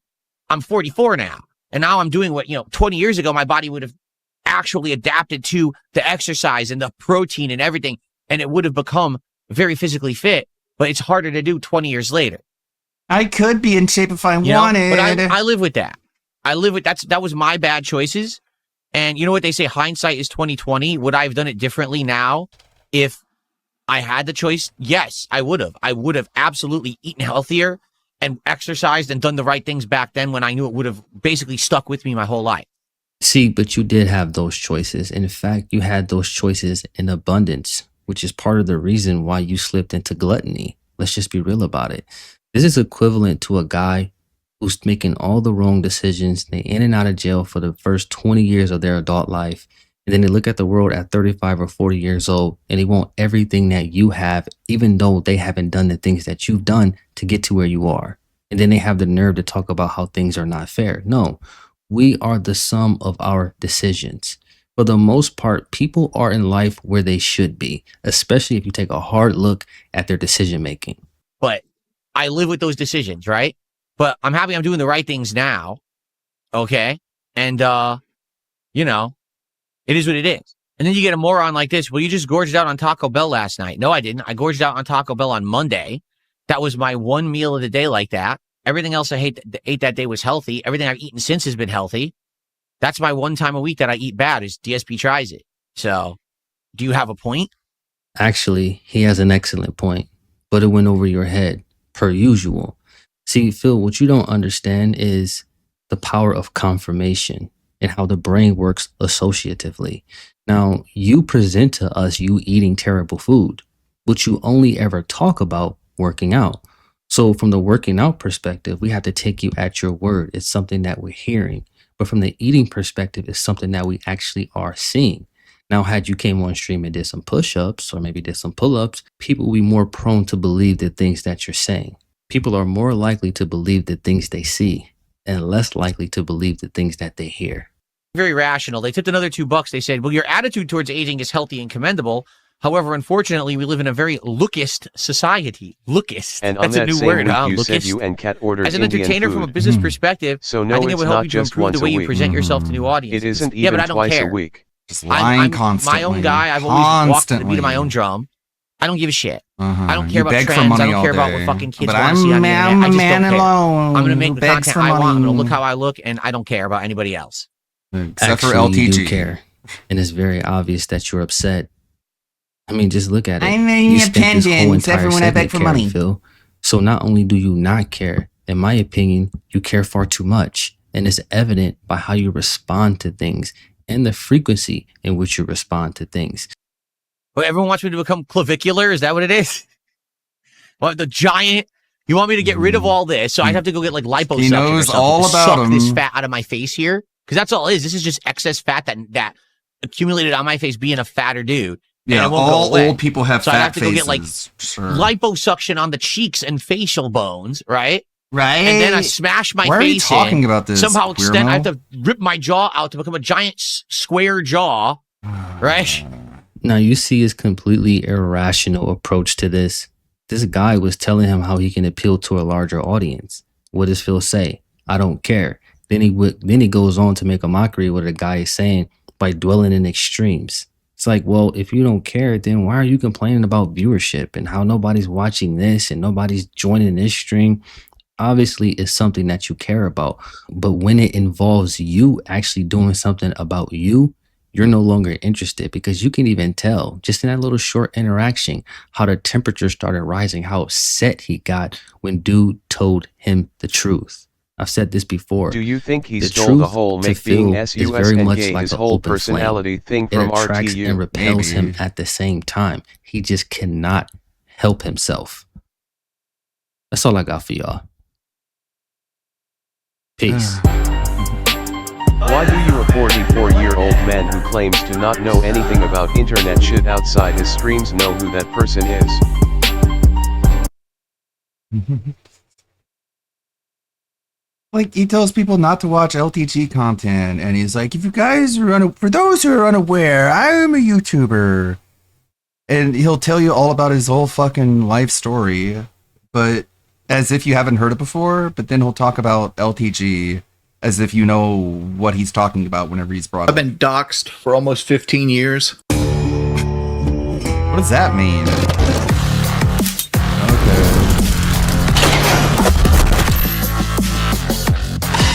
I'm 44 now, and now I'm doing what, 20 years ago my body would have actually adapted to the exercise and the protein and everything, and it would have become very physically fit, but it's harder to do 20 years later. I could be in shape if I wanted. But I live with that. That was my bad choices. And you know what they say, hindsight is 20/20. Would I have done it differently now if I had the choice? Yes, I would have. I would have absolutely eaten healthier and exercised and done the right things back then when I knew it would have basically stuck with me my whole life. See, but you did have those choices. In fact, you had those choices in abundance, which is part of the reason why you slipped into gluttony. Let's just be real about it. This is equivalent to a guy who's making all the wrong decisions. They in and out of jail for the first 20 years of their adult life. And then they look at the world at 35 or 40 years old and they want everything that you have, even though they haven't done the things that you've done to get to where you are. And then they have the nerve to talk about how things are not fair. No, we are the sum of our decisions. For the most part, people are in life where they should be, especially if you take a hard look at their decision making. But I live with those decisions, right? But I'm happy I'm doing the right things now. Okay. And, it is what it is. And then you get a moron like this. Well, you just gorged out on Taco Bell last night. No, I didn't. I gorged out on Taco Bell on Monday. That was my one meal of the day like that. Everything else I ate that day was healthy. Everything I've eaten since has been healthy. That's my one time a week that I eat bad is DSP tries it. So, do you have a point? Actually, he has an excellent point, but it went over your head, per usual. See, Phil, what you don't understand is the power of confirmation and how the brain works associatively. Now, you present to us you eating terrible food, but you only ever talk about working out. So from the working out perspective, we have to take you at your word. It's something that we're hearing. But from the eating perspective, it's something that we actually are seeing. Now, had you came on stream and did some push-ups or maybe did some pull-ups, people will be more prone to believe the things that you're saying. People are more likely to believe the things they see and less likely to believe the things that they hear. Very rational. They tipped another $2. They said, well, your attitude towards aging is healthy and commendable. However, unfortunately, we live in a very lookist society. Lookist. And That's on a that new same word, week huh? you said Lookist. you and Kat ordered As an Indian entertainer food. from a business perspective, So no, I think it it's will not help you to just improve once the way a you week. present yourself to new audiences. It isn't Yeah, even but I don't twice care. a week. Just lying I'm constantly. my own guy. I've always walked to the beat of my own drum. I don't give a shit. I don't care You about beg for trends. money I don't all care about what day. fucking kids But want to see on the internet. I'm I a just man don't care. alone I'm going to make who the begs content for I want. I'm going to money. look how I look, and I don't care about anybody else. Except for Actually, you do LTG. care. And it's very obvious that you're upset. I mean, just look at it. I'm You spent this whole independent. entire Everyone I beg segment for caring, money. Phil. So not only do you not care, in my opinion, you care far too much. And it's evident by how you respond to things and the frequency in which you respond to things. Well, everyone wants me to become clavicular. Is that what it is? Well, the giant. You want me to get rid of all this, so I'd have to go get like liposuction. He knows or something all to about suck this him. fat out of my face here, because that's all it is. This is just excess fat that accumulated on my face being a fatter dude. And Yeah, it won't go all away. old people have so fat I'd have to go get like faces. Sure. liposuction on the cheeks and facial bones, right? Right. And then I smash my Why are you face talking in. about this, Somehow extend. I have Guillermo? to rip my jaw out to become a giant square jaw, right? Now you see his completely irrational approach to this. This guy was telling him how he can appeal to a larger audience. What does Phil say? I don't care. Then he goes on to make a mockery of what the guy is saying by dwelling in extremes. It's like, well, if you don't care, then why are you complaining about viewership and how nobody's watching this and nobody's joining this stream? Obviously, it's something that you care about. But when it involves you actually doing something about you, you're no longer interested, because you can even tell just in that little short interaction how the temperature started rising, how upset he got when dude told him the truth. I've said this before. Do you think he The stole the truth whole to make being Phil is very SUSNK much like his an whole open flame. personality thing It from attracts RTU? and repels him Maybe. at the same time. He just cannot help himself. That's all I got for y'all. Peace. Why do you a 44-year-old man who claims to not know anything about internet shit outside his streams know who that person is? like he tells people not to watch LTG content, and he's like, if you guys are for those who are unaware, I'm a YouTuber, and he'll tell you all about his whole fucking life story, but as if you haven't heard it before. But then he'll talk about LTG as if you know what he's talking about whenever he's brought up. I've been doxxed for almost 15 years. What does that mean? Okay.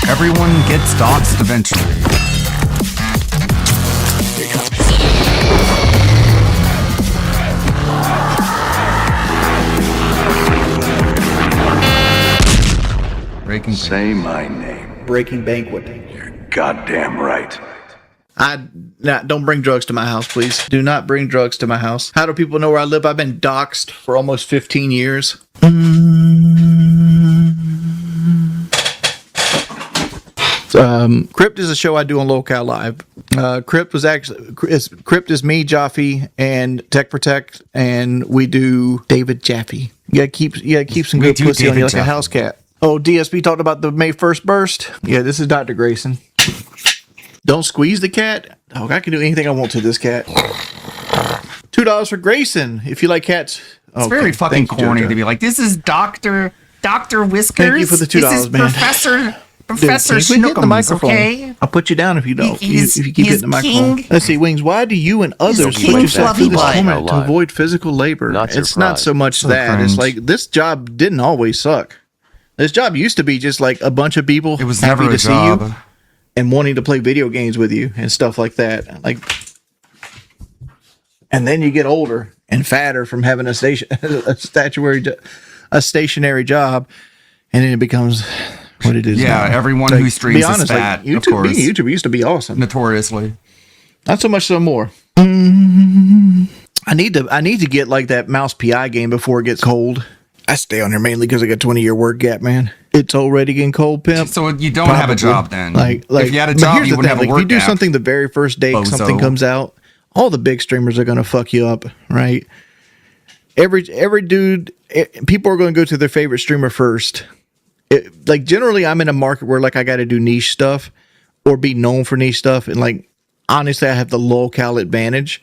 Everyone gets doxxed eventually. Say my name. Breaking Banquet. You're goddamn right. Don't bring drugs to my house, please. Do not bring drugs to my house. How do people know where I live? I've been doxxed for almost 15 years. Crypt is a show I do on Locale Live. Crypt is me, Jaffe, and Tech Protect, and we do David Jaffe. You gotta keep some good pussy on you like a house cat. Oh, DSP talked about the May 1st burst. Yeah, this is Dr. Grayson. Don't squeeze the cat. Oh, I can do anything I want to this cat. $2 for Grayson if you like cats. It's very fucking corny to be like, this is Dr. Whiskers. Thank you for the $2, this is man. Professor Dude, hit the microphone. Okay? I'll put you down if you don't. If you keep hitting the microphone. King. Let's see, Wings. Why do you and others put yourself through this torment to avoid physical labor? It's not so much that. It's like this job didn't always suck. This job used to be just like a bunch of people. It was happy never a to see job. you and wanting to play video games with you and stuff like that. Like, and then you get older and fatter from having a stationary job, and then it becomes what it is. Yeah, now. everyone like, who streams be honest, is fat, like, YouTube, of course. Being a YouTuber used to be awesome. Notoriously. Not so much so more. I need to get like that mouse PI game before it gets cold. I stay on here mainly because I got 20-year work gap, man. It's already getting cold, pimp. So you don't have a job then. Like if you had a job, you wouldn't have a work If you do gap. something the very first day something comes out, all the big streamers are going to fuck you up, right? Every dude, people are going to go to their favorite streamer first. Like generally, I'm in a market where like I got to do niche stuff or be known for niche stuff, and like honestly, I have the locale advantage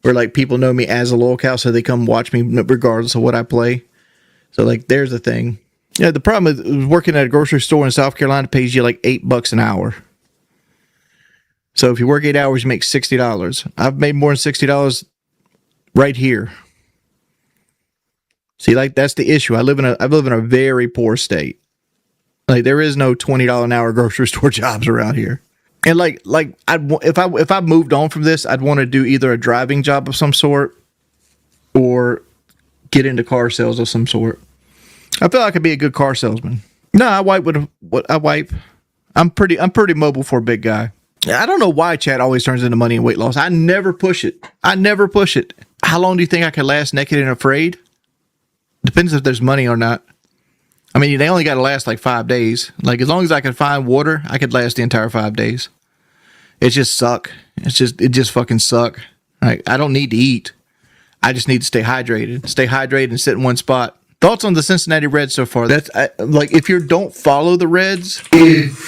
where like people know me as a locale, so they come watch me regardless of what I play. So like, there's the thing. Yeah, the problem is working at a grocery store in South Carolina pays you like $8 an hour. So if you work 8 hours, you make $60. I've made more than $60 right here. See, like that's the issue. I live in a very poor state. Like there is no $20 an hour grocery store jobs around here. And like if I moved on from this, I'd want to do either a driving job of some sort or get into car sales of some sort. I feel like I could be a good car salesman. No, I wipe with what I wipe. I'm pretty mobile for a big guy. I don't know why chat always turns into money and weight loss. I never push it. How long do you think I could last naked and afraid? Depends if there's money or not. I mean, they only got to last like 5 days. Like as long as I can find water, I could last the entire 5 days. It just suck. It just fucking suck. Like I don't need to eat. I just need to stay hydrated. Stay hydrated and sit in one spot. Thoughts on the Cincinnati Reds so far? That's like if you don't follow the Reds, you're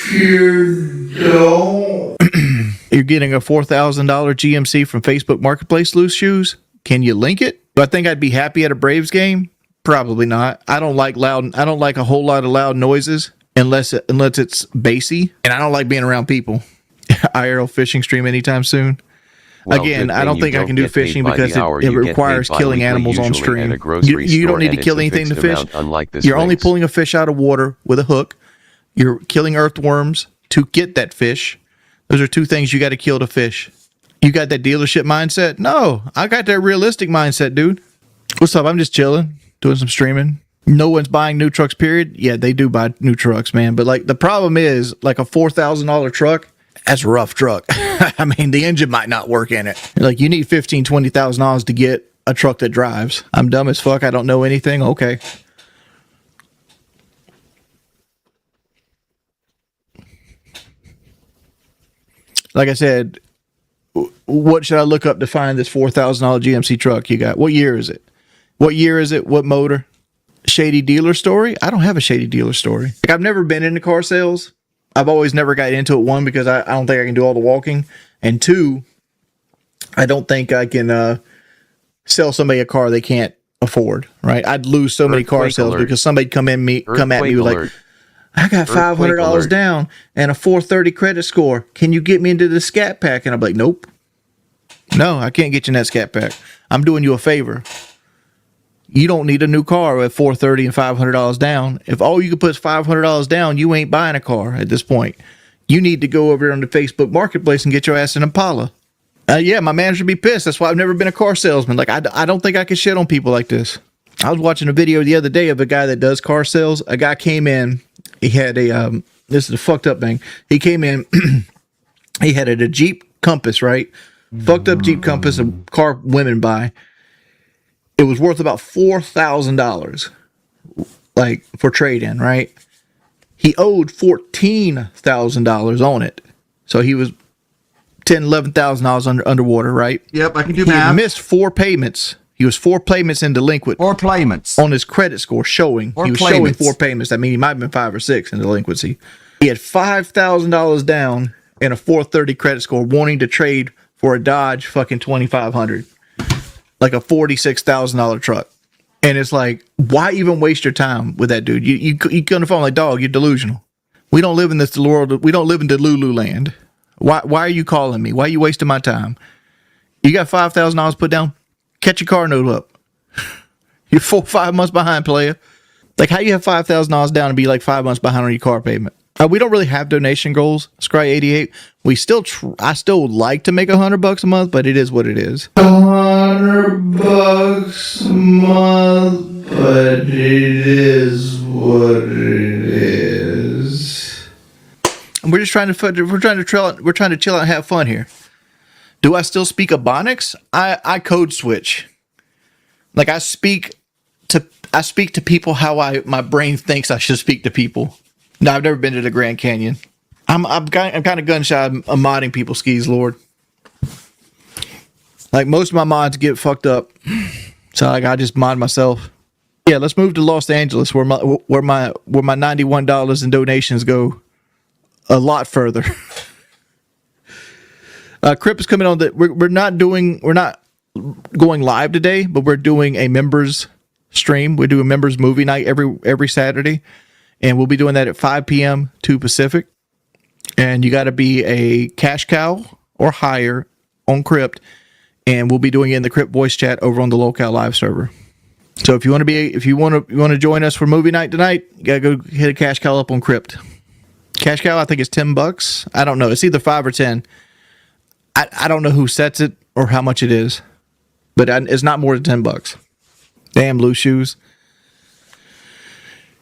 getting a $4,000 GMC from Facebook Marketplace loose shoes. Can you link it? Do I think I'd be happy at a Braves game? Probably not. I don't like a whole lot of loud noises unless it's bassy, and I don't like being around people. IRL fishing stream anytime soon. Well, again, I don't think I can do fishing because it requires killing animals on stream. You don't need to kill anything to fish. You're only pulling a fish out of water with a hook. You're killing earthworms to get that fish. Those are two things you got to kill to fish. You got that dealership mindset? No, I got that realistic mindset, dude. What's up? I'm just chilling, doing some streaming. No one's buying new trucks, period. Yeah, they do buy new trucks, man. But like the problem is like a $4,000 truck. That's a rough truck. I mean, the engine might not work in it. Like, you need $15,000, $20,000 to get a truck that drives. I'm dumb as fuck. I don't know anything. Okay. Like I said, what should I look up to find this $4,000 GMC truck you got? What year is it? What motor? shady dealer story. I don't have a shady dealer story. Like, I've never been into car sales. I've always never got into it. One, because I don't think I can do all the walking, and two, I don't think I can sell somebody a car they can't afford. Right? I'd lose so many car sales because somebody'd come at me with like, I got $500 down and a 430 credit score. Can you get me into the Scat Pack? And I'm like, nope. No, I can't get you in that Scat Pack. I'm doing you a favor. You don't need a new car with 430 and $500 down. If all you can put is $500 down, you ain't buying a car at this point. You need to go over here on the Facebook Marketplace and get your ass an Impala. Yeah, my manager would be pissed. That's why I've never been a car salesman. Like, I don't think I can shit on people like this. I was watching a video the other day of a guy that does car sales. A guy came in. He had a, this is a fucked up thing. He came in, he had a Jeep Compass, right? Fucked up Jeep Compass, a car women buy. It was worth about $4,000, like, for trade-in, right? He owed $14,000 on it. So he was $11,000 underwater, right? Yep, I can do He math. had missed 4 payments. He was 4 payments in delinquent. 4 payments. On his credit score showing. He was showing 4 payments. That means he might have been 5 or 6 in delinquency. He had $5,000 down and a 430 credit score, wanting to trade for a Dodge fucking 2500, like a $46,000 truck. And it's like, why even waste your time with that dude? You get on the phone like, dog, you're delusional. We don't live in this world. We don't live in Delulu land. Why are you calling me? Why are you wasting my time? You got $5,000 put down? Catch your car note up. You're 4 or 5 months behind, player. Like, how you have $5,000 down and be like 5 months behind on your car payment? We don't really have donation goals. Scry88. We still, I still like to make $100 a month, but it is what it is. $100 a month, but it is what it is. And we're just trying to chill out and have fun here. Do I still speak Ebonics? I code switch. Like, I speak to people how my brain thinks I should speak to people. No, I've never been to the Grand Canyon. I'm kind of gun shy of modding people's skis, Lord. Like, most of my mods get fucked up, so like I just mod myself. Yeah, let's move to Los Angeles, where my $91 in donations go a lot further. Crip is coming on. We're not going live today, but we're doing a members stream. We do a members movie night every Saturday. And we'll be doing that at 5 p.m. to Pacific. And you got to be a cash cow or higher on Crypt. And we'll be doing it in the Crypt voice chat over on the Locale Live server. So if you want to join us for movie night tonight, you got to go hit a cash cow up on Crypt. Cash cow, I think, is $10. I don't know. It's either 5 or 10. I don't know who sets it or how much it is. But it's not more than $10. Damn, blue shoes.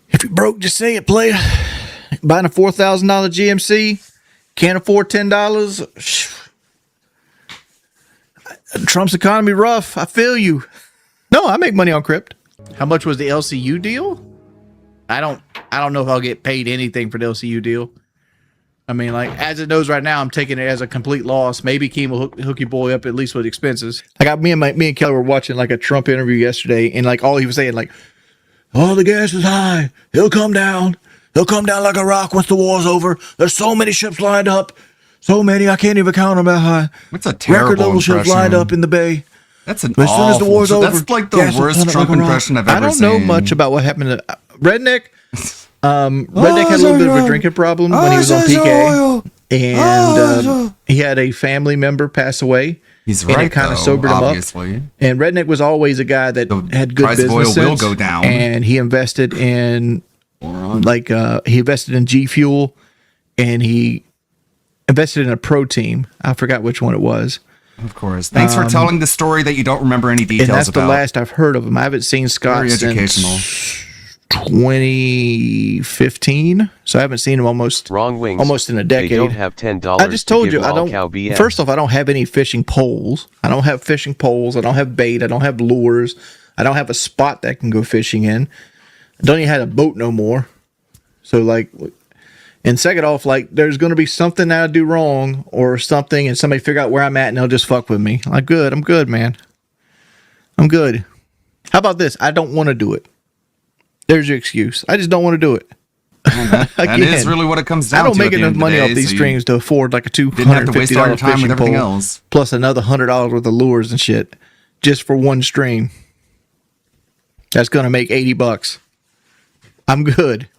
If you're broke, just say it, player. Buying a $4,000 GMC, can't afford $10. Trump's economy rough. I feel you. No, I make money on Crypt. How much was the LCU deal? I don't know if I'll get paid anything for the LCU deal. I mean, like, as it knows right now, I'm taking it as a complete loss. Maybe Keem will hook your boy up at least with expenses. Like, me and Kelly were watching like a Trump interview yesterday, and like all he was saying, like, oh, the gas is high. He'll come down. He'll come down like a rock once the war's over. There's so many ships lined up. So many, I can't even count them that high. What's a terrible record level ships lined up in the bay. That's an as soon as the war's over, that's like the worst Trump impression I've ever seen. I don't know much about what happened to Redneck. Redneck had a little bit of a drinking problem when he was on PK. And he had a family member pass away. He's and right, it kind of though, sobered obviously. him up. And Redneck was always a guy that had good price of business oil will sense, go down. and he invested in he invested in G Fuel, and he invested in a pro team. I forgot which one it was. Of course. Thanks for telling the story that you don't remember any details and that's about. the last I've heard of him. I haven't seen Scott Very educational. since 2015, so I haven't seen him almost in a decade. They don't have $10. I just told to you give I all don't. cow BS. First off, I don't have any fishing poles. I don't have bait. I don't have lures. I don't have a spot that I can go fishing in. I don't even have a boat no more. So like, and second off, like, there's going to be something that I do wrong or something, and somebody figure out where I'm at, and they'll just fuck with me. I'm good, man. I'm good. How about this? I don't want to do it. There's your excuse. I just don't want to do it. That is really what it comes down to. I don't make at the enough end of the money day, off these so streams to afford like a didn't have to waste all your $250 time with fishing everything pole, else. plus another $100 worth of lures and shit, just for one stream. That's gonna make $80. I'm good.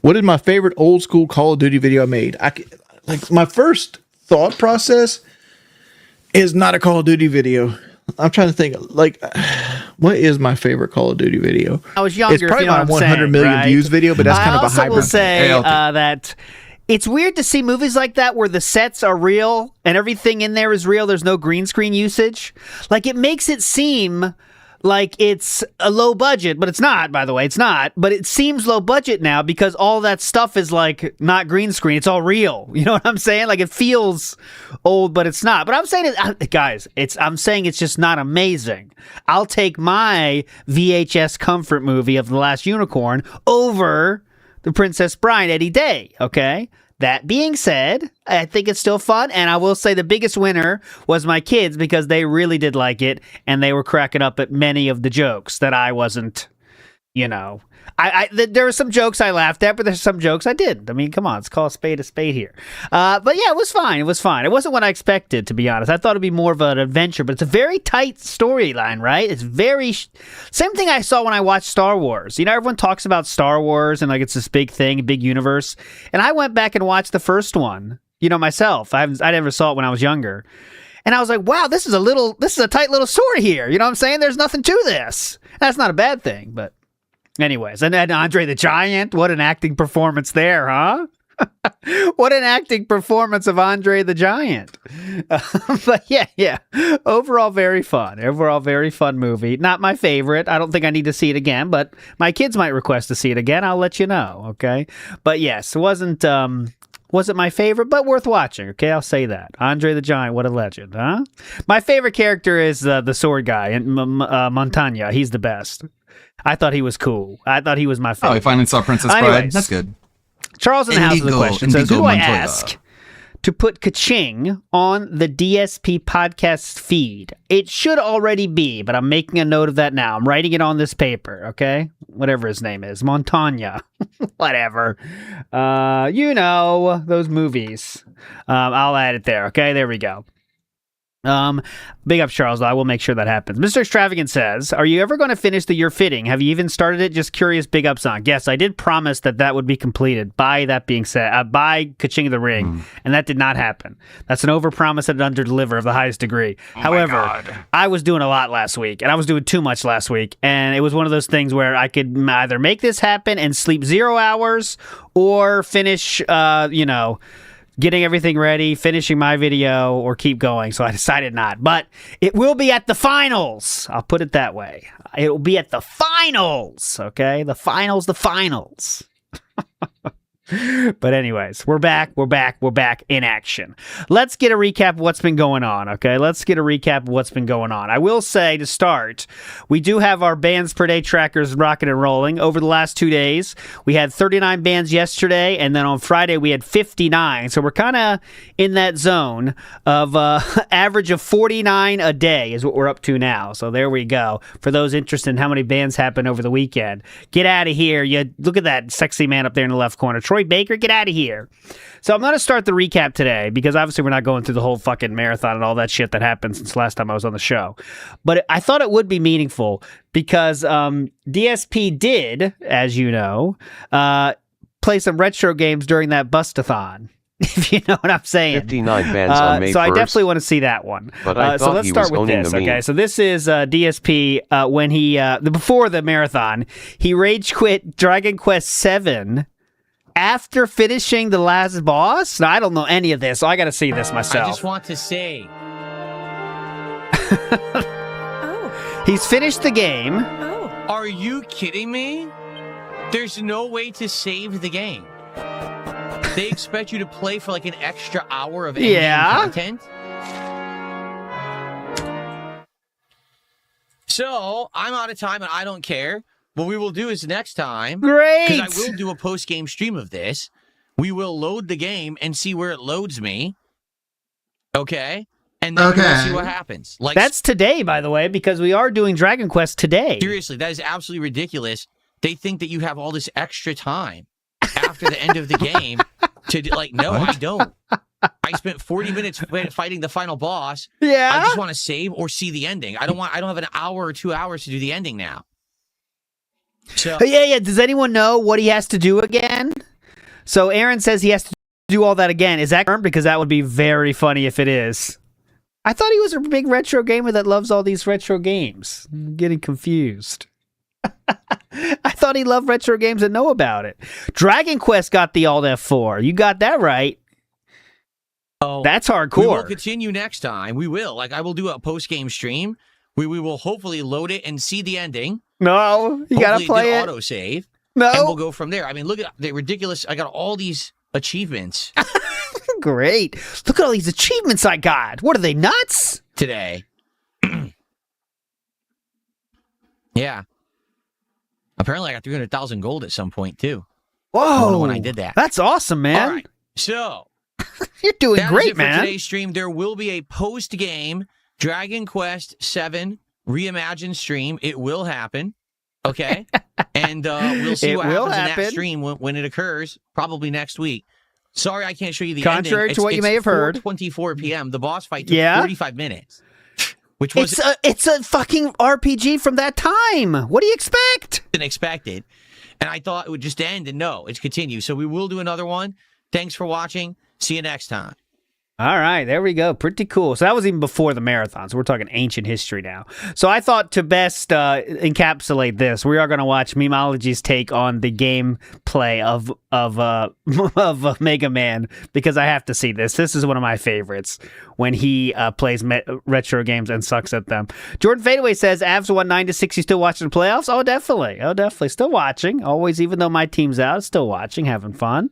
What is my favorite old school Call of Duty video I made? Like my first thought process is not a Call of Duty video. I'm trying to think, like, what is my favorite Call of Duty video? I was younger. It's probably if you know my what I'm 100 saying, million right? views video, but that's kind of a I also hybrid. will say that it's weird to see movies like that where the sets are real and everything in there is real. There's no green screen usage. Like, it makes it seem like it's a low budget, but it's not, by the way. It's not. But it seems low budget now because all that stuff is, like, not green screen. It's all real. You know what I'm saying? Like, it feels old, but it's not. But I'm saying, guys, I'm saying it's just not amazing. I'll take my VHS comfort movie of The Last Unicorn over The Princess Bride any day, okay? That being said, I think it's still fun, and I will say the biggest winner was my kids because they really did like it, and they were cracking up at many of the jokes that I wasn't, you know. There were some jokes I laughed at, but there's some jokes I didn't. I mean, come on, let's call a spade here. But yeah, it was fine. It was fine. It wasn't what I expected, to be honest. I thought it'd be more of an adventure, but it's a very tight storyline, right? It's very same thing I saw when I watched Star Wars. You know, everyone talks about Star Wars and like it's this big thing, big universe. And I went back and watched the first one, you know, myself. I never saw it when I was younger. And I was like, wow, this is a tight little story here. You know what I'm saying? There's nothing to this. That's not a bad thing, but anyways, and then Andre the Giant, what an acting performance there, huh? What an acting performance of Andre the Giant. But yeah. Overall, very fun. Overall, very fun movie. Not my favorite. I don't think I need to see it again, but my kids might request to see it again. I'll let you know, okay? But yes, it wasn't my favorite, but worth watching, okay? I'll say that. Andre the Giant, what a legend, huh? My favorite character is the sword guy, Montagna. He's the best. I thought he was cool. I thought he was my favorite. Oh, I finally saw Princess Bride. Anyways, That's good. Charles in the House of the Question says, who do I Montoya. ask to put Kaching on the DSP podcast feed? It should already be, but I'm making a note of that now. I'm writing it on this paper, okay? Whatever his name is. Montagna. Whatever. You know, those movies. I'll add it there, okay? There we go. Big up, Charles. I will make sure that happens. Mr. Extravagant says, are you ever going to finish the You're Fitting? Have you even started it? Just curious. Big ups on. Yes, I did promise that would be completed. By that being said, by Kaching of the Ring, and that did not happen. That's an overpromise and an underdeliver of the highest degree. However, I was doing a lot last week, and I was doing too much last week, and it was one of those things where I could either make this happen and sleep 0 hours or finish, getting everything ready, finishing my video, or keep going. So I decided not. But it will be at the finals. I'll put it that way. It will be at the finals. Okay? The finals. But anyways, we're back in action. Let's get a recap of what's been going on, okay? I will say, to start, we do have our bands per day trackers rocking and rolling. Over the last 2 days, we had 39 bands yesterday, and then on Friday, we had 59. So we're kind of in that zone of average of 49 a day is what we're up to now. So there we go. For those interested in how many bands happened over the weekend, get out of here. You look at that sexy man up there in the left corner. Troy Baker, get out of here. So I'm going to start the recap today because obviously we're not going through the whole fucking marathon and all that shit that happened since last time I was on the show. But I thought it would be meaningful because DSP did, as you know, play some retro games during that Bustathon. If you know what I'm saying. 59 bands on May 1st. So I definitely want to see that one. But I so thought let's he start was with owning this. the meme. Okay, so this is DSP when he before the marathon, he rage quit Dragon Quest VII after finishing the last boss. Now, I don't know any of this, so I got to see this myself. I just want to say, He's finished the game. Are you kidding me? There's no way to save the game. They expect you to play for like an extra hour of content. So I'm out of time and I don't care. What we will do is next time, great, because I will do a post-game stream of this. We will load the game and see where it loads me. Okay, and then we'll see what happens. Like that's today, by the way, because we are doing Dragon Quest today. Seriously, that is absolutely ridiculous. they think that you have all this extra time after the end of the game to like. No, I don't. I spent 40 minutes fighting the final boss. Yeah. I just want to save or see the ending. I don't have an hour or 2 hours to do the ending now. So yeah. Does anyone know what he has to do again? So Aaron says he has to do all that again. Is that confirmed? Because that would be very funny if it is. I thought he was a big retro gamer that loves all these retro games. I'm getting confused. I thought he loved retro games and know about it. Dragon Quest got the Alt F4. You got that right. Oh, that's hardcore. We will continue next time. We will. Like, I will do a post-game stream. We will hopefully load it and see the ending. No, you got to play it. Auto-save. No. And we'll go from there. I mean, look at the ridiculous. I got all these achievements. Great. Look at all these achievements I got. What are they, nuts? Today. Yeah. Apparently, I got 300,000 gold at some point, too. Whoa. When I did that. That's awesome, man. All right. So. You're doing that great, is it man. For today's stream, there will be a post-game Dragon Quest 7 reimagined stream. It will happen. Okay? And we'll see what happens in that stream when it occurs, probably next week. Sorry, I can't show you the Contrary ending. to what you may have heard. 4:24 p.m. The boss fight took 45 minutes. Which was it's a fucking RPG from that time. What do you expect? Unexpected. And I thought it would just end, and no, it's continued. So we will do another one. Thanks for watching. See you next time. All right, there we go. Pretty cool. So that was even before the marathon. So we're talking ancient history now. So I thought to best encapsulate this, we are going to watch Memeology's take on the gameplay of Mega Man, because I have to see this. This is one of my favorites when he plays retro games and sucks at them. Jordan Fadeaway says, Avs won 9-6. You still watching the playoffs? Oh, definitely. Still watching. Always, even though my team's out, still watching, having fun.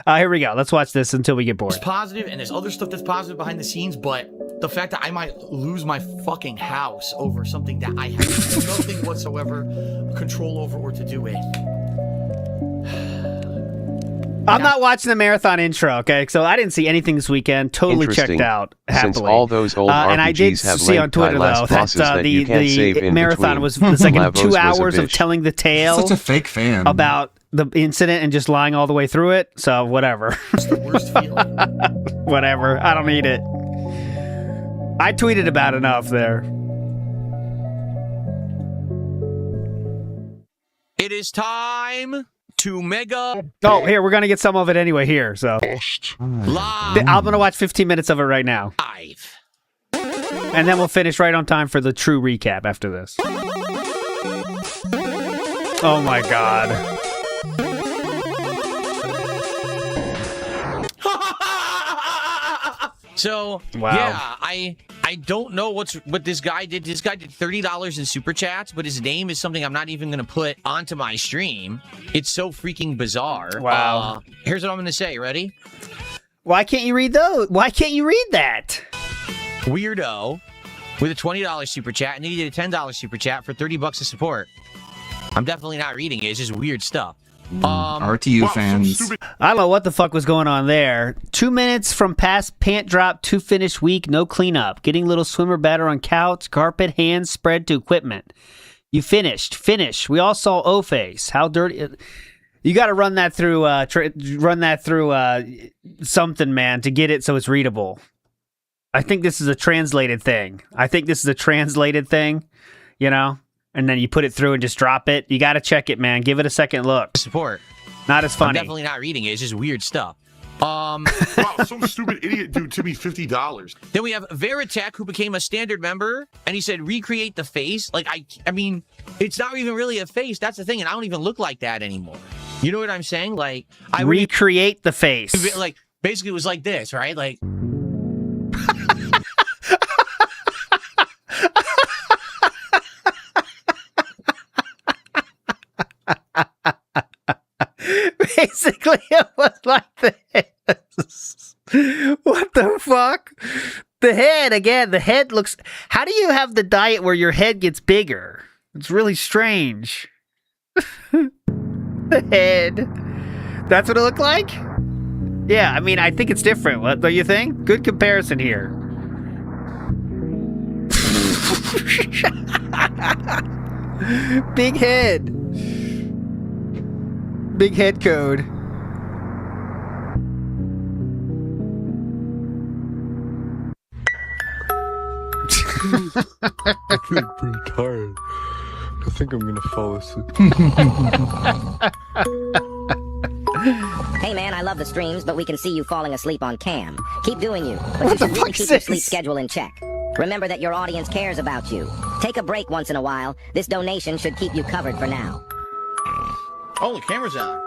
Here we go. Let's watch this until we get bored. It's positive, and there's other stuff that's positive behind the scenes, but the fact that I might lose my fucking house over something that I have nothing whatsoever control over or to do with. I'm not watching the marathon intro, okay? So I didn't see anything this weekend. Totally checked out happily. Since all those old RPGs and I did have see on Twitter, though, that the marathon was like 2 hours of telling the tale. Such a fake fan. About the incident and just lying all the way through it. So whatever. It's the worst feeling. Whatever. I don't need it. I tweeted about enough there. It is time to mega. Oh, here, we're going to get some of it anyway here. So live. I'm going to watch 15 minutes of it right now. Live. And then we'll finish right on time for the true recap after this. Oh my God. So, wow. Yeah, I don't know what this guy did. This guy did $30 in super chats, but his name is something I'm not even going to put onto my stream. It's so freaking bizarre. Wow. Here's what I'm going to say. Ready? Why can't you read those? Why can't you read that? Weirdo with a $20 super chat, and then he did a $10 super chat for $30 of support. I'm definitely not reading it. It's just weird stuff. RTU fans. I don't know what the fuck was going on there. 2 minutes from past pant drop to finish week, no cleanup. Getting little swimmer batter on couch, carpet, hands spread to equipment. You finished. Finish. We all saw O-Face. How dirty. You got to run that through something, man, to get it so it's readable. I think this is a translated thing. You know? And then you put it through and just drop it. You got to check it, man. Give it a second look. Support. Not as funny. I'm definitely not reading it. It's just weird stuff. Wow, some stupid idiot dude to me $50. Then we have Veritech, who became a standard member, and he said, recreate the face. Like, I mean, it's not even really a face. That's the thing, and I don't even look like that anymore. You know what I'm saying? Like, I recreate the face. Like, basically, it was like this, right? Like. Basically, it was like this. What the fuck? The head, again, the head looks... How do you have the diet where your head gets bigger? It's really strange. The head. That's what it looked like? Yeah, I mean, I think it's different. What do you think? Good comparison here. Big head. Big head code. I'm getting pretty tired. I think I'm gonna fall asleep. Hey man, I love the streams, but we can see you falling asleep on cam. Keep doing you, but What you the should really fuck's keep your this? sleep schedule in check. Remember that your audience cares about you. Take a break once in a while. This donation should keep you covered for now. Oh, the camera's on.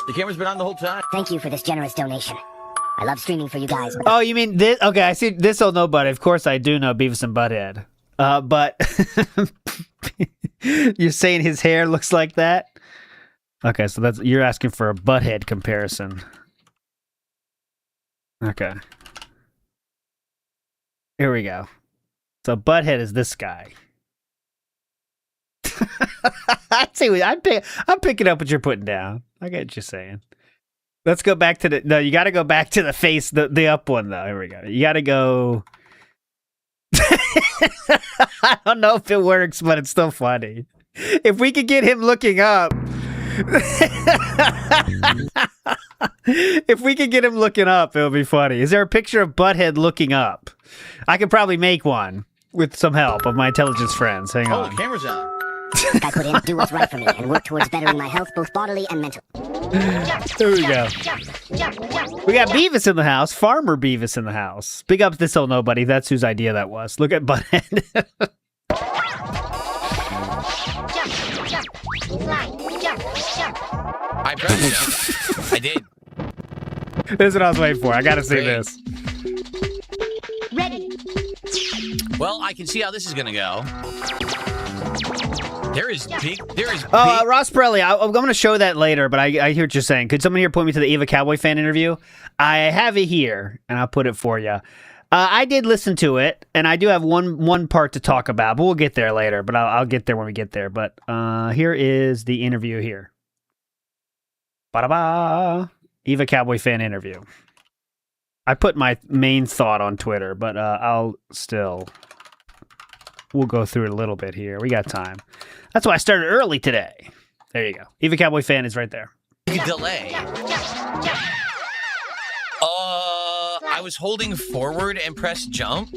The camera's been on the whole time. Thank you for this generous donation. I love streaming for you guys. But Oh, you mean this? Okay, I see. This will know, but of course I do know Beavis and Butthead. But you're saying his hair looks like that? Okay, so you're asking for a Butthead comparison. Okay. Here we go. So Butthead is this guy. I see. I'm picking up what you're putting down. I get what you're saying. Let's go back to no. You got to go back to the face, the up one though. Here we go. You got to go. I don't know if it works, but it's still funny. If we could get him looking up. If we could get him looking up, it'll be funny. Is there a picture of Butthead looking up? I could probably make one with some help of my intelligence friends. Hang on. Oh, the camera's on. I put in do what's right for me and work towards bettering my health, both bodily and mental. There we go. We got Beavis in the house. Farmer Beavis in the house. Big up this old nobody. That's whose idea that was. Look at Butthead. I pressed jump. I did. This is what I was waiting for. I gotta see Great. this. Ready. Well, I can see how this is gonna go. There is big. Ross Pirelli, I'm going to show that later, but I hear what you're saying. Could someone here point me to the Eva Cowboy fan interview? I have it here, and I'll put it for you. I did listen to it, and I do have one part to talk about, but we'll get there later. But I'll get there when we get there. But here is the interview here. Ba-da-ba. Eva Cowboy fan interview. I put my main thought on Twitter, but we'll go through it a little bit here. We got time. That's why I started early today. There you go. Eva Cowboy fan is right there. Delay. I was holding forward and pressed jump.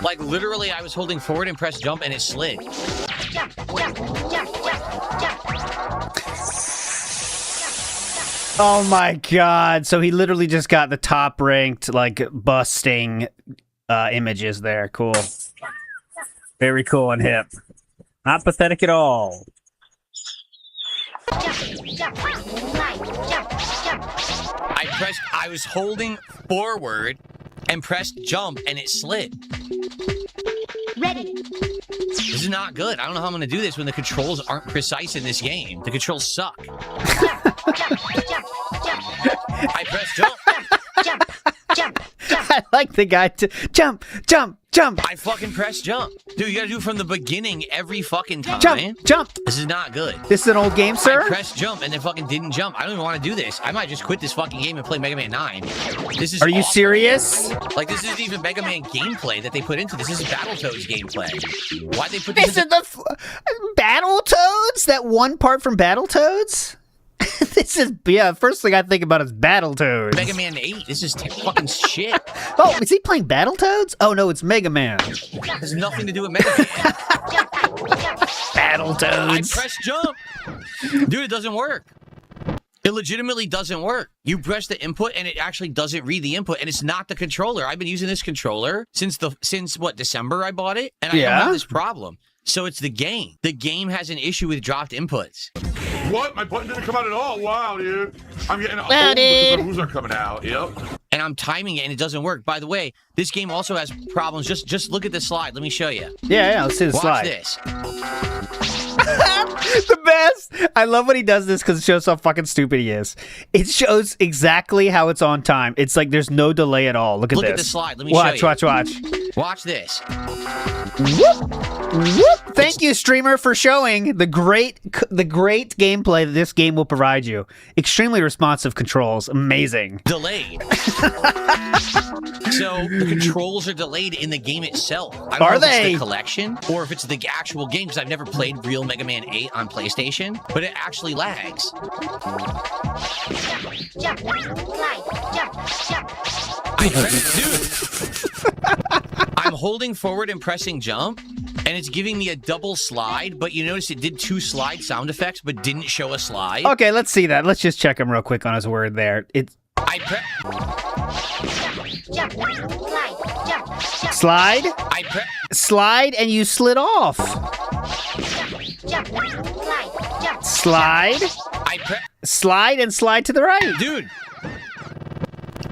Like literally, I was holding forward and pressed jump, and it slid. Oh my god. So he literally just got the top ranked, like, busting images there. Cool. Very cool and hip. Not pathetic at all. I was holding forward and pressed jump, and it slid. Ready. This is not good. I don't know how I'm going to do this when the controls aren't precise in this game. The controls suck. I pressed jump. I like the guy to jump. I fucking pressed jump. Dude, you gotta do it from the beginning every fucking time. Jump. This is not good. This is an old game, sir? I pressed jump and then fucking didn't jump. I don't even want to do this. I might just quit this fucking game and play Mega Man 9. This is Are you awful. serious? Like, this isn't even Mega Man gameplay that they put into this. This is Battletoads gameplay. Why'd they put this This is the Battletoads? That one part from Battletoads? This is, first thing I think about is Battletoads. Mega Man 8. This is fucking shit. Oh, is he playing Battletoads? Oh, no, it's Mega Man. It has nothing to do with Mega Man. Battletoads. I pressed jump. Dude, it doesn't work. It legitimately doesn't work. You press the input and it actually doesn't read the input, and it's not the controller. I've been using this controller since December I bought it, and I don't have this problem. So it's the game. The game has an issue with dropped inputs. What? My button didn't come out at all. Wow, dude. I'm getting old Well, because dude. the moves are coming out. Yep. And I'm timing it and it doesn't work. By the way, this game also has problems. Just look at the slide. Let me show you. Yeah, let's see the Watch slide. this. The best. I love when he does this because it shows how fucking stupid he is. It shows exactly how it's on time. It's like there's no delay at all. Look at this. Look at the slide. Let me show you. Watch. Watch this. Whoop. Thank you, streamer, for showing the great gameplay that this game will provide you. Extremely responsive controls. Amazing. Delayed. So the controls are delayed in the game itself. I don't know if it's the collection or if it's the actual game, because I've never played real Mega Man 8 on PlayStation, but it actually lags. Dude, I'm holding forward and pressing jump, and it's giving me a double slide, but you notice it did 2 slide sound effects, but didn't show a slide. Okay, let's see that. Let's just check him real quick on his word there. Slide? Slide and you slid off. Slide. Slide and slide to the right. Dude.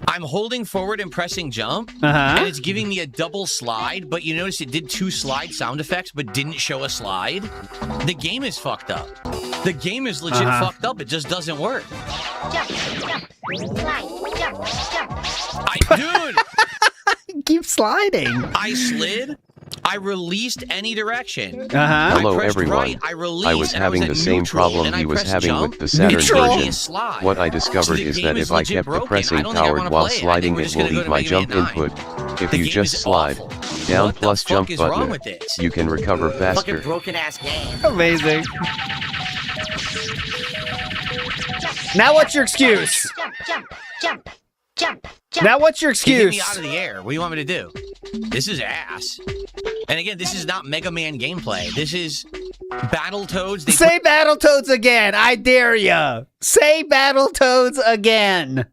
I'm holding forward and pressing jump, and it's giving me a double slide, but you notice it did 2 slide sound effects, but didn't show a slide. The game is fucked up. The game is legit fucked up. It just doesn't work. Dude! Keep sliding. I slid. I released any direction. Hello everyone. I was having the same problem he was having with the Saturn version. What I discovered is that if I kept pressing powered while sliding, it will leave my jump input. If you just slide down plus jump button, you can recover faster. Broken ass game. Amazing. Now what's your excuse? Now what's your excuse? Get me out of the air. What do you want me to do? This is ass. And again, this is not Mega Man gameplay. This is Battletoads. Say Battletoads again. I dare ya. Say Battletoads again.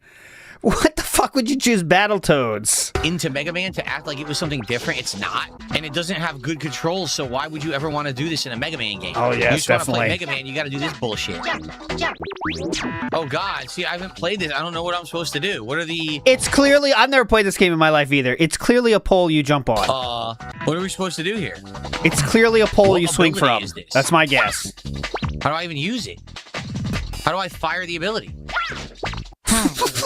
What the fuck would you choose Battletoads? Into Mega Man to act like it was something different. It's not. And it doesn't have good controls, so why would you ever want to do this in a Mega Man game? Oh, yes, you just definitely. Want to play Mega Man, you got to do this bullshit. Oh, God. See, I haven't played this. I don't know what I'm supposed to do. What are the... It's clearly... I've never played this game in my life either. It's clearly a pole you jump on. What are we supposed to do here? It's clearly a pole you swing from. That's my guess. How do I even use it? How do I fire the ability?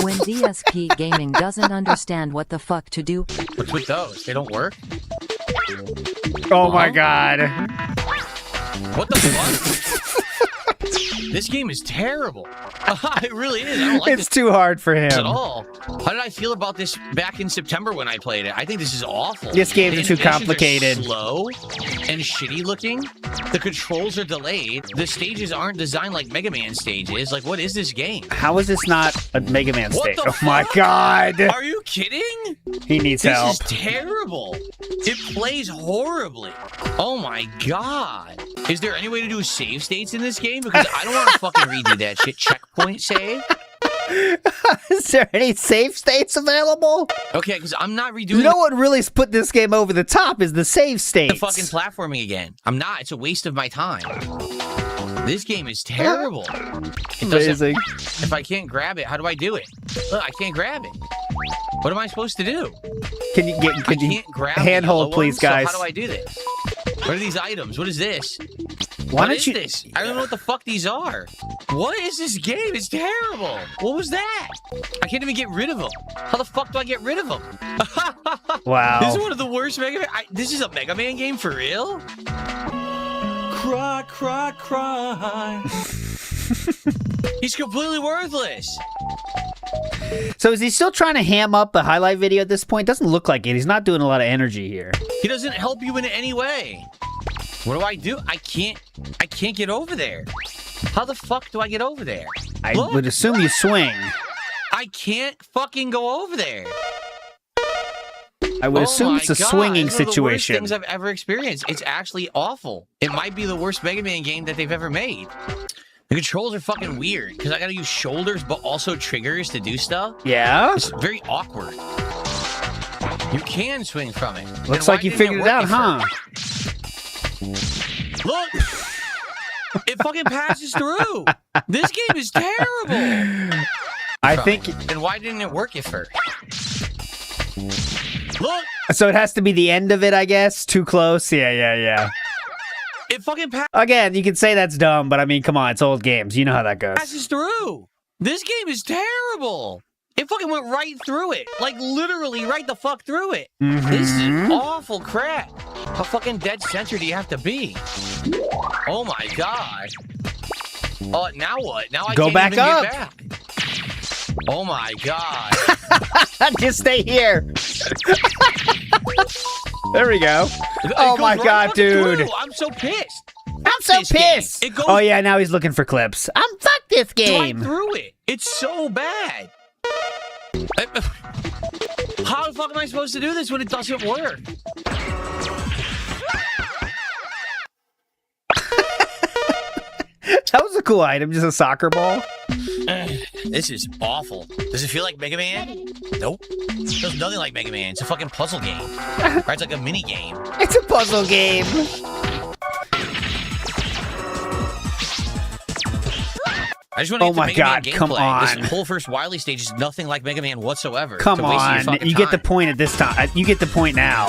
When DSP Gaming doesn't understand what the fuck to do. What's with those? They don't work? Oh my god. What the fuck? This game is terrible. It really is. I don't like It's too hard for him. at all. How did I feel about this back in September when I played it? I think this is awful. This games The are too animations complicated. Are slow and shitty looking. The controls are delayed. The stages aren't designed like Mega Man stages. Like, what is this game? How is this not a Mega Man What stage? the Oh my god. Are you kidding? He needs help. This is terrible. It plays horribly. Oh my god. Is there any way to do save states in this game? Because I don't want to fucking redo that shit. Checkpoint save? Is there any save states available? Okay, because I'm not redoing You know what really put this game over the top is the save states. the fucking platforming again. I'm not. It's a waste of my time. This game is terrible. It Amazing. If I can't grab it, how do I do it? Look, I can't grab it. What am I supposed to do? Can you I can't grab the handhold, yellow please, ones, guys? So how do I do this? What are these items? What is this? Why What don't is you- this? I don't know what the fuck these are. What is this game? It's terrible. What was that? I can't even get rid of them. How the fuck do I get rid of them? Wow. This is one of the worst Mega Man. This is a Mega Man game for real? Cry, cry, cry. He's completely worthless. So is he still trying to ham up a highlight video at this point? Doesn't look like it. He's not doing a lot of energy here. He doesn't help you in any way. What do I do? I can't get over there. How the fuck do I get over there? I Look, would assume you swing. I can't fucking go over there. I would Oh assume my it's a God, swinging it's one of the worst situation. things I've ever experienced. It's actually awful. It might be the worst Mega Man game that they've ever made. The controls are fucking weird because I gotta use shoulders but also triggers to do stuff. Yeah? It's very awkward. You can swing from it. Then Looks why like you didn't figured it work out, at huh? first? Look! It fucking passes through. This game is terrible. I think... Then why didn't it work at first? Look! So it has to be the end of it, I guess? Too close? Yeah. It fucking Again, you can say that's dumb, but I mean, come on, it's old games. You know how that goes. passes through. This game is terrible. It fucking went right through it. Like, literally right the fuck through it. This is awful crap. How fucking dead center do you have to be? Oh my god. Oh, now what? Now I Go can't back even up. get back. Oh my god. Just stay here. There we go. Oh my god, dude. I'm so pissed. I'm so pissed. Oh yeah, now he's looking for clips. Fuck this game. Right through it. It's so bad. How the fuck am I supposed to do this when it doesn't work? That was a cool item, just a soccer ball. This is awful. Does it feel like Mega Man? Nope. It feels nothing like Mega Man. It's a fucking puzzle game. Or it's like a mini game. It's a puzzle game. I just want to Oh get my the Mega God, Man come gameplay. on. This whole first Wily stage is nothing like Mega Man whatsoever. Come It's a waste of your on. fucking You get the time. point at this time. You get the point now.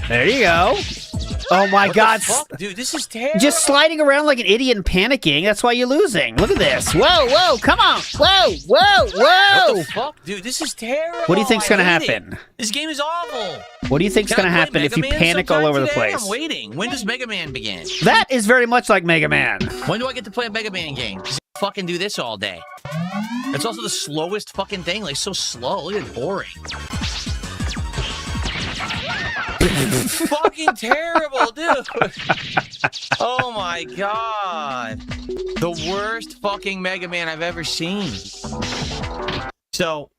There you go. Oh my What god. the fuck? Dude, this is terrible. Just sliding around like an idiot and panicking. That's why you're losing. Look at this. Whoa, whoa, come on. Whoa, whoa, whoa. What the fuck? Dude, this is terrible. What do you think's I gonna hate happen? it. This game is awful. What do you think's Can I gonna play happen if you Mega Man panic all sometime over the today? place? I'm waiting. When does Mega Man begin? That is very much like Mega Man. When do I get to play a Mega Man game? 'Cause I fucking do this all day. It's also the slowest fucking thing. Like, so slow. Look at it, boring. Fucking terrible, dude. Oh my god. The worst fucking Mega Man I've ever seen. So,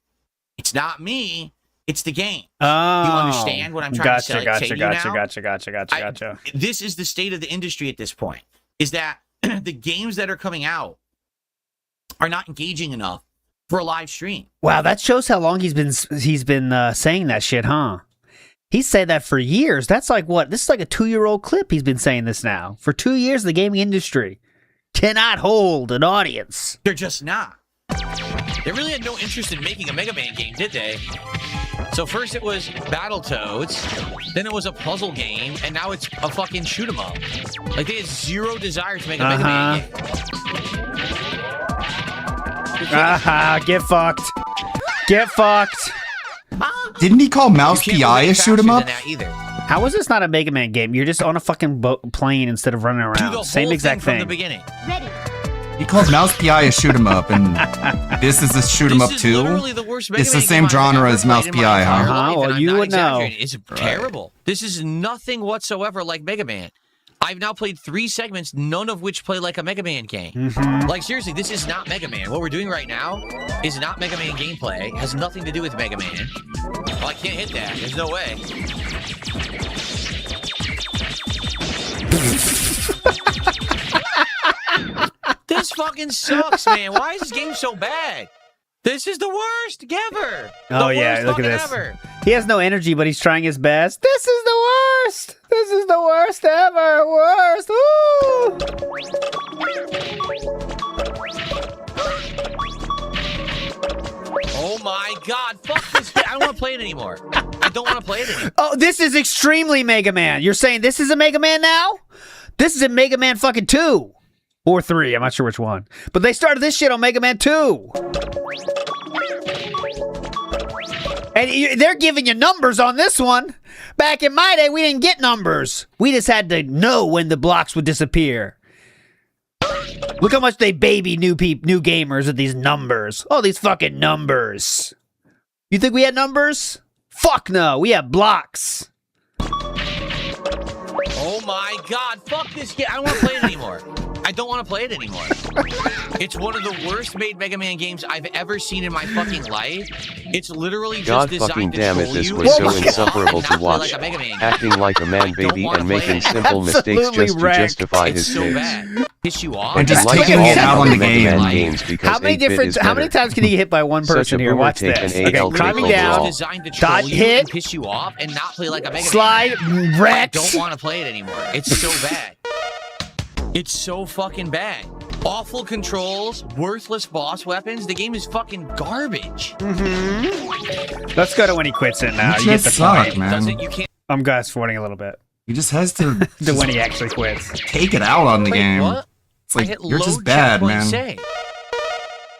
it's not me. It's the game. Oh. You understand what I'm trying to say to you now? Gotcha. This is the state of the industry at this point. Is that the games that are coming out are not engaging enough for a live stream. Wow, that shows how long he's been saying that shit, huh? He's said that for years. That's like what? This is like a 2-year-old clip. He's been saying this now. For 2 years, the gaming industry cannot hold an audience. They're just not. They really had no interest in making a Mega Man game, did they? So first it was Battletoads, then it was a puzzle game, and now it's a fucking shoot 'em up. Like, they had zero desire to make a Mega Man game. Get fucked. Get fucked. Didn't he call Mouse PI a shoot 'em up? How is this not a Mega Man game? You're just on a fucking plane instead of running around. Do the Same whole exact thing thing. from the beginning. He called Mouse PI a shoot 'em up, and this is a shoot 'em up too. It's the same genre as Mouse PI, huh? Well, you would know. It's terrible. This is nothing whatsoever like Mega Man. I've now played 3 segments, none of which play like a Mega Man game. Like, seriously, this is not Mega Man. What we're doing right now is not Mega Man gameplay. It has nothing to do with Mega Man. Well, I can't hit that. There's no way. This fucking sucks, man. Why is this game so bad? This is the worst ever. Oh yeah, look at this. Ever. He has no energy, but he's trying his best. This is the worst. This is the worst ever. Worst. Ooh. Oh my god, fuck this game. I don't want to play it anymore. I don't want to play it anymore. Oh, this is extremely Mega Man. You're saying this is a Mega Man now? This is a Mega Man fucking 2. Or 3, I'm not sure which one. But they started this shit on Mega Man 2. And they're giving you numbers on this one. Back in my day, we didn't get numbers. We just had to know when the blocks would disappear. Look how much they baby new gamers with these numbers. Oh, these fucking numbers. You think we had numbers? Fuck no, we have blocks. Oh my god, fuck this game. I don't want to play it anymore. I don't want to play it anymore. It's one of the worst made Mega Man games I've ever seen in my fucking life. It's literally God just fucking designed to damn it, troll this you was and so not insufferable to play watch. like a Mega Man game. Acting like a man baby wanna and play making it. simple mistakes just to wrecked. justify It's his so sins. bad. Piss you off. And just Like taking all it out on the Mega game. Man games because How many 8-bit is how many better. times can you get hit by one Such person a here? boomer Watch take this. an Okay, AL climbing triple down. overall. Designed to troll Dot you hit. and piss you off and not play like a Mega Slide. Man. Wreck. I don't want to play it anymore. It's so bad. It's so fucking bad. Awful controls, worthless boss weapons. The game is fucking garbage. Let's go to when he quits it now. You You get just the suck, point. man. You can't. I'm fast forwarding a little bit. He just has to To when he actually quits. take it out on the Wait, game. what? It's like, I hit you're just load bad, checkpoint man. save.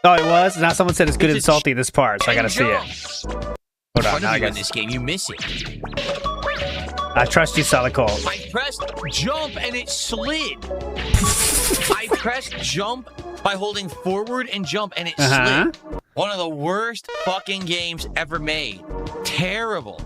Oh, it was? Now someone said it's good It's and a salty this part, so I gotta see it. jump. Hold on, Part now of I you in got this game, you miss it. I trust you, Solid Cold. I pressed jump and it slid. I pressed jump by holding forward and jump, and it slid. One of the worst fucking games ever made. Terrible.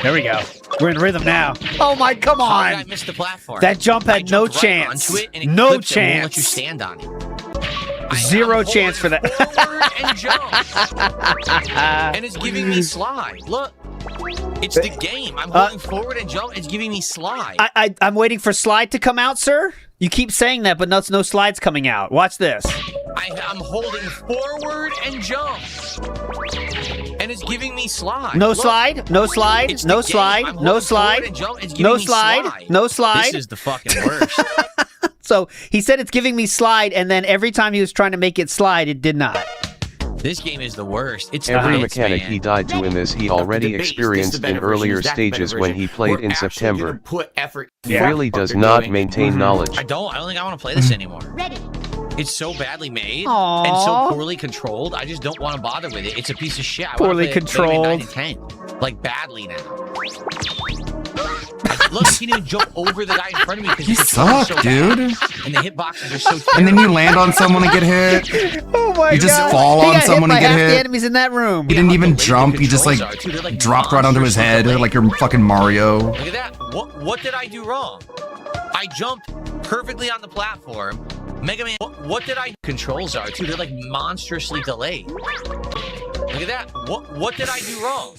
There we go. We're in rhythm now. Oh my, come on! How did I miss the platform? That jump had no chance. Onto it and it No clips and won't let you chance. stand on it. Zero chance for that. Forward and jump. And it's giving me slide. Look. It's the game. I'm holding forward and jump. It's giving me slide. I'm waiting for slide to come out, sir. You keep saying that, but no slides coming out. Watch this. I'm holding forward and jump. And it's giving me slide. No Look. slide. No slide. It's No the game. slide. I'm No holding slide. forward and jump. It's giving No me slide. No slide. This is the fucking worst. So he said it's giving me slide, and then every time he was trying to make it slide, it did not. This game is the worst. It's Every nuts, mechanic man. he died to in this he already experienced in earlier stages when he played in September. Put effort. He really does not maintain knowledge. I don't think I want to play this anymore. Ready. It's so badly made Aww. and so poorly controlled. I just don't want to bother with it. It's a piece of shit. I wanna Poorly play it controlled. 9 and 10. Like badly now. Look, he didn't even jump over the guy in front of me because You suck, dude. And the hitboxes are so terrible. And then you land on someone and get hit. Oh my You just God. fall He on got someone hit and by get half the hit. enemies in that room. You didn't even jump. You just like dropped right onto his head like you're fucking Mario. Look at that. What did I do wrong? I jumped perfectly on the platform. Mega Man, what did I... Controls are, too. They're like monstrously delayed. Look at that. What did I do wrong?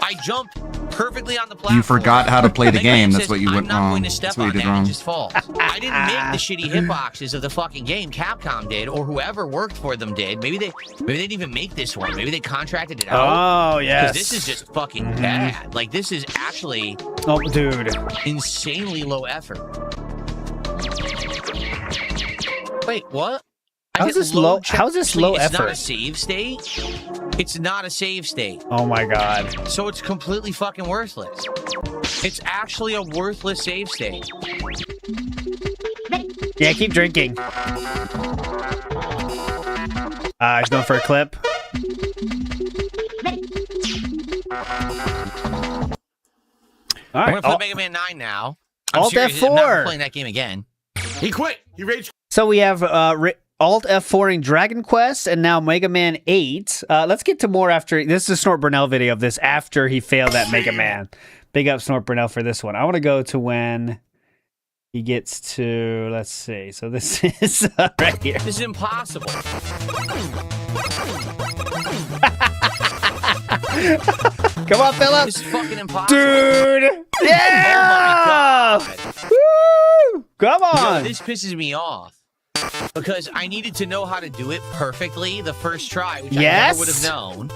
I jumped perfectly on the platform. You forgot how to play the Mega Man game. That's says, what you I'm went not wrong. going to step That's what you on did that. wrong. It just falls. I didn't make the shitty hitboxes of the fucking game. Capcom did, or whoever worked for them did. Maybe they didn't even make this one. Maybe they contracted it out. Oh, yes. Because this is just fucking bad. Like, this is actually... Oh, dude. Insanely low effort. Wait, what? How's this low? How's this low It's not a effort? save state. It's not a save state. Oh my God. So it's completely fucking worthless. It's actually a worthless save state. Yeah, keep drinking. He's going for a clip. All I'm right. gonna play Mega Man 9 now. I'm Alt serious. F4. I'm not playing that game again. He quit. He raged. So we have Alt F4ing Dragon Quest and now Mega Man 8. Let's get to more after. This is a Snort Burnell video of this after he failed at Mega Man. Big up Snort Burnell for this one. I want to go to when he gets to, let's see. So this is right here. This is impossible. Come on, Philip. This is fucking impossible. Dude. Yeah. Oh my God. Woo. Come on. Yo, this pisses me off. Because I needed to know how to do it perfectly the first try, which I never would have known.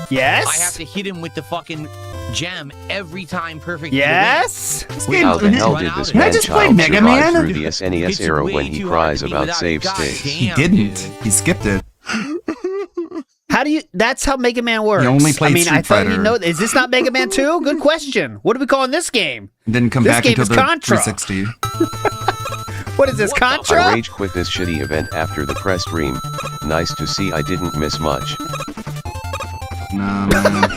Yes. I have to hit him with the fucking gem every time perfectly. Yes. How the hell did this man child survive through the SNES era when he cries about save states? He didn't. He skipped it. How do you? That's how Mega Man works. He only played I mean, I Street thought you Fighter. know. Is this not Mega Man 2? Good question. What are we calling this game? Didn't come This back game until is the Contra. 360. What is this, Contra? I rage quit this shitty event after the press stream. Nice to see I didn't miss much. No, man.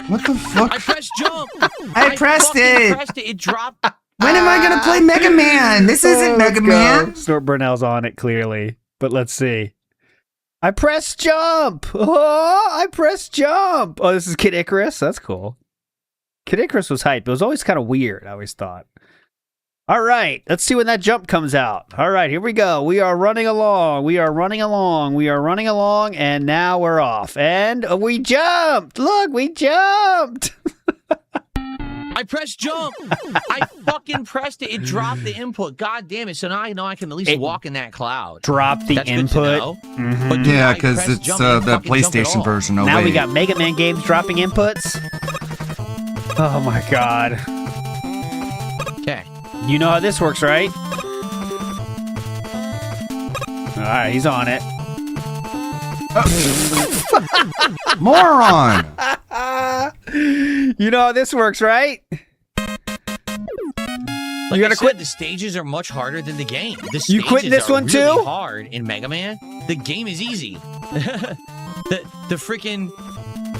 What the fuck? I pressed jump. I pressed fucking it. Pressed it. It dropped. When am I gonna play Mega Man? This isn't Mega Man. Snort Burnell's on it clearly, but let's see. I pressed jump. Oh, I pressed jump. Oh, this is Kid Icarus. That's cool. Kid Icarus was hyped. It was always kind of weird, I always thought. All right, let's see when that jump comes out. All right, here we go. We are running along. We are running along. We are running along, and now we're off. And we jumped. Look, we jumped. I pressed jump. I fucking pressed it. It dropped the input. God damn it. So now I know I can at least walk in that cloud. Drop the That's good to input. know. Mhm. But dude, Yeah, I because pressed it's jump and the fucking jump at PlayStation all. version. Oh, Now wait. we got Mega Man games dropping inputs. Oh my god. Okay. You know how this works, right? Alright, he's on it. Moron! You know how this works, right? Like You gotta I said, quit. the stages are much harder than the game. The You stages quitting this are one really too? hard in Mega Man. The game is easy. the freaking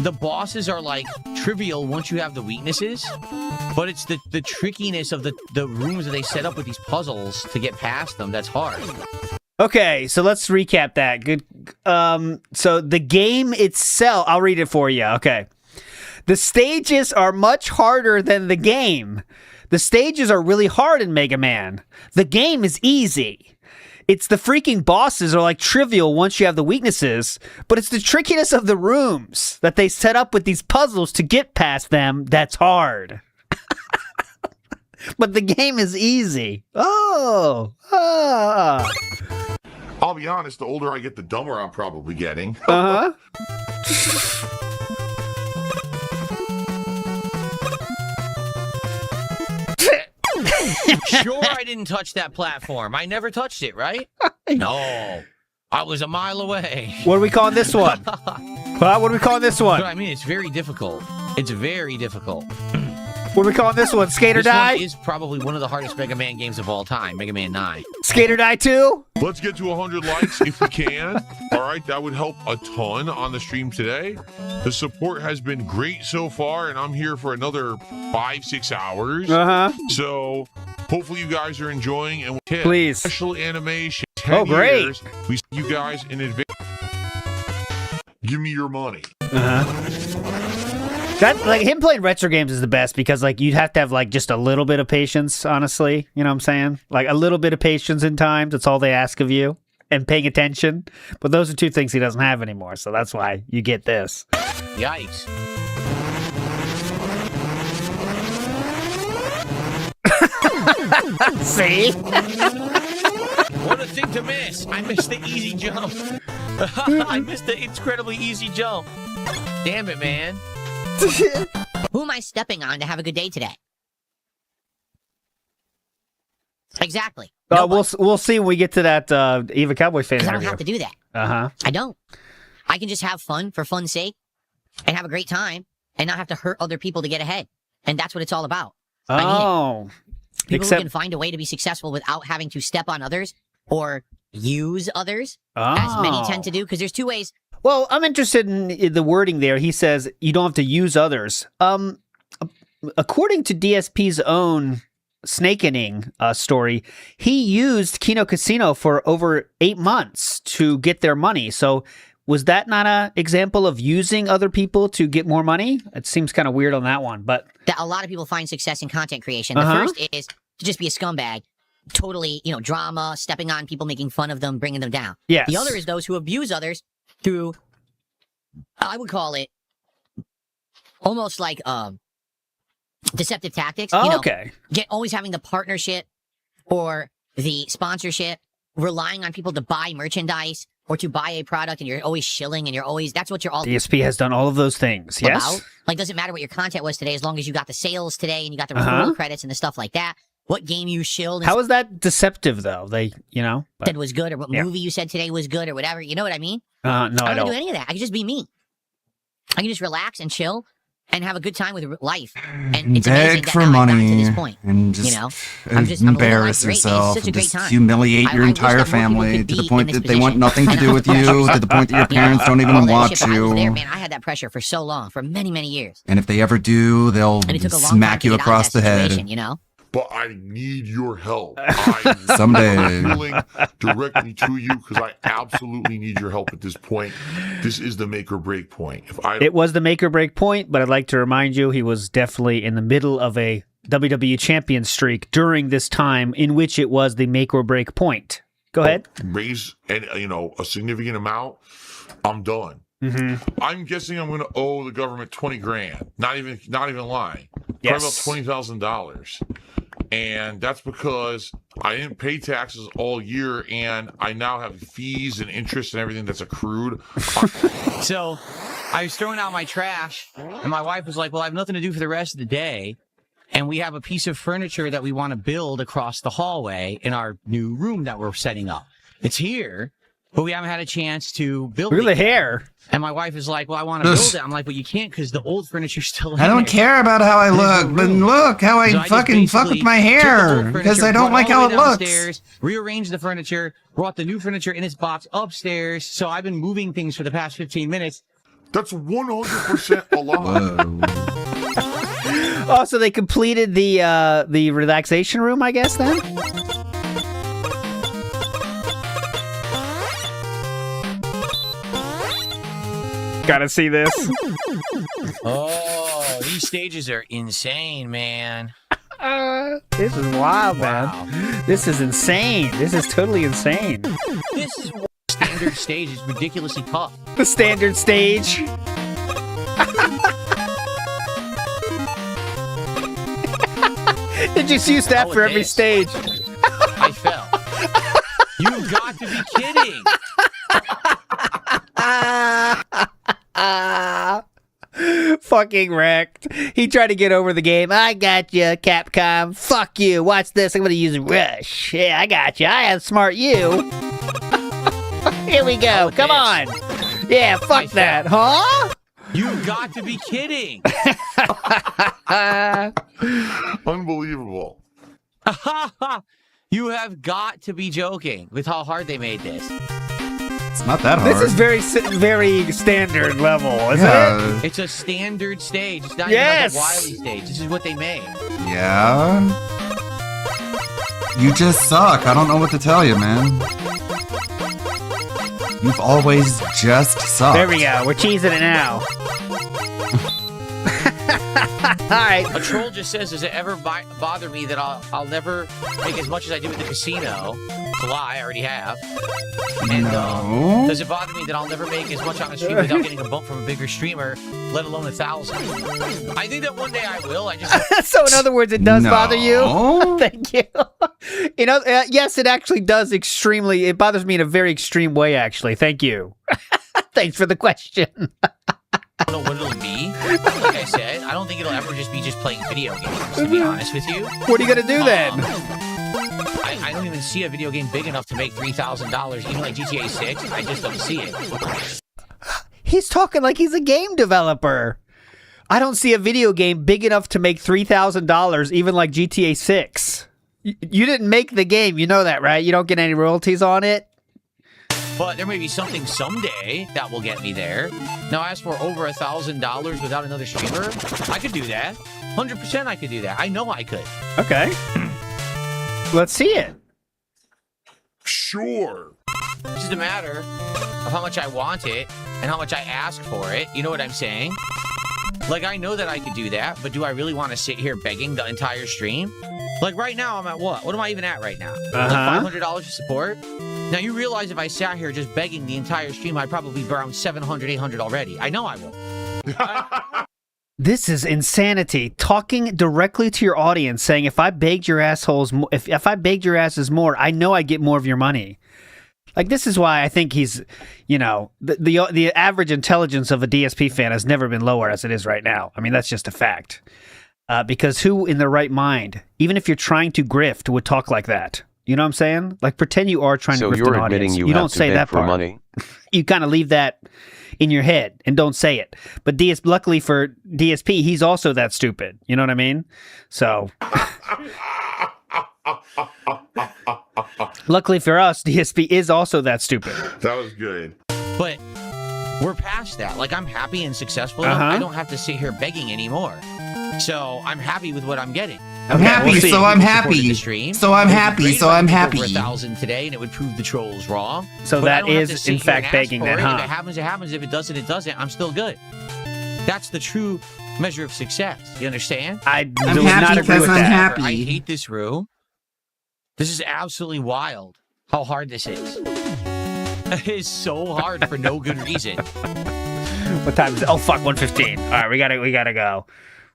the bosses are like trivial once you have the weaknesses, but it's the trickiness of the rooms that they set up with these puzzles to get past them that's hard. Okay, so let's recap that. Good. So the game itself, I'll read it for you. Okay. The stages are much harder than the game. The stages are really hard in Mega Man. The game is easy. It's the freaking bosses are like trivial once you have the weaknesses, but it's the trickiness of the rooms that they set up with these puzzles to get past them that's hard. But the game is easy. Oh. I'll be honest, the older I get, the dumber I'm probably getting. Uh-huh. Sure, I didn't touch that platform. I never touched it, right? No. I was a mile away. What are we calling this one? What are we calling this one? I mean, it's very difficult. It's very difficult. What are we calling this one? Skate or This Die? one is probably one of the hardest Mega Man games of all time, Mega Man 9. Skate or Die 2? Let's get to 100 likes if we can. All right, that would help a ton on the stream today. The support has been great so far, and I'm here for another 5-6 hours. Uh-huh. So hopefully you guys are enjoying, and we'll Please. special animation. 10 great. years. We see you guys in advance. Give me your money. That, like, him playing retro games is the best because, like, you'd have to have, like, just a little bit of patience, honestly. You know what I'm saying? Like, a little bit of patience in times. That's all they ask of you. And paying attention. But those are two things he doesn't have anymore. So that's why you get this. Yikes. See? What a thing to miss. I missed the easy jump. I missed the incredibly easy jump. Damn it, man. Who am I stepping on to have a good day today? Exactly. We'll see when we get to that Eva Cowboy fan Because I don't interview. have to do that. Uh-huh. I don't. I can just have fun for fun's sake and have a great time and not have to hurt other people to get ahead. And that's what it's all about. Oh. People who can find a way to be successful without having to step on others or use others, as many tend to do, because there's two ways. Well, I'm interested in the wording there. He says you don't have to use others. According to DSP's own Snakening story, he used Kino Casino for over 8 months to get their money. So was that not an example of using other people to get more money? It seems kind of weird on that one, but That a lot of people find success in content creation. The first is to just be a scumbag. Totally, drama, stepping on people, making fun of them, bringing them down. Yes. The other is those who abuse others through, I would call it, almost like deceptive tactics. Okay. Always having the partnership or the sponsorship, relying on people to buy merchandise or to buy a product, and you're always shilling, and that's what you're all DSP has done all of those things. Yes. about. Like, doesn't matter what your content was today, as long as you got the sales today and you got the referral credits and the stuff like that. What game you shilled. How is that deceptive, though? Said was good, or what movie you said today was good, or whatever. You know what I mean? No, I I don't don't. do any of that. I can just be me. I can just relax and chill and have a good time with life. And it's amazing Beg that for now I've gotten money to this point. and just, I'm living embarrass life great. yourself, It's such a and great just time. humiliate your I wish entire that more people family could to the be point in that this they want position. nothing to do with you, to the point that your parents don't even All that watch shit, but I was there, you. man. I had that pressure for so long, for many, many years. And if they ever do, they'll And it took a long smack time to you get out of across that the head. situation, But I need your help. Someday. I'm appealing directly to you because I absolutely need your help at this point. This is the make or break point. It was the make or break point, but I'd like to remind you he was definitely in the middle of a WWE champion streak during this time in which it was the make or break point. Go ahead. Raise a significant amount, I'm done. Mm-hmm. I'm guessing I'm going to owe the government $20,000. Not even lying. Yes. Probably about $20,000. And that's because I didn't pay taxes all year, and I now have fees and interest and everything that's accrued. So I was throwing out my trash, and my wife was like, well, I have nothing to do for the rest of the day. And we have a piece of furniture that we want to build across the hallway in our new room that we're setting up. It's here, but we haven't had a chance to build it. Look at the hair. And my wife is like, well, I want to build it. I'm like, well, you can't because the old furniture's still in I don't there. care about how I look, but look how I So just fucking fuck with basically my took the hair old because furniture, I don't brought like all how the it way looks. downstairs, rearranged the furniture, brought the new furniture in its box upstairs. So I've been moving things for the past 15 minutes. That's 100% a lie. Oh, so they completed the relaxation room, I guess, then? Gotta see this. Oh, these stages are insane, man. This is wild, man. This is insane. This is totally insane. This is standard stage. It's ridiculously tough. The standard stage. They just use that for every stage. I fell. You've got to be kidding. Fucking wrecked. He tried to get over the game. I got you, Capcom. Fuck you. Watch this. I'm going to use Rush. Yeah, I got you. I outsmart you. Here we go. Come on. Yeah, fuck that. Huh? You've got to be kidding. Unbelievable. You have got to be joking with how hard they made this. It's not that hard. This is very standard level, isn't it? It's a standard stage. It's not even like a Wily stage. This is what they made. Yeah. You just suck. I don't know what to tell you, man. You've always just sucked. There we go. We're cheesing it now. All right. A troll just says, does it ever bother me that I'll never make as much as I do at the casino? It's a lie, I already have. And does it bother me that I'll never make as much on a stream without getting a bump from a bigger streamer, let alone 1,000? I think that one day I will. I just So in other words, it does bother you? Thank you. You know, yes, it actually does extremely. It bothers me in a very extreme way, actually. Thank you. Thanks for the question. I don't know what it'll be. Like I said, I don't think it'll ever just be playing video games, to be honest with you. What are you going to do then? I don't even see a video game big enough to make $3,000, even like GTA 6. I just don't see it. He's talking like he's a game developer. I don't see a video game big enough to make $3,000, even like GTA 6. You didn't make the game. You know that, right? You don't get any royalties on it. But there may be something someday that will get me there. Now, as for over $1,000 without another streamer, I could do that. 100% I could do that. I know I could. Okay. Let's see it. Sure. It's just a matter of how much I want it and how much I ask for it. You know what I'm saying? Like, I know that I could do that, but do I really want to sit here begging the entire stream? Like, right now, I'm at what? What am I even at right now? Like $500 for support? Now, you realize if I sat here just begging the entire stream, I'd probably be around 700, 800 already. I know I will. This is insanity. Talking directly to your audience, saying, if I begged your assholes, if I begged your asses more, I know I'd get more of your money. Like, this is why I think he's, you know, the average intelligence of a DSP fan has never been lower as it is right now. I mean, that's just a fact. Because who in their right mind, even if you're trying to grift, would talk like that? You know what I'm saying? Like, pretend you are trying to grift an audience. So you're admitting you don't have to say beg that for part. money? You kind of leave that in your head and don't say it. But luckily for DSP, he's also that stupid. You know what I mean? So... Luckily for us, DSP is also that stupid. That was good. But we're past that. Like, I'm happy and successful enough. I don't have to sit here begging anymore. So I'm happy with what I'm getting. I'm happy, so I'm happy. So I'm happy, so I'm happy. Over 1,000 today, and it would prove the trolls wrong. So that is, in fact, begging then, huh? If it happens, it happens. If it doesn't, it doesn't. I'm still good. That's the true measure of success. You understand? I'm happy because I'm happy. I hate this room. This is absolutely wild how hard this is. It is so hard for no good reason. What time is it? Oh, fuck, 1:15. All right, we gotta go.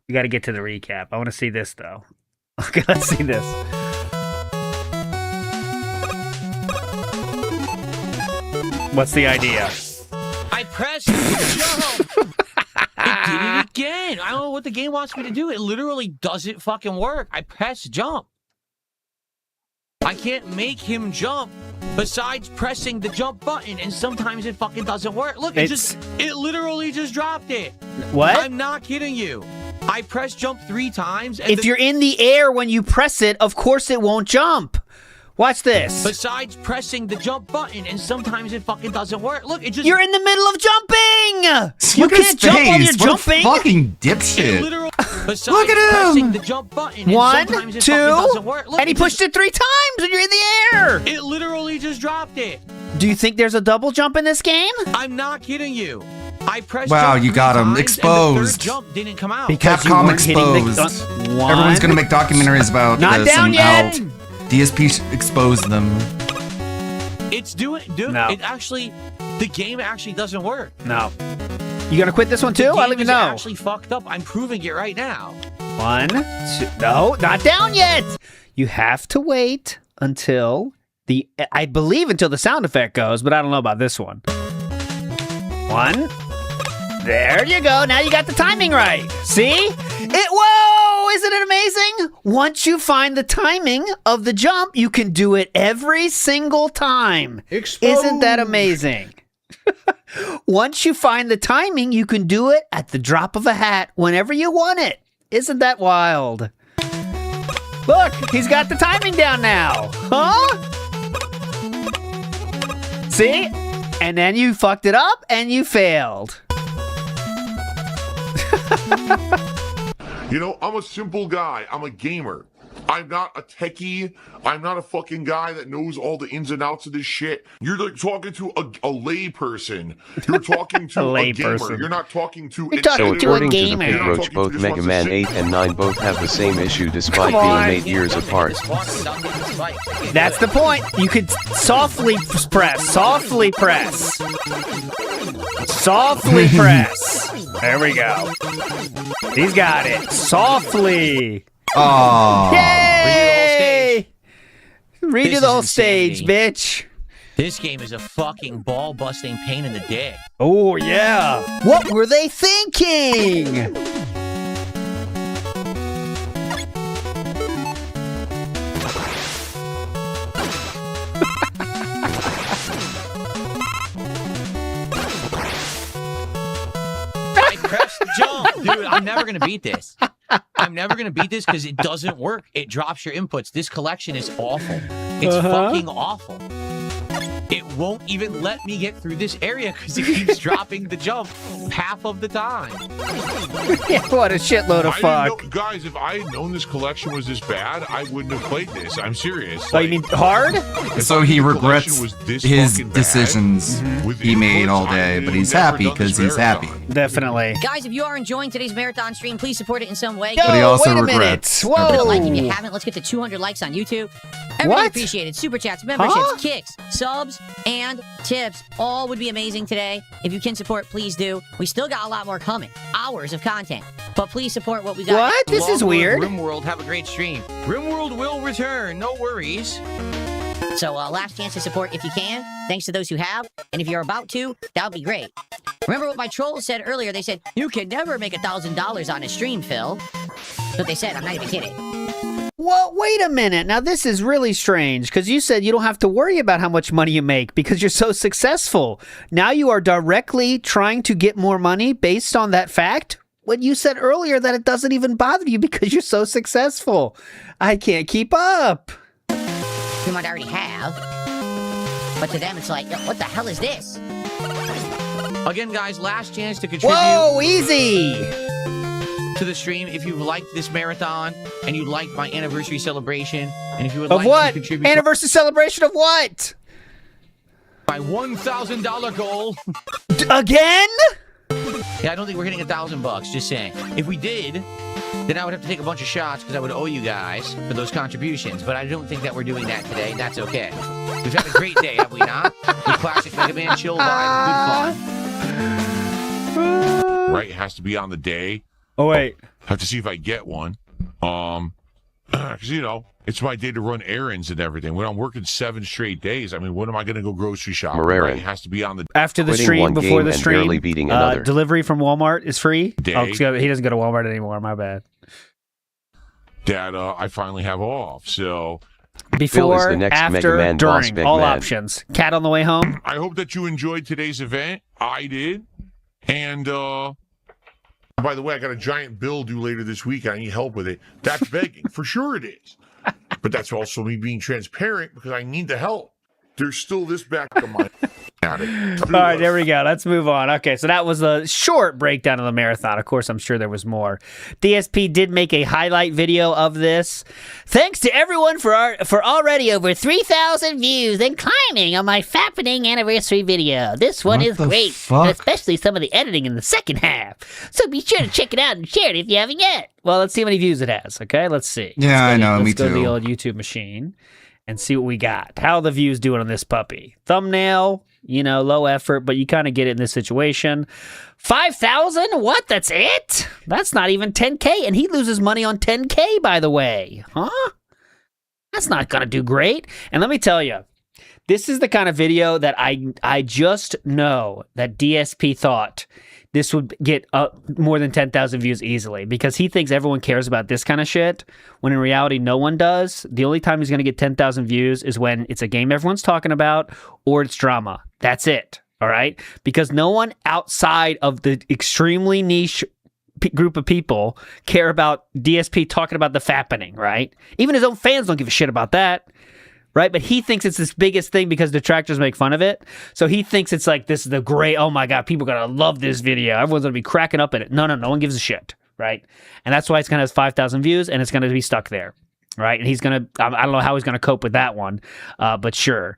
We gotta get to the recap. I want to see this, though. Okay, let's see this. What's the idea? I pressed jump. It did it again. I don't know what the game wants me to do. It literally doesn't fucking work. I pressed jump. I can't make him jump besides pressing the jump button, and sometimes it fucking doesn't work. Look, it literally just dropped it. What? I'm not kidding you. I pressed jump 3 times. And if you're in the air when you press it, of course it won't jump. Watch this. Besides pressing the jump button, and sometimes it fucking doesn't work. Look, it just... You're in the middle of jumping! You Look at his can't jump while you're face. What a jumping! fucking dipshit. Besides Look at him! pressing the jump button, and One, sometimes it two, fucking doesn't work. Look, and he pushed it 3 times when you're in the air! It literally just dropped it. Do you think there's a double jump in this game? I'm not kidding you. I pressed Wow, jump you got 3 him times, exposed. And the third jump didn't come out. Because you Capcom weren't hitting the- exposed. one. Everyone's gonna make documentaries about Not this down and yet. how DSP exposed them. It's doing, dude. No. It actually, the game actually doesn't work. No. You gonna quit this one too? The I'll game let you is know. actually fucked up. I'm proving it right now. 1, 2. No, not down yet. You have to wait until I believe until the sound effect goes, but I don't know about this one. 1. There you go. Now you got the timing right. See? Whoa! Isn't it amazing? Once you find the timing of the jump, you can do it every single time. Isn't that amazing? Once you find the timing, you can do it at the drop of a hat whenever you want it. Isn't that wild? Look, he's got the timing down now. Huh? See? And then you fucked it up and you failed. You know, I'm a simple guy. I'm a gamer. I'm not a techie. I'm not a fucking guy that knows all the ins and outs of this shit. You're like talking to a lay person. You're talking to a gamer. person. You're not talking to You're an talking editor. to a gamer. You're not Approach talking both to just Mega wants to Man sit 8 and 9 both have the same issue despite Come on. being 8 years apart. That's the point. You could softly press. Softly press. Softly press. There we go. He's got it. Softly. Oh. Yay! Redo This the whole is stage, insanity. bitch. This game is a fucking ball-busting pain in the dick. Oh, yeah. What were they thinking? I pressed jump. Dude, I'm never going to beat this. I'm never going to beat this because it doesn't work. It drops your inputs. This collection is awful. It's fucking awful. It won't even let me get through this area because it keeps dropping the jump half of the time. What a shitload of I fuck. didn't know, guys, if I had known this collection was this bad, I wouldn't have played this. I'm serious. Oh, you mean hard? So he regrets his decisions he made all day, but he's happy because he's happy. Definitely. Guys, if you are enjoying today's marathon stream, please support it in some way. But he also wait a regrets. minute. Put a like if you Whoa. haven't. Let's get to 200 likes on YouTube. Everything What? appreciated. Super chats, memberships, Huh? kicks, subs, and tips. All would be amazing today. If you can support, please do. We still got a lot more coming. Hours of content. But please support what we got. What? This is Long live weird. RimWorld, have a great stream. RimWorld will return. No worries. So last chance to support if you can. Thanks to those who have. And if you're about to, that would be great. Remember what my trolls said earlier? They said, you can never make $1,000 on a stream, Phil. That's what they said. I'm not even kidding. Well, wait a minute. Now, this is really strange because you said you don't have to worry about how much money you make because you're so successful. Now you are directly trying to get more money based on that fact when you said earlier that it doesn't even bother you because you're so successful. I can't keep up. You might already have. But to them, it's like, what the hell is this? Again, guys, last chance to contribute. Whoa, easy. To the stream if you liked this marathon and you liked my anniversary celebration and if you would Of like what? to contribute Anniversary celebration of what? my $1,000 goal. Again? Yeah, I don't think we're hitting $1,000. Just saying. If we did, then I would have to take a bunch of shots because I would owe you guys for those contributions. But I don't think that we're doing that today. And that's okay. We've had a great day, have we not? With classic Mega Man chill vibe, good fun. Right, it has to be on the day. Oh, wait. Have to see if I get one. Because, you know, it's my day to run errands and everything. When I'm working 7 straight days, I mean, when am I going to go grocery shopping? Moreran. Right? It has to be on the After the Quitting stream, one before game the and stream, barely beating another. delivery from Walmart is free. Day. Oh, 'cause he doesn't go to Walmart anymore. My bad. that I finally have off. So Before, the next Mega after, Man boss, during, Big all Man. options. Cat on the way home. I hope that you enjoyed today's event. I did. And, by the way, I got a giant bill due later this week. I need help with it. That's begging. For sure it is. But that's also me being transparent because I need the help. There's still this back of my All right, there we go. Let's move on. Okay, so that was a short breakdown of the marathon. Of course, I'm sure there was more. DSP did make a highlight video of this. Thanks to everyone for already over 3,000 views and climbing on my fappening anniversary video. This one is great, and especially some of the editing in the second half. So be sure to check it out and share it if you haven't yet. Well, let's see how many views it has, okay? Let's see. Yeah, I know, me Let's go to the too. old YouTube machine and see what we got. How are the views doing on this puppy? Thumbnail, low effort, but you kind of get it in this situation. 5,000? What? That's it? That's not even 10K, and he loses money on 10K, by the way. Huh? That's not going to do great. And let me tell you, this is the kind of video that I just know that DSP thought this would get more than 10,000 views easily because he thinks everyone cares about this kind of shit, when in reality, no one does. The only time he's going to get 10,000 views is when it's a game everyone's talking about or it's drama. That's it, all right? Because no one outside of the extremely niche group of people care about DSP talking about the fappening, right? Even his own fans don't give a shit about that. Right? But he thinks it's this biggest thing because detractors make fun of it. So he thinks it's like, this is the great, oh my God, people are going to love this video. Everyone's going to be cracking up at it. No one gives a shit. Right? And that's why it's going to have 5,000 views and it's going to be stuck there. Right? And he's going to, I don't know how he's going to cope with that one, but sure.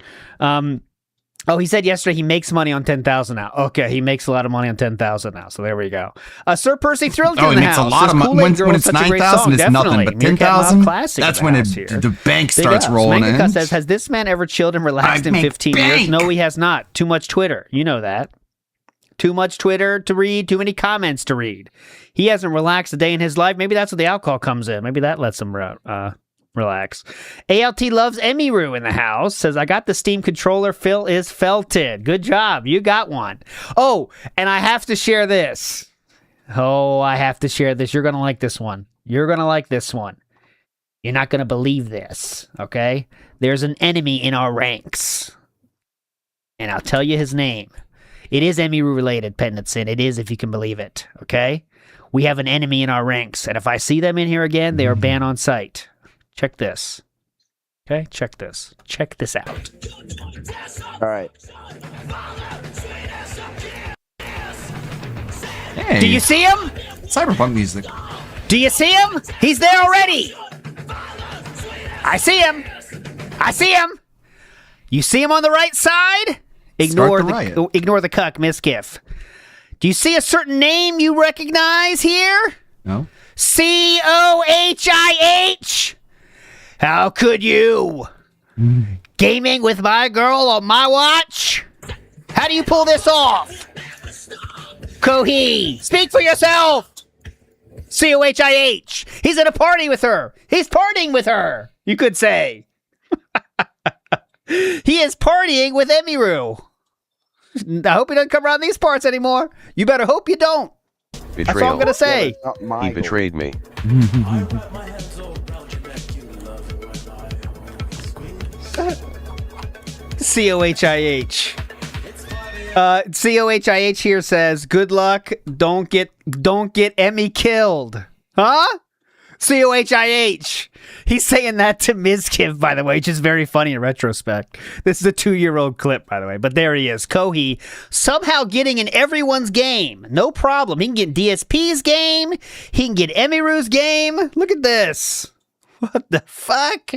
He said yesterday he makes money on 10,000 now. Okay, he makes a lot of money on 10,000 now. So there we go. Sir Percy Thrilled in the house. He makes a lot of money. When it's 9,000, it's nothing. But 10,000, that's when the bank starts rolling in. Smankaka says, has this man ever chilled and relaxed in 15 years? No, he has not. Too much Twitter. You know that. Too much Twitter to read, too many comments to read. He hasn't relaxed a day in his life. Maybe that's where the alcohol comes in. Maybe that lets him relax. ALT loves Emiru in the house. Says, I got the Steam controller. Phil is felted. Good job. You got one. Oh, and I have to share this. I have to share this. You're going to like this one. You're going to like this one. You're not going to believe this, okay? There's an enemy in our ranks. And I'll tell you his name. It is Emiru related, Pendleton. It is, if you can believe it, okay? We have an enemy in our ranks. And if I see them in here again, they are banned on sight. Check this. Okay, check this. Check this out. All right. Hey. Do you see him? Cyberpunk music. Do you see him? He's there already. I see him. I see him. You see him on the right side? Ignore the cuck, Miskiff. Do you see a certain name you recognize here? No. COHIH. How could you? Gaming with my girl on my watch? How do you pull this off? Kohi, speak for yourself. COHIH. He's at a party with her. He's partying with her, you could say. He is partying with Emiru. I hope he doesn't come around these parts anymore. You better hope you don't. Betrayal. That's all I'm going to say. He betrayed me. COHIH. COHIH here says, good luck. Don't get Emmy killed. Huh? COHIH. He's saying that to Mizkiv, by the way, which is very funny in retrospect. This is a 2-year-old clip, by the way. But there he is. Kohi somehow getting in everyone's game. No problem. He can get DSP's game. He can get Emiru's game. Look at this. What the fuck?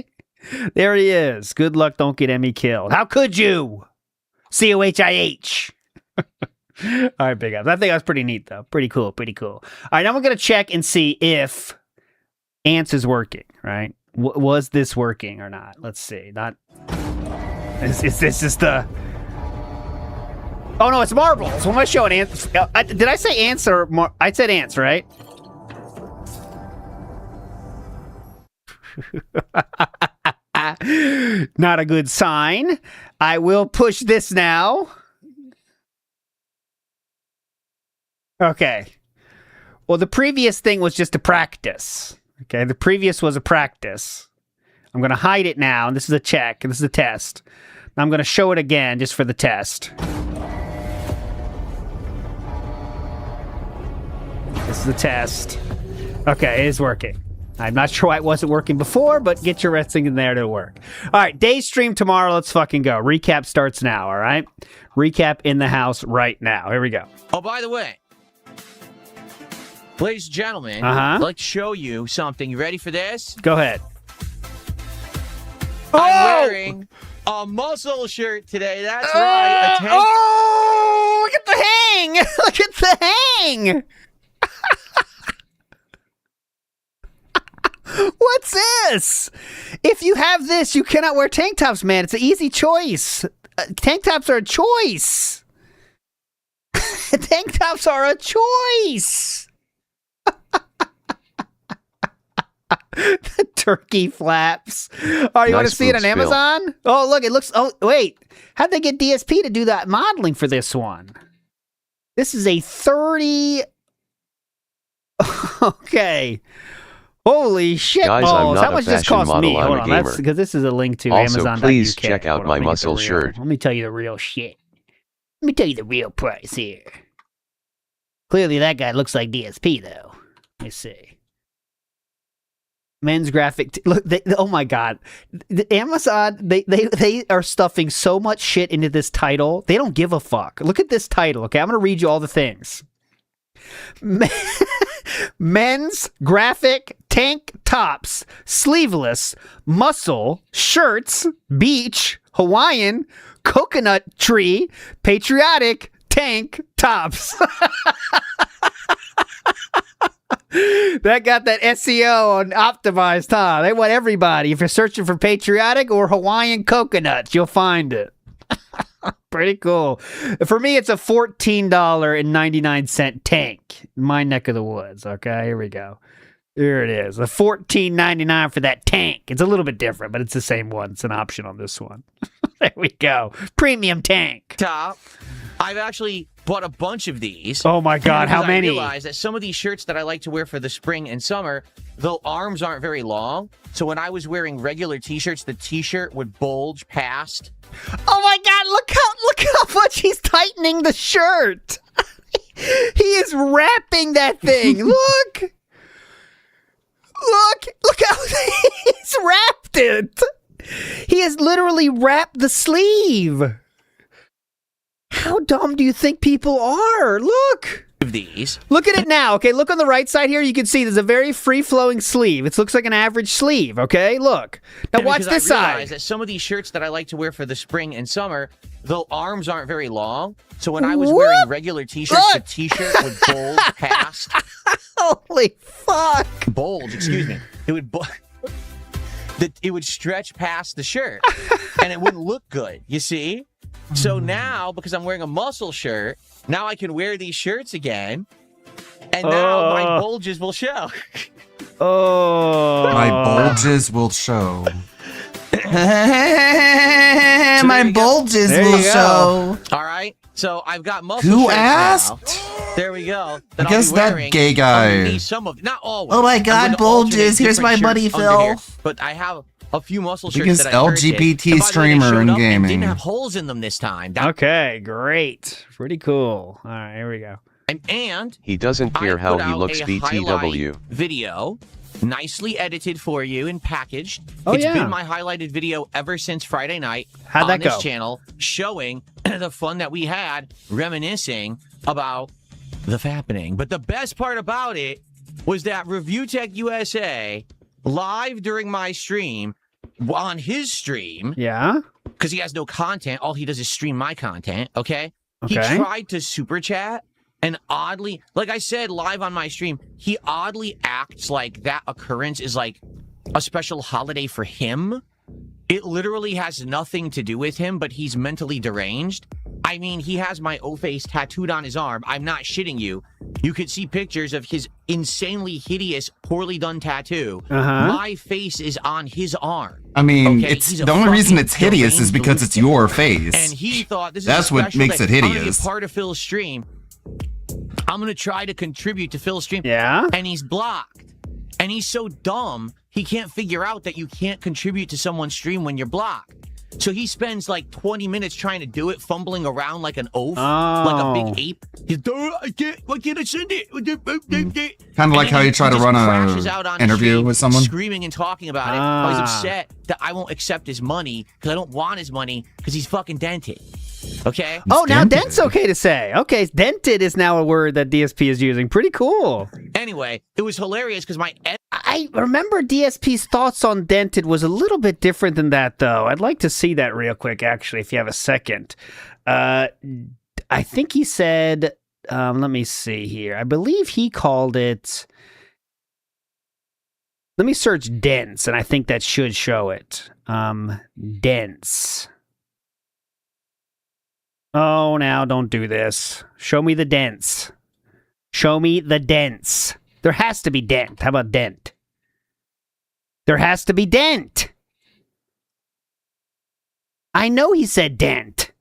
There he is. Good luck. Don't get Emmy killed. How could you? COHIH. All right, big ups. I think that was pretty neat, though. Pretty cool. Pretty cool. All right, now we're going to check and see if Ants is working, right? Was this working or not? Let's see. Not. Is this just the... Oh, no, it's marbles. What am I showing? Ants? Did I say ants or... I said ants, right? Not a good sign. I will push this now. Okay. Well, the previous thing was just a practice. Okay, the previous was a practice. I'm going to hide it now, and this is a check, and this is a test. Now I'm going to show it again just for the test. This is the test. Okay, it is working. I'm not sure why it wasn't working before, but get your resting in there to work. All right, day stream tomorrow. Let's fucking go. Recap starts now, all right? Recap in the house right now. Here we go. Oh, by the way, ladies and gentlemen, I'd like to show you something. You ready for this? Go ahead. I'm wearing a muscle shirt today. That's right. A tank. Oh, look at the hang. Look at the hang. What's this? If you have this, you cannot wear tank tops, man. It's an easy choice. Tank tops are a choice. Tank tops are a choice. The turkey flaps. Oh, you want to see it on Amazon? Oh, look, it looks... Oh, wait. How'd they get DSP to do that modeling for this one? This is a 30... Okay. Holy shit Guys, balls. I'm not How much a this cost fashion me? model, Hold I'm on, a gamer. because this is a link to Also, Amazon.uk. please check out Hold on, my let me get muscle the real- shirt. Let me tell you the real shit. Let me tell you the real price here. Clearly that guy looks like DSP, though. Let me see. Men's graphic. Look, oh my god, Amazon. They are stuffing so much shit into this title. They don't give a fuck. Look at this title. Okay, I'm gonna read you all the things. Men's graphic tank tops, sleeveless, muscle shirts, beach, Hawaiian, coconut tree, patriotic tank tops. That got that SEO on optimized, huh? They want everybody. If you're searching for patriotic or Hawaiian coconuts, you'll find it. Pretty cool. For me, it's a $14.99 tank. My neck of the woods. Okay, here we go. Here it is. A $14.99 for that tank. It's a little bit different, but it's the same one. It's an option on this one. There we go. Premium tank. Top. I've actually bought a bunch of these. Oh my God, how many? I realized that some of these shirts that I like to wear for the spring and summer, the arms aren't very long. So when I was wearing regular t-shirts, the t-shirt would bulge past. Oh my God, look how much he's tightening the shirt. He is wrapping that thing. Look how he's wrapped it. He has literally wrapped the sleeve. How dumb do you think people are? Look. Of these. Look at it now. Okay, look on the right side here. You can see there's a very free-flowing sleeve. It looks like an average sleeve, okay? Look. Now watch this side. That some of these shirts that I like to wear for the spring and summer, the arms aren't very long. So when I was wearing regular t-shirts, the t-shirt would bulge past. Holy fuck. Bulge, excuse me. It would it would stretch past the shirt and it wouldn't look good, you see? So now, because I'm wearing a muscle shirt, now I can wear these shirts again, and now my bulges will show. My bulges will show. My bulges will show. All right, so I've got muscle Who shirts asked? now. There we go. I guess that gay guy. Some of, not always. Oh my God, I'm going to bulges. alternate Here's my different buddy shirts under Phil. here, but I have a few muscle shirts Biggest that I purchased. LGBT And by the way, they streamer showed in up and gaming. didn't have holes in them this time. Okay, great. Pretty cool. All right, here we go. And He doesn't care I how put he out looks, a BTW. highlight video, nicely edited for you and packaged. Oh, It's yeah. been my highlighted video ever since Friday night How'd on that this go? channel, showing the fun that we had, reminiscing about the fappening. But the best part about it was that Review Tech USA, live during my stream, on his stream, Yeah? because he has no content, all he does is stream my content, okay? He Okay. tried to super chat, and oddly, like I said live on my stream, he oddly acts like that occurrence is like a special holiday for him. It literally has nothing to do with him, but he's mentally deranged. I mean, he has my O-face tattooed on his arm. I'm not shitting you. You could see pictures of his insanely hideous, poorly done tattoo. My face is on his arm. I mean, Okay, it's he's a the only reason fucking it's hideous is because it's your face. And he thought this is That's a what special makes day. it I'm gonna hideous. be part of Phil's stream. I'm gonna try to contribute to Phil's stream. Yeah. And he's blocked. And he's so dumb, he can't figure out that you can't contribute to someone's stream when you're blocked. So he spends like 20 minutes trying to do it, fumbling around like an oaf, like a big ape. He's, I can't send it. Kind of like how you try to run an interview with someone. Screaming and talking about it. Oh, he's upset that I won't accept his money because I don't want his money because he's fucking dented. Okay? Oh, now dent's okay to say. Okay, dented is now a word that DSP is using. Pretty cool. Anyway, it was hilarious because I remember DSP's thoughts on dented was a little bit different than that, though. I'd like to see that real quick, actually, if you have a second. I think he said, let me see here. I believe he called it... Let me search dense, and I think that should show it. Dense. Oh, now don't do this. Show me the dents. Show me the dents. There has to be dent. How about dent? There has to be dent. I know he said dent.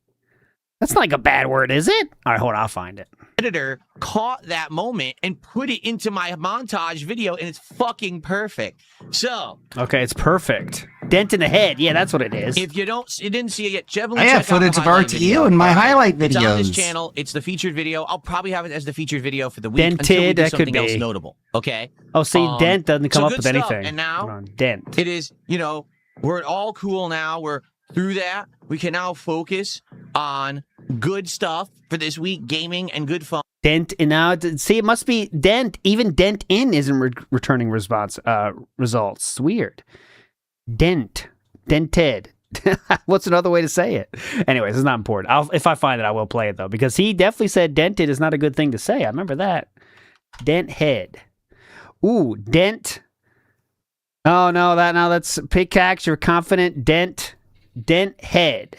That's not like a bad word, is it? All right, hold on. I'll find it. Editor caught that moment and put it into my montage video, and it's fucking perfect. So, okay, it's perfect. Dent in the head. Yeah, that's what it is. If you didn't see it yet, definitely I have footage of RTU in my highlight videos. It's on this channel. It's the featured video. I'll probably have it as the featured video for the week Dented, until we do that something could be else notable. Okay. Oh, see, dent doesn't come up with good stuff. anything. And now, dent. It is. We're all cool now. We're through that. We can now focus on good stuff for this week, gaming and good fun. Dent in now. See, it must be dent. Even dent in isn't returning results. It's weird. Dent. Dented. What's another way to say it? Anyways, it's not important. If I find it, I will play it, though, because he definitely said dented is not a good thing to say. I remember that. Dent head. Ooh, dent. Oh, no, that's pickaxe. You're confident. Dent. Dent head.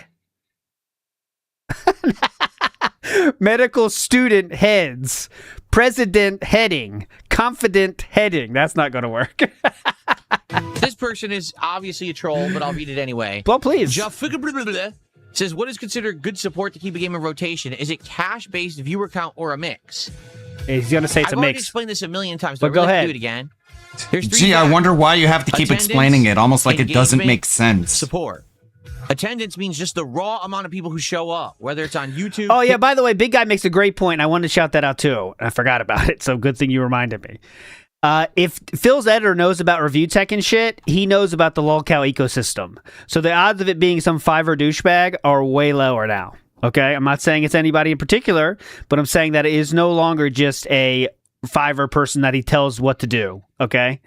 Medical student heads. President heading. Confident heading. That's not going to work. This person is obviously a troll, but I'll read it anyway. Well, please. Says, what is considered good support to keep a game in rotation? Is it cash-based, viewer count, or a mix? He's going to say it's I've a already mix. explained this a million times, but but go really ahead. Do it again. There's Gee, I wonder why you have to keep explaining it, almost like it doesn't make sense. Support. Attendance means just the raw amount of people who show up, whether it's on YouTube. Oh, yeah, by the way, Big Guy makes a great point. I wanted to shout that out, too. I forgot about it, so good thing you reminded me. If Phil's editor knows about review tech and shit, he knows about the lolcow ecosystem. So the odds of it being some Fiverr douchebag are way lower now. Okay? I'm not saying it's anybody in particular, but I'm saying that it is no longer just a Fiverr person that he tells what to do. Okay?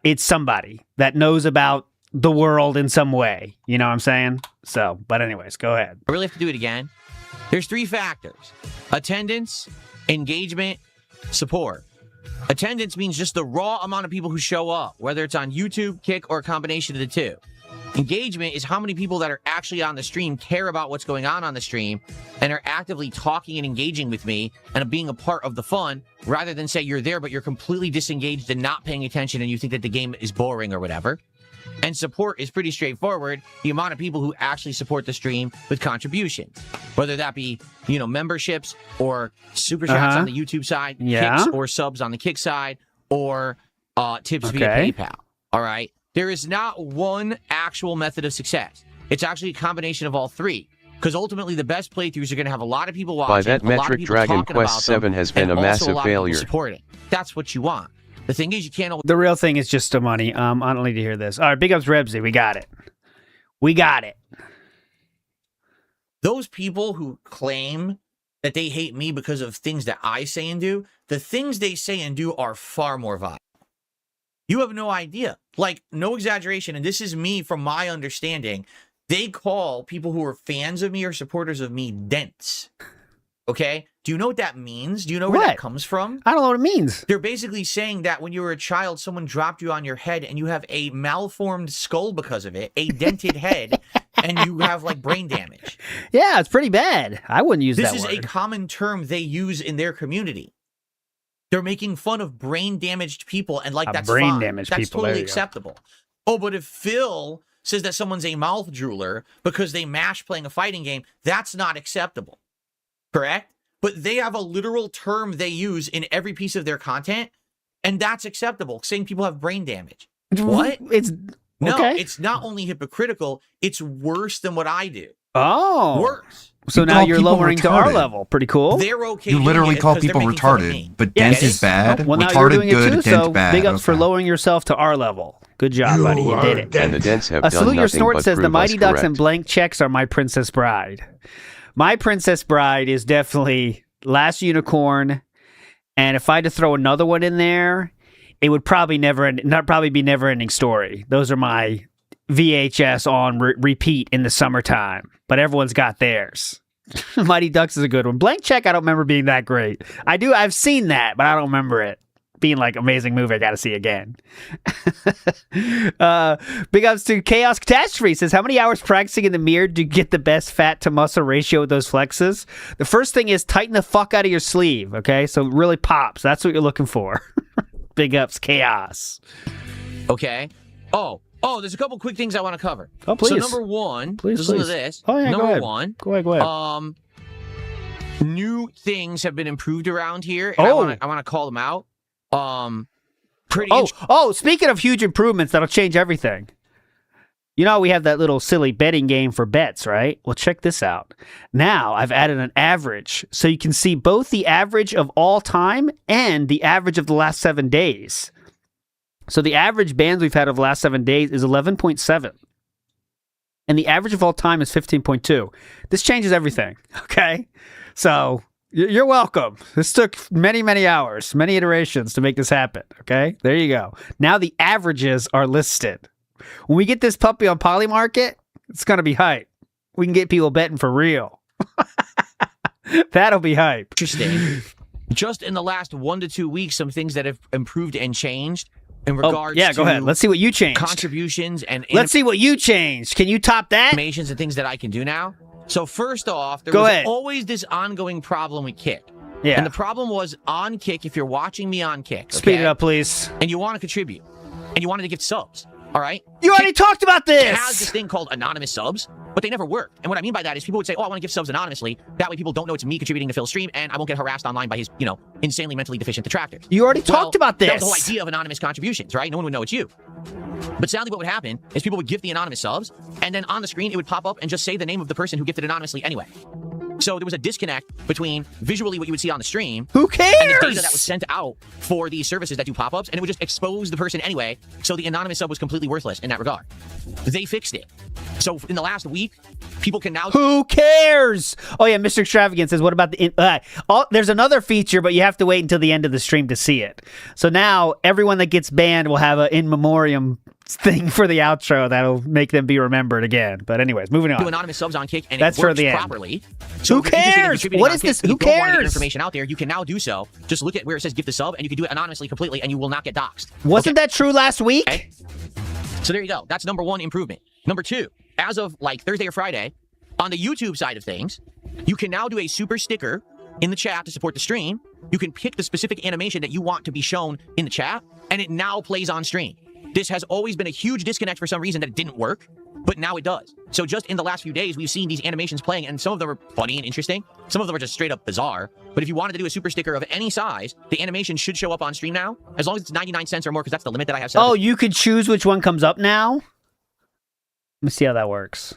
It's somebody that knows about the world in some way. You know what I'm saying? So, but anyways, go ahead. I really have to do it again. There's 3 factors. Attendance, engagement, support. Attendance means just the raw amount of people who show up, whether it's on YouTube, Kick, or a combination of the two. Engagement is how many people that are actually on the stream care about what's going on the stream and are actively talking and engaging with me and being a part of the fun, rather than say you're there but you're completely disengaged and not paying attention and you think that the game is boring or whatever. And support is pretty straightforward. The amount of people who actually support the stream with contributions, whether that be, memberships or super chats on the YouTube side, kicks or subs on the Kick side, or tips via PayPal. All right. There is not one actual method of success. It's actually a combination of all 3. Because ultimately, the best playthroughs are going to have a lot of people watching. By that metric, Dragon Quest VII has been a massive failure. Supporting. That's what you want. The thing is, you can't. The real thing is just the money. I don't need to hear this. All right, big ups, Rebsy. We got it. We got it. Those people who claim that they hate me because of things that I say and do, the things they say and do are far more vile. You have no idea. Like, no exaggeration, and this is me from my understanding. They call people who are fans of me or supporters of me dense. Okay? Do you know what that means? Do you know where that comes from? I don't know what it means. They're basically saying that when you were a child, someone dropped you on your head and you have a malformed skull because of it, a dented head, and you have like brain damage. Yeah, it's pretty bad. I wouldn't use that word. This is a common term they use in their community. They're making fun of brain damaged people, and like that's brain fine. damaged That's people. totally acceptable. Oh, but if Phil says that someone's a mouth drooler because they mash playing a fighting game, that's not acceptable. Correct? But they have a literal term they use in every piece of their content, and that's acceptable, saying people have brain damage. What? No, Okay. it's not only hypocritical, it's worse than what I do. Oh. Worse. So You now call you're people lowering to our retarded. level. Pretty cool. They're okay. You doing literally it call 'cause they're people making fun of me. retarded, but dense is bad. Well, now retarded you're doing it good, too, dense so bad. big ups for Okay. lowering yourself to our level. Good job, buddy. You did it. And the dents have A done Salute Your nothing Snort but says the prove Mighty us Ducks correct. and blank checks are my Princess Bride. My Princess Bride is definitely Last Unicorn, and if I had to throw another one in there, it would probably be Never Ending Story. Those are my VHS on repeat in the summertime, but everyone's got theirs. Mighty Ducks is a good one. Blank Check, I don't remember being that great. I've seen that, but I don't remember it being like amazing movie I gotta see again. Big ups to Chaos Catastrophe says, how many hours practicing in the mirror do you get the best fat to muscle ratio with those flexes? The first thing is tighten the fuck out of your sleeve, okay? So it really pops. That's what you're looking for. Big ups, Chaos. Okay. Oh, there's a couple quick things I want to cover. Oh, please. So number one, Please, listen to please. this. Oh, yeah, number go ahead. one. Go ahead. New things have been improved around here, and I want to call them out. Speaking of huge improvements that'll change everything. You know, we have that little silly betting game for bets, right? Well, check this out. Now I've added an average, so you can see both the average of all time and the average of the last 7 days. So the average bands we've had of the last 7 days is 11.7. And the average of all time is 15.2. This changes everything, okay? So you're welcome. This took many, many hours, many iterations to make this happen, okay? There you go. Now the averages are listed. When we get this puppy on Polymarket, it's going to be hype. We can get people betting for real. That'll be hype. Interesting. Just in the last 1 to 2 weeks, some things that have improved and changed in regards to go ahead. Let's see what you changed. Contributions and let's see what you changed. Can you top that? Animations and things that I can do now. So first off, there Go was ahead. always this ongoing problem with Kick. Yeah. And the problem was on Kick, if you're watching me on Kick. Speed okay, it up, please. And you want to contribute. And you wanted to give subs. All right? You already talked about this. It has this thing called anonymous subs, but they never work. And what I mean by that is people would say, oh, I want to give subs anonymously. That way people don't know it's me contributing to Phil's stream, and I won't get harassed online by his, insanely mentally deficient detractors. You already talked about this. That was the whole idea of anonymous contributions, right? No one would know it's you. But sadly what would happen is people would gift the anonymous subs, and then on the screen it would pop up and just say the name of the person who gifted anonymously anyway. So there was a disconnect between visually what you would see on the stream. Who cares? And the data that was sent out for these services that do pop-ups, and it would just expose the person anyway, so the anonymous sub was completely worthless in that regard. They fixed it. So in the last week, people can now... Who cares? Oh, yeah, Mr. Extravagant says, what about the... there's another feature, but you have to wait until the end of the stream to see it. So now, everyone that gets banned will have an in memoriam thing for the outro that'll make them be remembered again. But anyways, moving on. Do anonymous subs on Kick, and That's it for works the end. properly. So Who cares? What is this? Who You don't want to get your cares? information out there, you can now do so. Just look at where it says gift the sub, and you can do it anonymously completely, and you will not get doxxed. Wasn't that true last week? Okay. So there you go. That's number one improvement. Number two, as of like Thursday or Friday, on the YouTube side of things, you can now do a super sticker in the chat to support the stream. You can pick the specific animation that you want to be shown in the chat, and it now plays on stream. This has always been a huge disconnect for some reason that it didn't work, but now it does. So just in the last few days, we've seen these animations playing, and some of them are funny and interesting. Some of them are just straight up bizarre. But if you wanted to do a super sticker of any size, the animation should show up on stream now, as long as it's 99 cents or more, because that's the limit that I have set up. Oh, you could choose which one comes up now? Let me see how that works.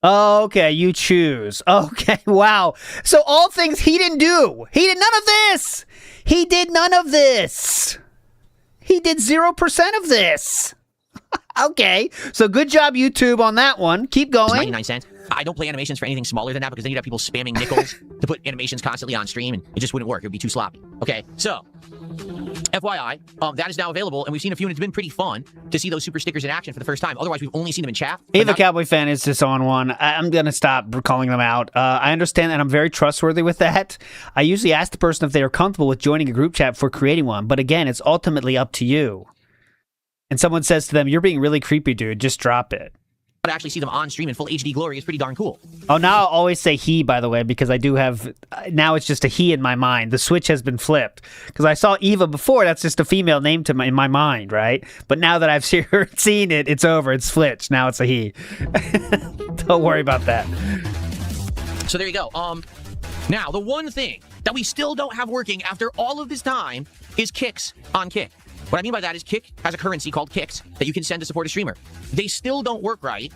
Okay, you choose. Okay, wow. So all things he didn't do. He did none of this. He did none of this. He did 0% of this. Okay, so good job, YouTube, on that one. Keep going. 99 cents. I don't play animations for anything smaller than that because then you'd have people spamming nickels to put animations constantly on stream, and it just wouldn't work. It would be too sloppy. Okay, so FYI, that is now available, and we've seen a few, and it's been pretty fun to see those super stickers in action for the first time. Otherwise, we've only seen them in chat. Ava Cowboy Fan is just on one. I'm going to stop calling them out. I understand that I'm very trustworthy with that. I usually ask the person if they are comfortable with joining a group chat before creating one, but again, it's ultimately up to you. And someone says to them, you're being really creepy, dude. Just drop it. But actually see them on stream in full HD glory is pretty darn cool. Oh, now I'll always say he, by the way, because I do have... Now it's just a he in my mind. The switch has been flipped. Because I saw Eva before, that's just a female name in my mind, right? But now that I've seen it, it's over. It's flipped. Now it's a he. Don't worry about that. So there you go. Now, the one thing that we still don't have working after all of this time is kicks on Kick. What I mean by that is Kick has a currency called Kicks that you can send to support a streamer. They still don't work right.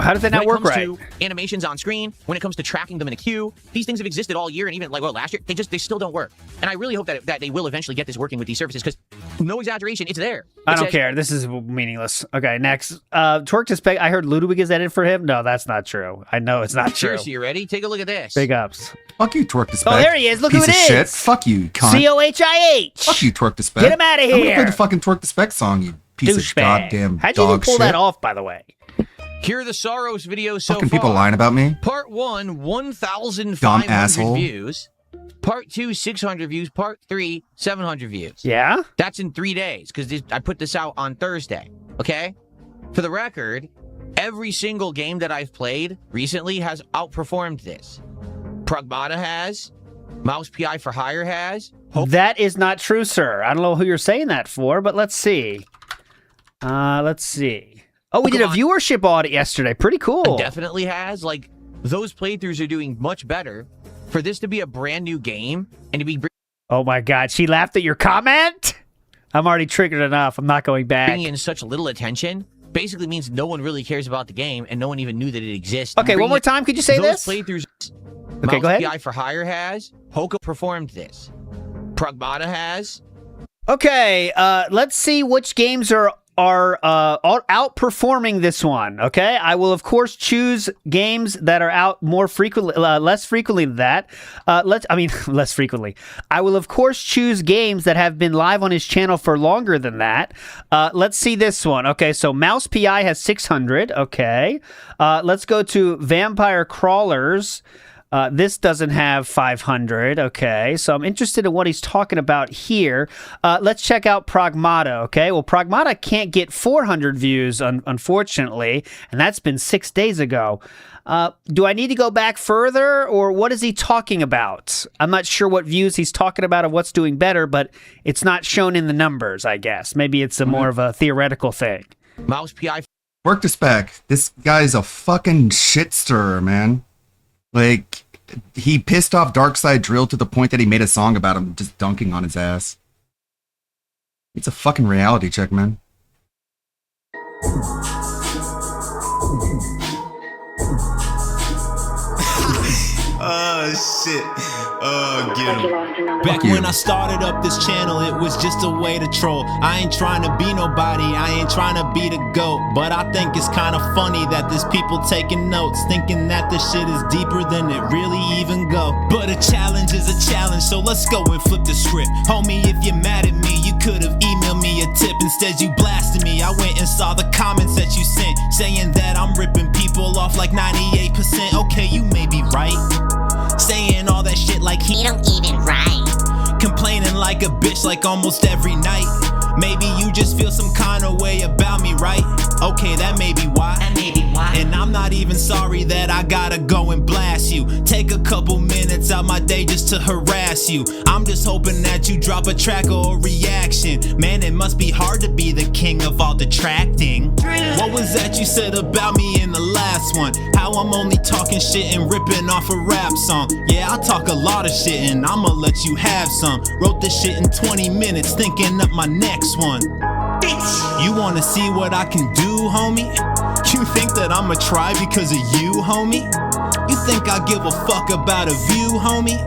How does that not work right? When it comes to animations on screen, when it comes to tracking them in a queue, these things have existed all year and even last year. They still don't work. And I really hope that they will eventually get this working with these services because no exaggeration, it's there. I don't care. This is meaningless. Okay, next. Twerk to Spec. I heard Ludwig is edited for him. No, that's not true. I know it's not true. Seriously, you ready? Take a look at this. Big ups. Fuck you, Twerk to Spec. Oh, there he is. Look who it is. Shit. Fuck you, cunt. COHIH. Fuck you, Twerk to Spec. Get him out of here. I'm gonna play the fucking Twerk to Spec song, you piece of goddamn How'd you even dog pull shit. that off, by the way? Here are the Soros videos so Fucking far. people lying about me. Part 1, 1,500 Dumb asshole. views. Part 2, 600 views. Part 3, 700 views. Yeah? That's in 3 days, because I put this out on Thursday, okay? For the record, every single game that I've played recently has outperformed this. Pragmata has. Mouse PI for Hire has. That is not true, sir. I don't know who you're saying that for, but let's see. Let's see. Oh, we did a viewership audit yesterday. Pretty cool. Definitely has. Like, those playthroughs are doing much better. For this to be a brand new game and to be... Oh my God, she laughed at your comment? I'm already triggered enough. I'm not going back. Bringing in such little attention basically means no one really cares about the game and no one even knew that it exists. Okay, one more time. Could you say those this? Playthroughs... Okay, Mouse go ahead. PI for Hire has. Hoka performed this. Pragmata has. Okay, let's see which games are outperforming this one. Okay, I will of course choose games that are out more frequently, less frequently than that. Less frequently. I will of course choose games that have been live on his channel for longer than that. Let's see this one. Okay, so Mouse PI has 600. Okay, let's go to Vampire Crawlers. This doesn't have 500. Okay, so I'm interested in what he's talking about here. Let's check out Pragmata. Okay, well, Pragmata can't get 400 views, unfortunately, and that's been 6 days ago. Do I need to go back further, or what is he talking about? I'm not sure what views he's talking about of what's doing better, but it's not shown in the numbers, I guess. Maybe it's more of a theoretical thing. Mouse PI. Work to Spec. This guy's a fucking shit stirrer, man. Like, he pissed off Darkside Drill to the point that he made a song about him just dunking on his ass. It's a fucking reality check, man. Shit. Get him. Back when I started up this channel, it was just a way to troll. I ain't trying to be nobody, I ain't trying to be the GOAT. But I think it's kind of funny that there's people taking notes, thinking that this shit is deeper than it really even go. But a challenge is a challenge, so let's go and flip the script. Homie, if you're mad at me, you could have emailed me a tip. Instead you blasted me. I went and saw the comments that you sent, saying that I'm ripping people off like 98%. Okay, you may be right, saying all that shit like he don't even write, complaining like a bitch like almost every night. Maybe you just feel some kind of way about me, right? Okay, that may be why. And I'm not even sorry that I gotta go and blast you. Take a couple minutes out my day just to harass you. I'm just hoping that you drop a track or a reaction. Man, it must be hard to be the king of all detracting. What was that you said about me in the last one? How I'm only talking shit and ripping off a rap song. Yeah, I talk a lot of shit and I'ma let you have some. Wrote this shit in 20 minutes thinking up my next one. You wanna see what I can do, homie? You think that I'ma try because of you, homie? You think I give a fuck about a view, homie?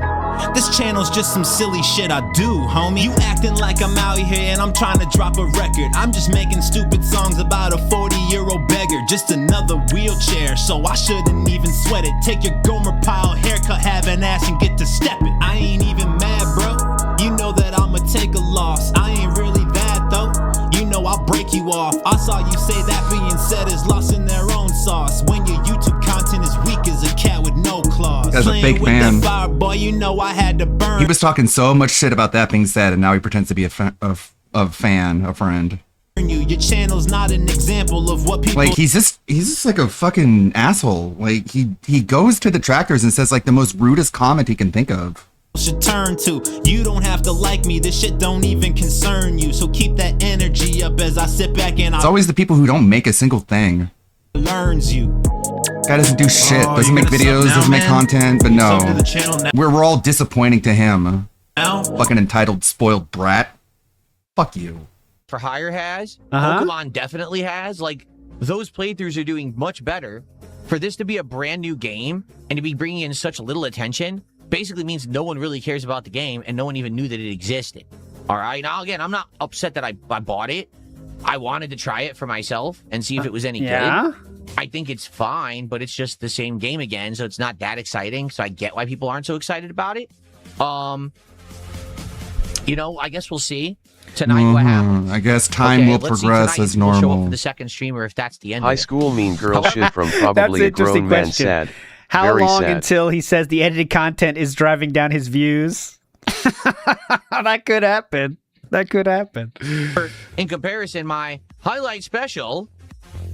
This channel's just some silly shit I do, homie. You acting like I'm out here and I'm trying to drop a record. I'm just making stupid songs about a 40-year-old beggar. Just another wheelchair, so I shouldn't even sweat it. Take your Gomer Pyle haircut, have an ass and get to stepping. I ain't even mad, bro. You know that I'ma take a loss. I ain't really that, though. You know I'll break you off. I saw you say that being said is lost in their own sauce. When your YouTube content is weak as a cat with no claws. As a fake fan. Fire, boy, you know I had to burn. He was talking so much shit about that being said, and now he pretends to be a fan, a friend. Your channel's not an example of what people like. He's just like a fucking asshole. Like he goes to detractors and says like the most rudest comment he can think of. Should turn to. You don't have to like me, this shit don't even concern you. So keep that energy up as I sit back and it's always the people who don't make a single thing. Learns you. Guy doesn't do shit, doesn't make videos, doesn't make content, but no. We're all disappointing to him. Fucking entitled spoiled brat. Fuck you. for Hire has. Uh-huh. Pokemon definitely has. Like, those playthroughs are doing much better. For this to be a brand new game and to be bringing in such little attention basically means no one really cares about the game and no one even knew that it existed. All right. Now, again, I'm not upset that I bought it. I wanted to try it for myself and see if it was any good. I think it's fine, but it's just the same game again, so it's not that exciting. So I get why people aren't so excited about it. You know, I guess we'll see tonight what happens. I guess time will let's see progress tonight as if we'll show up normal. for the second stream or if that's the end High of it. school mean girl shit from probably That's a an interesting grown man question. sad. How Very long sad. until he says the edited content is driving down his views? That could happen. That could happen. In comparison, my highlight special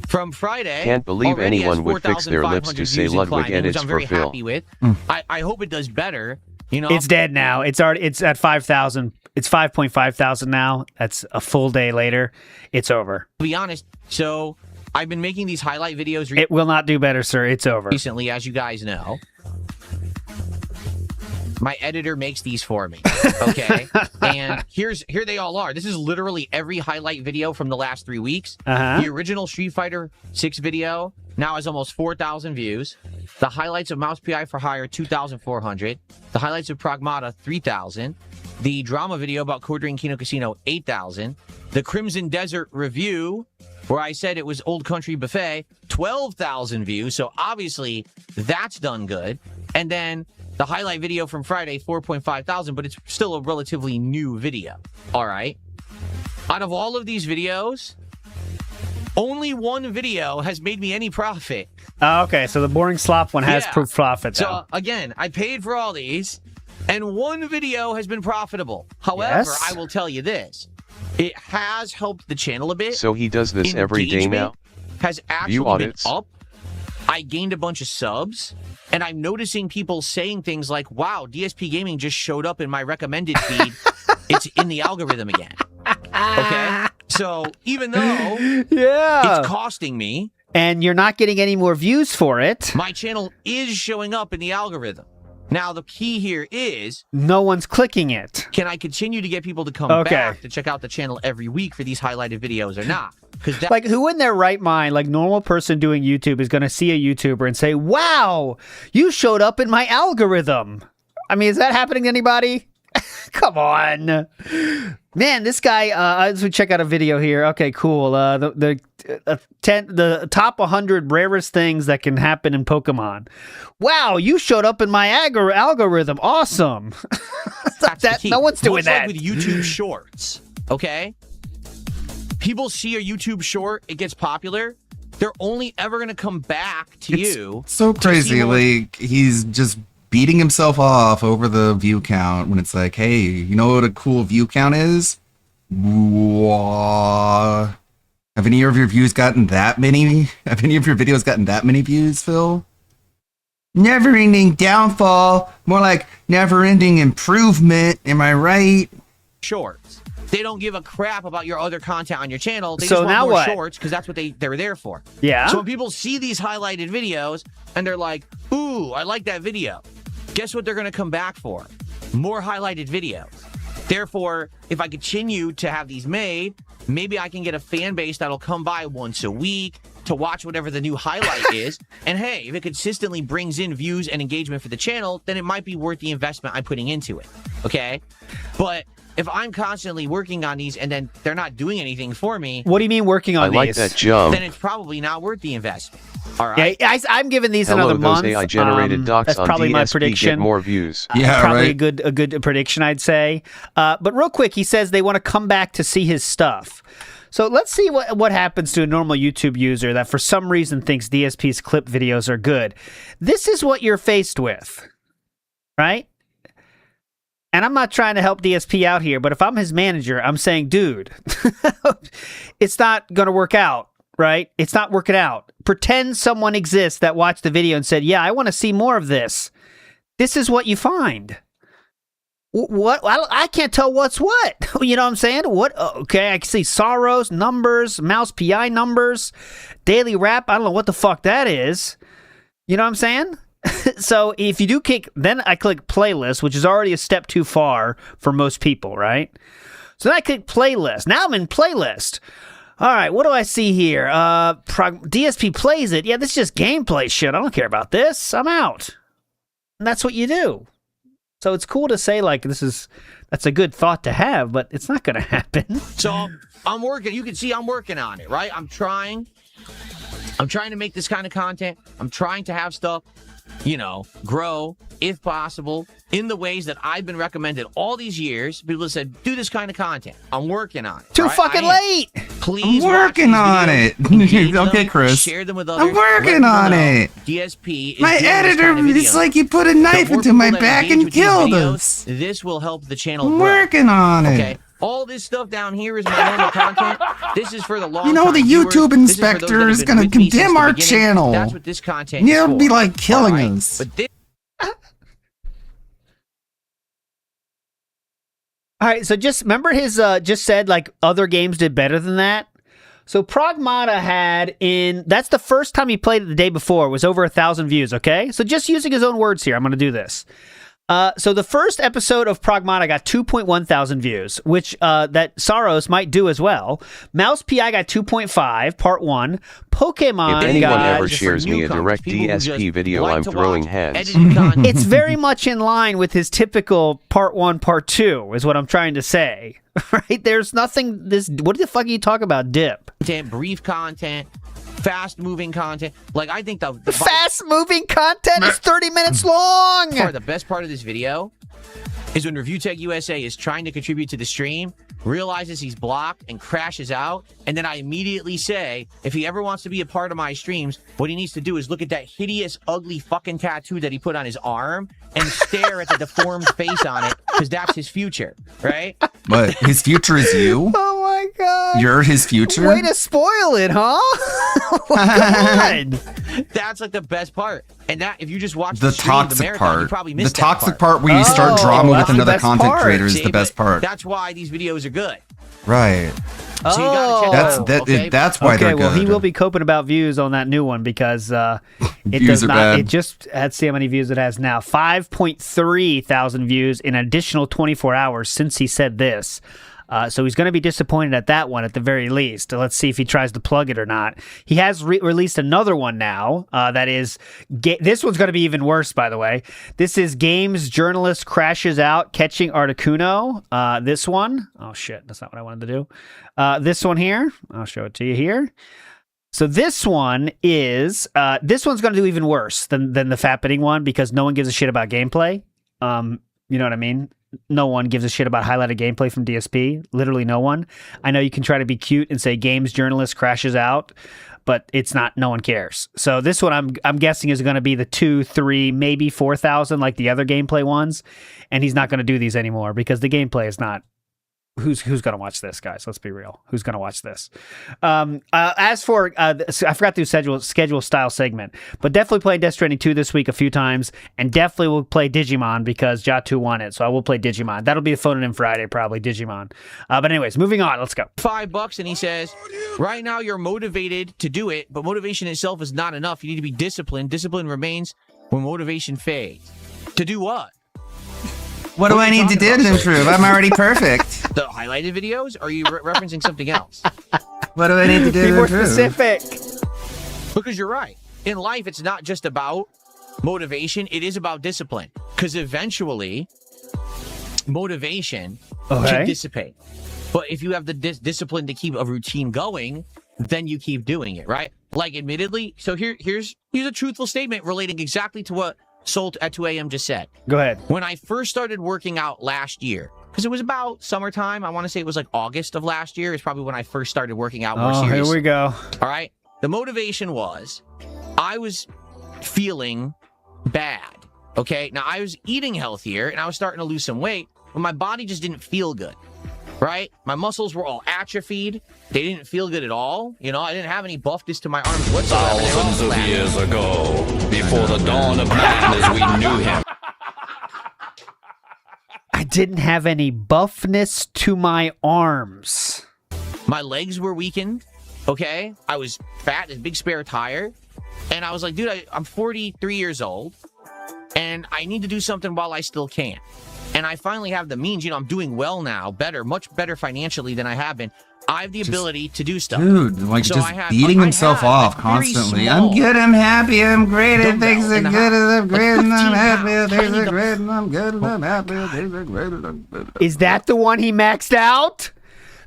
from Friday Can't believe already has anyone would fix their lips 4,500 to say views and Ludwig climbing, which edits I'm for very Phil. happy with. I hope it does better. You know, It's dead now. It's at 5,000. It's 5.5 thousand now. That's a full day later. It's over. to be honest. So I've been making these highlight videos It will not do better, sir. It's over. recently, as you guys know. My editor makes these for me, okay? And here they all are. This is literally every highlight video from the last 3 weeks. Uh-huh. The original Street Fighter 6 video now has almost 4,000 views. The highlights of Mouse PI for Hire, 2,400. The highlights of Pragmata, 3,000. The drama video about Codring Kino Casino, 8,000. The Crimson Desert review, where I said it was Old Country Buffet, 12,000 views. So obviously that's done good. And then the highlight video from Friday, 4.5 thousand, but it's still a relatively new video. All right. Out of all of these videos, only one video has made me any profit. Okay, so the boring slop one has Yeah. proof profit, though. So again, I paid for all these, and one video has been profitable. However, Yes. I will tell you this. It has helped the channel a bit. So he does this every day now? Has actually View been audits? up. I gained a bunch of subs, and I'm noticing people saying things like, wow, DSP Gaming just showed up in my recommended feed. It's in the algorithm again. Okay? So even though it's costing me, and you're not getting any more views for it, my channel is showing up in the algorithm. Now, the key here is, no one's clicking it. can I continue to get people to come Okay. back to check out the channel every week for these highlighted videos or not? Because that Like, who in their right mind, like normal person doing YouTube, is going to see a YouTuber and say, wow, you showed up in my algorithm? I mean, is that happening to anybody? Come on. Man, this guy, as we check out a video here. Okay, cool. The top 100 rarest things that can happen in Pokemon. Wow, you showed up in my algorithm. Awesome. That's the key. No one's doing Much that. like with YouTube Shorts, okay? People see a YouTube short, it gets popular. They're only ever going to come back to you. So to see crazy. more- Like, he's just beating himself off over the view count when it's like, hey, you know what a cool view count is? Wah. Have any of your views gotten that many? Have any of your videos gotten that many views, Phil? Never-ending downfall. More like never-ending improvement. Am I right? Shorts. They don't give a crap about your other content on your channel. They So just want now more what? shorts because that's what they're there for. Yeah. So when people see these highlighted videos and they're like, ooh, I like that video. Guess what they're going to come back for? More highlighted videos. Therefore, if I continue to have these made, maybe I can get a fan base that'll come by once a week to watch whatever the new highlight is. And hey, if it consistently brings in views and engagement for the channel, then it might be worth the investment I'm putting into it. Okay? But if I'm constantly working on these and then they're not doing anything for me, What do you mean working on I like these? that jump. then it's probably not worth the investment. All right? Yeah, I'm giving these Hello, another those month. AI generated docs That's on probably DSP my get prediction. more views. Probably a good prediction, I'd say. But real quick, he says they want to come back to see his stuff. So let's see what happens to a normal YouTube user that for some reason thinks DSP's clip videos are good. This is what you're faced with, right? And I'm not trying to help DSP out here, but if I'm his manager, I'm saying, dude, it's not going to work out, right? It's not working out. Pretend someone exists that watched the video and said, yeah, I want to see more of this. This is what you find. What? I can't tell what's what. You know what I'm saying? What? Okay, I can see Sorrows, numbers, Mouse PI numbers, daily rap. I don't know what the fuck that is. You know what I'm saying? So if you do then I click playlist, which is already a step too far for most people, right? So then I click playlist. Now I'm in playlist. All right, what do I see here? DSP plays it. Yeah, this is just gameplay shit. I don't care about this. I'm out. And that's what you do. So it's cool to say, like, that's a good thought to have, but it's not going to happen. So I'm working. You can see I'm working on it, right? I'm trying to make this kind of content. I'm trying to have stuff, grow, if possible, in the ways that I've been recommended all these years. People have said, do this kind of content. I'm working on it. Too fucking late. Please I'm working on it. Okay, Chris. Share them with others. I'm working on it. DSP is My doing this editor, kind of video. it's like you put a knife into my back and killed us. This will help the channel I'm grow. working on it. Okay. All this stuff down here is my normal content. This is for the long the YouTube inspector is going to condemn our channel. That's what this content is It'll for. be like killing All right? us. But this All right, so just remember his just said like other games did better than that. So Pragmata that's the first time he played it the day before. It was over 1,000 views, okay? So just using his own words here, I'm going to do this. So the first episode of Pragmata got 2.1 thousand views, which that Saros might do as well. Mouse PI got 2.5, part 1. Pokemon If anyone got... ever shares me a direct DSP video, I'm throwing hands. It's very much in line with his typical part 1, part 2, is what I'm trying to say. Right? There's nothing... What the fuck are you talking about, Dip? brief content, fast-moving content. Like, I think the fast-moving content is 30 minutes long! The best part of this video is when Review Tech USA is trying to contribute to the stream, realizes he's blocked, and crashes out, and then I immediately say, if he ever wants to be a part of my streams, what he needs to do is look at that hideous, ugly fucking tattoo that he put on his arm and stare at the deformed face on it, because that's his future, right? But his future is you? Oh my god. You're his future? Way to spoil it, huh? God. That's like the best part. And that, if you just watch the stream of the toxic marathon, you part. probably The missed toxic part where you start drama with another content creator is the best part. That's why these videos are good. Right. So you gotta check it out, That's why they're good. Well, he will be coping about views on that new one because it Views does are not. bad. It just let's see how many views it has now. 5.3 thousand views in additional 24 hours since he said this. So he's going to be disappointed at that one at the very least. Let's see if he tries to plug it or not. He has released another one now. That is, this one's going to be even worse, by the way. This is Games Journalist Crashes Out Catching Articuno. This one. Oh, shit. That's not what I wanted to do. This one here. I'll show it to you here. So this one is, this one's going to do even worse than the Fappening one because no one gives a shit about gameplay. You know what I mean? No one gives a shit about highlighted gameplay from DSP. Literally no one. I know you can try to be cute and say Games Journalist Crashes Out, but it's not. No one cares. So this one I'm guessing is going to be the 2, 3, maybe 4,000 like the other gameplay ones, and he's not going to do these anymore because the gameplay is not. Who's going to watch this, guys? Let's be real. Who's going to watch this? As for, I forgot to do schedule style segment, but definitely playing Death Stranding 2 this week a few times, and definitely will play Digimon because Jatu won it, so I will play Digimon. That'll be the phone in Friday, probably, Digimon. But anyways, moving on. Let's go. $5, and he says, right now you're motivated to do it, but motivation itself is not enough. You need to be disciplined. Discipline remains when motivation fades. To do what? What do I need to do to improve? I'm already perfect. The highlighted videos? Or are you referencing something else? What do I need to do Be to more improve? specific. Because you're right. In life, it's not just about motivation. It is about discipline. Because eventually, motivation can dissipate. But if you have the discipline to keep a routine going, then you keep doing it, right? Like, admittedly, so here's a truthful statement relating exactly to what Solt at 2 a.m. just said. Go ahead. When I first started working out last year, because it was about summertime, I want to say it was like August of last year is probably when I first started working out more seriously. Here we go. All right. The motivation was I was feeling bad. Okay. Now I was eating healthier and I was starting to lose some weight, but my body just didn't feel good. Right? My muscles were all atrophied. They didn't feel good at all. You know, I didn't have any buffness to my arms whatsoever. Thousands of years ago, before the dawn of man as we knew him. I didn't have any buffness to my arms. My legs were weakened. Okay? I was fat, this big spare tire. And I was like, dude, I'm 43 years old. And I need to do something while I still can. and I finally have the means, I'm doing well now, much better financially than I have been. I have the ability to do stuff. Dude, like So just I have- beating I himself have off a very constantly. small I'm good, I'm happy, I'm great, dumbbell things are in the good, house. I'm great, and I'm 15 happy, pounds, things tiny are great, and I'm good, and I'm happy, things are great, and I'm good. Is that the one he maxed out?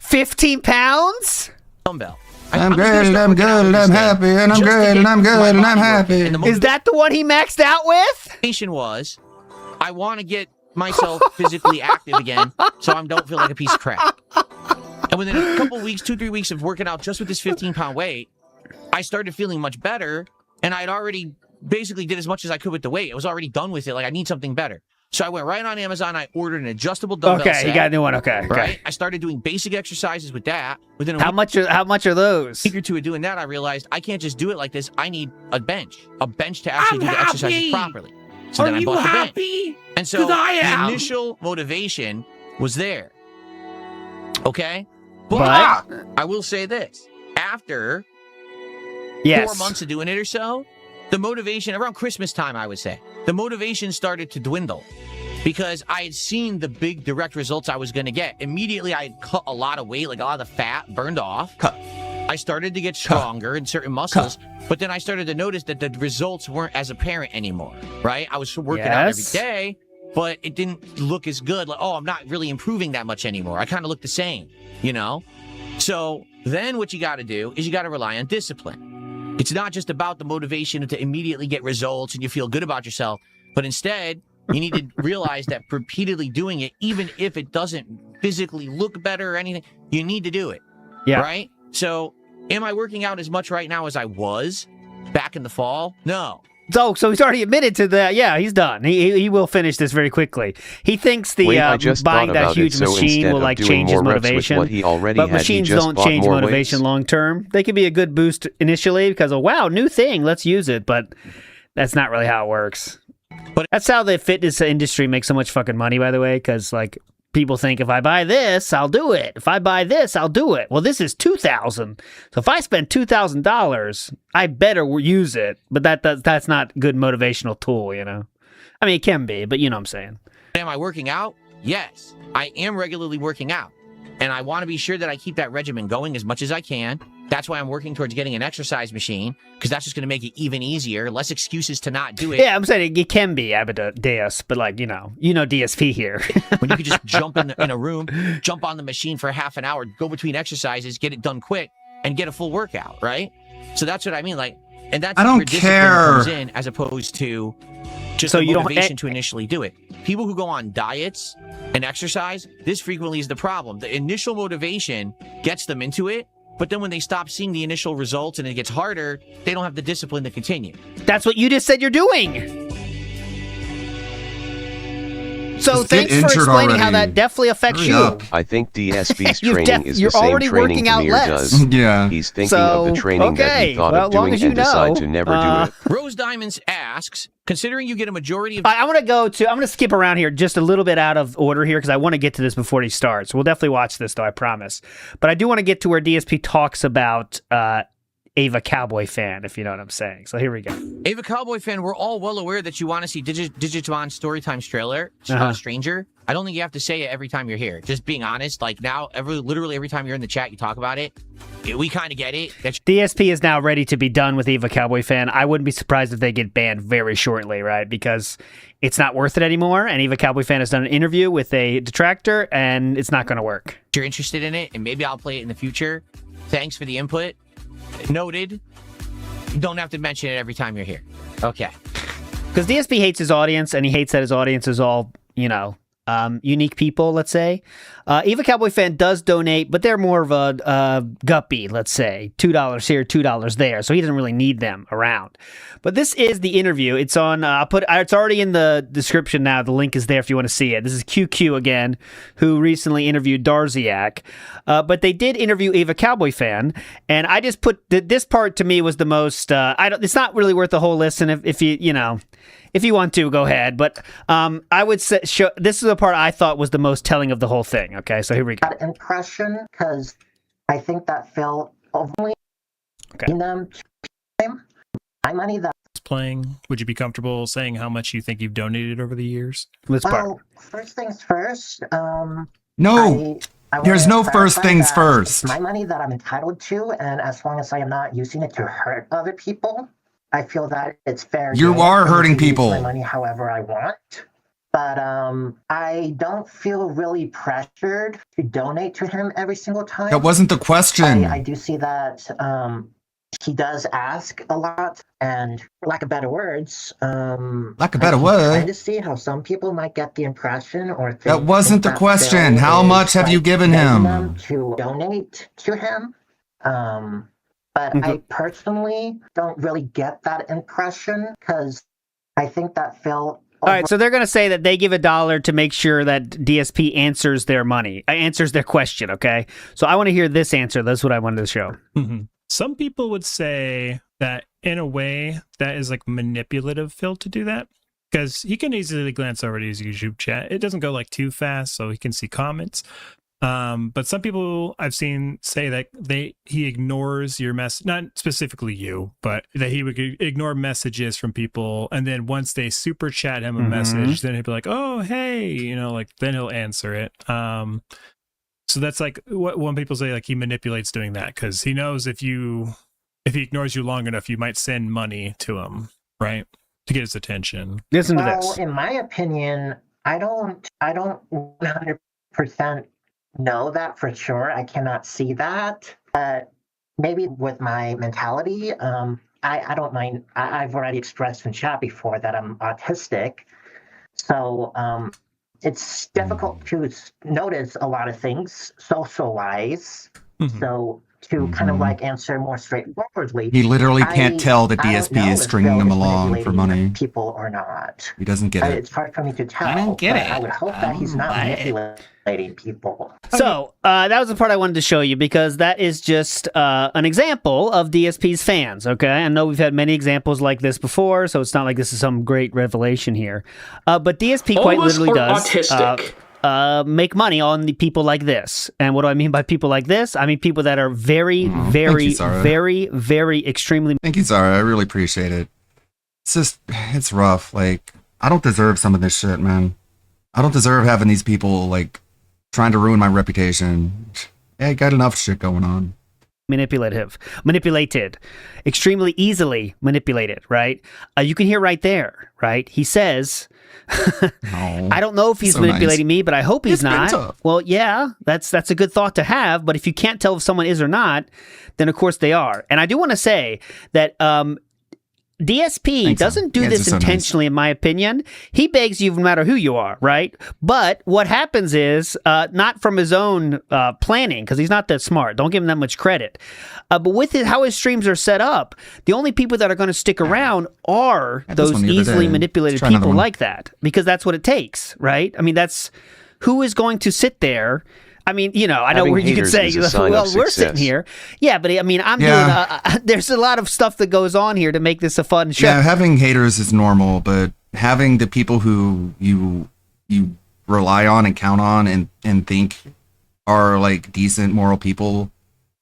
15 pounds? Dumbbell. I'm great, and I'm good, and I'm happy, and I'm great, and I'm good, and I'm happy. Is that the one he maxed out with? Motivation was, I want to get myself physically active again, so I don't feel like a piece of crap. And within a couple weeks, 2-3 weeks of working out just with this 15-pound weight, I started feeling much better, and I had already basically did as much as I could with the weight. I was already done with it. Like, I need something better. So I went right on Amazon. I ordered an adjustable dumbbell set. Okay, you got a new one. Okay. Right? I started doing basic exercises with that. Within a How much are those? week or two of doing that, I realized I can't just do it like this. I need a bench to actually do the exercises properly. So then I bought the bench. And so the initial motivation was there. Okay? But I will say this. After 4 months of doing it or so, the motivation, around Christmas time, I would say, the motivation started to dwindle because I had seen the big direct results I was going to get. Immediately, I had cut a lot of weight, like a lot of the fat burned off. I started to get stronger in certain muscles, but then I started to notice that the results weren't as apparent anymore, right? I was working out every day, but it didn't look as good. Like, oh, I'm not really improving that much anymore. I kind of look the same, you know? So then what you got to do is you got to rely on discipline. It's not just about the motivation to immediately get results and you feel good about yourself, but instead you need to realize that repeatedly doing it, even if it doesn't physically look better or anything, you need to do it. Yeah. Right? So am I working out as much right now as I was back in the fall? No. So he's already admitted to that. Yeah, he's done. He will finish this very quickly. He thinks the Wait, I just buying thought that about huge it, so machine instead will of like doing change his more reps with motivation. what he already But had, he machines just don't bought change more motivation weights. long term. They can be a good boost initially because wow, new thing, let's use it. But that's not really how it works. But that's how the fitness industry makes so much fucking money, by the way, because like people think if I buy this, I'll do it. If I buy this, I'll do it. Well, this is $2,000. So if I spend $2,000, I better use it. But that's not a good motivational tool, you know? I mean, it can be, but you know what I'm saying. Am I working out? Yes. I am regularly working out. And I want to be sure that I keep that regimen going as much as I can. That's why I'm working towards getting an exercise machine, because that's just going to make it even easier. Less excuses to not do it. Yeah, I'm saying it can be Amadeus, but like, you know DSP here. When you could just jump in a room, jump on the machine for half an hour, go between exercises, get it done quick, and get a full workout, right? So that's what I mean. Like, and that's I don't where discipline care. comes in, as opposed to just So the you don't- motivation to initially do it. People who go on diets and exercise, this frequently is the problem. The initial motivation gets them into it, but then when they stop seeing the initial results and it gets harder, they don't have the discipline to continue. That's what you just said you're doing. So Just get thanks for injured explaining how already. that definitely affects Hurry you. up. I think DSP's You're training is the you're same already training working out Kamir less. does. Yeah. He's thinking So, of the training that okay. he thought Well, of as long doing as you and decide know, to never do it. Rose Diamonds asks, considering you get a majority of... I'm gonna skip around here just a little bit out of order here because I want to get to this before he starts. We'll definitely watch this though, I promise. But I do want to get to where DSP talks about Ava Cowboy Fan, if you know what I'm saying. So here we go. Ava Cowboy Fan, we're all well aware that you want to see Digimon's Storytime's trailer, Stranger. I don't think you have to say it every time you're here. Just being honest, like now, literally every time you're in the chat, you talk about it. We kind of get it. DSP is now ready to be done with Eva Cowboy Fan. I wouldn't be surprised if they get banned very shortly, right? Because it's not worth it anymore. And Eva Cowboy Fan has done an interview with a detractor, and it's not going to work. If you're interested in it, and maybe I'll play it in the future. Thanks for the input. Noted. You don't have to mention it every time you're here. Okay. Because DSP hates his audience, and he hates that his audience is all, unique people, let's say. Eva Cowboy Fan does donate, but they're more of a guppy, let's say. $2 here, $2 there. So he doesn't really need them around. But this is the interview. It's on, it's already in the description now. The link is there if you want to see it. This is QQ again, who recently interviewed Darziak. But they did interview Eva Cowboy Fan. And I just put, this part to me was the most, it's not really worth the whole listen if you want to, go ahead. But I would say this is the part I thought was the most telling of the whole thing. Okay, so here we go. That impression, because I think that Phil only in them. My money that playing? Would you be comfortable saying how much you think you've donated over the years? Well, first things first. No, there's no first things first. It's my money that I'm entitled to, and as long as I am not using it to hurt other people, I feel that it's fair. You are hurting people. Use my money however I want. But I don't feel really pressured to donate to him every single time. That wasn't the question. I do see that he does ask a lot, and for lack of better words, trying to see how some people might get the impression or think that wasn't the question. Phil How is, much have you given him? Them to donate to him. But I personally don't really get that impression because I think that Phil. All right, so they're going to say that they give $1 to make sure that DSP answers their question, okay? So I want to hear this answer. That's what I wanted to show. Some people would say that in a way that is like manipulative, Phil, to do that. Because he can easily glance over to his YouTube chat. It doesn't go like too fast, so he can see comments. But some people I've seen say that he ignores your message, not specifically you, but that he would ignore messages from people, and then once they super chat him a message, then he'd be like, "Oh, hey," like then he'll answer it. So that's like what when people say like he manipulates doing that because he knows if he ignores you long enough, you might send money to him, right, to get his attention. Listen to this. Well, in my opinion, I don't 100% know that for sure. I cannot see that. But maybe with my mentality, I don't mind. I've already expressed in chat before that I'm autistic. So it's difficult to notice a lot of things social-wise. So to kind of like answer more straightforwardly. He literally can't tell that DSP is stringing them along for money. People or not. He doesn't get it. It's hard for me to tell. I don't get it. I would hope that he's not manipulating people. So that was the part I wanted to show you because that is just an example of DSP's fans, okay? I know we've had many examples like this before, so it's not like this is some great revelation here. But DSP quite literally does make money on the people like this. And what do I mean by people like this? I mean people that are very, very, very, very extremely... Thank you, Zara. I really appreciate it. It's rough. Like, I don't deserve some of this shit, man. I don't deserve having these people, like, trying to ruin my reputation. I got enough shit going on. Manipulated, extremely easily manipulated, right? You can hear right there, right? He says, I don't know if he's manipulating me, but I hope he's not. Well, yeah, that's a good thought to have, but if you can't tell if someone is or not, then of course they are. And I do want to say that DSP doesn't do this intentionally, in my opinion. He begs you no matter who you are, right? But what happens is, not from his own planning, because he's not that smart. Don't give him that much credit. But with how his streams are set up, the only people that are going to stick around are those easily manipulated people like that, because that's what it takes, right? I mean, that's who is going to sit there. I mean, I know where you can say, well, we're sitting here. Yeah, but I mean, I'm doing, there's a lot of stuff that goes on here to make this a fun show. Yeah, having haters is normal, but having the people who you rely on and count on and think are like decent, moral people,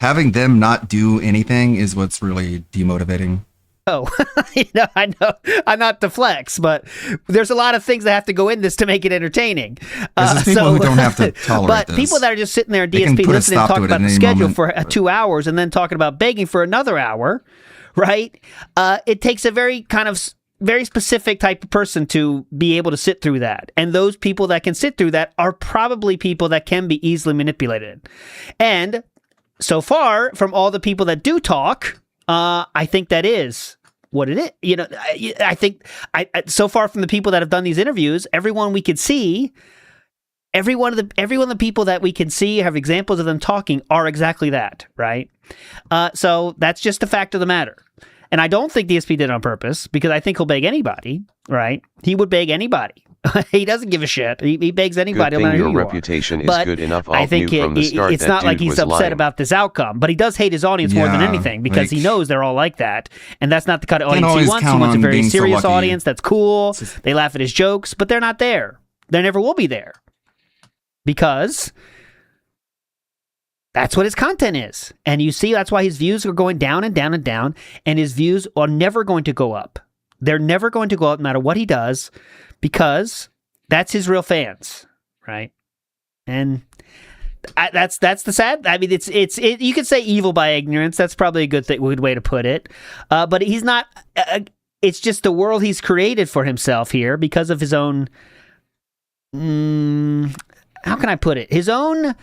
having them not do anything is what's really demotivating. Oh, I know I'm not to flex, but there's a lot of things that have to go in this to make it entertaining. There's people who don't have to tolerate but people that are just sitting there at DSP listening and talking about the schedule for 2 hours and then talking about begging for another hour, right? It takes a very kind of very specific type of person to be able to sit through that. And those people that can sit through that are probably people that can be easily manipulated. And so far, from all the people that do talk, I think that is what it is. I think so far from the people that have done these interviews, everyone we could see, every one of the people that we can see have examples of them talking are exactly that, right? So that's just a fact of the matter. And I don't think DSP did it on purpose because I think he'll beg anybody, right? He would beg anybody. He doesn't give a shit. He begs anybody. Good thing your reputation is good enough. I think it's not like he's upset about this outcome, but he does hate his audience more than anything because he knows they're all like that, and that's not the kind of audience he wants. He wants a very serious audience that's cool. They laugh at his jokes, but they're not there. They never will be there because that's what his content is. And you see, that's why his views are going down and down and down, and his views are never going to go up. They're never going to go out no matter what he does because that's his real fans, right? And that's the sad. I mean, you could say evil by ignorance. That's probably a good way to put it. But he's not. It's just the world he's created for himself here because of his own. How can I put it? His own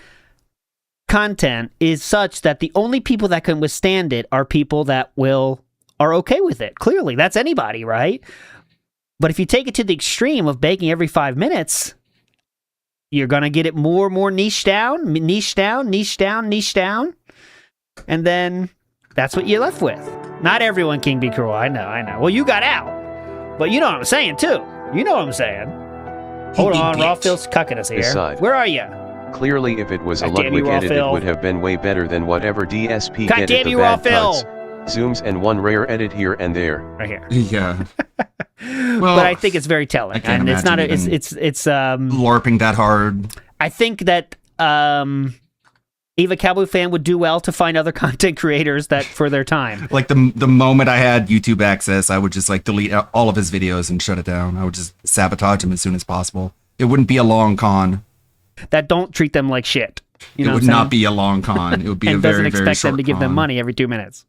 content is such that the only people that can withstand it are people that are okay with it. Clearly, that's anybody, right? But if you take it to the extreme of begging every 5 minutes, you're going to get it more and more niche down, and then that's what you're left with. Not everyone can be cruel. I know. Well, you got out. But you know what I'm saying, too. You know what I'm saying. Hold on, Rawfield's cucking us here. Aside. Where are you? Clearly, if it was a Ludwig edit, it would have been way better than whatever DSP God edit damn the you, bad Rawfield! cuts, zooms, and one rare edit here and there. Right here. Yeah. Well, but I think it's very telling, and it's not. It's LARPing that hard. I think that Eva Cowboy Fan would do well to find other content creators that for their time. Like the moment I had YouTube access, I would just like delete all of his videos and shut it down. I would just sabotage him as soon as possible. It wouldn't be a long con. That don't treat them like shit. It would not be a long con. It would be a very, very short doesn't expect them to give them con. money every 2 minutes,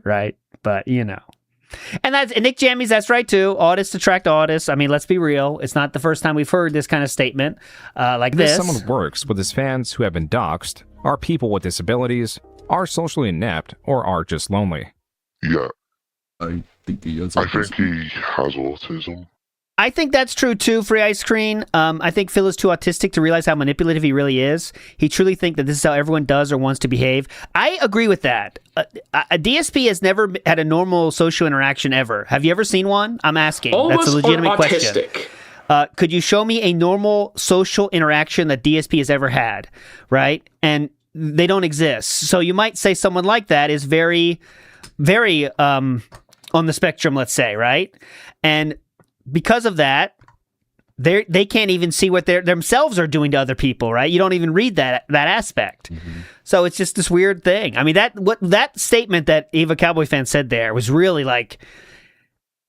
right? But and Nick Jammies, that's right too. Autists attract autists. I mean, let's be real. It's not the first time we've heard this kind of statement like this. Someone works with his fans who have been doxxed, are people with disabilities, are socially inept, or are just lonely. Yeah. I think he has autism. I think that's true too, Free Ice Cream. I think Phil is too autistic to realize how manipulative he really is. He truly thinks that this is how everyone does or wants to behave. I agree with that. A DSP has never had a normal social interaction ever. Have you ever seen one? I'm asking. Almost that's a legitimate question. Autistic. Could you show me a normal social interaction that DSP has ever had, right? And they don't exist. So you might say someone like that is very, very on the spectrum, let's say, right? And because of that, they can't even see what they themselves are doing to other people, right? You don't even read that aspect. Mm-hmm. So it's just this weird thing. I mean, that statement that Eva Cowboy Fan said there was really like,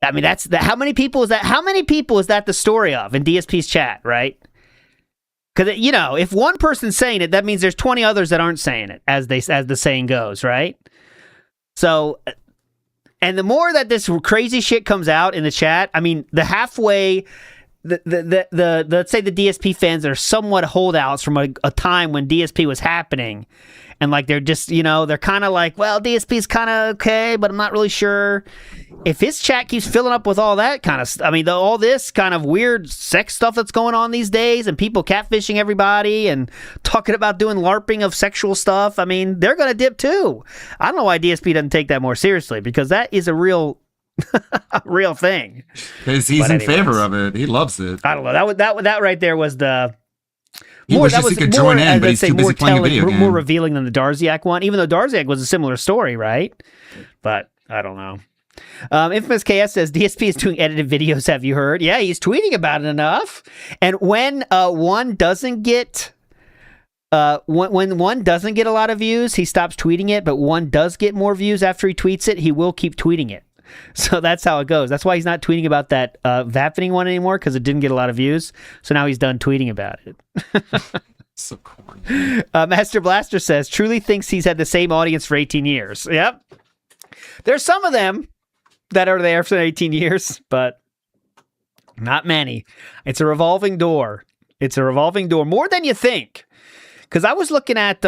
I mean, how many people is that? How many people is that the story of in DSP's chat, right? Because if one person's saying it, that means there's 20 others that aren't saying it, as the saying goes, right? So. And the more that this crazy shit comes out in the chat, I mean, the halfway, the let's say the DSP fans that are somewhat holdouts from a time when DSP was happening, and like they're just, they're kind of like, well, DSP's kind of okay, but I'm not really sure. If his chat keeps filling up with all that kind of, all this kind of weird sex stuff that's going on these days, and people catfishing everybody and talking about doing LARPing of sexual stuff, I mean, they're going to dip too. I don't know why DSP doesn't take that more seriously, because that is a real thing. Because he's in favor of it. He loves it. I don't know. That right there was the. He wishes he could join in, but he's too busy playing a video game. More revealing than the Darziak one, even though Darziak was a similar story, right? But I don't know. Infamous KS says DSP is doing edited videos. Have you heard? Yeah, he's tweeting about it enough. And when one doesn't get when one doesn't get a lot of views, he stops tweeting it. But one does get more views after he tweets it, he will keep tweeting it. So that's how it goes. That's why he's not tweeting about that Vappening one anymore, because it didn't get a lot of views. So now he's done tweeting about it. So corny. Master Blaster says, truly thinks he's had the same audience for 18 years. Yep. There's some of them that are there for 18 years, but not many. It's a revolving door. It's a revolving door, more than you think. Because I was looking at...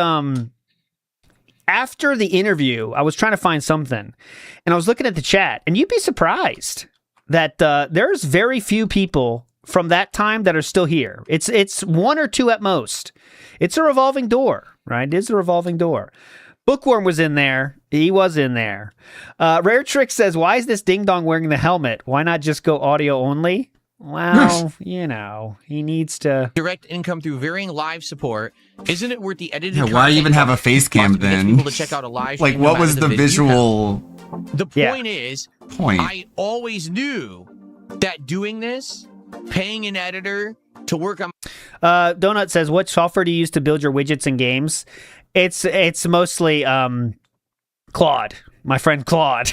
after the interview, I was trying to find something, and I was looking at the chat, and you'd be surprised that there's very few people from that time that are still here. It's one or two at most. It's a revolving door, right? It is a revolving door. Bookworm was in there. He was in there. Rare Trick says, why is this Ding Dong wearing the helmet? Why not just go audio only? Well, he needs to... Direct income through varying live support. Isn't it worth the edited Yeah, why even have a face cam then? People to check out a live like, what was the visual... The point is, I always knew that doing this, paying an editor to work on... Donut says, what software do you use to build your widgets and games? It's mostly Claude. My friend Claude.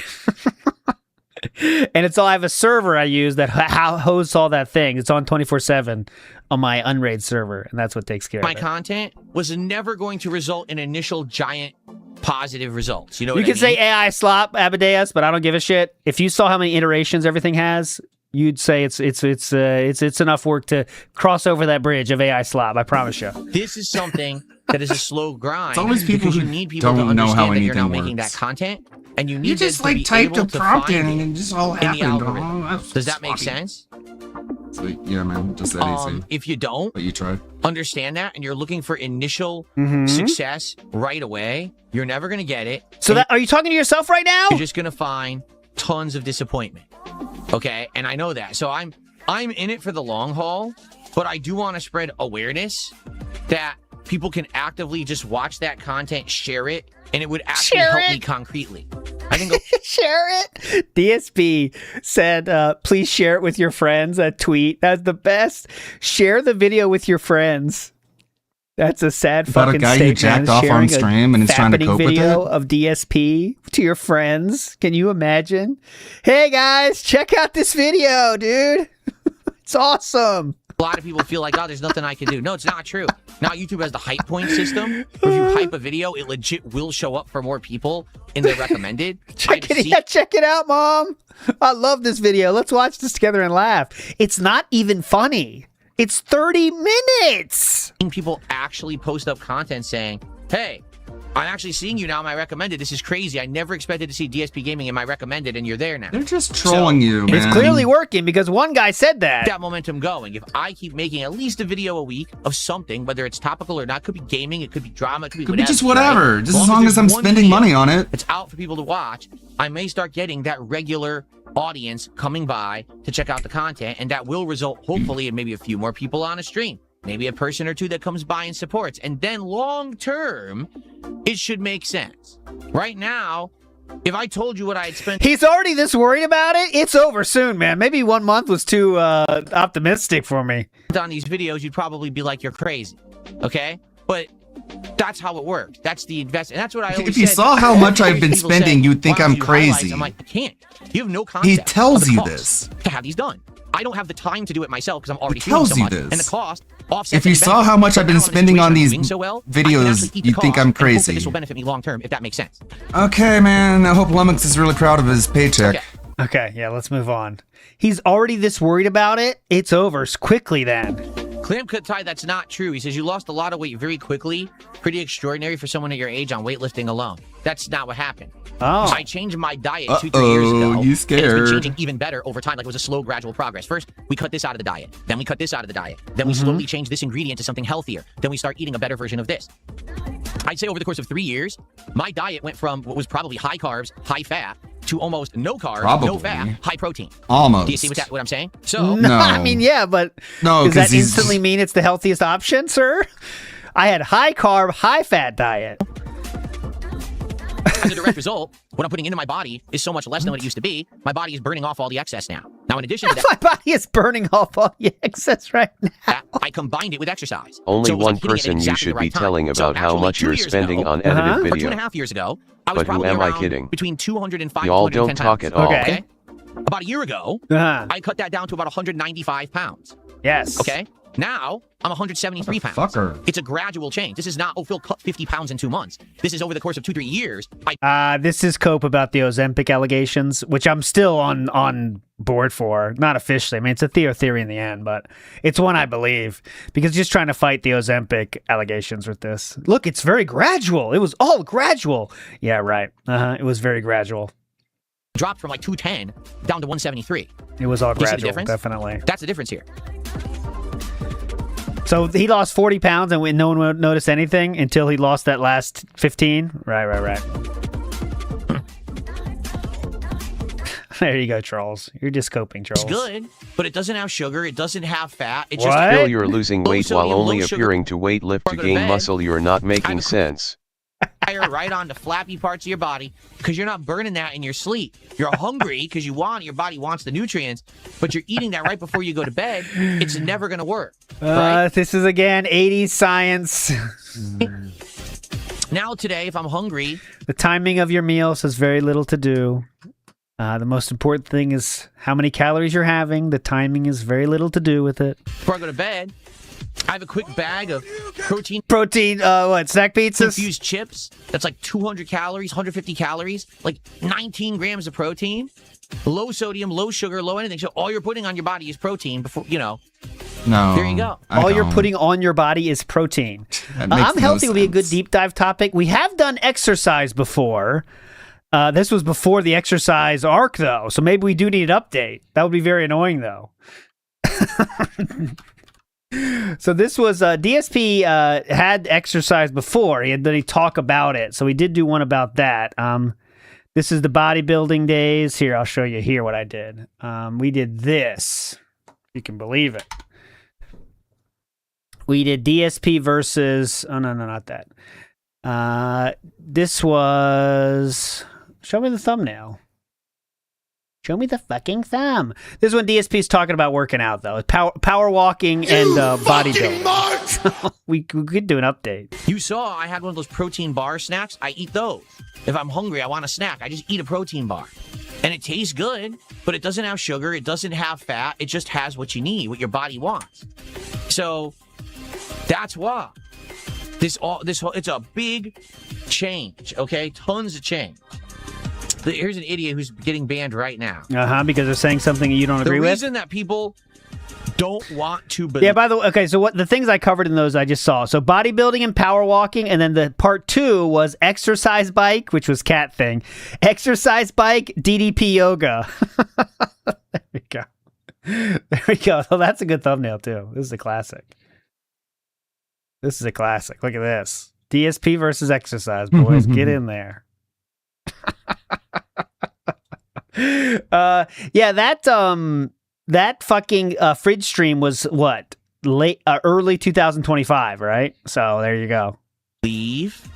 And it's all, I have a server I use that hosts all that thing. It's on 24/7 on my Unraid server, and that's what takes care of it. My content was never going to result in initial giant positive results. You know what You can I mean? say AI slop, Amadeus, but I don't give a shit. If you saw how many iterations everything has, you'd say it's enough work to cross over that bridge of AI slop. I promise you. This is something that is a slow grind. It's always people because you who need people to don't know how understand that you're now anything making that works. content, and you need You just them to like be typed able a to prompt find in it and it just all in the happened. algorithm. Oh, Does that make sloppy. sense? So, yeah, man, just that easy. If you don't, But you tried. understand that, and you're looking for initial success right away, you're never going to get it. So that, are you talking to yourself right now? You're just going to find tons of disappointment. Okay, and I know that. So I'm in it for the long haul, but I do want to spread awareness that people can actively just watch that content, share it, and it would actually help me concretely. I can go share it. DSP said, please share it with your friends. That tweet. That's the best. Share the video with your friends. That's a sad About fucking a guy statement. who jacked off on Sharing stream and is trying to fappening cope with video it? of DSP to your friends. Can you imagine? Hey guys, check out this video, dude. It's awesome. a lot of people feel like, oh, there's nothing I can do. No, it's not true. Now YouTube has the hype point system. Where if you hype a video, it legit will show up for more people in the recommended. Check it out, Mom. I love this video. Let's watch this together and laugh. It's not even funny. It's 30 minutes. People actually post up content saying, hey, I'm actually seeing you now in my recommended. This is crazy. I never expected to see DSP Gaming in my recommended, and you're there now. They're just trolling you, man. It's clearly working because one guy said that. That momentum going. If I keep making at least a video a week of something, whether it's topical or not, it could be gaming, it could be drama, it could be Could be whatever. just whatever. Right? Just as long as I'm there's one spending video money on it. It's out for people to watch. I may start getting that regular audience coming by to check out the content, and that will result, hopefully, in maybe a few more people on a stream. Maybe a person or two that comes by and supports. And then long term, it should make sense. Right now, if I told you what I had spent... He's already this worried about it? It's over soon, man. Maybe 1 month was too optimistic for me. On these videos, you'd probably be like, you're crazy. Okay? But that's how it works. That's the investment. And that's what I always If you said. saw how much I've been People spending, say, you'd think "Why don't I'm you do highlights?" crazy. I'm like, I can't. You have no concept. He tells of the you cost this. to have these done. I don't have the time to do it myself because I'm already He tells doing so you much. this. And the cost offsets If you any saw benefit. how much So I've been now in a spending on situation these I'm doing so well, I can videos, actually eat the you'd think cost I'm and hope that crazy. This will benefit me long term, if that makes sense. Okay, man. I hope Lummox is really proud of his paycheck. Okay, yeah, let's move on. He's already this worried about it. It's over quickly then. Clam Cut Tie, that's not true. He says you lost a lot of weight very quickly. Pretty extraordinary for someone at your age on weightlifting alone. That's not what happened. Oh. I changed my diet 2-3 years ago. You And it's been scared. changing even better over time. Like it was a slow, gradual progress. First, we cut this out of the diet. Then we cut this out of the diet. Then we slowly change this ingredient to something healthier. Then we start eating a better version of this. I'd say over the course of 3 years, my diet went from what was probably high carbs, high fat, to almost no carbs, no Probably. fat, high protein. Almost. Do you see what I'm saying? So No, I mean, yeah, but No, does that 'cause he's- instantly mean it's the healthiest option, sir? I had high carb, high fat diet. as a direct result, what I'm putting into my body is so much less than what it used to be. My body is burning off all the excess now. Now, in addition to that, My body is burning off all the excess right now. I combined it with exercise. Only So it was one like hitting it at person you exactly should the be right time. telling So about how actually, much 2 you're years spending ago, on edited or video. 2.5 years ago, I was But who probably am I around kidding? between 200 and Y'all 510 don't talk pounds. at all. Okay. About a year ago, Uh-huh. I cut that down to about 195 pounds. Yes. Okay. Now I'm 173 pounds. Fucker. It's a gradual change. This is not, oh, Phil cut 50 pounds in 2 months. This is over the course of 2-3 years. This is Cope about the Ozempic allegations, which I'm still on board for. Not officially. I mean, it's a theory in the end, but it's one I believe because just trying to fight the Ozempic allegations with this. Look, it's very gradual. It was all gradual. Yeah, right. It was very gradual. Dropped from like 210 down to 173. It was all You see the gradual, difference? definitely. That's the difference here. So he lost 40 pounds and no one would notice anything until he lost that last 15? Right. There you go, Trolls. You're just coping, Trolls. It's good, but it doesn't have sugar. It doesn't have fat. It What? just Still you're losing weight sodium, while only low sugar, appearing to weightlift to go to gain bed. muscle. You're not making sense. fire right on the flappy parts of your body because you're not burning that in your sleep. You're hungry because your body wants the nutrients, but you're eating that right before you go to bed. It's never going to work. Right? This is again 80s science. Now today, if I'm hungry, The timing of your meals has very little to do. The most important thing is how many calories you're having. The timing is very little to do with it. Before I go to bed, I have a quick bag of protein. Snack pizzas? Infused chips. That's like 200 calories, 150 calories, like 19 grams of protein. Low sodium, low sugar, low anything. So all you're putting on your body is protein before, No. There you go. All you're putting on your body is protein. I'm healthy would be a good deep dive topic. We have done exercise before. This was before the exercise arc, though. So maybe we do need an update. That would be very annoying, though. So this was DSP had exercise before. Then he talked about it. So we did do one about that. This is the bodybuilding days. Here, I'll show you here what I did. We did this. You can believe it. We did DSP versus... Oh, no, not that. This was... Show me the thumbnail. Show me the fucking thumb. This is when DSP's talking about working out, though. Power walking and bodybuilding. we could do an update. You saw I had one of those protein bar snacks. I eat those. If I'm hungry, I want a snack. I just eat a protein bar. And it tastes good, but it doesn't have sugar. It doesn't have fat. It just has what you need, what your body wants. So that's why. It's a big change, okay? Tons of change. Here's an idiot who's getting banned right now. Because they're saying something you don't agree with? The reason that people don't want to believe... Yeah, by the way, okay, so what the things I covered in those I just saw. So bodybuilding and power walking, and then the part 2 was exercise bike, which was cat thing. Exercise bike, DDP yoga. There we go. There we go. Oh, that's a good thumbnail, too. This is a classic. This is a classic. Look at this. DSP versus exercise, boys. Get in there. That fucking fridge stream was what? Early 2025, right? So there you go. Leave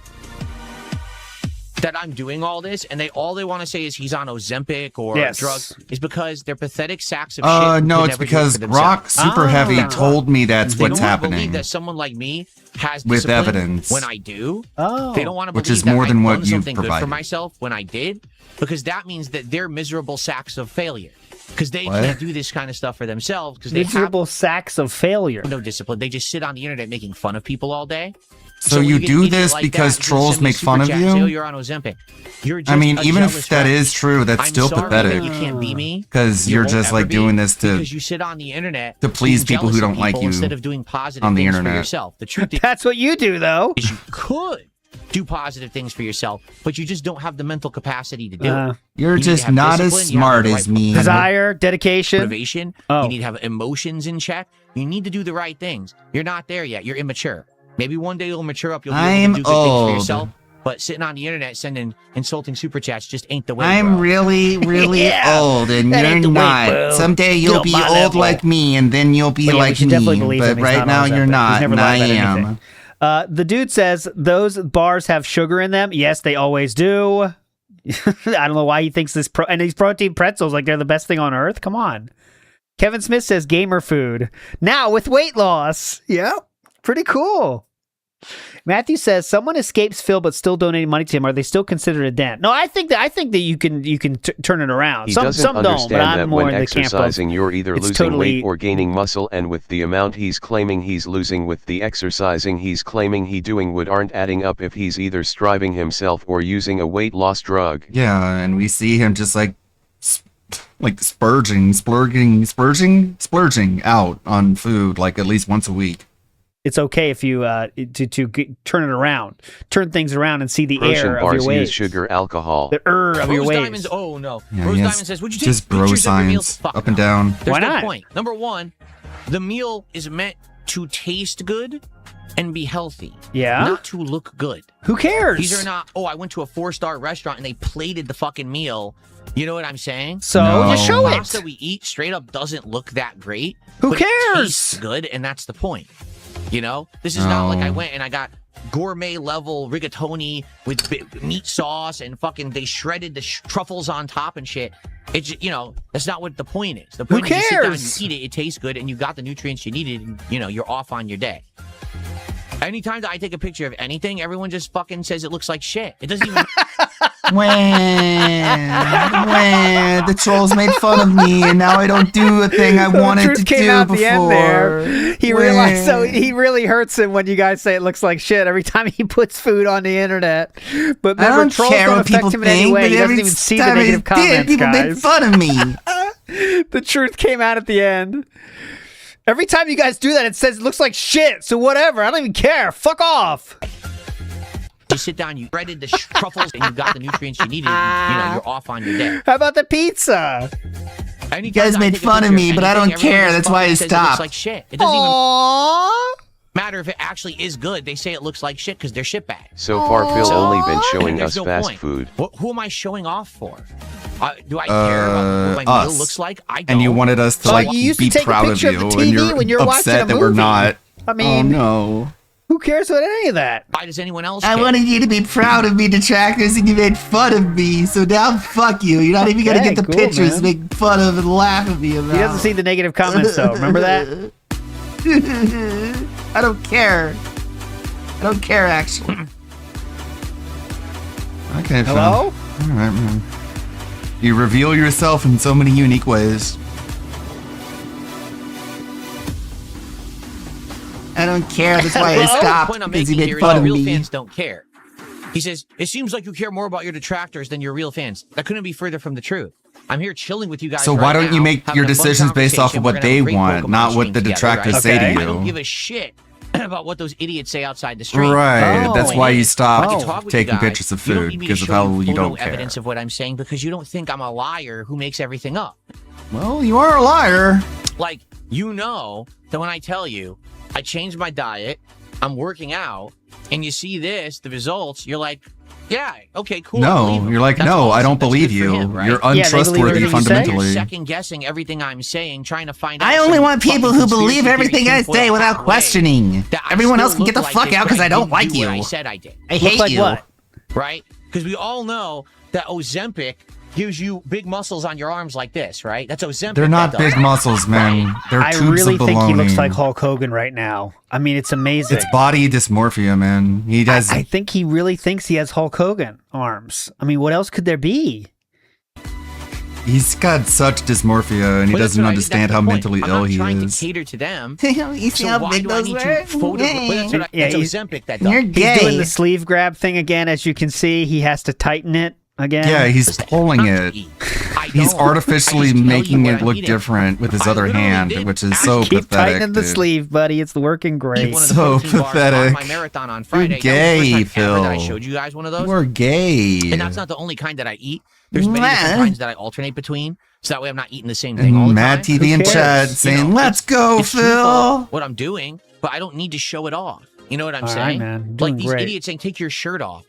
that I'm doing all this, and all they want to say is he's on Ozempic or drugs, is because they're pathetic sacks of shit. No, it's because Rock Super Heavy told me that's what's happening. They don't believe that someone like me has with discipline evidence when I do. They don't want to believe which is that more than I've what done you've something good provided for myself when I did, because that means that they're miserable sacks of failure. Because they can't do this kind of stuff for themselves. Because they miserable sacks of failure. No discipline. They just sit on the internet making fun of people all day. So you do this like because trolls make fun of you? You're on Ozempic. You're just even if that is true, that's still pathetic. You can't be me. Because you're just like doing this because you sit on the internet to please people who don't like you instead of doing positive on the things internet. For yourself. The truth that's what you do, though. Is you could do positive things for yourself, but you just don't have the mental capacity to do it. You're just not as smart as me. Desire, dedication, motivation. You need to have emotions in check. You need to do the right things. You're not there yet. You're immature. Maybe one day you'll mature up. You'll be able to do good things for yourself. But sitting on the internet sending insulting super chats just ain't the way. I'm really, really old, and you're not. Someday you'll be old like me, and then you'll be like me. But right now you're not, and I am. The dude says those bars have sugar in them. Yes, they always do. I don't know why he thinks this. And these protein pretzels, like they're the best thing on earth. Come on. Kevin Smith says gamer food now with weight loss. Yeah, pretty cool. Matthew says someone escapes Phil but still donating money to him. Are they still considered a dent? No, I think that you can turn it around. He doesn't some understand don't, but I'm that more when in the camp of exercising you're either it's losing totally... weight or gaining muscle, and with the amount he's claiming he's losing with the exercising he's claiming he doing would aren't adding up if he's either striving himself or using a weight loss drug. Yeah, and we see him just like splurging out on food like at least once a week. It's okay if you turn it around, turn things around, and see the error of your ways. Use sugar, alcohol. The error of your ways. Diamonds, oh no. Yeah, Rose Diamond says, would you take just bro pictures science of your meals? up and down. There's Why no not? point. Number one, the meal is meant to taste good and be healthy. Yeah. Not to look good. Who cares? These are not, I went to a 4-star restaurant and they plated the fucking meal. You know what I'm saying? So just show the it. pasta we eat straight up doesn't look that great. Who but cares? It tastes good, and that's the point. You know? This is not like I went and I got gourmet level rigatoni with meat sauce and fucking they shredded the truffles on top and shit. It's, that's not what the point is. The point is you sit down, you eat it, it tastes good, and you got the nutrients you needed, and, you're off on your day. Anytime that I take a picture of anything, everyone just fucking says it looks like shit. It doesn't even... When the trolls made fun of me, and now I don't do a thing I wanted to do before. The end there. He realized, so he really hurts him when you guys say it looks like shit every time he puts food on the internet. But remember, trolls don't affect him in any way. He doesn't even see the negative comments, people made fun of me. The truth came out at the end. Every time you guys do that, it says it looks like shit. So whatever. I don't even care. Fuck off. You sit down, you breaded the truffles, and you got the nutrients you needed. And, you're off on your day. How about the pizza? You guys made fun of me, but I don't care. That's why I stopped. It looks like shit. It doesn't even matter if it actually is good. They say it looks like shit because they're shitbags. So far, Phil only been showing us fast food. Who am I showing off for? Do I care about what my meal looks like? I don't. And you wanted us to be proud of you, and you're upset that we're not. I mean, no. Who cares about any of that? Why does anyone else I wanted you to be proud of me, detractors, and you made fun of me. So now, fuck you. You're not even going to get the pictures to make fun of and laugh at me about. He doesn't see the negative comments, though. Remember that? I don't care. I don't care, actually. Okay, hello? All right, man. You reveal yourself in so many unique ways. I don't care. That's why I stopped. The point I'm making here is that real fans don't care. He says, it seems like you care more about your detractors than your real fans. That couldn't be further from the truth. I'm here chilling with you guys. So why don't you make your decisions based off of what they want, not what the detractors say to you? I don't give a shit about what those idiots say outside the street. Right. That's why you stopped taking pictures of food, because of how you don't care. Evidence of what I'm saying, because you don't think I'm a liar who makes everything up. Well, you are a liar. Like, you know that when I tell you I changed my diet, I'm working out, and you see this, the results, you're like, yeah, okay, cool. No, you're like, no, I don't believe you. Him, right? You're untrustworthy fundamentally. Second guessing everything I'm saying, trying to find out. I only want people who believe everything I say without questioning. Everyone else can get the fuck out because I don't like you. I said I did. I hate you. What? Right? Because we all know that Ozempic gives you big muscles on your arms like this, right? That's Ozempic. They're not big muscles, man. They're tubes of baloney. I really think he looks like Hulk Hogan right now. I mean, it's amazing. It's body dysmorphia, man. He does. I think he really thinks he has Hulk Hogan arms. I mean, what else could there be? He's got such dysmorphia, and he doesn't understand how mentally ill he is. I'm not trying to cater to them. You see how big those were? That's Ozempic that does. You're gay. He's doing the sleeve grab thing again. As you can see, he has to tighten it again. Yeah, he's pulling it. He's artificially making it look different with his other hand, which is so pathetic. Keep tightening the sleeve, buddy. It's working great. It's so pathetic. My marathon on Friday. You're gay, Phil. I showed you guys one of those. We're gay. And that's not the only kind that I eat. There's many different kinds that I alternate between, so that way I'm not eating the same thing all the time. Mad TV and chat saying, "Let's go, Phil." What I'm doing, but I don't need to show it off. You know what I'm Right, saying? man. Like these idiots saying, "Take your shirt off."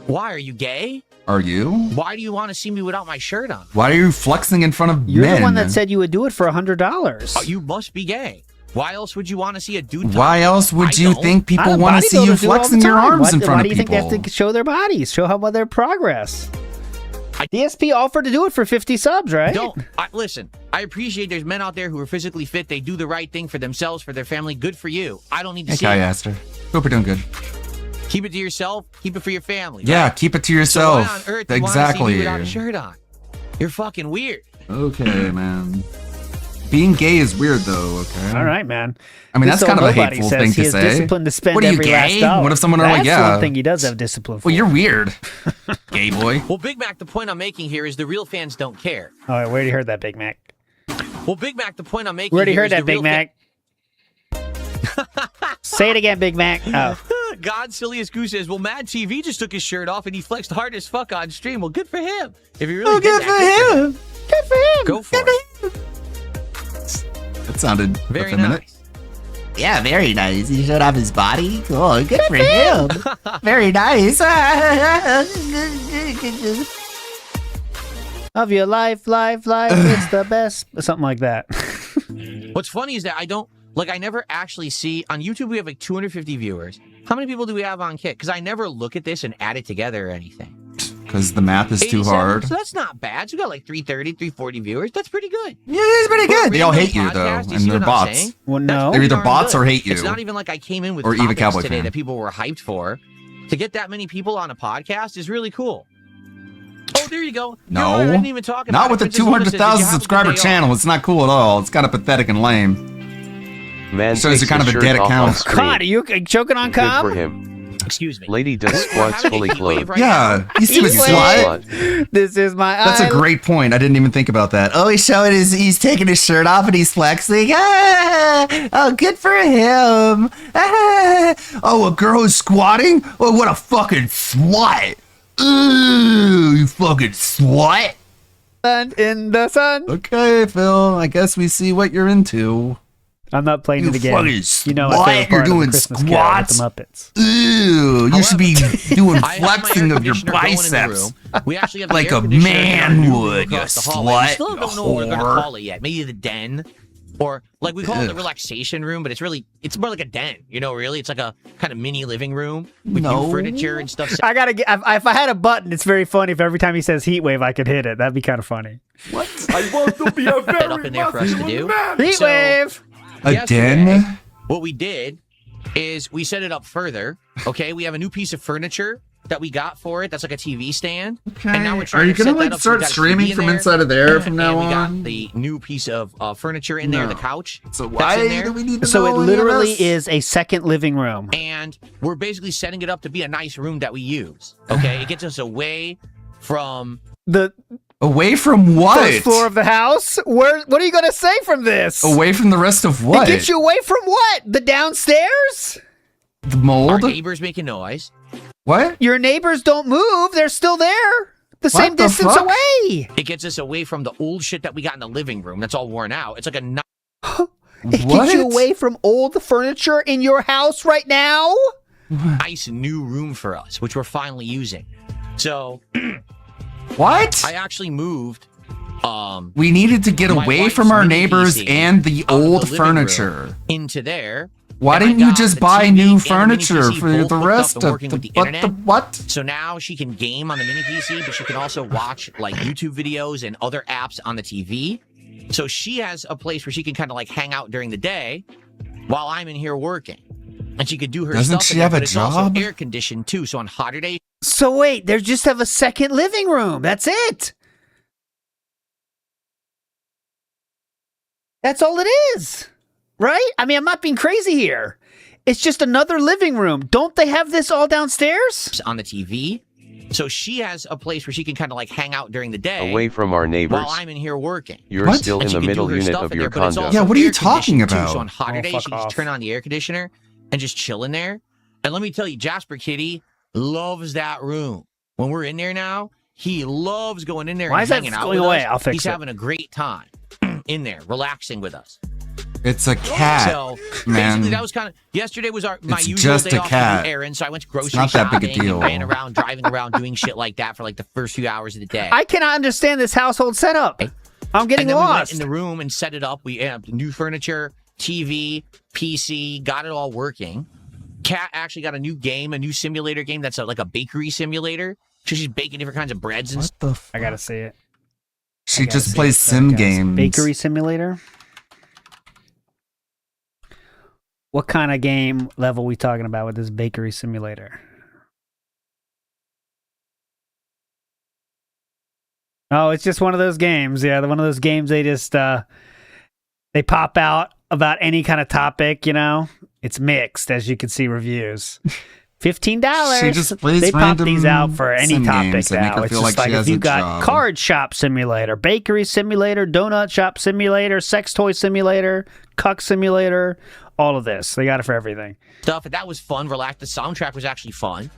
Why are you gay? Are you? Why do you want to see me without my shirt on? Why are you flexing in front of men? You're the one that said you would do it for $100. Oh, you must be gay. Why else would you want to see a dude? Why else would you think people want to see you flexing your arms in front of people? Why do you think they have to show their bodies, show how their progress? DSP offered to do it for 50 subs, right? Listen, I appreciate there's men out there who are physically fit. They do the right thing for themselves, for their family. Good for you. I don't need to see it. I asked her. Hope you're doing good. Keep it to yourself. Keep it for your family. Yeah, right? keep it to yourself. So why on earth exactly. You want to see me without a shirt on? You're fucking weird. Okay, man. Being gay is weird, though. Okay. All right, man. I mean, that's kind of a hateful thing to say. Discipline to spend what are you, every gay? last dollar. What if someone are like, yeah? That's one thing he does have discipline for. Well, you're weird, gay boy. Well, Big Mac, the point I'm making here is the real fans don't care. All right, we already heard that, Big Mac. Well, Big Mac, the point I'm making. We already heard that, Big Mac. Say it again, Big Mac. Oh. God, silliest goose says, well, Mad TV just took his shirt off and he flexed hard as fuck on stream. Well, good for him. If he really good for him. Good for him. Go for it. That sounded very nice. Yeah, very nice. He showed off his body. Oh, good for him. Very nice. Of your life, it's the best. Something like that. What's funny is that I never actually see, on YouTube we have like 250 viewers. How many people do we have on Kick? Because I never look at this and add it together or anything. Because the math is too hard. So that's not bad. So we got like 330, 340 viewers. That's pretty good. Yeah, it's pretty good. They all hate you, though, and they're bots. Well, no. They're either bots or hate you. It's not even like I came in with or even topics Cowboy today fan. that people were hyped for. To get that many people on a podcast is really cool. there you go. No, I didn't even talk about not with it. a Princess Luna says, 200,000 "Did you have a good subscriber day channel. off?" It's not cool at all. It's kind of pathetic and lame. Man Shows you takes kind of his a dead shirt off on account. screen. God, are you choking on Good cum? for him. Excuse me. Lady does squats fully clothed. Yeah, you see what slut? This is my That's a great point. I didn't even think about that. Oh, he's taking his shirt off and he's flexing. Oh, good for him. Oh, a girl is squatting? Oh, what a fucking slut. Ooh, you fucking slut. And in the sun. Okay, Phil, I guess we see what you're into. I'm not playing You it again. fucking You know, slut, my favorite you're part of doing the Christmas Carol with squats? the Muppets. Ooh, you should be doing I have my flexing air of your conditioner going in the biceps. room. We actually have the Like air a conditioner in our man new room would, you across the hallway. We slut, still don't you know what we're going to whore. call it yet. Maybe the den, or like we call it the Ugh. relaxation room, but it's more like a den. You know, really, it's like a kind of mini living room with No. new furniture and stuff. I gotta get. If I had a button, it's very funny. If every time he says heat wave, I could hit it. That'd be kind of funny. What? I want to be a set up very in there for us to do. Heat So, wave. A yesterday, den? What we did is we set it up further. Okay, we have a new piece of furniture that we got for it. That's like a TV stand. Okay. And now we're trying Are you to gonna set that like up so start we got a streaming TV in from there, inside of there from now and we on? got the new piece of furniture in there, No. the couch. So that's why in there. do we need to So know it any of literally this? is a second living room. And we're basically setting it up to be a nice room that we use. Okay, it gets us away from The Away from what? first floor of the house. What are you gonna say from this? Away from the rest of what? It gets you away from what? The downstairs? The mold? our neighbors making noise. What? Your neighbors don't move. They're still there. The same the distance fuck? away. It gets us away from the old shit that we got in the living room. That's all worn out. It's like a It What? gets you away from old furniture in your house right now? nice new room for us, which we're finally using. So What? I actually moved. We needed to get my away wife's from our mini neighbors PC and the out of old the living furniture. room into there. Why And I didn't you got just the buy TV new and the mini furniture PC for both the hooked rest up and of working the with the what? internet. The what? So now she can game on the mini PC, but she can also watch like YouTube videos and other apps on the TV. So she has a place where she can kind of like hang out during the day while I'm in here working. And she could do her Doesn't stuff. she in there, have a but it's also job? air conditioned too. So on hotter days, So wait, they just have a second living room. That's it. That's all it is. Right? I mean, I'm not being crazy here. It's just another living room. Don't they have this all downstairs? on the TV. So she has a place where she can kind of like hang out during the day Away from our neighbors. while I'm in here working. You're What? still And in she the can do middle her unit stuff of in your there, but it's condo. also Yeah, what are you air talking conditioned, too. about? So on hotter Oh, days, fuck she can off. just turn on the air conditioner and just chill in there. And let me tell you, Jasper Kitty loves that room. When we're in there now, he loves going in there Why and is that hanging out going with away? us. I'll fix He's it. having a great time in there, relaxing with us. It's a cat, So man. basically, that was kind of yesterday was my It's usual just day a off cat. to do errands. So I went to grocery not that shopping big a deal. and ran around, driving around, doing shit like that for like the first few hours of the day. I cannot understand this household setup. I'm getting and then we went lost. in the room and set it up. We had new furniture, TV, PC, got it all working. Kat actually got a new game, a new simulator game that's like a bakery simulator. So she's baking different kinds of breads and What the? I gotta see it. She just plays sim games. Bakery simulator. What kind of game level we talking about with this bakery simulator? Oh, it's just one of those games. Yeah, one of those games they just they pop out about any kind of topic, you know? It's mixed, as you can see reviews. $15. She just plays they pop random these out for any sim topic games that make now. her It's feel just like she like has if you a got job. card shop simulator, bakery simulator, donut shop simulator, sex toy simulator, cuck simulator, all of this. They got it for everything. stuff. And that was fun. Relaxed. The soundtrack was actually fun.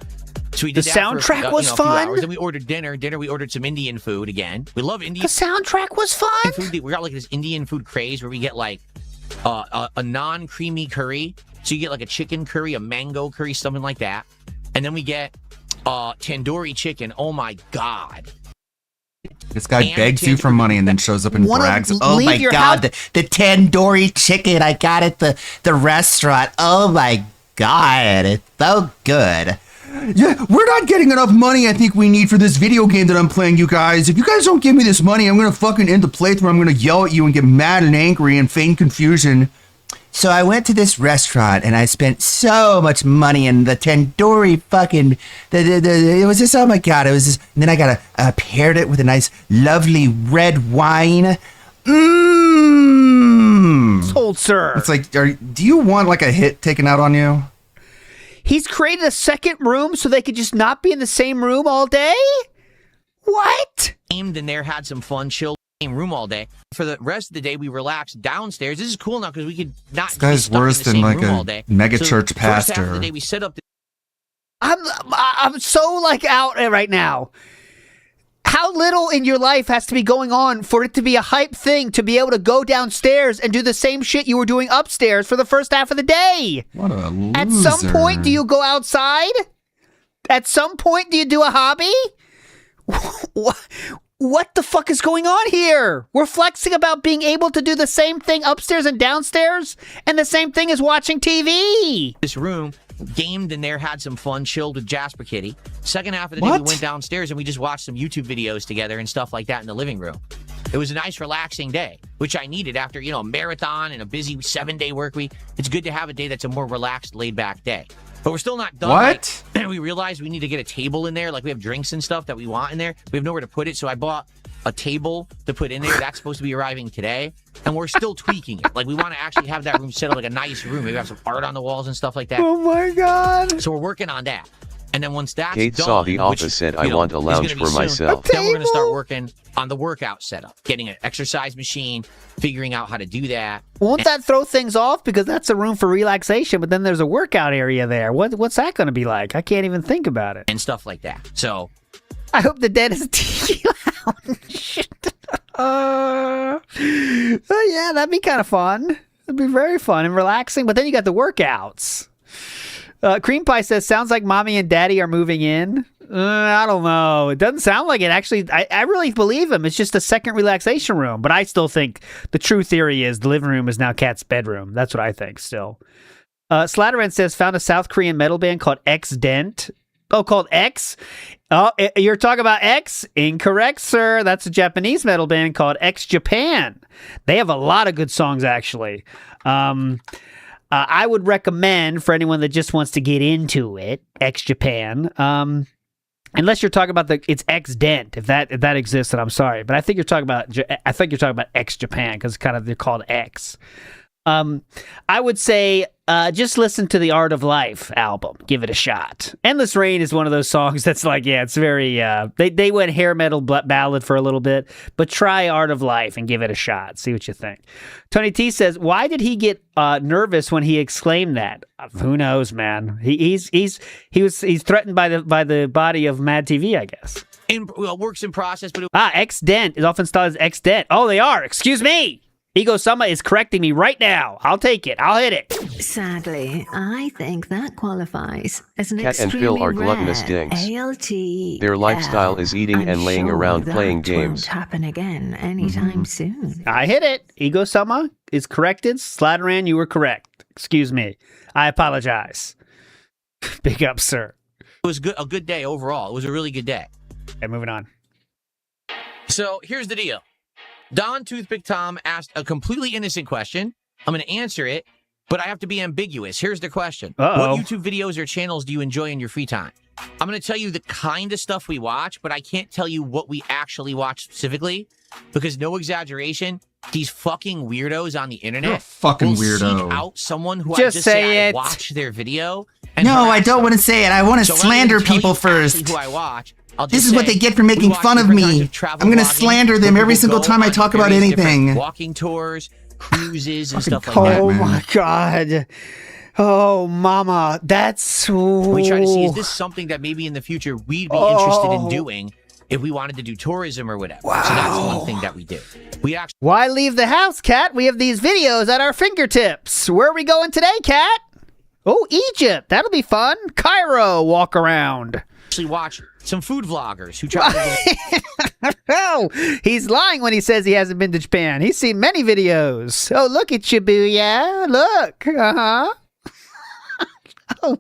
So we The did that soundtrack for, was a few fun? hours. Then we ordered dinner. We ordered some Indian food again. We love Indian The soundtrack was fun. food. We got like this Indian food craze where we get like a non-creamy curry. So you get like a chicken curry, a mango curry, something like that. And then we get tandoori chicken. Oh my God. This guy And begs you for money and then shows up and Wanna brags. leave Oh my your god, house- the tandoori chicken I got at the restaurant. Oh my god, it's so good. Yeah, we're not getting enough money I think we need for this video game that I'm playing, you guys. If you guys don't give me this money, I'm gonna fucking end the playthrough. I'm gonna yell at you and get mad and angry and feign confusion. So I went to this restaurant and I spent so much money and the tandoori fucking, it was just, oh my God, it was just, and then I got paired it with a nice, lovely red wine. Sold, sir. It's like, do you want like a hit taken out on you? He's created a second room so they could just not be in the same room all day? What? Aimed in there, had some fun, chilled same room all day. For the rest of the day, we relaxed downstairs. This is cool now because we could not. This guy's worse than like a mega church pastor. First half of the day, we set up. I'm so like out right now. How little in your life has to be going on for it to be a hype thing to be able to go downstairs and do the same shit you were doing upstairs for the first half of the day? What a loser. At some point, do you go outside? At some point, do you do a hobby? What the fuck is going on here? We're flexing about being able to do the same thing upstairs and downstairs, and the same thing as watching TV. This room, gamed in there, had some fun, chilled with Jasper Kitty. Second half of the day, we went downstairs and we just watched some YouTube videos together and stuff like that in the living room. It was a nice, relaxing day, which I needed after, a marathon and a busy 7-day work week. It's good to have a day that's a more relaxed, laid-back day. But we're still not done. What? Like, we realized we need to get a table in there. Like, we have drinks and stuff that we want in there. We have nowhere to put it, so I bought a table to put in there. That's supposed to be arriving today, and we're still tweaking it. Like, we want to actually have that room set up like a nice room. Maybe have some art on the walls and stuff like that. Oh, my God. So we're working on that. And then once that's Kate done, saw The Office which, said, I want a lounge for myself. Then we're going to start working on the workout setup, getting an exercise machine, figuring out how to do that. Won't that throw things off? Because that's a room for relaxation, but then there's a workout area there. What's that going to be like? I can't even think about it. And stuff like that. So I hope the dead is a TV lounge. Yeah, that'd be kind of fun. It'd be very fun and relaxing, but then you got the workouts. Cream Pie says, sounds like mommy and daddy are moving in. I don't know. It doesn't sound like it. Actually, I really believe him. It's just a second relaxation room. But I still think the true theory is the living room is now Kat's bedroom. That's what I think still. Slatteran says, found a South Korean metal band called X Dent. Oh, called X? Oh, you're talking about X? Incorrect, sir. That's a Japanese metal band called X Japan. They have a lot of good songs, actually. I would recommend for anyone that just wants to get into it, X Japan. Unless you're talking about it's X Dent, if that exists, then I'm sorry. But I think you're talking about X Japan because they're called X. I would say just listen to the Art of Life album. Give it a shot. Endless Rain is one of those songs that's like, it's very, they went hair metal ballad for a little bit, but try Art of Life and give it a shot. See what you think. Tony T says, why did he get nervous when he exclaimed that? Who knows, man? He's threatened by the body of Mad TV, I guess. Works in process, but X Dent is often styled as X Dent. Oh, they are. Excuse me. Ego Sama is correcting me right now. I'll take it. I'll hit it. Sadly, I think that qualifies as an Cat and Phil are gluttonous dinks. Their lifestyle is eating and laying around playing games. Won't happen again anytime soon. I hit it. Ego Sama is corrected. Slatteran, you were correct. Excuse me. I apologize. Big up, sir. It was a good day overall. It was a really good day. Okay, moving on. So here's the deal. Don Toothpick Tom asked a completely innocent question. I'm going to answer it, but I have to be ambiguous. Here's the question. Uh-oh. What YouTube videos or channels do you enjoy in your free time? I'm going to tell you the kind of stuff we watch, but I can't tell you what we actually watch specifically because, no exaggeration, these fucking weirdos on the internet You're a fucking will weirdo. seek out someone who Just I just say say I it. watch their video. No, I don't want to say it. I want to So slander rather than tell people you first. actually who I watch, I'll just This is what say, they get for we making watch fun of different kinds me. of travel I'm going to vlogging, slander them where every people single go time I on talk about various different anything. Walking tours, cruises, and stuff like call that. Oh my God. Oh, mama. That's... We try to see, is this something that maybe in the future we'd be interested in doing if we wanted to do tourism or whatever? Wow. So that's one thing that we do. We actually... Why leave the house, Kat? We have these videos at our fingertips. Where are we going today, Kat? Oh, Egypt. That'll be fun. Cairo walk around. watch some food vloggers who try to... Oh, he's lying when he says he hasn't been to Japan. He's seen many videos. Oh, look at Shibuya. Look. Uh-huh. Oh.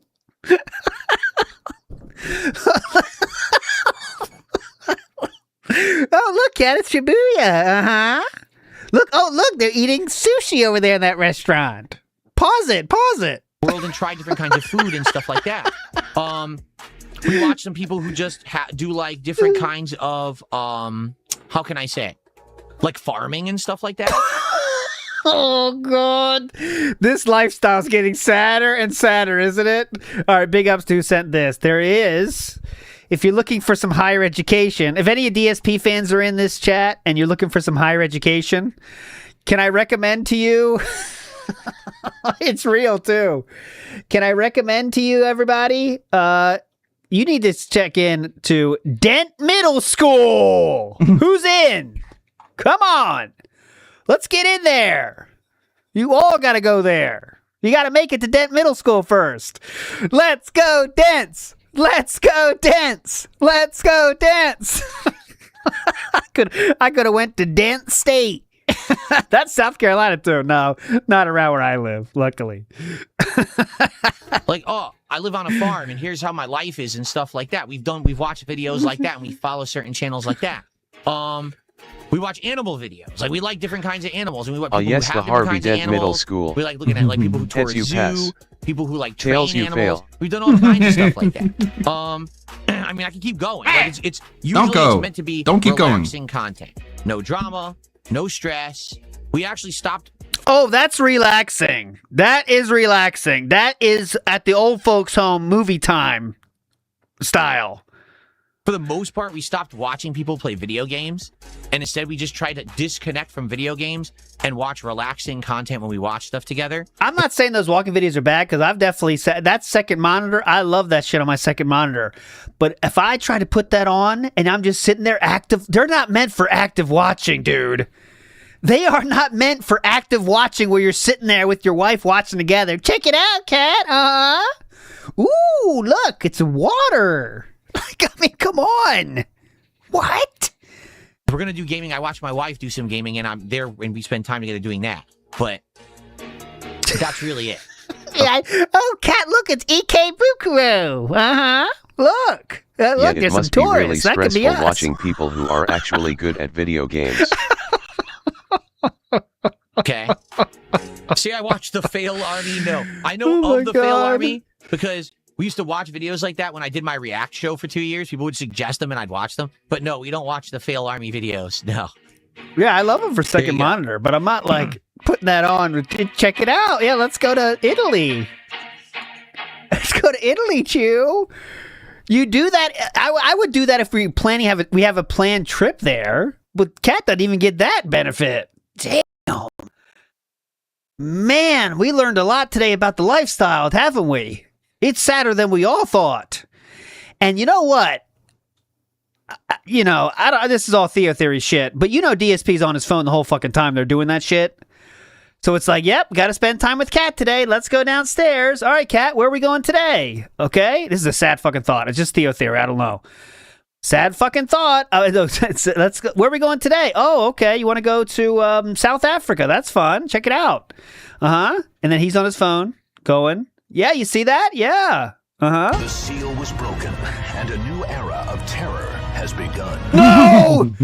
Oh, look at it, Shibuya. Uh-huh. Look, they're eating sushi over there in that restaurant. Pause it. World and try different kinds of food and stuff like that. We watch some people who just do like different kinds of how can I say, like farming and stuff like that. Oh God, this lifestyle's getting sadder and sadder, isn't it? All right, big ups to who sent this. There is, if you're looking for some higher education, if any of DSP fans are in this chat and you're looking for some higher education, can I recommend to you? It's real too. Can I recommend to you, everybody? You need to check in to Dent Middle School. Who's in? Come on. Let's get in there. You all got to go there. You got to make it to Dent Middle School first. Let's go, Dents. Let's go, Dents. Let's go, Dents. I could have went to Dent State. That's South Carolina too. No, not around where I live, luckily. Like, oh, I live on a farm and here's how my life is and stuff like that. We've watched videos like that and we follow certain channels like that. We watch animal videos. Like, we like different kinds of animals. And we want people who have different kinds of animals. Middle School. We like looking at like people who tour a you zoo, pass. people who like train Tails you animals. fail. We've done all kinds of stuff like that. I mean, I can keep going. Like, it's usually it's meant to be relaxing content. No drama, no stress. We actually stopped. Oh, that's relaxing. That is relaxing. That is at the old folks' home movie time style. For the most part, we stopped watching people play video games, and instead we just tried to disconnect from video games and watch relaxing content when we watch stuff together. I'm not saying those walking videos are bad, because I've definitely said that second monitor. I love that shit on my second monitor. But if I try to put that on and I'm just sitting there active, they're not meant for active watching, dude. They are not meant for active watching where you're sitting there with your wife watching together. Check it out, cat. Ooh, look, it's water. I mean, come on. What? If we're going to do gaming, I watch my wife do some gaming, and I'm there, and we spend time together doing that. But that's really it. Yeah, oh, cat, look, it's EK Bukuru. Look. Look, Yet there's it must some be really tourists. That could be stressful us. watching people who are actually good at video games. Okay. See, I watched the Fail Army. No, I know of the Fail Army because we used to watch videos like that when I did my React show for 2 years. People would suggest them and I'd watch them. But no, we don't watch the Fail Army videos. No. Yeah, I love them for second monitor, but I'm not like putting that on. Check it out. Yeah, let's go to Italy. Let's go to Italy, Chew. You do that. I would do that if we have a planned trip there. But Cat doesn't even get that benefit. Damn. Man, we learned a lot today about the lifestyle, haven't we? It's sadder than we all thought. And you know what? This is all Theo theory shit, but DSP's on his phone the whole fucking time they're doing that shit. So it's like, yep, got to spend time with Kat today. Let's go downstairs. All right, Kat, where are we going today? Okay, this is a sad fucking thought. It's just Theo theory. I don't know. Sad fucking thought. Let's go. Where are we going today? Oh, okay. You want to go to South Africa? That's fun. Check it out. And then he's on his phone going, yeah, you see that? Yeah. The seal was broken, and a new era of terror has begun. No!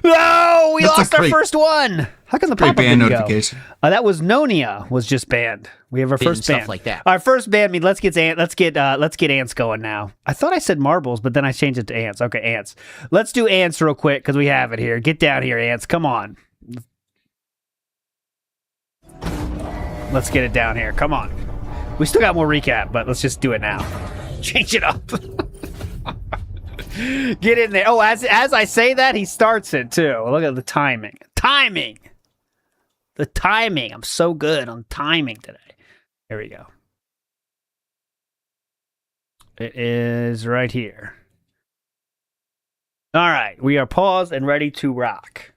No! We lost our first one. How come the pop-up band didn't notification? Go? That was Nonia was just banned. We have our first stuff band. like that. Our first band. Let's get ants going now. I thought I said marbles, but then I changed it to ants. Okay, ants. Let's do ants real quick because we have it here. Get down here, ants. Come on. Let's get it down here. Come on. We still got more recap, but let's just do it now. Change it up. Get in there. Oh, as I say that, he starts it too. Look at the timing. The timing. I'm so good on timing today. Here we go. It is right here. All right. We are paused and ready to rock.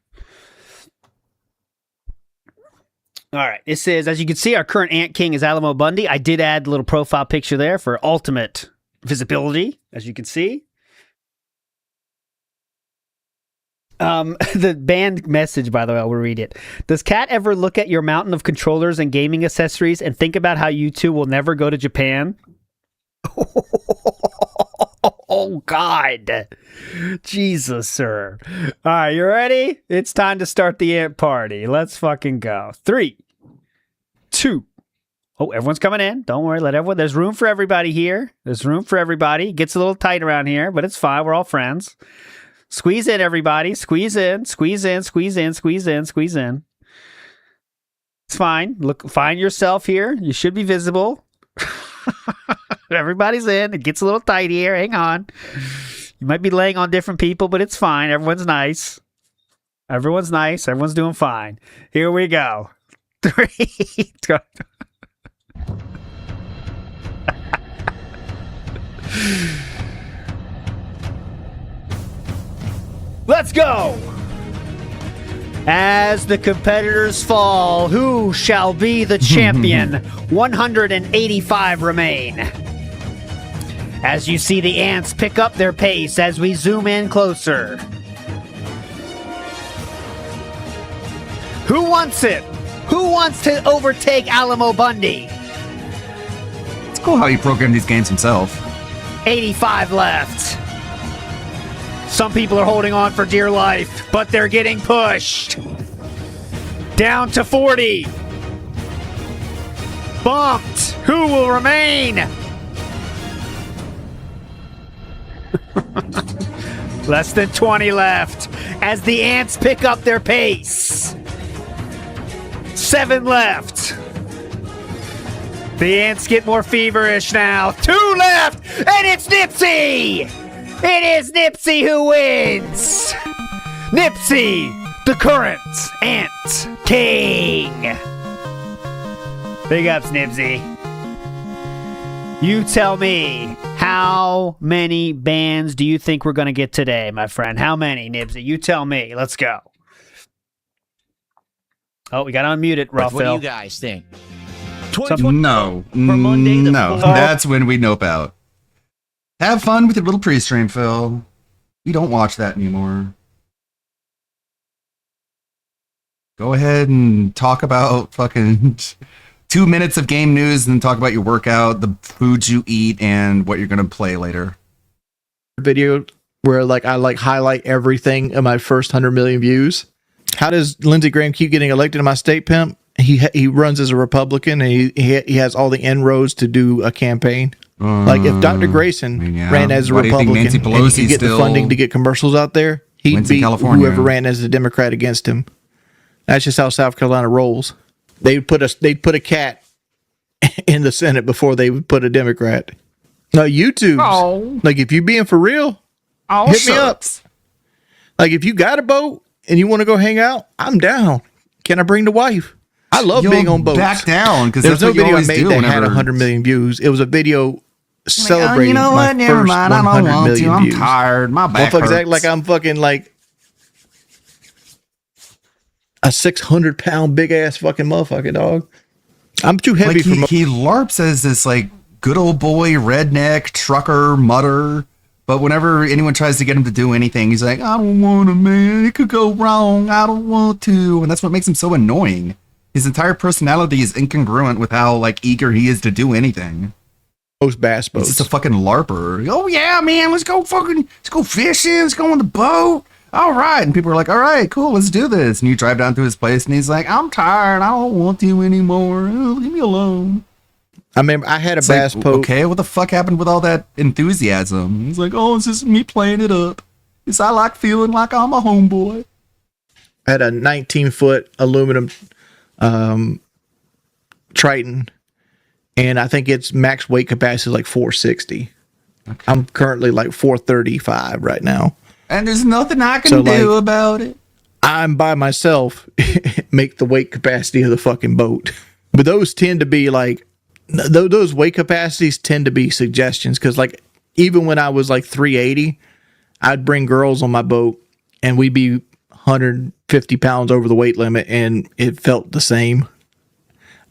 All right. This is, as you can see, our current Ant King is Alamo Bundy. I did add a little profile picture there for ultimate visibility, as you can see. The band message, by the way, I will read it. Does Kat ever look at your mountain of controllers and gaming accessories and think about how you two will never go to Japan? Oh, God. Jesus, sir. All right, you ready? It's time to start the ant party. Let's fucking go. 3, 2, Oh, everyone's coming in. Don't worry. Let everyone. There's room for everybody here. There's room for everybody. It gets a little tight around here, but it's fine. We're all friends. Squeeze in, everybody. Squeeze in. Squeeze in. Squeeze in. Squeeze in. Squeeze in. It's fine. Look, find yourself here. You should be visible. Everybody's in. It gets a little tight here. Hang on. You might be laying on different people, but it's fine. Everyone's nice. Everyone's nice. Everyone's doing fine. Here we go. 3. Let's go! As the competitors fall, who shall be the champion? 185 remain. As you see the ants pick up their pace as we zoom in closer. Who wants it? Who wants to overtake Alamo Bundy? It's cool how he programmed these games himself. 85 left. Some people are holding on for dear life, but they're getting pushed. Down to 40. Bumped. Who will remain? Less than 20 left as the ants pick up their pace. 7 left. The ants get more feverish now. 2 left, and it's Nipsey! It is Nipsey who wins! Nipsey, the current ant king! Big ups, Nipsey. You tell me, how many bands do you think we're going to get today, my friend? How many, Nipsey? You tell me. Let's go. Oh, we got to unmute it, Ralph. What do you guys think? No, that's when we nope out. Have fun with your little pre-stream, Phil. We don't watch that anymore. Go ahead and talk about fucking 2 minutes of game news and then talk about your workout, the foods you eat, and what you're going to play later. Video where I highlight everything in my first 100 million views. How does Lindsey Graham keep getting elected in my state, pimp? He runs as a Republican and he has all the inroads to do a campaign. Like if Dr. Grayson ran as a Republican and he could get the funding to get commercials out there, he'd beat whoever ran as a Democrat against him. That's just how South Carolina rolls. They'd put a cat in the Senate before they would put a Democrat. No, YouTube. Like if you being for real, hit me up. Like if you got a boat and you want to go hang out, I'm down. Can I bring the wife? I love being on boats. Back down because there's no video I made that had 100 million views. It was a video celebrating my first 100 million views. I'm tired. My back hurts. Act like I'm fucking like a 600-pound big ass fucking motherfucking dog. I'm too heavy for he LARPs as this like good old boy redneck trucker mutter. But whenever anyone tries to get him to do anything, he's like, I don't want to, man. It could go wrong. I don't want to. And that's what makes him so annoying. His entire personality is incongruent with how like eager he is to do anything. Most bass boats. He's just a fucking LARPer. Oh yeah, man, let's go fishing, let's go on the boat. All right. And people are like, all right, cool, let's do this. And you drive down to his place and he's like, I'm tired, I don't want to anymore. Leave me alone. I remember I had a bass boat. Okay, what the fuck happened with all that enthusiasm? He's like, oh, it's just me playing it up. It's I like feeling like I'm a homeboy. I had a 19-foot aluminum Triton, and I think its max weight capacity is like 460. Okay. I'm currently like 435 right now. And there's nothing I can do about it. I'm by myself, make the weight capacity of the fucking boat. But those tend to be like, those weight capacities tend to be suggestions, because like even when I was like 380, I'd bring girls on my boat and we'd be 150 pounds over the weight limit and it felt the same.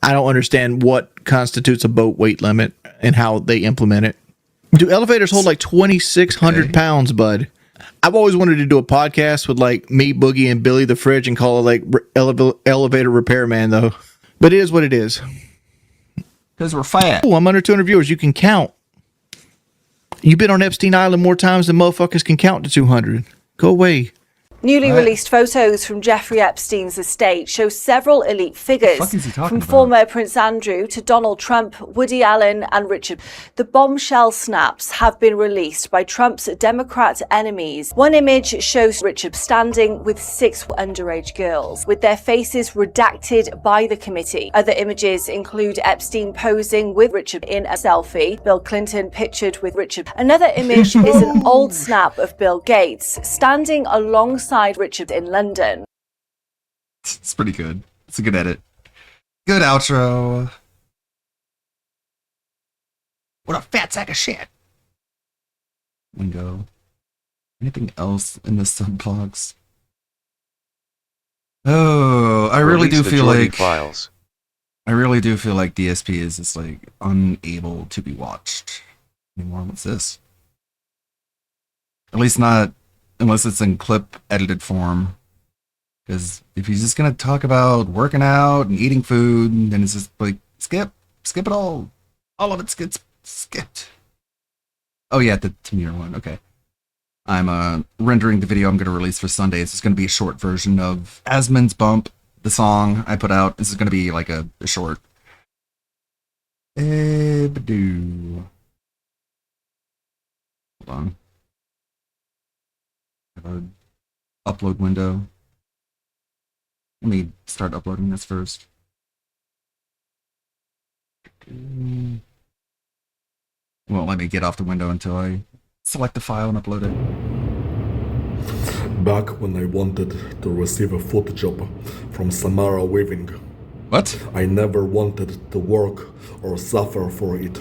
I don't understand what constitutes a boat weight limit and how they implement it. Do elevators hold like 2,600 pounds, bud? I've always wanted to do a podcast with like me, Boogie, and Billy the Fridge and call it like elevator repairman though. But it is what it is. Because we're fat. Oh, I'm under 200 viewers. You can count. You've been on Epstein Island more times than motherfuckers can count to 200. Go away. Newly released photos from Jeffrey Epstein's estate show several elite figures, from former Prince Andrew to Donald Trump, Woody Allen and Richard. The bombshell snaps have been released by Trump's Democrat enemies. One image shows Richard standing with 6 underage girls, with their faces redacted by the committee. Other images include Epstein posing with Richard in a selfie, Bill Clinton pictured with Richard. Another image is an old snap of Bill Gates standing alongside Richard in London. It's pretty good. It's a good edit. Good outro. What a fat sack of shit. Wingo. Anything else in the subbox? Oh, I really do feel like files. I really do feel like DSP is just like unable to be watched anymore. What's this? At least not unless it's in clip edited form. Because if he's just gonna talk about working out and eating food, then it's just like skip it all. All of it gets skipped. Oh yeah, the Tamir one. Okay. I'm rendering the video I'm going to release for Sunday. It's just going to be a short version of Asmon's Bump, the song I put out. This is going to be like a short. Hold on. Have an upload window. Let me start uploading this first. Won't let me get off the window until I select the file and upload it. Back when I wanted to receive a foot job from Samara Weaving. What? I never wanted to work or suffer for it.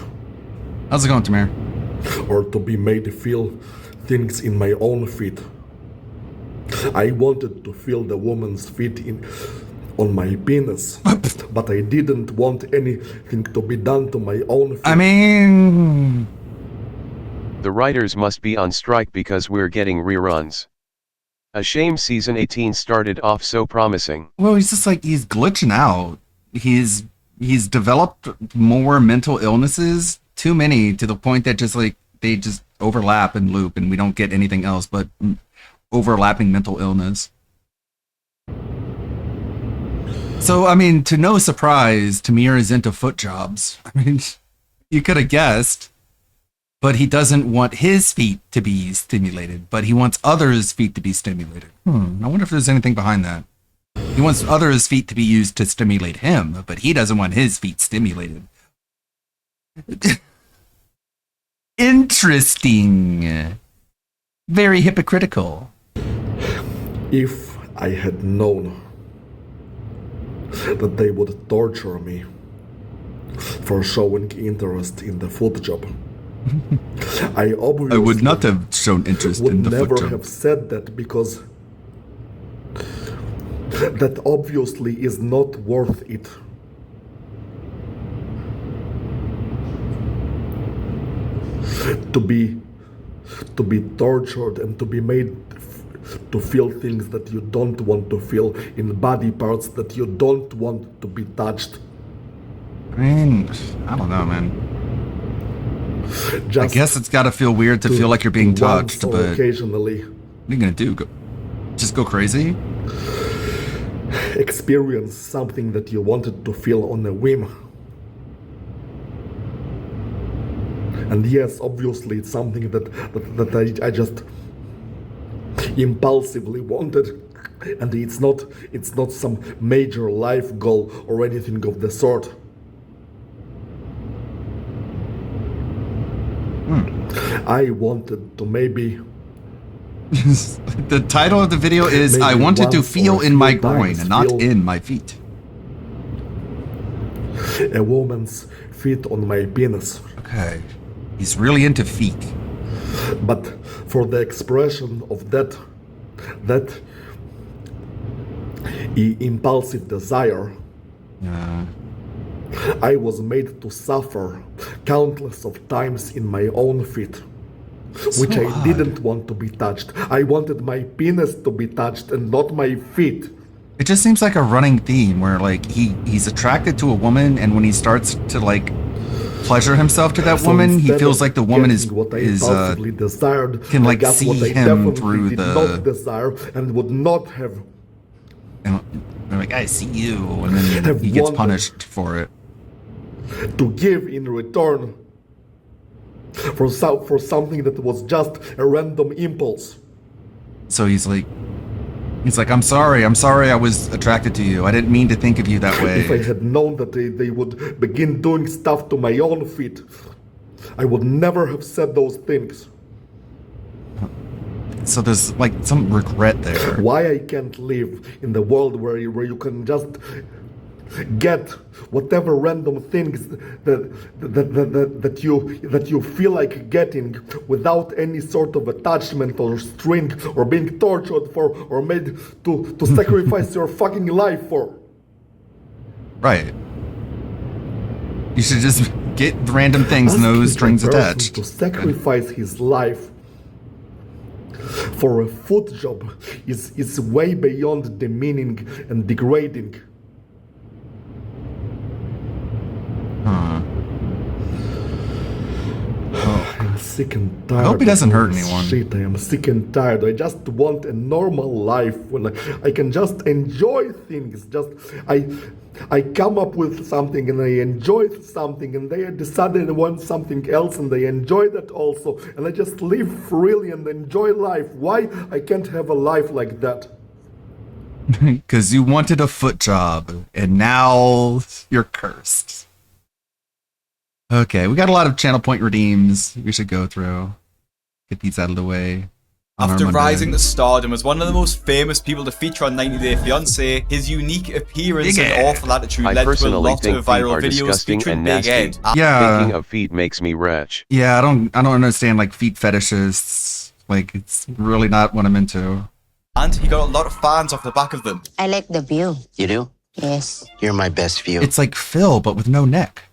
How's it going, Tamir? Or to be made feel things in my own feet. I wanted to feel the woman's feet on my penis, but I didn't want anything to be done to my own feet. I mean... The writers must be on strike because we're getting reruns. A shame season 18 started off so promising. Well, he's just like, he's glitching out. He's developed more mental illnesses, too many, to the point that just like, they just overlap and loop and we don't get anything else but overlapping mental illness. So, I mean, to no surprise, Tamir is into foot jobs. I mean, you could have guessed. But he doesn't want his feet to be stimulated, but he wants others' feet to be stimulated. I wonder if there's anything behind that. He wants others' feet to be used to stimulate him, but he doesn't want his feet stimulated. Interesting. Very hypocritical. If I had known that they would torture me for showing interest in the foot job, I would not have shown interest in the foot job. Would never have said that, because that obviously is not worth it. To be tortured and to be made to feel things that you don't want to feel in body parts that you don't want to be touched. I mean, I don't know, man. I guess it's got to feel weird to feel like you're being touched, but occasionally. What are you gonna do? Just go crazy? Experience something that you wanted to feel on a whim. And yes, obviously it's something that I just impulsively wanted, and it's not some major life goal or anything of the sort. I wanted to maybe... The title of the video is I wanted to feel in my groin and not in my feet. A woman's feet on my penis. Okay. He's really into feet. But for the expression of that impulsive desire, I was made to suffer countless of times in my own feet, which I didn't want to be touched. I wanted my penis to be touched and not my feet. It just seems like a running theme where like he's attracted to a woman, and when he starts to like pleasure himself to that woman. He feels like the woman is can like see him through the desire and would not have. And they're like, I see you, and then he gets punished for it. To give in return for something that was just a random impulse. So he's like, I'm sorry I was attracted to you. I didn't mean to think of you that way. If I had known that they would begin doing stuff to my own feet, I would never have said those things. So there's like some regret there. Why I can't live in the world where you can just get whatever random things that you feel like getting without any sort of attachment or string or being tortured for or made to sacrifice your fucking life for. Right. You should just get random things, no strings attached. To sacrifice his life for a foot job is way beyond demeaning and degrading. I'm sick and tired. I hope he doesn't hurt anyone. Shit, I am sick and tired. I just want a normal life when I can just enjoy things. I come up with something and I enjoy something, and they decided they want something else and they enjoy that also, and I just live freely and enjoy life. Why I can't have a life like that? Because you wanted a foot job and now you're cursed. Okay, we got a lot of channel point redeems we should go through. Get these out of the way. After rising to stardom as one of the most famous people to feature on 90 Day Fiancé, his unique appearance and awful attitude led to a lot of viral videos featuring Big Ed. Yeah. Thinking of feet makes me retch. Yeah, I don't understand like feet fetishes. Like, it's really not what I'm into. And he got a lot of fans off the back of them. I like the view. You do? Yes. You're my best view. It's like Phil, but with no neck.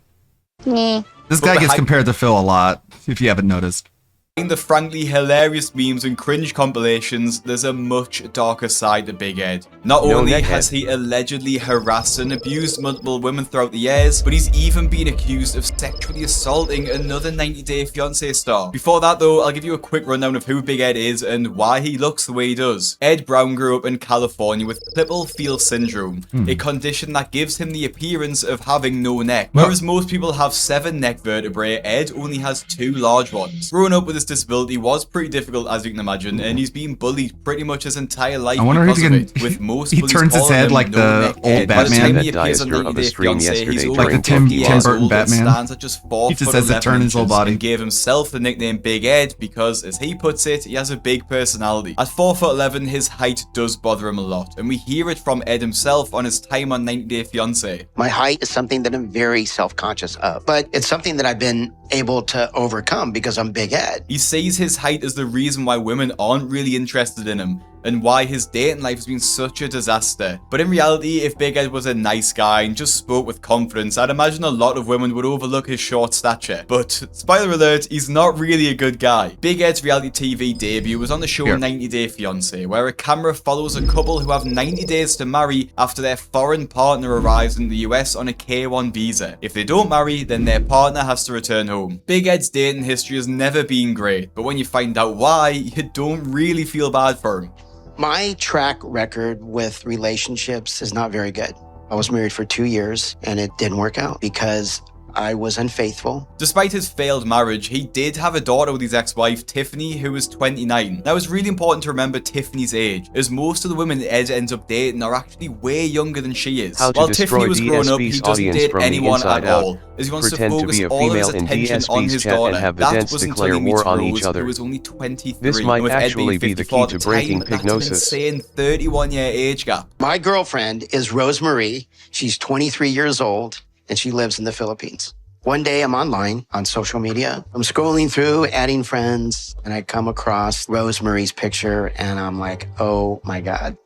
Meh. This guy gets compared to Phil a lot, if you haven't noticed. In the frankly hilarious memes and cringe compilations, there's a much darker side to Big Ed. Not only has he allegedly harassed and abused multiple women throughout the years, but he's even been accused of sexually assaulting another 90 Day Fiancé star. Before that though, I'll give you a quick rundown of who Big Ed is and why he looks the way he does. Ed Brown grew up in California with Klippel-Feil syndrome, a condition that gives him the appearance of having no neck. Whereas most people have 7 neck vertebrae, Ed only has 2 large ones. Growing up with his disability was pretty difficult, as you can imagine, and he's been bullied pretty much his entire life. I wonder if with most he turns his head like the old Batman. By the time he appears on 90 Day Fiancé, he's over like the Tim Burton Batman. Stands at just 4 He just foot has to 11 turn his whole inches body. and gave himself the nickname Big Ed because, as he puts it, he has a big personality. At 4'11", his height does bother him a lot, and we hear it from Ed himself on his time on 90 Day Fiancé. My height is something that I'm very self-conscious of, but it's something that I've been able to overcome because I'm Big Ed. He sees his height as the reason why women aren't really interested in him, and why his dating life has been such a disaster. But in reality, if Big Ed was a nice guy and just spoke with confidence, I'd imagine a lot of women would overlook his short stature. But, spoiler alert, he's not really a good guy. Big Ed's reality TV debut was on the show 90 Day Fiancé, where a camera follows a couple who have 90 days to marry after their foreign partner arrives in the US on a K-1 visa. If they don't marry, then their partner has to return home. Big Ed's dating history has never been great, but when you find out why, you don't really feel bad for him. My track record with relationships is not very good. I was married for 2 years and it didn't work out because I was unfaithful. Despite his failed marriage, he did have a daughter with his ex-wife, Tiffany, who was 29. Now, it's really important to remember Tiffany's age, as most of the women Ed ends up dating are actually way younger than she is. While Tiffany was growing up, he doesn't date anyone at all, as he wants to focus all of his attention on his daughter. That wasn't until he meets Rose, who was only 23. This might and with actually Ed being be the 54 key to at the breaking time, that's an insane 31-year age gap. My girlfriend is Rosemarie. She's 23 years old and she lives in the Philippines. One day I'm online on social media. I'm scrolling through, adding friends, and I come across Rosemarie's picture and I'm like, oh my God.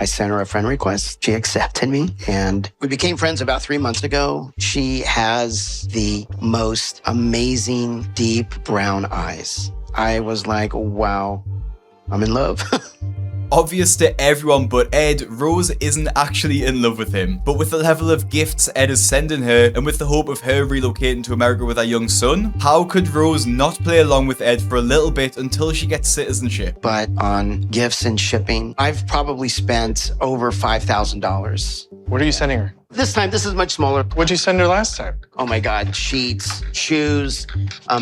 I sent her a friend request. She accepted me and we became friends about 3 months ago. She has the most amazing, deep brown eyes. I was like, wow, I'm in love. Obvious to everyone but Ed, Rose isn't actually in love with him, but with the level of gifts Ed is sending her, and with the hope of her relocating to America with her young son, how could Rose not play along with Ed for a little bit until she gets citizenship? But on gifts and shipping, I've probably spent over $5,000. What are you sending her? This time, this is much smaller. What'd you send her last time? Oh my God, sheets, shoes,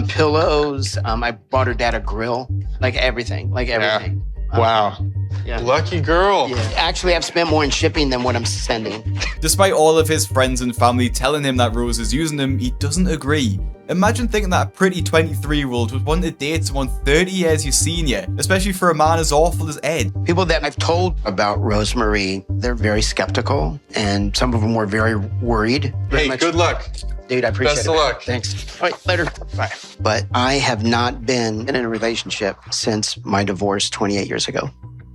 pillows. I bought her dad a grill, like everything. Yeah. Wow. Yeah. Lucky girl. Yeah. Actually, I've spent more in shipping than what I'm sending. Despite all of his friends and family telling him that Rose is using him, he doesn't agree. Imagine thinking that a pretty 23-year-old would want to date someone 30 years your senior, especially for a man as awful as Ed. People that I've told about Rosemarie, they're very skeptical, and some of them were very worried. Hey, good luck. Dude, I appreciate it. Best of luck. Thanks. All right, later. Bye. But I have not been in a relationship since my divorce 28 years ago.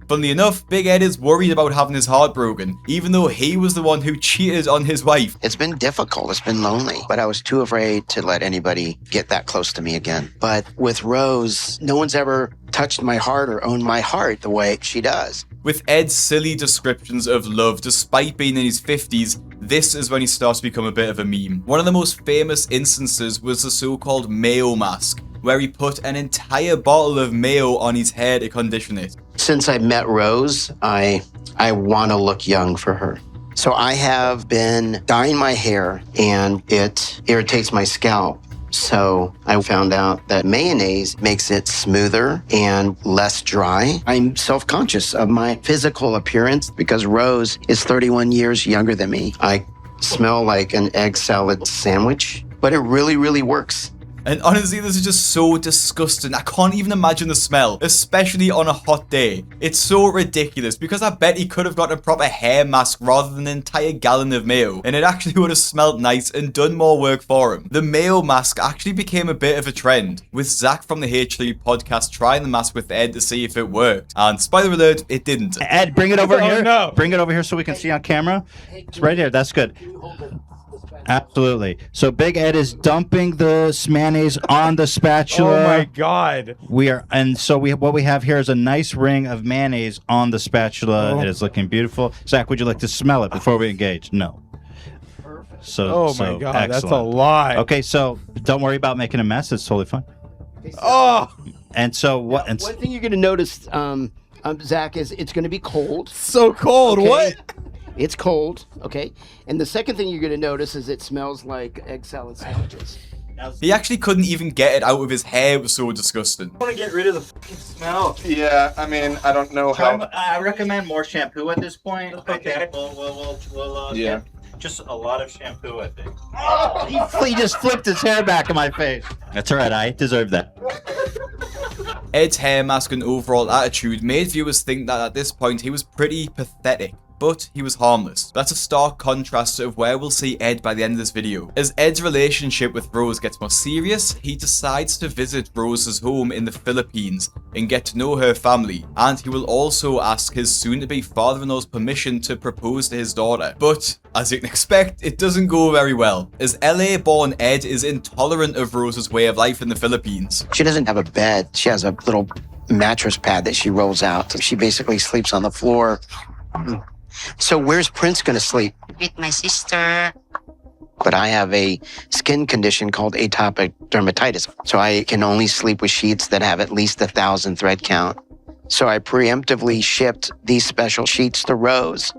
Funnily enough, Big Ed is worried about having his heart broken, even though he was the one who cheated on his wife. It's been difficult. It's been lonely. But I was too afraid to let anybody get that close to me again. But with Rose, no one's ever touched my heart or owned my heart the way she does. With Ed's silly descriptions of love, despite being in his 50s, this is when he starts to become a bit of a meme. One of the most famous instances was the so-called mayo mask, where he put an entire bottle of mayo on his hair to condition it. Since I met Rose, I want to look young for her. So I have been dyeing my hair, and it irritates my scalp. So I found out that mayonnaise makes it smoother and less dry. I'm self-conscious of my physical appearance because Rose is 31 years younger than me. I smell like an egg salad sandwich, but it really, really works. And honestly, this is just so disgusting. I can't even imagine the smell, especially on a hot day. It's so ridiculous because I bet he could have got a proper hair mask rather than an entire gallon of mayo, and it actually would have smelled nice and done more work for him. The mayo mask actually became a bit of a trend, with Zach from the H3 podcast trying the mask with Ed to see if it worked. And spoiler alert, it didn't. Ed, bring it over here. No. Bring it over here so we can see on camera. It's right here. That's good. Absolutely. So Big Ed is dumping the mayonnaise on the spatula. Oh my God. What we have here is a nice ring of mayonnaise on the spatula. Oh. It is looking beautiful. Zach, would you like to smell it before we engage? No. Oh my God, excellent. that's a lie. Okay, so don't worry about making a mess. It's totally fine. Oh. And so what? One thing you're going to notice, Zach, is it's going to be cold. So cold. Okay? What? It's cold, okay? And the second thing you're going to notice is it smells like egg salad sandwiches. He actually couldn't even get it out of his hair. It was so disgusting. I want to get rid of the fucking smell. Yeah, I mean, I don't know how. I recommend more shampoo at this point. Okay. We'll Yeah. Just a lot of shampoo, I think. Oh, he just flipped his hair back in my face. That's all right. I deserve that. Ed's hair mask and overall attitude made viewers think that at this point he was pretty pathetic. But he was harmless. That's a stark contrast of where we'll see Ed by the end of this video. As Ed's relationship with Rose gets more serious, he decides to visit Rose's home in the Philippines and get to know her family, and he will also ask his soon-to-be father-in-law's permission to propose to his daughter. But, as you can expect, it doesn't go very well, as LA-born Ed is intolerant of Rose's way of life in the Philippines. She doesn't have a bed. She has a little mattress pad that she rolls out. She basically sleeps on the floor. So where's Prince going to sleep? With my sister. But I have a skin condition called atopic dermatitis. So I can only sleep with sheets that have at least 1,000 thread count. So I preemptively shipped these special sheets to Rose,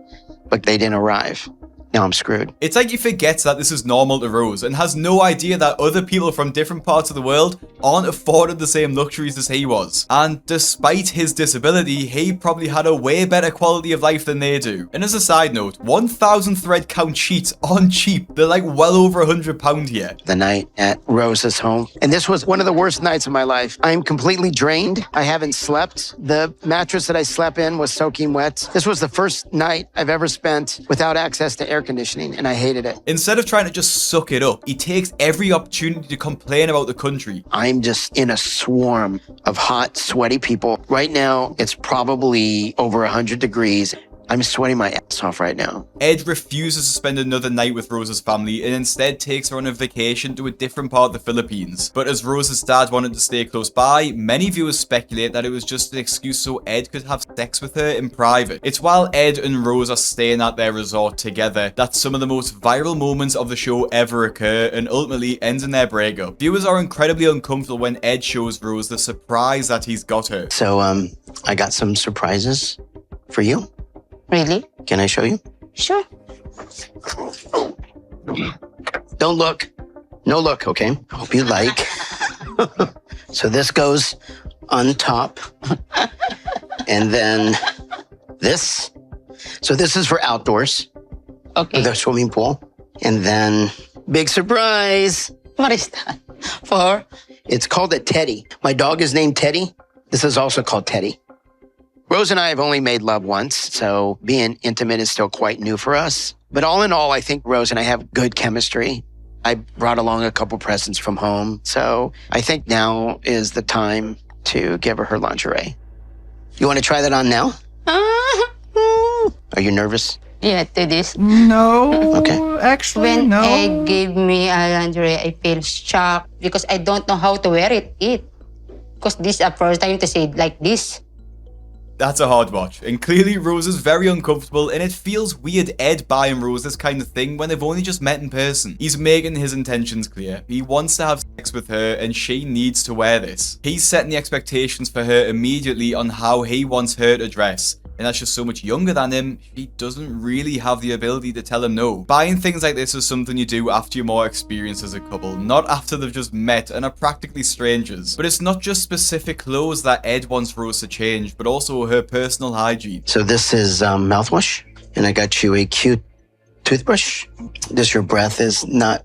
but they didn't arrive. Now I'm screwed. It's like he forgets that this is normal to Rose and has no idea that other people from different parts of the world aren't afforded the same luxuries as he was. And despite his disability, he probably had a way better quality of life than they do. And as a side note, 1,000 thread count sheets aren't cheap. They're like well over £100 here. The night at Rose's home. And this was one of the worst nights of my life. I'm completely drained. I haven't slept. The mattress that I slept in was soaking wet. This was the first night I've ever spent without access to air conditioning, and I hated it. Instead of trying to just suck it up, he takes every opportunity to complain about the country. I'm just in a swarm of hot, sweaty people. Right now, it's probably over 100 degrees. I'm sweating my ass off right now. Ed refuses to spend another night with Rose's family and instead takes her on a vacation to a different part of the Philippines. But as Rose's dad wanted to stay close by, many viewers speculate that it was just an excuse so Ed could have sex with her in private. It's while Ed and Rose are staying at their resort together that some of the most viral moments of the show ever occur and ultimately ends in their breakup. Viewers are incredibly uncomfortable when Ed shows Rose the surprise that he's got her. So, I got some surprises for you. Really? Can I show you? Sure. Don't look. No look, okay? Hope you like. So this goes on top. And then this. So this is for outdoors. Okay. The swimming pool. And then big surprise. What is that? For? It's called a Teddy. My dog is named Teddy. This is also called Teddy. Rose and I have only made love once, so being intimate is still quite new for us. But all in all, I think Rose and I have good chemistry. I brought along a couple presents from home, so I think now is the time to give her lingerie. You want to try that on now? Are you nervous? Yeah, to this. No. Okay. Actually, When no. Ed gave me a lingerie, I feel shocked because I don't know how to wear it. Because this is the first time to say it like this. That's a hard watch, and clearly Rose is very uncomfortable, and it feels weird Ed buying Rose this kind of thing when they've only just met in person. He's making his intentions clear. He wants to have sex with her, and she needs to wear this. He's setting the expectations for her immediately on how he wants her to dress. And as she's so much younger than him, she doesn't really have the ability to tell him no. Buying things like this is something you do after you're more experienced as a couple, not after they've just met and are practically strangers. But it's not just specific clothes that Ed wants Rose to change, but also her personal hygiene. So this is mouthwash, and I got you a cute toothbrush. This, your breath is not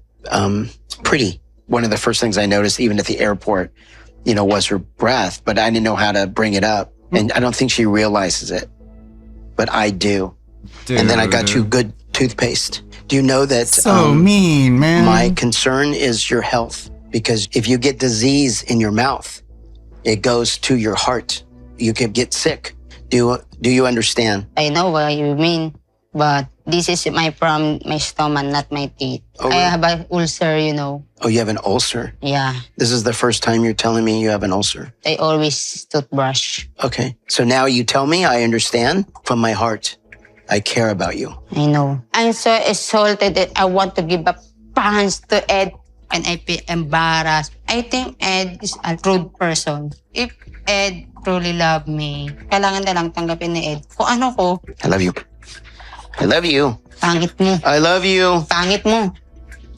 pretty. One of the first things I noticed, even at the airport, was her breath, but I didn't know how to bring it up. And I don't think she realizes it. But I do. Dude. And then I got you good toothpaste. Do you know that So mean, man. my concern is your health? Because if you get disease in your mouth, it goes to your heart. You could get sick. Do you understand? I know what you mean, but this is from my stomach, not my teeth. Oh, I really? have an ulcer, Oh, you have an ulcer? Yeah, This is the first time you're telling me you have an ulcer. I always toothbrush. Okay. So now you tell me, I understand from my heart. I care about you. I know. I'm so exalted that I want to give up pants to Ed and I feel embarrassed. I think Ed is a rude person. If Ed truly love me, kailangan na lang tanggapin ni Ed. Kung ano ko, I love you. I love you. pangit mo. I love you. Pangit mo.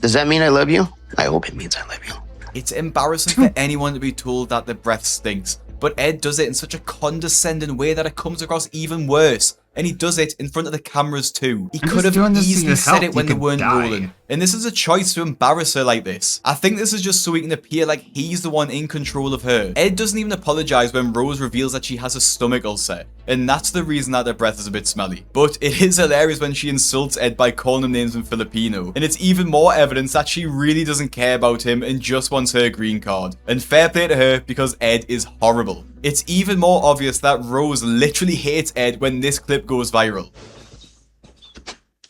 Does that mean I love you? I hope it means I love you. It's embarrassing for anyone to be told that their breath stinks, but Ed does it in such a condescending way that it comes across even worse. And he does it in front of the cameras too. He could have easily said it when they weren't rolling. And this is a choice to embarrass her like this. I think this is just so he can appear like he's the one in control of her. Ed doesn't even apologize when Rose reveals that she has a stomach ulcer. And that's the reason that her breath is a bit smelly. But it is hilarious when she insults Ed by calling him names in Filipino. And it's even more evidence that she really doesn't care about him and just wants her green card. And fair play to her because Ed is horrible. It's even more obvious that Rose literally hates Ed when this clip goes viral.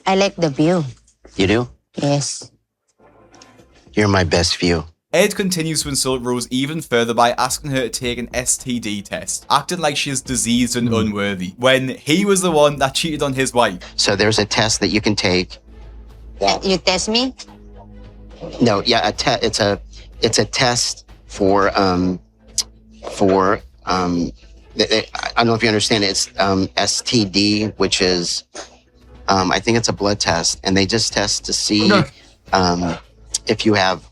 I like the view. You do? Yes. You're my best view. Ed continues to insult Rose even further by asking her to take an STD test, acting like she is diseased and unworthy, when he was the one that cheated on his wife. So there's a test that you can take. You test me? No, yeah, it's a test for I don't know if you understand it. It's STD, which is I think it's a blood test, and they just test to see if you have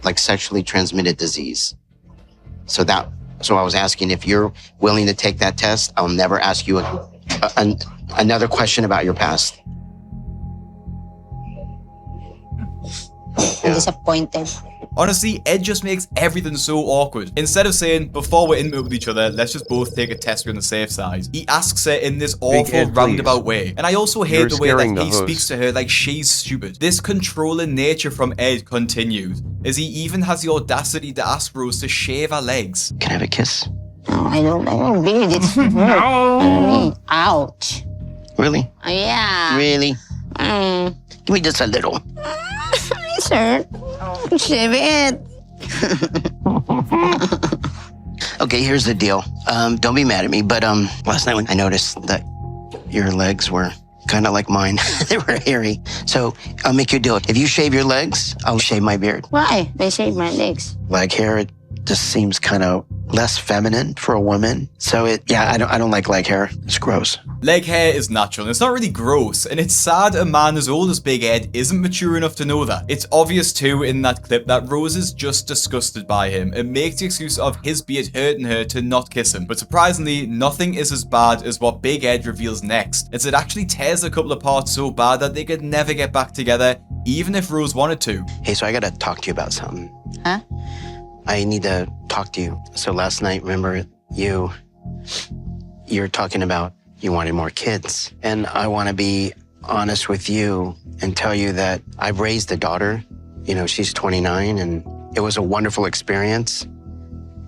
like sexually transmitted disease. So I was asking if you're willing to take that test. I'll never ask you another question about your past. I'm disappointed. Honestly, Ed just makes everything so awkward. Instead of saying, before we're intimate with each other, let's just both take a test on the safe side, he asks her in this awful Ed, roundabout way. And I also hate You're the way that scaring the he speaks host. to her like she's stupid. This controlling nature from Ed continues, as he even has the audacity to ask Rose to shave her legs. Can I have a kiss? No, I don't bleed. It's hurt. No. Ouch. Really? Yeah. Really? Give me just a little. Sir, shave it. Okay, here's the deal. Don't be mad at me, but last night when I noticed that your legs were kind of like mine, they were hairy. So I'll make you a deal. If you shave your legs, I'll shave my beard. Why? They shave my legs. Leg hair, it just seems kind of less feminine for a woman. So I don't like leg hair. It's gross. Leg hair is natural and it's not really gross, and it's sad a man as old as Big Ed isn't mature enough to know that. It's obvious too in that clip that Rose is just disgusted by him and makes the excuse of his beard hurting her to not kiss him. But surprisingly, nothing is as bad as what Big Ed reveals next, as it actually tears the couple apart so bad that they could never get back together, even if Rose wanted to. Hey, so I gotta talk to you about something. Huh? I need to talk to you. So last night, remember, you were talking about you wanted more kids. And I want to be honest with you and tell you that I've raised a daughter. You know, she's 29 and it was a wonderful experience.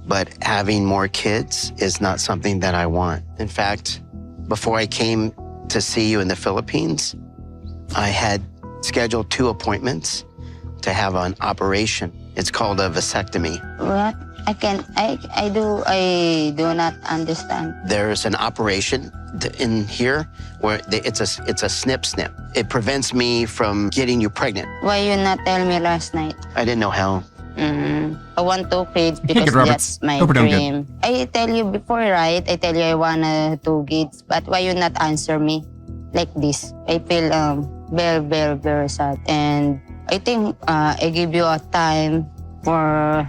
But having more kids is not something that I want. In fact, before I came to see you in the Philippines, I had scheduled 2 appointments to have an operation. It's called a vasectomy. What? I do not understand. There's an operation in here where it's a snip. It prevents me from getting you pregnant. Why you not tell me last night? I didn't know how. I want 2 kids because that's my dream. I tell you before, right? I tell you I want 2 kids, but why you not answer me like this? I feel very, very, very sad. And I think I give you a time for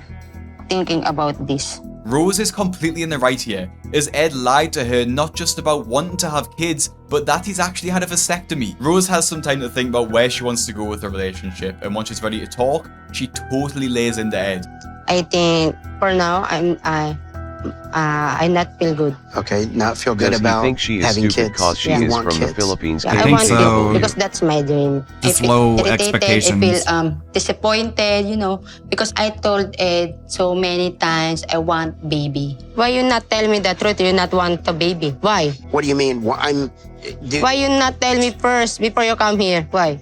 thinking about this. Rose is completely in the right here, as Ed lied to her not just about wanting to have kids, but that he's actually had a vasectomy. Rose has some time to think about where she wants to go with the relationship, and once she's ready to talk, she totally lays into Ed. I think for now I not feel good. Okay, not feel good Does about he think she is having stupid kids. cause she You is want from the kids. Philippines? Yeah, I want to because that's my dream. Just I feel low irritated, expectations. I feel disappointed, you know, because I told Ed so many times I want baby. Why you not tell me the truth? You not want a baby? Why? What do you mean? Why you not tell me first before you come here? Why?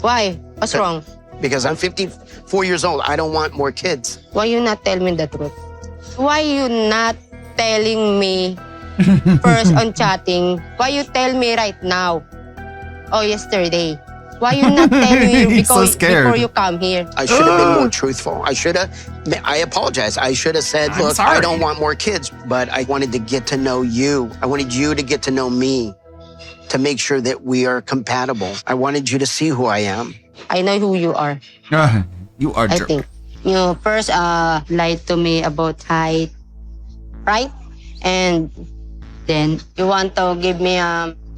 Why? What's wrong? Because I'm 54 years old. I don't want more kids. Why you not tell me the truth? Why you not telling me first on chatting? Why you tell me right now? Oh, yesterday. Why you not tell me before you come here? I should have been more truthful. I apologize. I should have said, look, I don't want more kids, but I wanted to get to know you. I wanted you to get to know me, to make sure that we are compatible. I wanted you to see who I am. I know who you are. You are. I think you first lied to me about height, right? And then you want to give me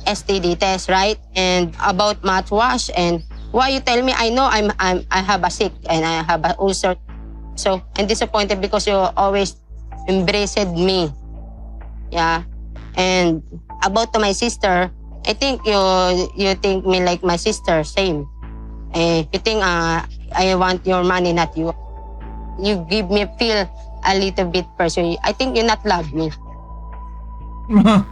STD test, right? And about mouthwash. And why you tell me? I know I have a sick and I have an ulcer. So I'm disappointed because you always embraced me. Yeah. And about to my sister, I think you think me like my sister, same. You think I want your money, not you. You give me feel a little bit person. I think you not love me.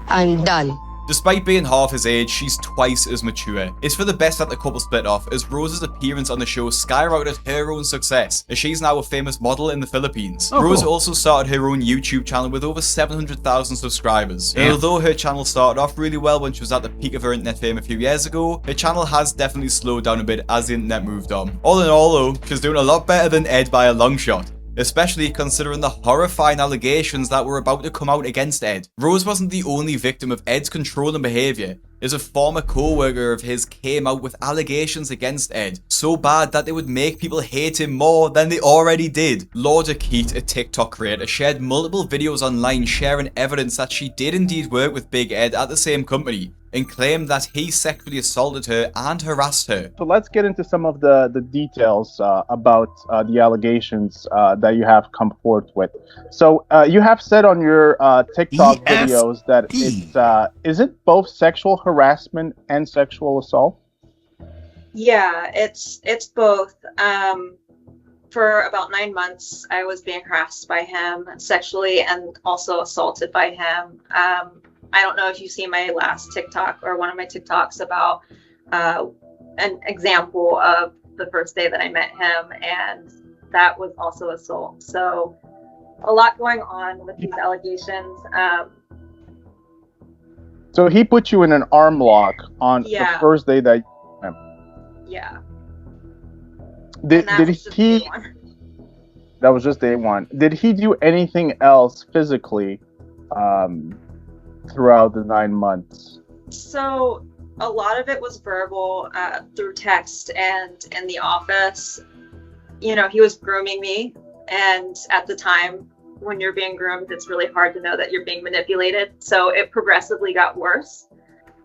I'm done. Despite being half his age, she's twice as mature. It's for the best that the couple split off, as Rose's appearance on the show skyrocketed her own success, as she's now a famous model in the Philippines. Rose also started her own YouTube channel with over 700,000 subscribers. And although her channel started off really well when she was at the peak of her internet fame a few years ago, her channel has definitely slowed down a bit as the internet moved on. All in all though, she's doing a lot better than Ed by a long shot, especially considering the horrifying allegations that were about to come out against Ed. Rose wasn't the only victim of Ed's controlling behaviour, as a former co-worker of his came out with allegations against Ed, so bad that they would make people hate him more than they already did. Lauda Keat, a TikTok creator, shared multiple videos online sharing evidence that she did indeed work with Big Ed at the same company, and claimed that he sexually assaulted her and harassed her. So let's get into some of the details about the allegations that you have come forth with. So you have said on your TikTok videos that it's is it both sexual harassment and sexual assault? Yeah, it's both. For about 9 months, I was being harassed by him sexually and also assaulted by him. I don't know if you've seen my last TikTok or one of my TikToks about an example of the first day that I met him, and that was also assault. So a lot going on with these allegations. So he put you in an arm lock on the first day that you met him. Yeah. Did he? That was just day one. Did he do anything else physically throughout the 9 months? So a lot of it was verbal through text and in the office. You know, he was grooming me, and at the time when you're being groomed, it's really hard to know that you're being manipulated. So it progressively got worse.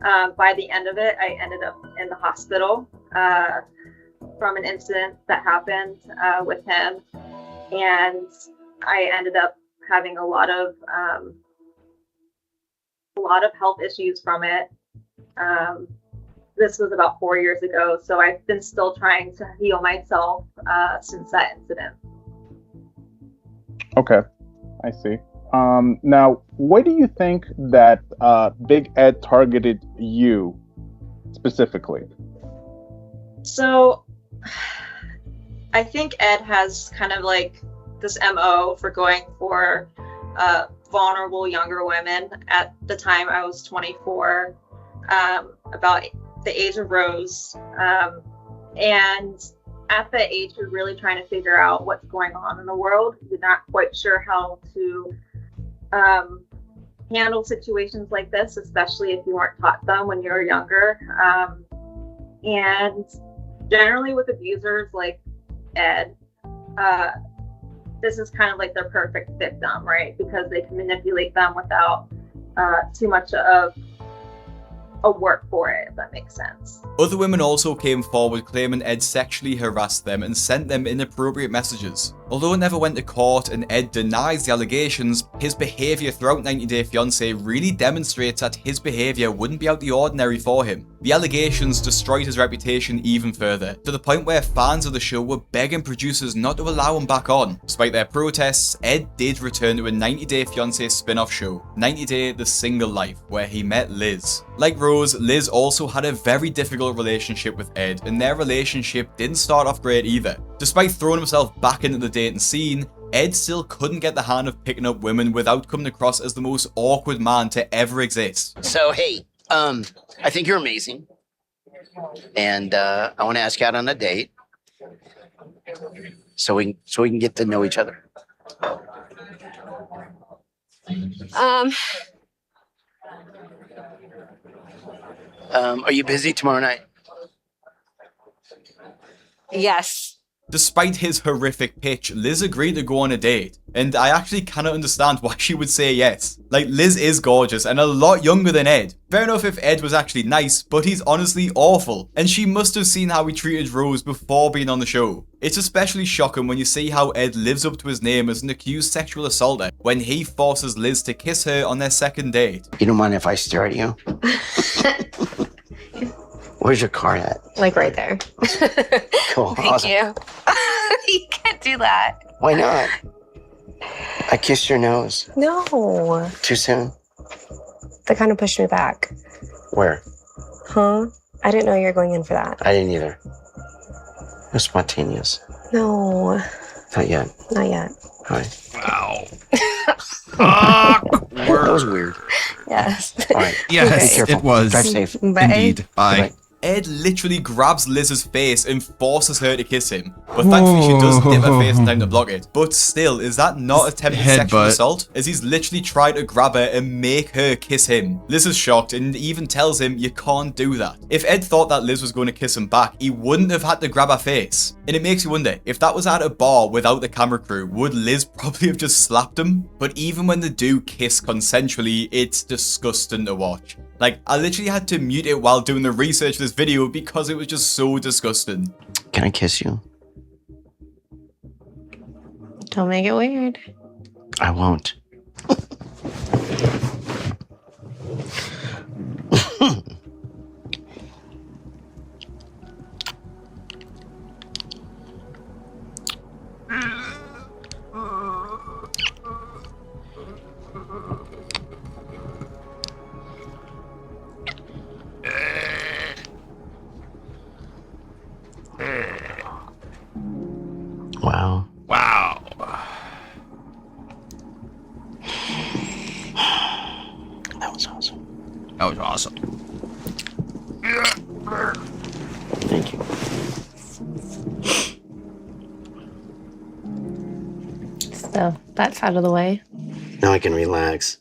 By the end of it, I ended up in the hospital from an incident that happened with him, and I ended up having a lot of health issues from it. This was about 4 years ago, so I've been still trying to heal myself since that incident. Okay, I see. Now, why do you think that Big Ed targeted you specifically? So I think Ed has kind of like this MO for going for vulnerable younger women. At the time, I was 24, about the age of Rose. And at that age, you're really trying to figure out what's going on in the world. You're not quite sure how to handle situations like this, especially if you weren't taught them when you were younger. And generally with abusers like Ed, this is kind of like their perfect victim, right? Because they can manipulate them without too much of a work for it, if that makes sense. Other women also came forward claiming Ed sexually harassed them and sent them inappropriate messages. Although it never went to court and Ed denies the allegations, his behaviour throughout 90 Day Fiancé really demonstrates that his behaviour wouldn't be out the ordinary for him. The allegations destroyed his reputation even further, to the point where fans of the show were begging producers not to allow him back on. Despite their protests, Ed did return to a 90 Day Fiancé spin-off show, 90 Day The Single Life, where he met Liz. Like Rose, Liz also had a very difficult relationship with Ed, and their relationship didn't start off great either. Despite throwing himself back into the dating scene, Ed still couldn't get the hand of picking up women without coming across as the most awkward man to ever exist. So, hey, I think you're amazing. And I want to ask you out on a date. So we can get to know each other. Are you busy tomorrow night? Yes. Despite his horrific pitch, Liz agreed to go on a date, and I actually cannot understand why she would say yes. Like, Liz is gorgeous and a lot younger than Ed. Fair enough if Ed was actually nice, but he's honestly awful, and she must have seen how he treated Rose before being on the show. It's especially shocking when you see how Ed lives up to his name as an accused sexual assaulter when he forces Liz to kiss her on their second date. You don't mind if I stare at you? Where's your car at? Like right there. Cool. Thank Awesome. you. You can't do that. Why not? I kissed your nose. No. Too soon? That kind of pushed me back. Where? Huh? I didn't know you were going in for that. I didn't either. It was spontaneous. No. Not yet. Not yet. All right. Wow. That was weird. Yes. All right. Yes, Be careful. it was. Drive safe. Bye. Indeed. Bye. Ed literally grabs Liz's face and forces her to kiss him, but thankfully she does dip her face in time to block it. But still, is that not attempted sexual assault? As he's literally tried to grab her and make her kiss him. Liz is shocked and even tells him you can't do that. If Ed thought that Liz was going to kiss him back, he wouldn't have had to grab her face. And it makes you wonder, if that was at a bar without the camera crew, would Liz probably have just slapped him? But even when they do kiss consensually, it's disgusting to watch. Like, I literally had to mute it while doing the research for this video because it was just so disgusting. Can I kiss you? Don't make it weird. I won't. That was awesome. Thank you. So that's out of the way. Now I can relax.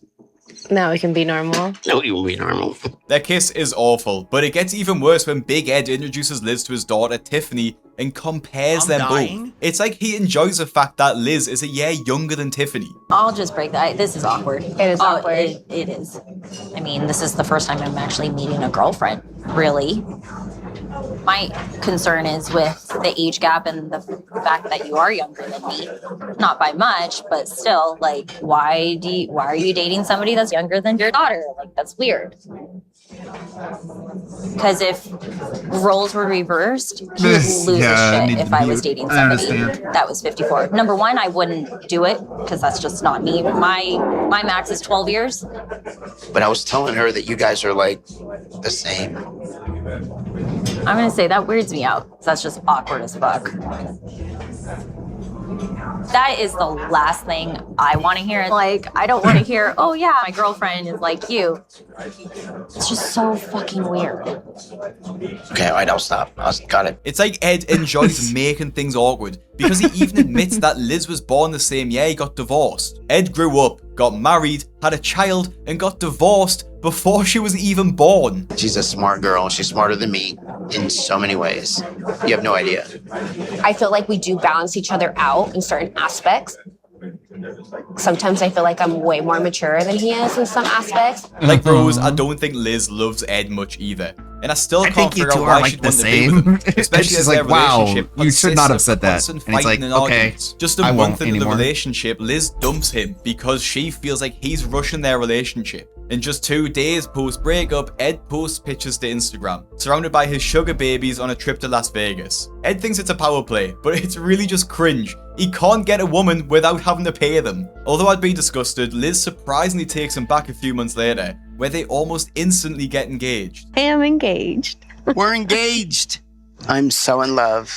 Now we can be normal. No, you will be normal. Their kiss is awful, but it gets even worse when Big Ed introduces Liz to his daughter Tiffany and compares them both. It's like he enjoys the fact that Liz is a year younger than Tiffany. I'll just break that. This is awkward. It is awkward. It is. I mean, this is the first time I'm actually meeting a girlfriend, really. My concern is with the age gap and the fact that you are younger than me. Not by much, but still, like, why are you dating somebody that's younger than your daughter? Like, that's weird. Because if roles were reversed, he would lose his shit if I was dating somebody that was 54. Number one, I wouldn't do it because that's just not me. My max is 12 years. But I was telling her that you guys are like the same. I'm gonna say that weirds me out. That's just awkward as fuck. That is the last thing I want to hear. Like, I don't want to hear, oh yeah, my girlfriend is like you. It's just so fucking weird. Okay, all right, I'll stop. Got it. It's like Ed enjoys making things awkward because he even admits that Liz was born the same year he got divorced. Ed grew up, got married, had a child, and got divorced before she was even born. She's a smart girl. She's smarter than me in so many ways. You have no idea. I feel like we do balance each other out in certain aspects. Sometimes I feel like I'm way more mature than he is in some aspects. Like Rose, I don't think Liz loves Ed much either. And I still can't figure out why like she'd the want to be with him. Especially as their like, wow, relationship you should not have consists said of that. constant And he's fighting like, and okay, arguments. Just a I month won't into the anymore. relationship, Liz dumps him because she feels like he's rushing their relationship. In just 2 days post-breakup, Ed posts pictures to Instagram, surrounded by his sugar babies on a trip to Las Vegas. Ed thinks it's a power play, but it's really just cringe. He can't get a woman without having to pay them. Although I'd be disgusted, Liz surprisingly takes him back a few months later, where they almost instantly get engaged. I am engaged. We're engaged. I'm so in love.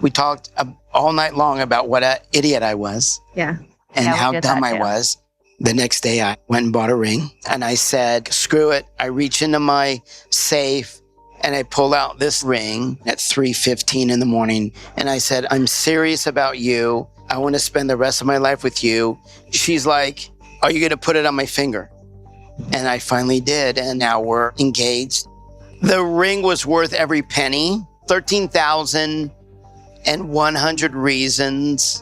We talked all night long about what an idiot I was. Yeah. And how dumb I was. The next day, I went and bought a ring. And I said, screw it. I reach into my safe and I pull out this ring at 3:15 in the morning. And I said, I'm serious about you. I want to spend the rest of my life with you. She's like, are you going to put it on my finger? And I finally did. And now we're engaged. The ring was worth every penny. 13,100 reasons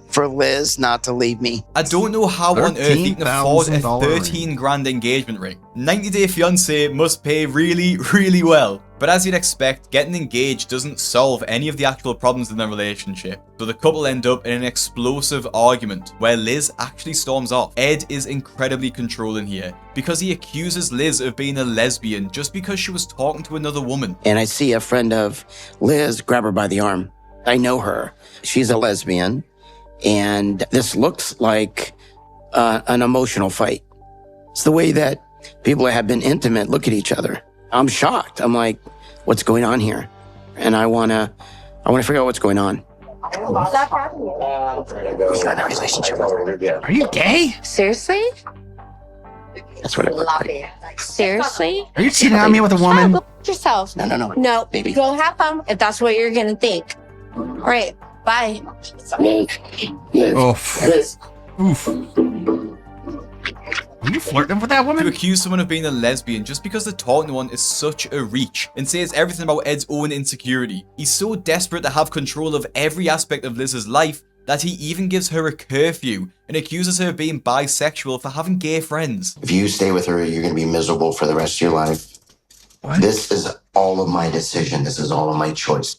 for Liz not to leave me. I don't know how on earth he can afford a 13 grand engagement ring. 90 Day Fiance must pay really, really well. But as you'd expect, getting engaged doesn't solve any of the actual problems in their relationship. So the couple end up in an explosive argument where Liz actually storms off. Ed is incredibly controlling here because he accuses Liz of being a lesbian just because she was talking to another woman. And I see a friend of Liz grab her by the arm. I know her. She's a lesbian. And this looks like an emotional fight. It's the way that people that have been intimate look at each other. I'm shocked. I'm like, what's going on here? And I wanna figure out what's going on. We got in a relationship. Are you gay? Seriously? That's what it looks Love it. Seriously? Are you cheating on me with a woman? Go f- yourself. No. No, Baby. Go have fun if that's what you're gonna think. All right, bye. Oof. Oof. Are you flirting with that woman? To accuse someone of being a lesbian just because they're talking to one is such a reach and says everything about Ed's own insecurity. He's so desperate to have control of every aspect of Liz's life that he even gives her a curfew and accuses her of being bisexual for having gay friends. If you stay with her, you're gonna be miserable for the rest of your life. What? This is all of my decision. This is all of my choice.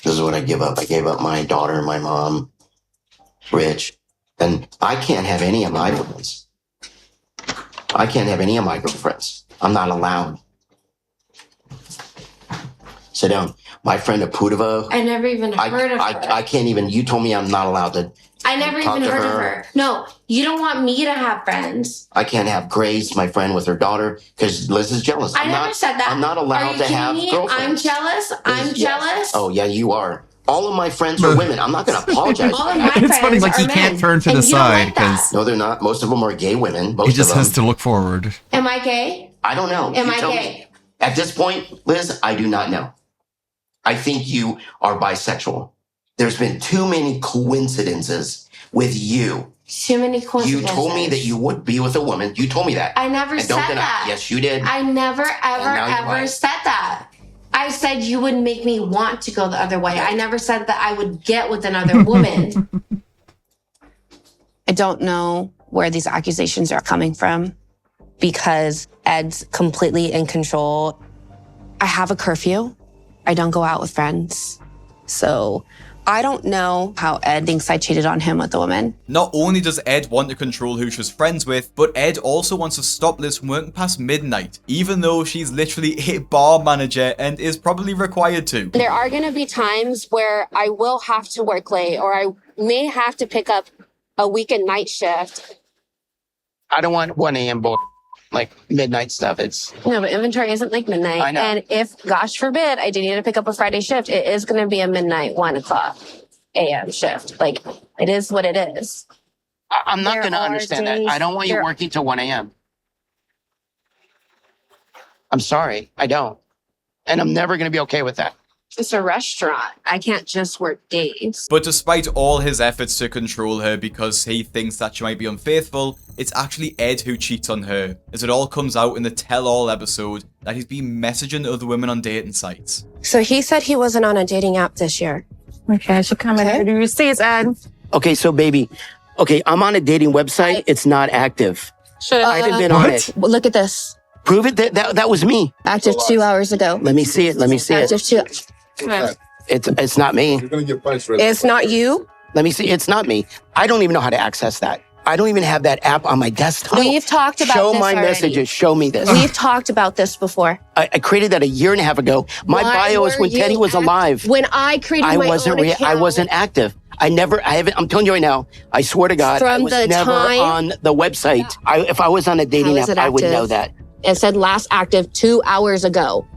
This is what I give up. I gave up my daughter, my mom, Rich. And I can't have any of my friends. I can't have any of my girlfriends. I'm not allowed. Sit down. My friend Apudova. I never even heard of her. I can't even, you told me I'm not allowed to. I never even heard of her. No, you don't want me to have friends. I can't have Grace, my friend, with her daughter, because Liz is jealous. I never said that. I'm not allowed to have girlfriends. I'm jealous. I'm jealous. Oh, yeah, you are. All of my friends are women. I'm not going to apologize. All of my friends It's funny, like are he can't men, turn to and the you don't side like that. because No, they're not. Most of them are gay women. Most he just of them. has to look forward. Am I gay? I don't know. Am You I tell gay? me. At this point, Liz, I do not know. I think you are bisexual. There's been too many coincidences with you. Too many coincidences. You told me that you would be with a woman. You told me that. I never And said don't deny. that. Yes, you did. I never, ever, now you ever lied. said that. I said you would make me want to go the other way. I never said that I would get with another woman. I don't know where these accusations are coming from because Ed's completely in control. I have a curfew. I don't go out with friends. So I don't know how Ed thinks I cheated on him with a woman. Not only does Ed want to control who she's friends with, but Ed also wants to stop Liz from working past midnight, even though she's literally a bar manager and is probably required to. There are going to be times where I will have to work late or I may have to pick up a weekend night shift. I don't want 1 a.m. like midnight stuff. It's No, but inventory isn't like midnight. I know. And if, gosh forbid, I do need to pick up a Friday shift, it is going to be a midnight 1 o'clock a.m. shift. Like, it is what it is. I'm not There going to are understand that. days- I don't want you there- working till 1 a.m. I'm sorry. I don't. And I'm never going to be okay with that. It's a restaurant. I can't just work days. But despite all his efforts to control her because he thinks that she might be unfaithful, it's actually Ed who cheats on her, as it all comes out in the tell-all episode that he's been messaging other women on dating sites. So he said he wasn't on a dating app this year. Okay, I should come in. Do you see it, Ed? Okay, so baby, I'm on a dating website. It's not active. I haven't been on it. Look at this. Prove it. That was me. Active 2 hours ago. Let me see it. Active 2. It's not me. You're gonna get punched right It's not you? Let me see. It's not me. I don't even know how to access that. I don't even have that app on my desktop. We've talked about Show this my already. messages. Show me this. We've talked about this before. I created that a year and a half ago. My Why bio is were when you Teddy was alive. When I created my own account. I wasn't active. I haven't. I'm telling you right now. I swear to God, I From was the never time- on the website. If I was on a dating How app, is it I would active? know that. It said last active 2 hours ago.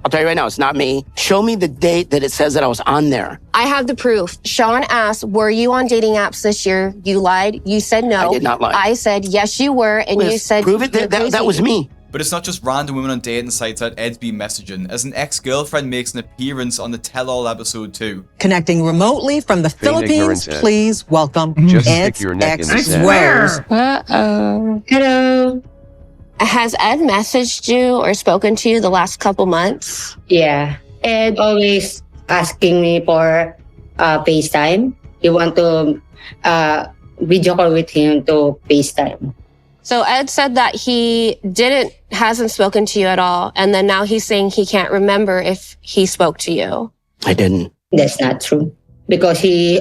I'll tell you right now, it's not me. Show me the date that it says that I was on there. I have the proof. Sean asked, were you on dating apps this year? You lied. You said no. I did not lie. I said, yes, you were. And you Liz, said, prove it. you're That was crazy. me. But it's not just random women on dating sites that Ed's been messaging, as an ex-girlfriend makes an appearance on the tell-all episode too. Connecting remotely from the Philippines, ignorance, Ed. please welcome Just Ed's stick your neck in the ex sand. Rose. Uh-oh. Hello. Has Ed messaged you or spoken to you the last couple months? Yeah. Ed always asking me for FaceTime. You want to video call with him to FaceTime. So Ed said that he hasn't spoken to you at all. And then now he's saying he can't remember if he spoke to you. I didn't. That's not true. Because he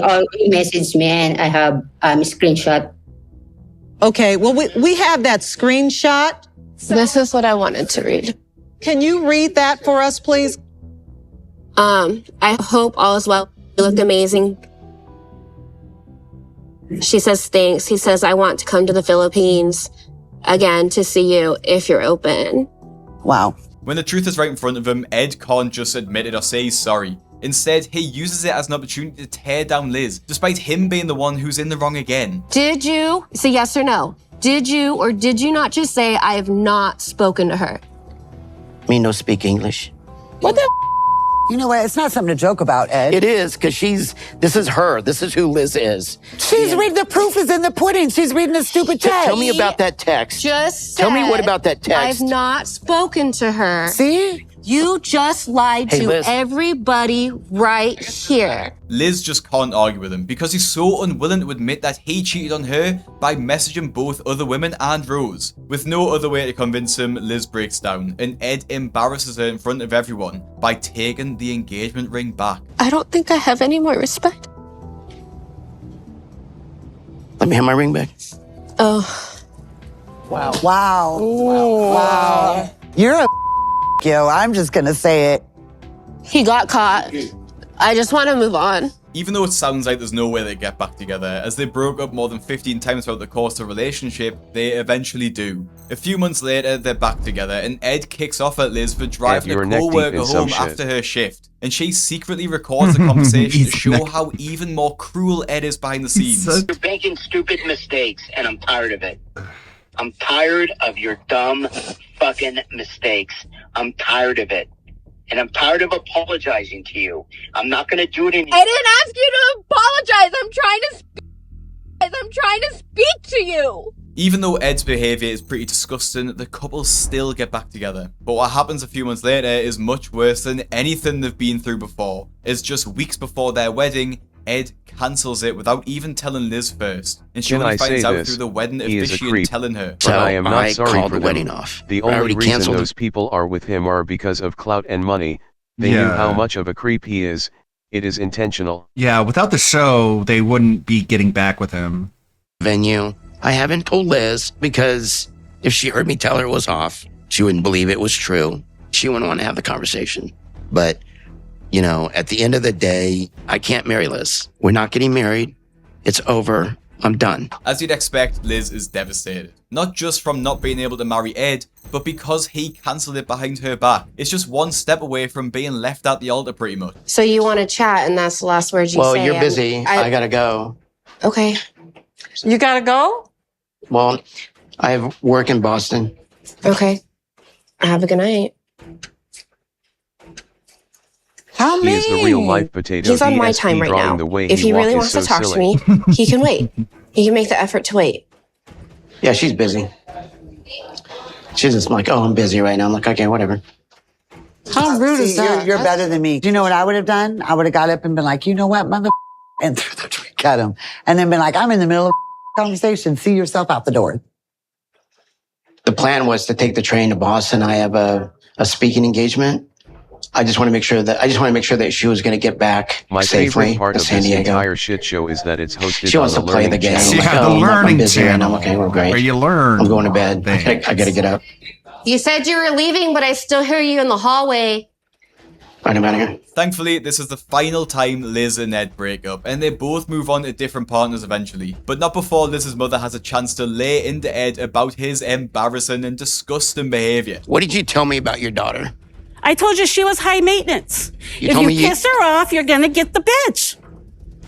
messaged me and I have screenshot. Okay, well, we have that screenshot. This is what I wanted to read. Can you read that for us, please? I hope all is well. You look amazing. She says thanks. He says, I want to come to the Philippines again to see you if you're open. Wow. When the truth is right in front of him, Ed can't just admit it or say he's sorry. Instead, he uses it as an opportunity to tear down Liz, despite him being the one who's in the wrong again. Did you say yes or no? Did you or did you not just say, I have not spoken to her? Me no speak English. What the? You know what? It's not something to joke about, Ed. It is, because this is her. This is who Liz is. She's reading, the proof is in the pudding. She's reading the stupid text. Tell me about that text. Just Tell me what said, about that text. I've not spoken to her. See? You just lied Hey, to Liz. everybody right here. Liz just can't argue with him because he's so unwilling to admit that he cheated on her by messaging both other women and Rose. With no other way to convince him, Liz breaks down and Ed embarrasses her in front of everyone by taking the engagement ring back. I don't think I have any more respect. Let me have my ring back. Oh. Wow. Wow. Wow. You're a yo. I'm just going to say it. He got caught. I just want to move on. Even though it sounds like there's no way they get back together, as they broke up more than 15 times throughout the course of the relationship, they eventually do. A few months later, they're back together, and Ed kicks off at Liz for driving a co-worker home after her shift, and she secretly records the conversation to show how even more cruel Ed is behind the scenes. You're making stupid mistakes, and I'm tired of it. I'm tired of your dumb fucking mistakes. I'm tired of it. And I'm tired of apologizing to you. I'm not going to do it anymore. I didn't ask you to apologize. I'm trying to speak to you. Even though Ed's behaviour is pretty disgusting, the couple still get back together. But what happens a few months later is much worse than anything they've been through before. It's just weeks before their wedding, Ed cancels it without even telling Liz first, and she only finds out through the wedding officiant telling her. But I am not sorry called for the wedding them. off. The I only already reason canceled those people are with him are because of clout and money. They knew how much of a creep he is. It is intentional. Yeah, without the show, they wouldn't be getting back with him. Venue. I haven't told Liz because if she heard me tell her it was off, she wouldn't believe it was true. She wouldn't want to have the conversation. But, you know, at the end of the day, I can't marry Liz. We're not getting married. It's over. I'm done. As you'd expect, Liz is devastated. Not just from not being able to marry Ed, but because he cancelled it behind her back. It's just one step away from being left at the altar pretty much. So you want to chat and that's the last words you say? Well, you're busy. I gotta go. Okay. You gotta go? Well, I have work in Boston. Okay. Have a good night. How He is the real life potato. He's on my DSP time right drawing now. The way If he really walk wants is to so talk silly. to me, he can wait. He can make the effort to wait. Yeah, she's busy. She's just like, oh, I'm busy right now. I'm like, okay, whatever. How rude is that? You're better than me. Do you know what I would have done? I would have got up and been like, you know what, mother, and threw the drink at him. And then been like, I'm in the middle of a conversation. See yourself out the door. The plan was to take the train to Boston. I have a speaking engagement. I just want to make sure that she was going to get back My safely favorite part to of San this Diego. entire shit show is that it's hosted She on wants the to play the Learning game. Channel. I'm like, Yeah, the oh, I'm Learning busy right now. Channel. Okay, we're great. Where you learn. I'm going to bed. I gotta get up. You said you were leaving, but I still hear you in the hallway. Right, I'm out of here. Thankfully, this is the final time Liz and Ed break up, and they both move on to different partners eventually. But not before Liz's mother has a chance to lay into Ed about his embarrassing and disgusting behaviour. What did you tell me about your daughter? I told you she was high maintenance. You If told you me you- piss her off, you're gonna get the bitch.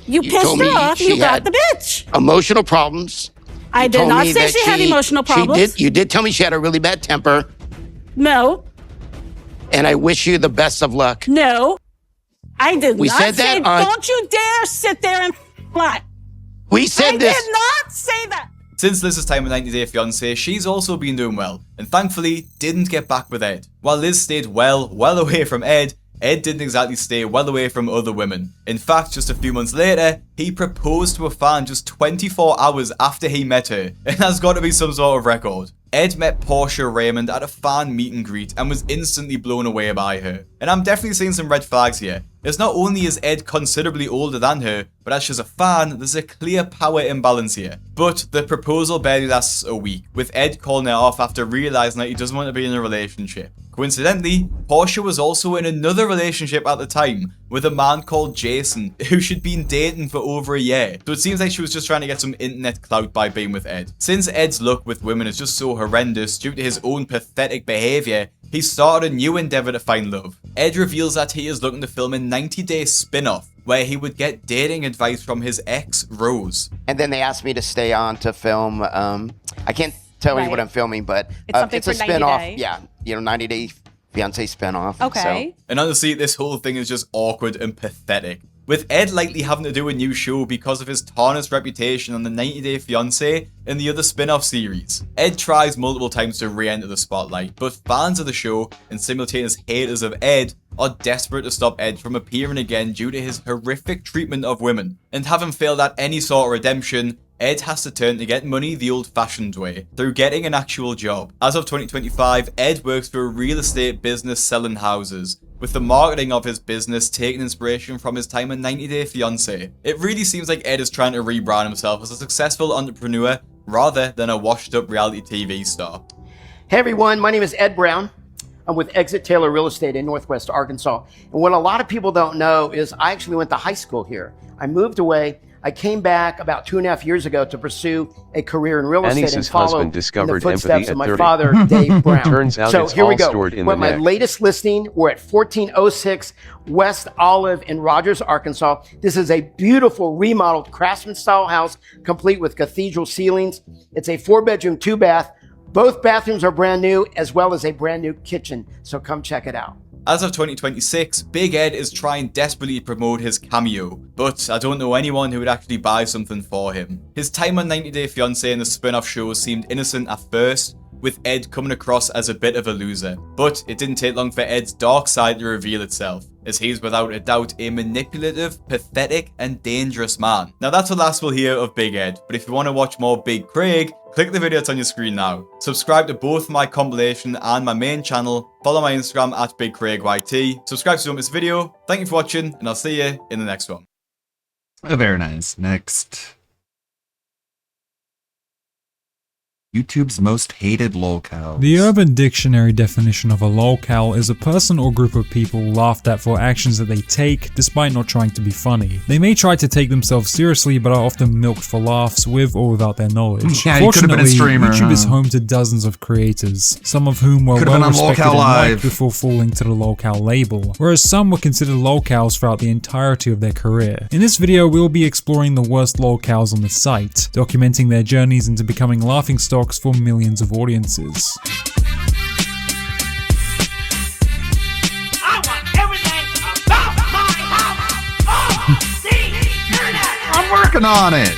You pissed told her me off, she you got had the bitch. Emotional problems. I You did told not me say that she had emotional problems. You did tell me she had a really bad temper. No. And I wish you the best of luck. No. I did We not said say, that on- don't you dare sit there and lie. We said I this. did not say that. Since Liz's time with 90 Day Fiancé, she's also been doing well, and thankfully didn't get back with Ed. While Liz stayed well away from Ed, Ed didn't exactly stay well away from other women. In fact, just a few months later, he proposed to a fan just 24 hours after he met her, and that's got to be some sort of record. Ed met Portia Raymond at a fan meet and greet and was instantly blown away by her. And I'm definitely seeing some red flags here. As not only is Ed considerably older than her, but as she's a fan, there's a clear power imbalance here. But the proposal barely lasts a week, with Ed calling her off after realising that he doesn't want to be in a relationship. Coincidentally, Portia was also in another relationship at the time, with a man called Jason, who she'd been dating for over a year. So it seems like she was just trying to get some internet clout by being with Ed. Since Ed's luck with women is just so horrendous due to his own pathetic behaviour, he started a new endeavour to find love. Ed reveals that he is looking to film a 90-day spin-off where he would get dating advice from his ex, Rose. And then they asked me to stay on to film. I can't tell you what I'm filming, but It's a something for 90 spin-off. Day. Yeah, 90 Day Fiancé spin-off. Okay. And honestly, this whole thing is just awkward and pathetic. With Ed likely having to do a new show because of his tarnished reputation on the 90 Day Fiancé and the other spin-off series. Ed tries multiple times to re-enter the spotlight, but fans of the show and simultaneous haters of Ed are desperate to stop Ed from appearing again due to his horrific treatment of women. And having failed at any sort of redemption, Ed has to turn to get money the old-fashioned way, through getting an actual job. As of 2025, Ed works for a real estate business selling houses, with the marketing of his business taking inspiration from his time in 90 Day Fiancé. It really seems like Ed is trying to rebrand himself as a successful entrepreneur rather than a washed-up reality TV star. Hey everyone, my name is Ed Brown. I'm with Exit Taylor Real Estate in Northwest Arkansas. And what a lot of people don't know is I actually went to high school here. I moved away. I came back about 2.5 years ago to pursue a career in real estate and follow husband in the discovered footsteps empathy of at my 30. father, Dave Brown. Turns out so it's here we all go. stored in Well, the my neck. latest listing, we're at 1406 West Olive in Rogers, Arkansas. This is a beautiful remodeled craftsman style house, complete with cathedral ceilings. It's a 4-bedroom, 2-bath. Both bathrooms are brand new, as well as a brand new kitchen. So come check it out. As of 2026, Big Ed is trying desperately to promote his Cameo, but I don't know anyone who would actually buy something for him. His time on 90 Day Fiancé and the spin-off shows seemed innocent at first, with Ed coming across as a bit of a loser. But it didn't take long for Ed's dark side to reveal itself, as he's without a doubt a manipulative, pathetic, and dangerous man. Now that's the last we'll hear of Big Ed, but if you want to watch more Big Craig, click the video that's on your screen now. Subscribe to both my compilation and my main channel, follow my Instagram at BigCraigYT, subscribe so you don't miss a video. Thank you for watching, and I'll see you in the next one. Very nice. Next. YouTube's most hated lolcows. The Urban Dictionary definition of a lolcow is a person or group of people laughed at for actions that they take despite not trying to be funny. They may try to take themselves seriously but are often milked for laughs with or without their knowledge. Yeah, you could have been a Fortunately, streamer, YouTube is huh? home to dozens of creators, some of whom were Could have been well on respected Lolcow and Live. liked before falling to the lolcow label, whereas some were considered lolcows throughout the entirety of their career. In this video, we'll be exploring the worst lolcows on the site, documenting their journeys into becoming laughingstocks for millions of audiences. I'm working on it.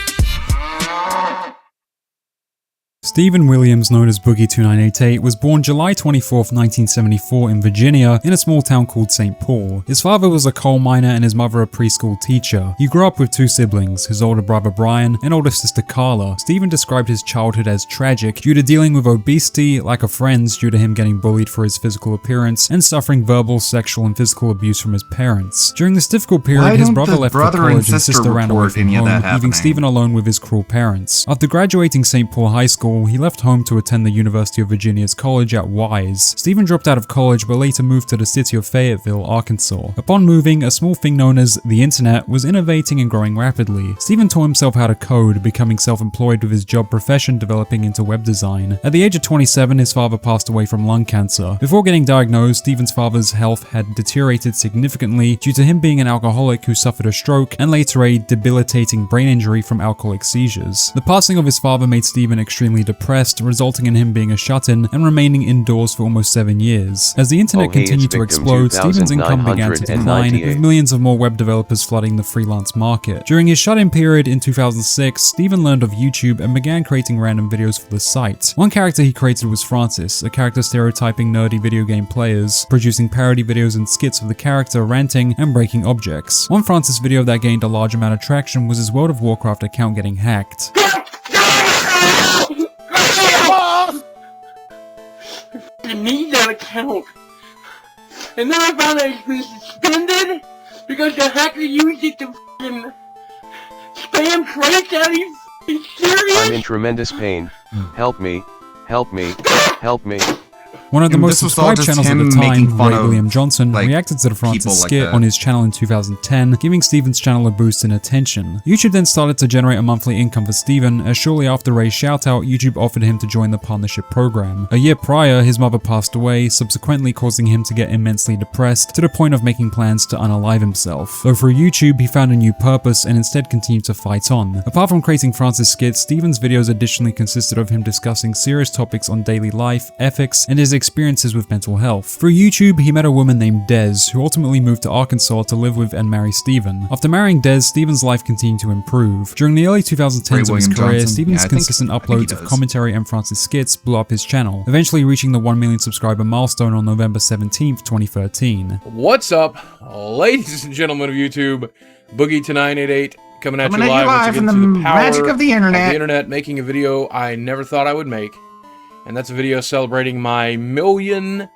Stephen Williams, known as Boogie2988, was born July 24th, 1974 in Virginia in a small town called St. Paul. His father was a coal miner and his mother a preschool teacher. He grew up with 2 siblings, his older brother Brian and older sister Carla. Stephen described his childhood as tragic due to dealing with obesity, lack of friends due to him getting bullied for his physical appearance, and suffering verbal, sexual, and physical abuse from his parents. During this difficult period, his brother left for college and sister ran away from home, leaving Stephen alone with his cruel parents. After graduating St. Paul High School, he left home to attend the University of Virginia's College at Wise. Stephen dropped out of college but later moved to the city of Fayetteville, Arkansas. Upon moving, a small thing known as the internet was innovating and growing rapidly. Stephen taught himself how to code, becoming self-employed with his job profession developing into web design. At the age of 27, his father passed away from lung cancer. Before getting diagnosed, Stephen's father's health had deteriorated significantly due to him being an alcoholic who suffered a stroke and later a debilitating brain injury from alcoholic seizures. The passing of his father made Stephen extremely depressed, resulting in him being a shut-in and remaining indoors for almost 7 years. As the internet continued to explode, Stephen's income began to decline, with millions of more web developers flooding the freelance market. During his shut-in period in 2006, Stephen learned of YouTube and began creating random videos for the site. One character he created was Francis, a character stereotyping nerdy video game players, producing parody videos and skits of the character ranting and breaking objects. One Francis video that gained a large amount of traction was his World of Warcraft account getting hacked. I need that account. And then I found out it's been suspended because the hacker used it to f***ing spam credits out of you. F***ing serious? I'm in tremendous pain. Help me. Help me. Help me. One of the most subscribed channels at the time, Ray William Johnson, like, reacted to the Francis like skit that. on his channel in 2010, giving Stephen's channel a boost in attention. YouTube then started to generate a monthly income for Stephen, as shortly after Ray's shoutout, YouTube offered him to join the partnership program. A year prior, his mother passed away, subsequently causing him to get immensely depressed, to the point of making plans to unalive himself. Though through YouTube, he found a new purpose and instead continued to fight on. Apart from creating Francis skits, Stephen's videos additionally consisted of him discussing serious topics on daily life, ethics, and his experiences with mental health. Through YouTube, he met a woman named Des, who ultimately moved to Arkansas to live with and marry Stephen. After marrying Des, Stephen's life continued to improve. During the early 2010s of his career, Stephen's consistent uploads of commentary and Francis skits blew up his channel, eventually reaching the 1 million subscriber milestone on November 17th, 2013. What's up, ladies and gentlemen of YouTube? Boogie2988 coming at you live once again through the power magic of the internet, making a video I never thought I would make. And that's a video celebrating my 1 million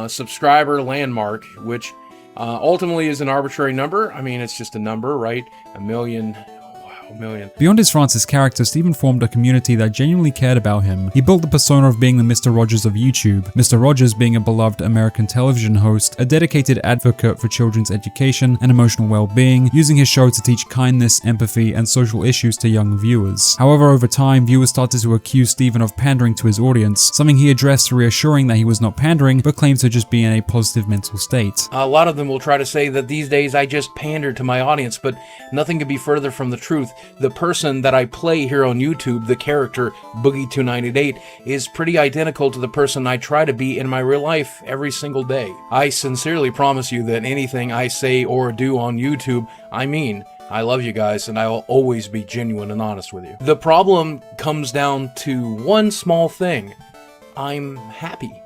subscriber landmark, which ultimately is an arbitrary number. I mean, it's just a number, right? 1 million. Wow. million. Beyond his Francis character, Steven formed a community that genuinely cared about him. He built the persona of being the Mr. Rogers of YouTube, Mr. Rogers being a beloved American television host, a dedicated advocate for children's education and emotional well-being, using his show to teach kindness, empathy, and social issues to young viewers. However, over time, viewers started to accuse Steven of pandering to his audience, something he addressed, reassuring that he was not pandering, but claimed to just be in a positive mental state. A lot of them will try to say that these days I just pander to my audience, but nothing could be further from the truth. The person that I play here on YouTube, the character Boogie2988, is pretty identical to the person I try to be in my real life every single day. I sincerely promise you that anything I say or do on YouTube, I mean. I love you guys, and I will always be genuine and honest with you. The problem comes down to one small thing. I'm happy.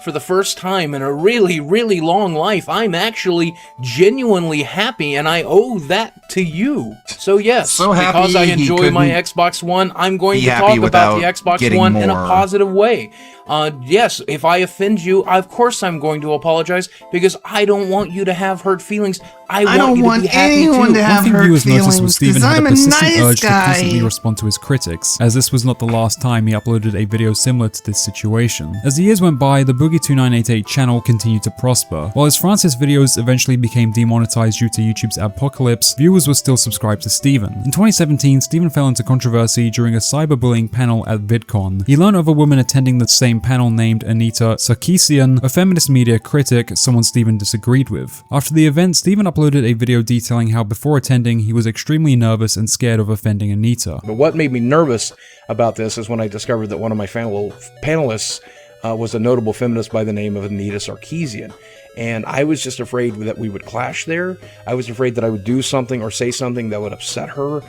For the first time in a really, really long life, I'm actually genuinely happy, and I owe that to you. So yes, So happy because I he enjoy my couldn't Xbox One, I'm going be to happy talk about the without Xbox getting One in a more. positive way. Yes, if I offend you, of course I'm going to apologize, because I don't want you to have hurt feelings. I don't want you want to be happy anyone too. to have One thing hurt viewers noticed was feelings, Steven 'cause had a I'm a persistent nice urge to guy. constantly respond to his critics, as this was not the last time he uploaded a video similar to this situation. As the years went by, the Boogie2988 channel continued to prosper. While his Francis videos eventually became demonetized due to YouTube's apocalypse, viewers were still subscribed to Steven. In 2017, Steven fell into controversy during a cyberbullying panel at VidCon. He learned of a woman attending the same panel named Anita Sarkeesian, a feminist media critic, someone Steven disagreed with. After the event, Steven uploaded a video detailing how before attending, he was extremely nervous and scared of offending Anita. But what made me nervous about this is when I discovered that one of my panelists was a notable feminist by the name of Anita Sarkeesian. And I was just afraid that we would clash there. I was afraid that I would do something or say something that would upset her.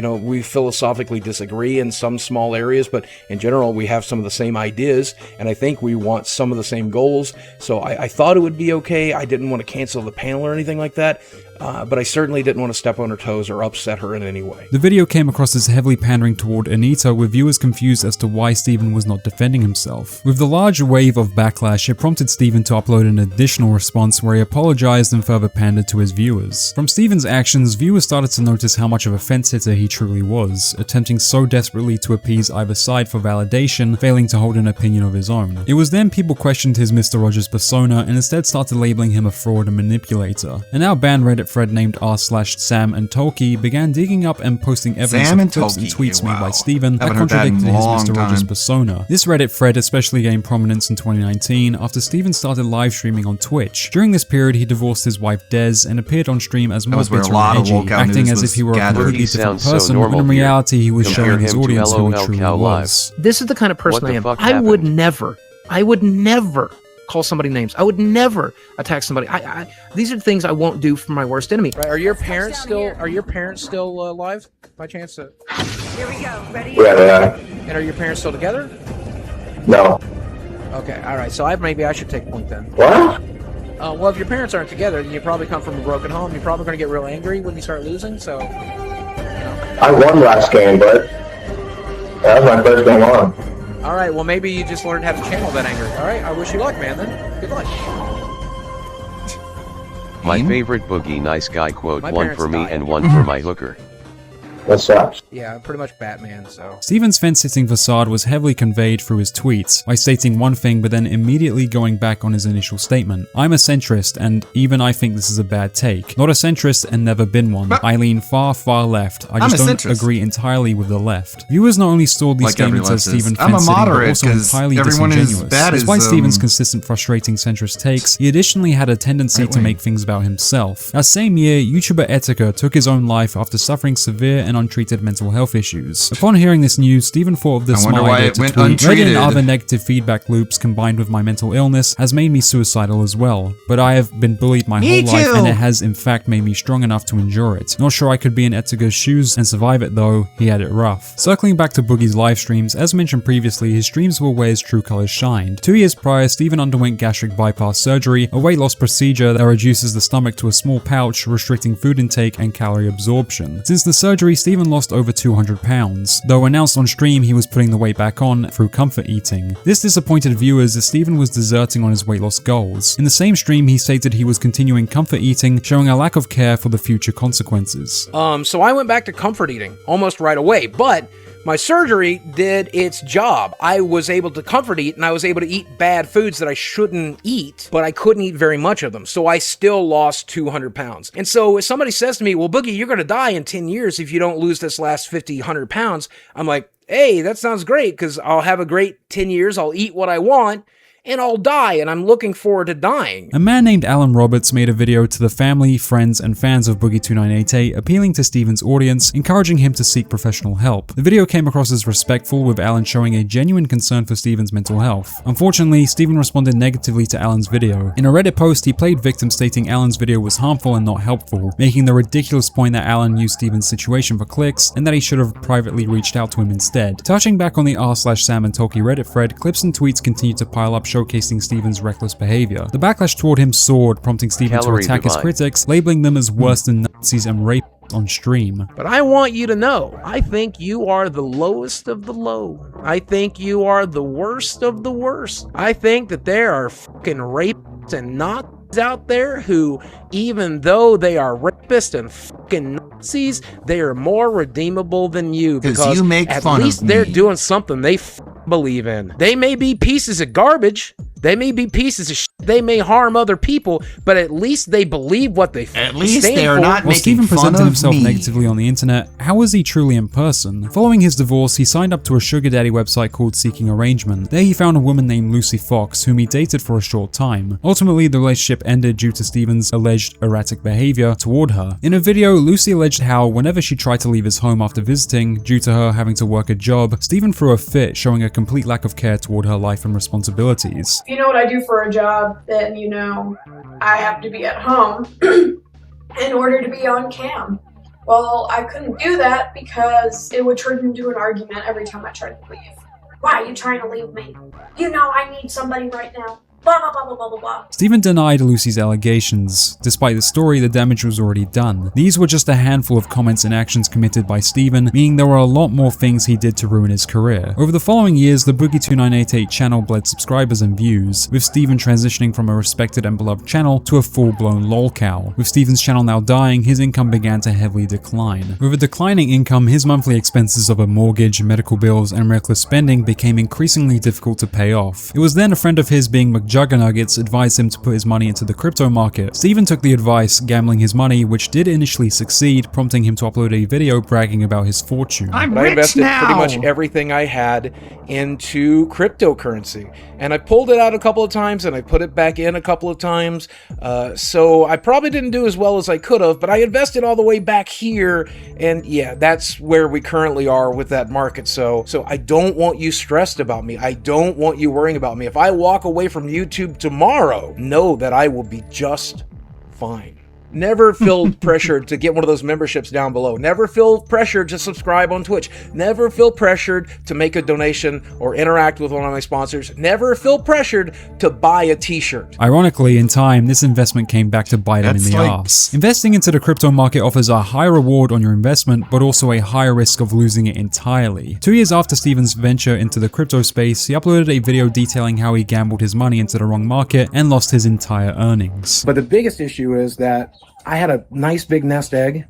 We philosophically disagree in some small areas, but in general, we have some of the same ideas, and I think we want some of the same goals. So I thought it would be okay. I didn't want to cancel the panel or anything like that. But I certainly didn't want to step on her toes or upset her in any way. The video came across as heavily pandering toward Anita, with viewers confused as to why Steven was not defending himself. With the large wave of backlash, it prompted Steven to upload an additional response where he apologized and further pandered to his viewers. From Steven's actions, viewers started to notice how much of a fence hitter he truly was, attempting so desperately to appease either side for validation, failing to hold an opinion of his own. It was then people questioned his Mr. Rogers persona and instead started labeling him a fraud and manipulator. And now banned Reddit thread named r/Sam and Tolkien began digging up and posting evidence Sam of and clips and Tolkien, tweets made by wow. Steven that Haven't heard that in contradicted a his long Mr. Rogers time. persona. This Reddit thread especially gained prominence in 2019 after Steven started live streaming on Twitch. During this period, he divorced his wife Des and appeared on stream as more was where a bitter lot and of edgy, Wokout acting news as if was he were a gathered. completely He different sounds so person, when normal in here. reality he was Compare showing his him to audience who he LOL truly Cow Live. was. This is the kind of person What the I am. fuck I would happened? never call somebody names. I would never attack somebody. These are things I won't do for my worst enemy. Right, are your parents still alive by chance? Here we go. Ready? Yeah. And are your parents still together? No. Okay, all right. So maybe I should take point then. What? Well, if your parents aren't together, then you probably come from a broken home. You're probably going to get real angry when you start losing. So I won last game, but that was my first game on. all right. Well, maybe you just learned how to channel that anger. All right. I wish you luck, man. Then good luck. My favorite Boogie nice guy quote, My one parents for me died. and one for my hooker. That sucks. Yeah, I'm pretty much Batman. So. Steven's fence-sitting facade was heavily conveyed through his tweets, by stating one thing but then immediately going back on his initial statement. I'm a centrist, and even I think this is a bad take. Not a centrist and never been one. I lean far, far left. I just don't agree entirely with the left. Viewers not only saw these Like every statements as leftist. Steven I'm a fence-sitting, but moderate, also 'cause entirely everyone is disingenuous. bad as, Despite Steven's consistent frustrating centrist takes, he additionally had a tendency to make things about himself. That same year, YouTuber Etika took his own life after suffering severe and untreated mental health issues. Upon hearing this news, Steven thought of the I wonder small why idea it to went tweet, Reddit untreated. and other negative feedback loops combined with my mental illness has made me suicidal as well. But I have been bullied my Me whole life too. and it has in fact made me strong enough to endure it. Not sure I could be in Etika's shoes and survive it though, he had it rough. Circling back to Boogie's live streams, as mentioned previously, his streams were where his true colors shined. 2 years prior, Steven underwent gastric bypass surgery, a weight loss procedure that reduces the stomach to a small pouch, restricting food intake and calorie absorption. Since the surgery, Steven lost over 200 pounds, though announced on stream he was putting the weight back on through comfort eating. This disappointed viewers as Steven was deserting on his weight loss goals. In the same stream, he stated he was continuing comfort eating, showing a lack of care for the future consequences. So I went back to comfort eating almost right away, but my surgery did its job. I was able to comfort eat, and I was able to eat bad foods that I shouldn't eat, but I couldn't eat very much of them. So I still lost 200 pounds. And so if somebody says to me, well, Boogie, you're going to die in 10 years if you don't lose this last 50, 100 pounds. I'm like, hey, that sounds great, because I'll have a great 10 years. I'll eat what I want, and I'll die, and I'm looking forward to dying. A man named Alan Roberts made a video to the family, friends, and fans of Boogie2988 appealing to Steven's audience, encouraging him to seek professional help. The video came across as respectful, with Alan showing a genuine concern for Steven's mental health. Unfortunately, Steven responded negatively to Alan's video. In a Reddit post, he played victim, stating Alan's video was harmful and not helpful, making the ridiculous point that Alan used Steven's situation for clicks, and that he should have privately reached out to him instead. Touching back on the r/Sam and Tolkien Reddit thread, clips and tweets continued to pile up, showcasing Steven's reckless behavior. The backlash toward him soared, prompting Steven to attack his critics, labeling them as worse than Nazis and rapists on stream. But I want you to know, I think you are the lowest of the low. I think you are the worst of the worst. I think that there are fucking rapists and Nazis out there who, even though they are rapists and fucking Nazis, they are more redeemable than you, because you make at fun least of they're me. doing something they believe in. They may be pieces of garbage, they may be pieces of shit, they may harm other people, but at least they believe what they At least stand they are for. not While making Steven fun presented of himself me. negatively on the internet, how was he truly in person? Following his divorce, he signed up to a sugar daddy website called Seeking Arrangement. There he found a woman named Lucy Fox, whom he dated for a short time. Ultimately, the relationship ended due to Steven's alleged erratic behavior toward her. In a video, Lucy alleged how whenever she tried to leave his home after visiting, due to her having to work a job, Steven threw a fit, showing a complete lack of care toward her life and responsibilities. You know what I do for a job, then you know I have to be at home in order to be on cam. Well, I couldn't do that because it would turn into an argument every time I tried to leave. Why are you trying to leave me? You know I need somebody right now. Blah, blah, blah, blah, blah, blah, blah. Steven denied Lucy's allegations. Despite the story, the damage was already done. These were just a handful of comments and actions committed by Steven, meaning there were a lot more things he did to ruin his career. Over the following years, the Boogie2988 channel bled subscribers and views, with Steven transitioning from a respected and beloved channel to a full-blown lolcow. With Steven's channel now dying, his income began to heavily decline. With a declining income, his monthly expenses of a mortgage, medical bills, and reckless spending became increasingly difficult to pay off. It was then a friend of his, being McJuggernuggets, advised him to put his money into the crypto market. Steven took the advice, gambling his money, which did initially succeed, prompting him to upload a video bragging about his fortune. I invested pretty much everything I had into cryptocurrency, and I pulled it out a couple of times and I put it back in a couple of times, so I probably didn't do as well as I could have, but I invested all the way back here, and yeah, that's where we currently are with that market. So I don't want you stressed about me. I don't want you worrying about me. If I walk away from YouTube tomorrow, know that I will be just fine. Never feel pressured to get one of those memberships down below. Never feel pressured to subscribe on Twitch. Never feel pressured to make a donation or interact with one of my sponsors. Never feel pressured to buy a t-shirt. Ironically, in time, this investment came back to bite him in the arse. Investing into the crypto market offers a high reward on your investment, but also a higher risk of losing it entirely. 2 years after Steven's venture into the crypto space, he uploaded a video detailing how he gambled his money into the wrong market and lost his entire earnings. But the biggest issue is that I had a nice big nest egg.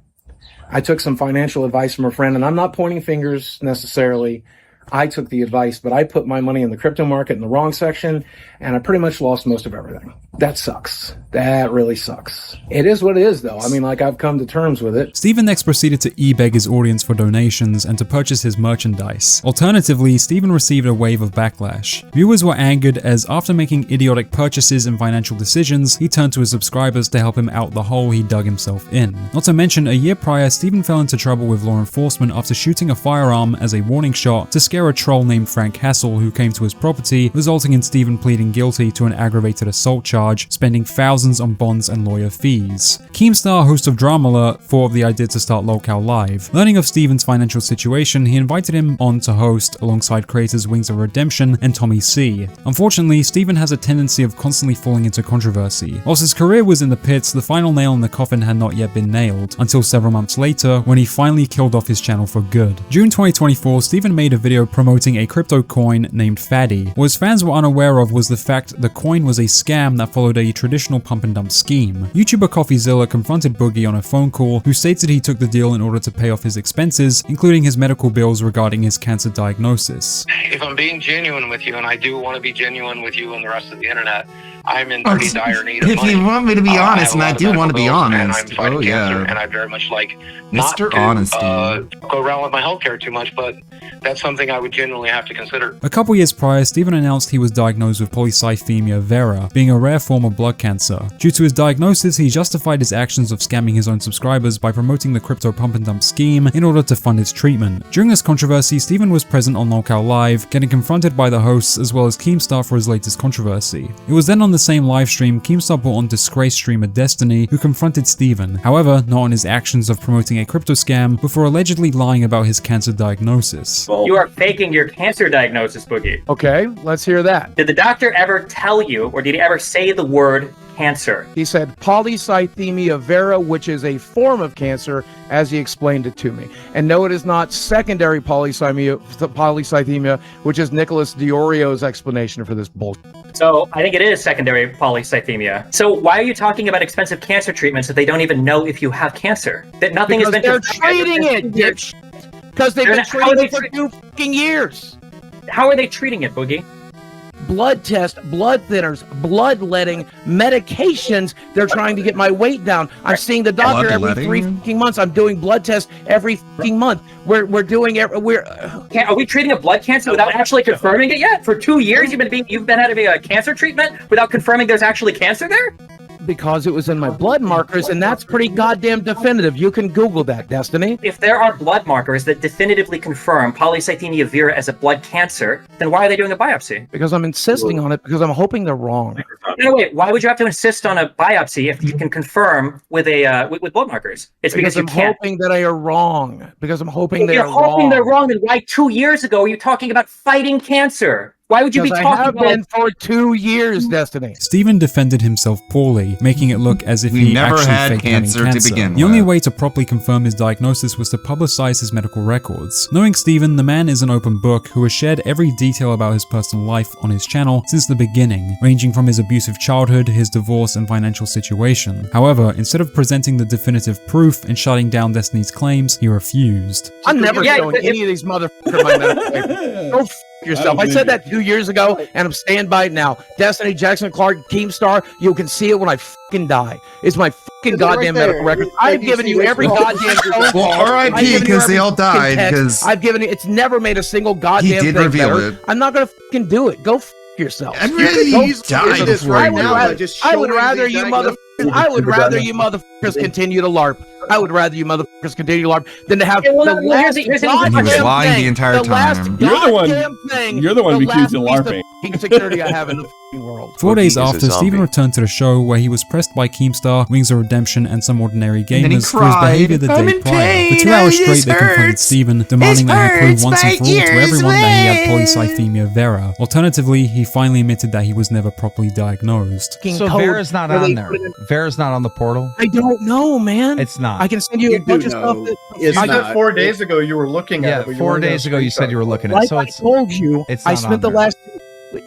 I took some financial advice from a friend, and I'm not pointing fingers necessarily. I took the advice, but I put my money in the crypto market in the wrong section, and I pretty much lost most of everything. That sucks. That really sucks. It is what it is, though. I mean, like, I've come to terms with it. Steven next proceeded to e-beg his audience for donations and to purchase his merchandise. Alternatively, Steven received a wave of backlash. Viewers were angered as, after making idiotic purchases and financial decisions, he turned to his subscribers to help him out the hole he dug himself in. Not to mention, a year prior, Steven fell into trouble with law enforcement after shooting a firearm as a warning shot to scare scare a troll named Frank Hassel who came to his property, resulting in Steven pleading guilty to an aggravated assault charge, spending thousands on bonds and lawyer fees. Keemstar, host of Drama Alert, thought of the idea to start Locale Live. Learning of Steven's financial situation, he invited him on to host alongside creators Wings of Redemption and Tommy C. Unfortunately, Steven has a tendency of constantly falling into controversy. Whilst his career was in the pits, the final nail in the coffin had not yet been nailed, until several months later when he finally killed off his channel for good. June 2024, Steven made a video promoting a crypto coin named Faddy. What his fans were unaware of was the fact the coin was a scam that followed a traditional pump and dump scheme. YouTuber CoffeeZilla confronted Boogie on a phone call, who stated he took the deal in order to pay off his expenses, including his medical bills regarding his cancer diagnosis. If I'm being genuine with you, and I do want to be genuine with you and the rest of the internet, I'm in pretty dire need of money. If you want me to be honest, and I do want to be honest, and I'm fighting cancer, and I very much like not Mr. to Honesty. Go around with my healthcare too much, but that's something I would genuinely have to consider. A couple years prior, Steven announced he was diagnosed with polycythemia vera, being a rare form of blood cancer. Due to his diagnosis, he justified his actions of scamming his own subscribers by promoting the crypto pump and dump scheme in order to fund his treatment. During this controversy, Steven was present on Locale Live, getting confronted by the hosts as well as Keemstar for his latest controversy. It was then on the same live stream Keemstar brought on disgraced streamer Destiny, who confronted Steven, however, not on his actions of promoting a crypto scam, but for allegedly lying about his cancer diagnosis. You are faking your cancer diagnosis, Boogie. Okay, let's hear that. Did the doctor ever tell you, or did he ever say the word cancer? He said polycythemia vera, which is a form of cancer, as he explained it to me. And no, it is not secondary polycythemia, which is Nicholas Diorio's explanation for this bullshit. So I think it is secondary polycythemia. So why are you talking about expensive cancer treatments if they don't even know if you have cancer? That nothing has been. They're treating it, dipshit. Because they've been treating it for 2 fucking years. How are they treating it, Boogie? Blood test, blood thinners, bloodletting, medications. They're trying to get my weight down. I'm seeing the doctor every 3 fucking months. I'm doing blood tests every fucking month. Are we treating a blood cancer without actually confirming it yet? For 2 years you've been having a cancer treatment without confirming there's actually cancer there? Because it was in my blood markers, and that's pretty goddamn definitive. You can Google that, Destiny. If there are blood markers that definitively confirm polycythemia vera as a blood cancer, then why are they doing a biopsy? Because I'm insisting on it, because I'm hoping they're wrong. No, wait, why would you have to insist on a biopsy if you can confirm with with blood markers? It's because you can't. Hoping that I are wrong. Because I'm hoping they're wrong. You're hoping they're wrong, then why 2 years ago were you talking about fighting cancer? Why would you be talking about? I have been for 2 years, Destiny. Steven defended himself poorly, making it look as if he never actually had faked cancer having to cancer. begin The only with. way to properly confirm his diagnosis was to publicize his medical records. Knowing Steven, the man is an open book who has shared every detail about his personal life on his channel since the beginning, ranging from his abusive childhood, his divorce, and financial situation. However, instead of presenting the definitive proof and shutting down Destiny's claims, he refused. I'm never showing any of these motherfuckers my medical records. Go yourself. I said that 2 years ago, and I'm staying by it now. Destiny, Jackson Clark, Keemstar, you can see it when I fucking die. It's my fucking goddamn medical record. I've given you every goddamn phone call. Well, R.I.P. because they all died. Because I've given you. It's never made a single goddamn he did thing reveal better. it. I'm not gonna fucking do it. Go yourself. I'd rather you die before I you would do rather, it. I would rather you motherfuckers. I would rather you motherfuckers continue to LARP. I would rather you motherfuckers continue to LARP than to have the last He was lying the entire time. You're the one accused of LARPing. Security I have in the fucking world. 4 days after, Steven returned to the show where he was pressed by Keemstar, Wings of Redemption, and some ordinary gamers for his behavior the day prior. For 2 hours straight, they confronted Steven, demanding that he prove once and for all to everyone that he had polycythemia vera. Alternatively, he finally admitted that he was never properly diagnosed. So Vera's not on there. Vera's not on the portal? I don't know, man. It's not. I can send you a bunch of stuff. You said 4 days ago you were looking at it. Yeah, 4 days ago you said you were looking at it. Like So I it's told you, it's I not spent on the there. last.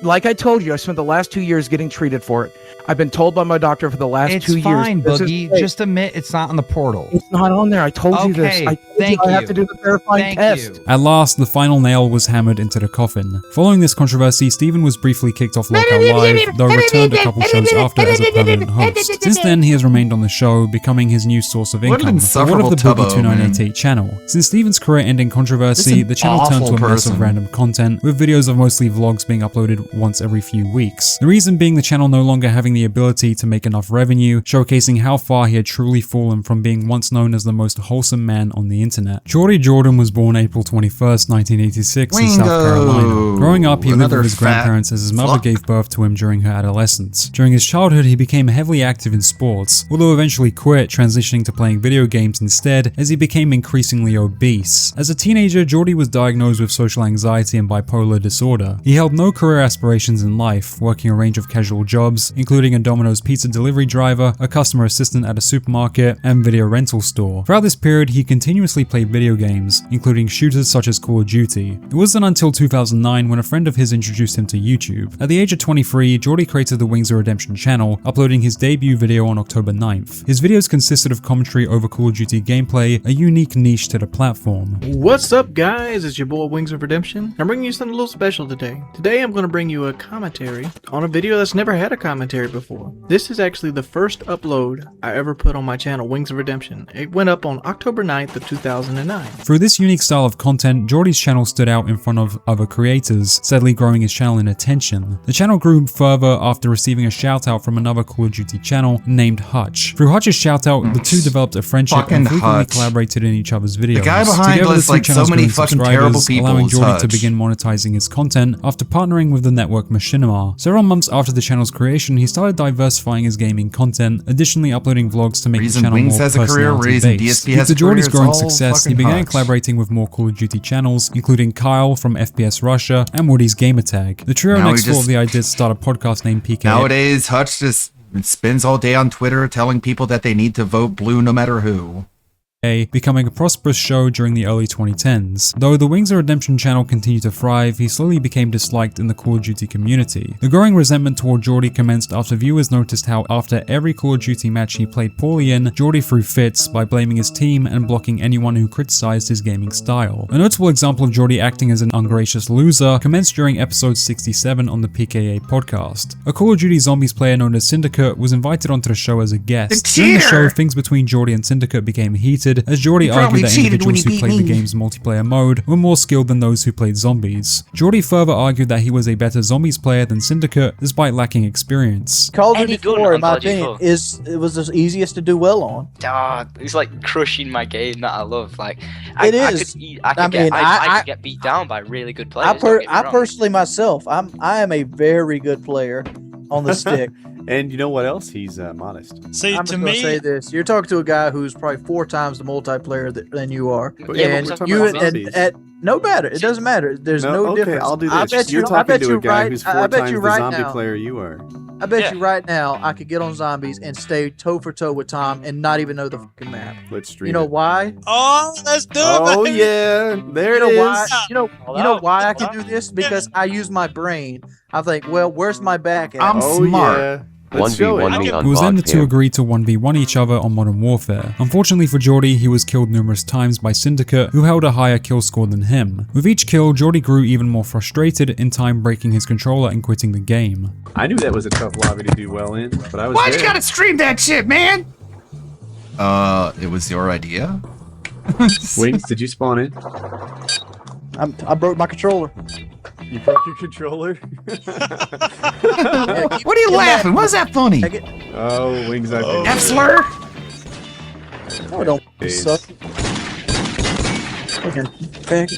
Like I told you, I spent the last 2 years getting treated for it. I've been told by my doctor for the last It's 2 years. fine, this is Boogie. fake. Just admit it's not on the portal. It's not on there. I told you this. Okay, I told thank you I have you. to do the verifying test. At last, the final nail was hammered into the coffin. Following this controversy, Steven was briefly kicked off Locale Live, though returned a couple shows after as a permanent host. Since then, he has remained on the show, becoming his new source of What an income. For what of the insufferable Boogie tubbo, 2988 channel. Since Steven's career-ending controversy, This is the channel an turned to a awful mess of person. random content, with videos of mostly vlogs being uploaded uploaded once every few weeks. The reason being the channel no longer having the ability to make enough revenue, showcasing how far he had truly fallen from being once known as the most wholesome man on the internet. Geordie Jordan was born April 21st, 1986 in South Carolina. Growing up, he lived with his grandparents as his mother gave birth to him during her adolescence. During his childhood, he became heavily active in sports, although eventually quit, transitioning to playing video games instead as he became increasingly obese. As a teenager, Geordie was diagnosed with social anxiety and bipolar disorder. He held no career aspirations in life, working a range of casual jobs, including a Domino's pizza delivery driver, a customer assistant at a supermarket, and video rental store. Throughout this period, he continuously played video games, including shooters such as Call of Duty. It wasn't until 2009 when a friend of his introduced him to YouTube. At the age of 23, Geordie created the Wings of Redemption channel, uploading his debut video on October 9th. His videos consisted of commentary over Call of Duty gameplay, a unique niche to the platform. What's up, guys? It's your boy Wings of Redemption. I'm bringing you something a little special today. Today I'm going to bring you a commentary on a video that's never had a commentary before. This is actually the first upload I ever put on my channel, Wings of Redemption. It went up on October 9th of 2009. Through this unique style of content, Geordie's channel stood out in front of other creators, steadily growing his channel in attention. The channel grew further after receiving a shout out from another Call of Duty channel named Hutch. Through Hutch's shout out, the two developed a friendship and frequently collaborated in each other's videos. The guy behind Together, lists the two like so channels many gained fucking subscribers, terrible people. allowing It's Geordie to Hutch. begin monetizing his content after partnering with the network Machinima. Several months after the channel's creation, he started diversifying his gaming content, additionally uploading vlogs to make the channel Wings more has a career, personality based. DSP Due has to a career, Geordie's it's growing all success, he fucking began Hutch. collaborating with more Call of Duty channels, including Kyle from FPS Russia and Woody's Gamertag. The trio Now next he thought just- of the idea to start a podcast named PK. Nowadays, Hutch just spends all day on Twitter telling people that they need to vote blue no matter who. Becoming a prosperous show during the early 2010s. Though the Wings of Redemption channel continued to thrive, he slowly became disliked in the Call of Duty community. The growing resentment toward Geordie commenced after viewers noticed how after every Call of Duty match he played poorly in, Geordie threw fits by blaming his team and blocking anyone who criticized his gaming style. A notable example of Geordie acting as an ungracious loser commenced during episode 67 on the PKA podcast. A Call of Duty Zombies player known as Syndicate was invited onto the show as a guest. During the show, things between Geordie and Syndicate became heated, as Geordie argued that individuals who played the game's multiplayer mode were more skilled than those who played zombies. Geordie further argued that he was a better zombies player than Syndicate, despite lacking experience. Call of Duty 4, in my opinion, it was the easiest to do well on. It's like crushing my game that I love. Like I could get beat down by really good players. I personally myself, I am a very good player on the stick. And you know what else? He's modest. See, I'm just gonna say this: you're talking to a guy who's probably 4 times the multiplayer than you are, and you at no matter. It doesn't matter. There's no difference. I'll do this. I bet You're I talking bet to you a guy right. who's I 4 bet times you the right zombie now. player you are. I bet you right now I could get on zombies and stay toe for toe with Tom and not even know the fucking map. Let's stream. You know why? Oh, let's do it. Oh baby. yeah, there You it know why? is. You know why I can do this? Because I use my brain. I think, well, where's my back at? I'm smart. Yeah. 1v1 me on It was then the two Bogcam. agreed to 1v1 each other on Modern Warfare. Unfortunately for Geordie, he was killed numerous times by Syndicate, who held a higher kill score than him. With each kill, Geordie grew even more frustrated, in time breaking his controller and quitting the game. I knew that was a tough lobby to do well in, but I was Why'd there. you gotta stream that shit, man? It was your idea? Wings, did you spawn in? I broke my controller. You broke your controller? What are you laughing? What's that funny? Oh, Wings, I think. F-slur? Oh, don't Days. suck. Fucking faggot.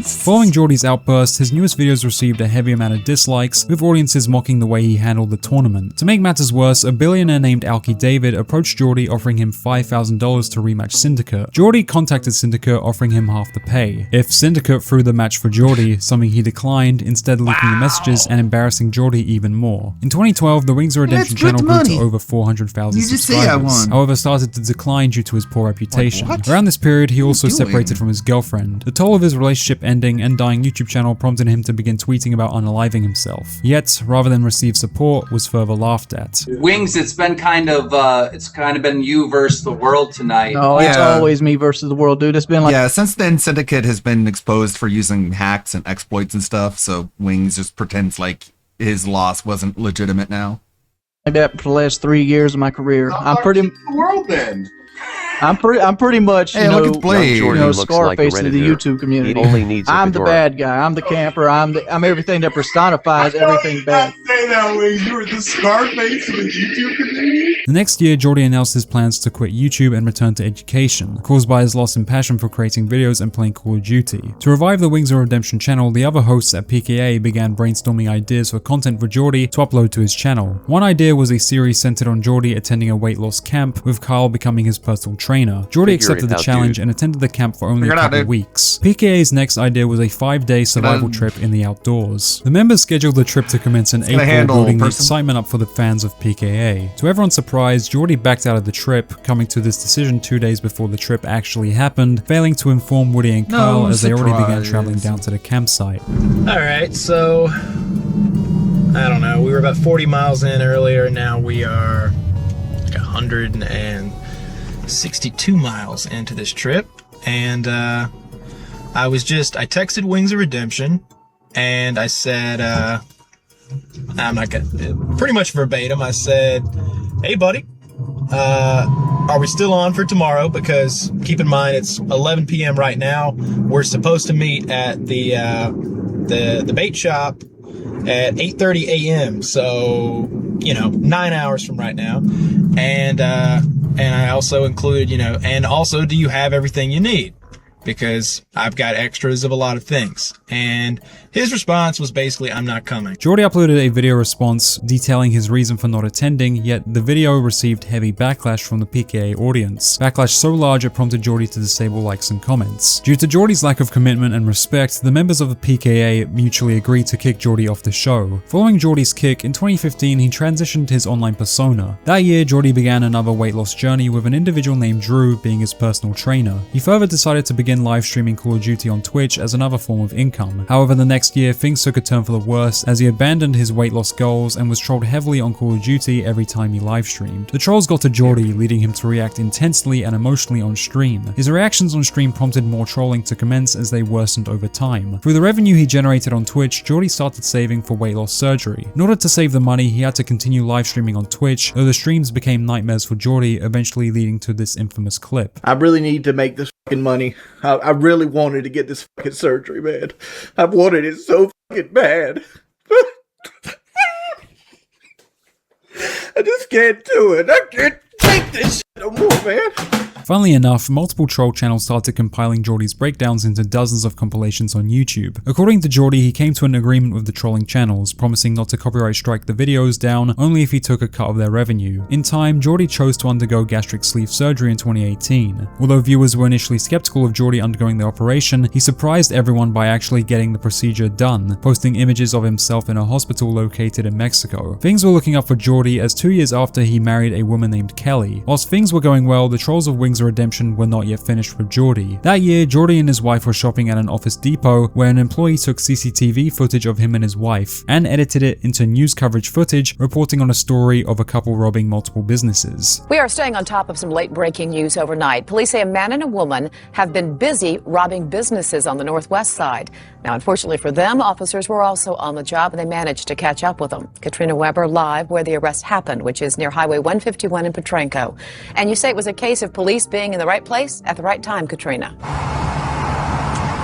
Following Geordie's outburst, his newest videos received a heavy amount of dislikes, with audiences mocking the way he handled the tournament. To make matters worse, a billionaire named Alki David approached Geordie offering him $5,000 to rematch Syndicate. Geordie contacted Syndicate offering him half the pay. If Syndicate threw the match for Geordie, something he declined, instead leaking the messages and embarrassing Geordie even more. In 2012, the Wings of Redemption channel grew to over 400,000 You just say I subscribers. won. However, started to decline due to his poor reputation. what? Around this period, he also doing? separated from his girlfriend. The toll of his relationship ending and dying YouTube channel prompted him to begin tweeting about unaliving himself. Yet, rather than receive support, was further laughed at. Wings, it's been kind of been you versus the world tonight. No, it's always me versus the world, dude. It's been like Yeah, since then, Syndicate has been exposed for using hacks and exploits and stuff, so Wings just pretends like his loss wasn't legitimate now. that for the last 3 years of my career. I'm pretty. The world then. I'm pretty much Hey, look at the blade. Scarface of the YouTube community. He only needs a I'm the fedora. bad guy. I'm the camper. I'm everything that personifies everything bad. Say that way. You were the Scarface of the YouTube community. The next year, Geordie announced his plans to quit YouTube and return to education, caused by his loss in passion for creating videos and playing Call of Duty. To revive the Wings of Redemption channel, the other hosts at PKA began brainstorming ideas for content for Geordie to upload to his channel. One idea was a series centered on Geordie attending a weight loss camp, with Carl becoming his personal trainer. Geordie accepted the challenge and attended the camp for only a couple of weeks. PKA's next idea was a 5-day survival trip in the outdoors. The members scheduled the trip to commence in April, building the excitement up for the fans of PKA. To everyone's surprise, Geordie backed out of the trip, coming to this decision 2 days before the trip actually happened, failing to inform Woody and Carl as they already began traveling down to the campsite. Alright, so I don't know, we were about 40 miles in earlier, now we are like 162 miles into this trip, and I texted Wings of Redemption, and I said, I'm not gonna, pretty much verbatim, I said, hey buddy, are we still on for tomorrow? Because keep in mind it's 11 p.m. right now. We're supposed to meet at the bait shop at 8:30 a.m. So 9 hours from right now. And I also included and also, do you have everything you need? Because I've got extras of a lot of things. And his response was basically, I'm not coming. Geordie uploaded a video response detailing his reason for not attending, yet the video received heavy backlash from the PKA audience. Backlash so large it prompted Geordie to disable likes and comments. Due to Geordie's lack of commitment and respect, the members of the PKA mutually agreed to kick Geordie off the show. Following Geordie's kick, in 2015 he transitioned his online persona. That year, Geordie began another weight loss journey with an individual named Drew being his personal trainer. He further decided to begin live streaming Call of Duty on Twitch as another form of income. However, the next year things took a turn for the worse as he abandoned his weight loss goals and was trolled heavily on Call of Duty every time he live streamed. The trolls got to Geordie, leading him to react intensely and emotionally on stream. His reactions on stream prompted more trolling to commence as they worsened over time. Through the revenue he generated on Twitch, Geordie started saving for weight loss surgery. In order to save the money, he had to continue live streaming on Twitch, though the streams became nightmares for Geordie, eventually leading to this infamous clip. I really need to make this fucking money. I really wanted to get this fucking surgery, man. I've wanted it so fucking bad. I just can't do it. I can't take this shit no more, man. Funnily enough, multiple troll channels started compiling Geordie's breakdowns into dozens of compilations on YouTube. According to Geordie, he came to an agreement with the trolling channels, promising not to copyright strike the videos down only if he took a cut of their revenue. In time, Geordie chose to undergo gastric sleeve surgery in 2018. Although viewers were initially skeptical of Geordie undergoing the operation, he surprised everyone by actually getting the procedure done, posting images of himself in a hospital located in Mexico. Things were looking up for Geordie as 2 years after he married a woman named Kelly. Whilst things were going well, the trolls of Wings of Redemption were not yet finished with Geordie. That year, Geordie and his wife were shopping at an Office Depot where an employee took CCTV footage of him and his wife and edited it into news coverage footage reporting on a story of a couple robbing multiple businesses. We are staying on top of some late-breaking news overnight. Police say a man and a woman have been busy robbing businesses on the northwest side. Now, unfortunately for them, officers were also on the job and they managed to catch up with them. Katrina Weber live where the arrest happened, which is near Highway 151 in Petrenko. And you say it was a case of police being in the right place at the right time, Katrina.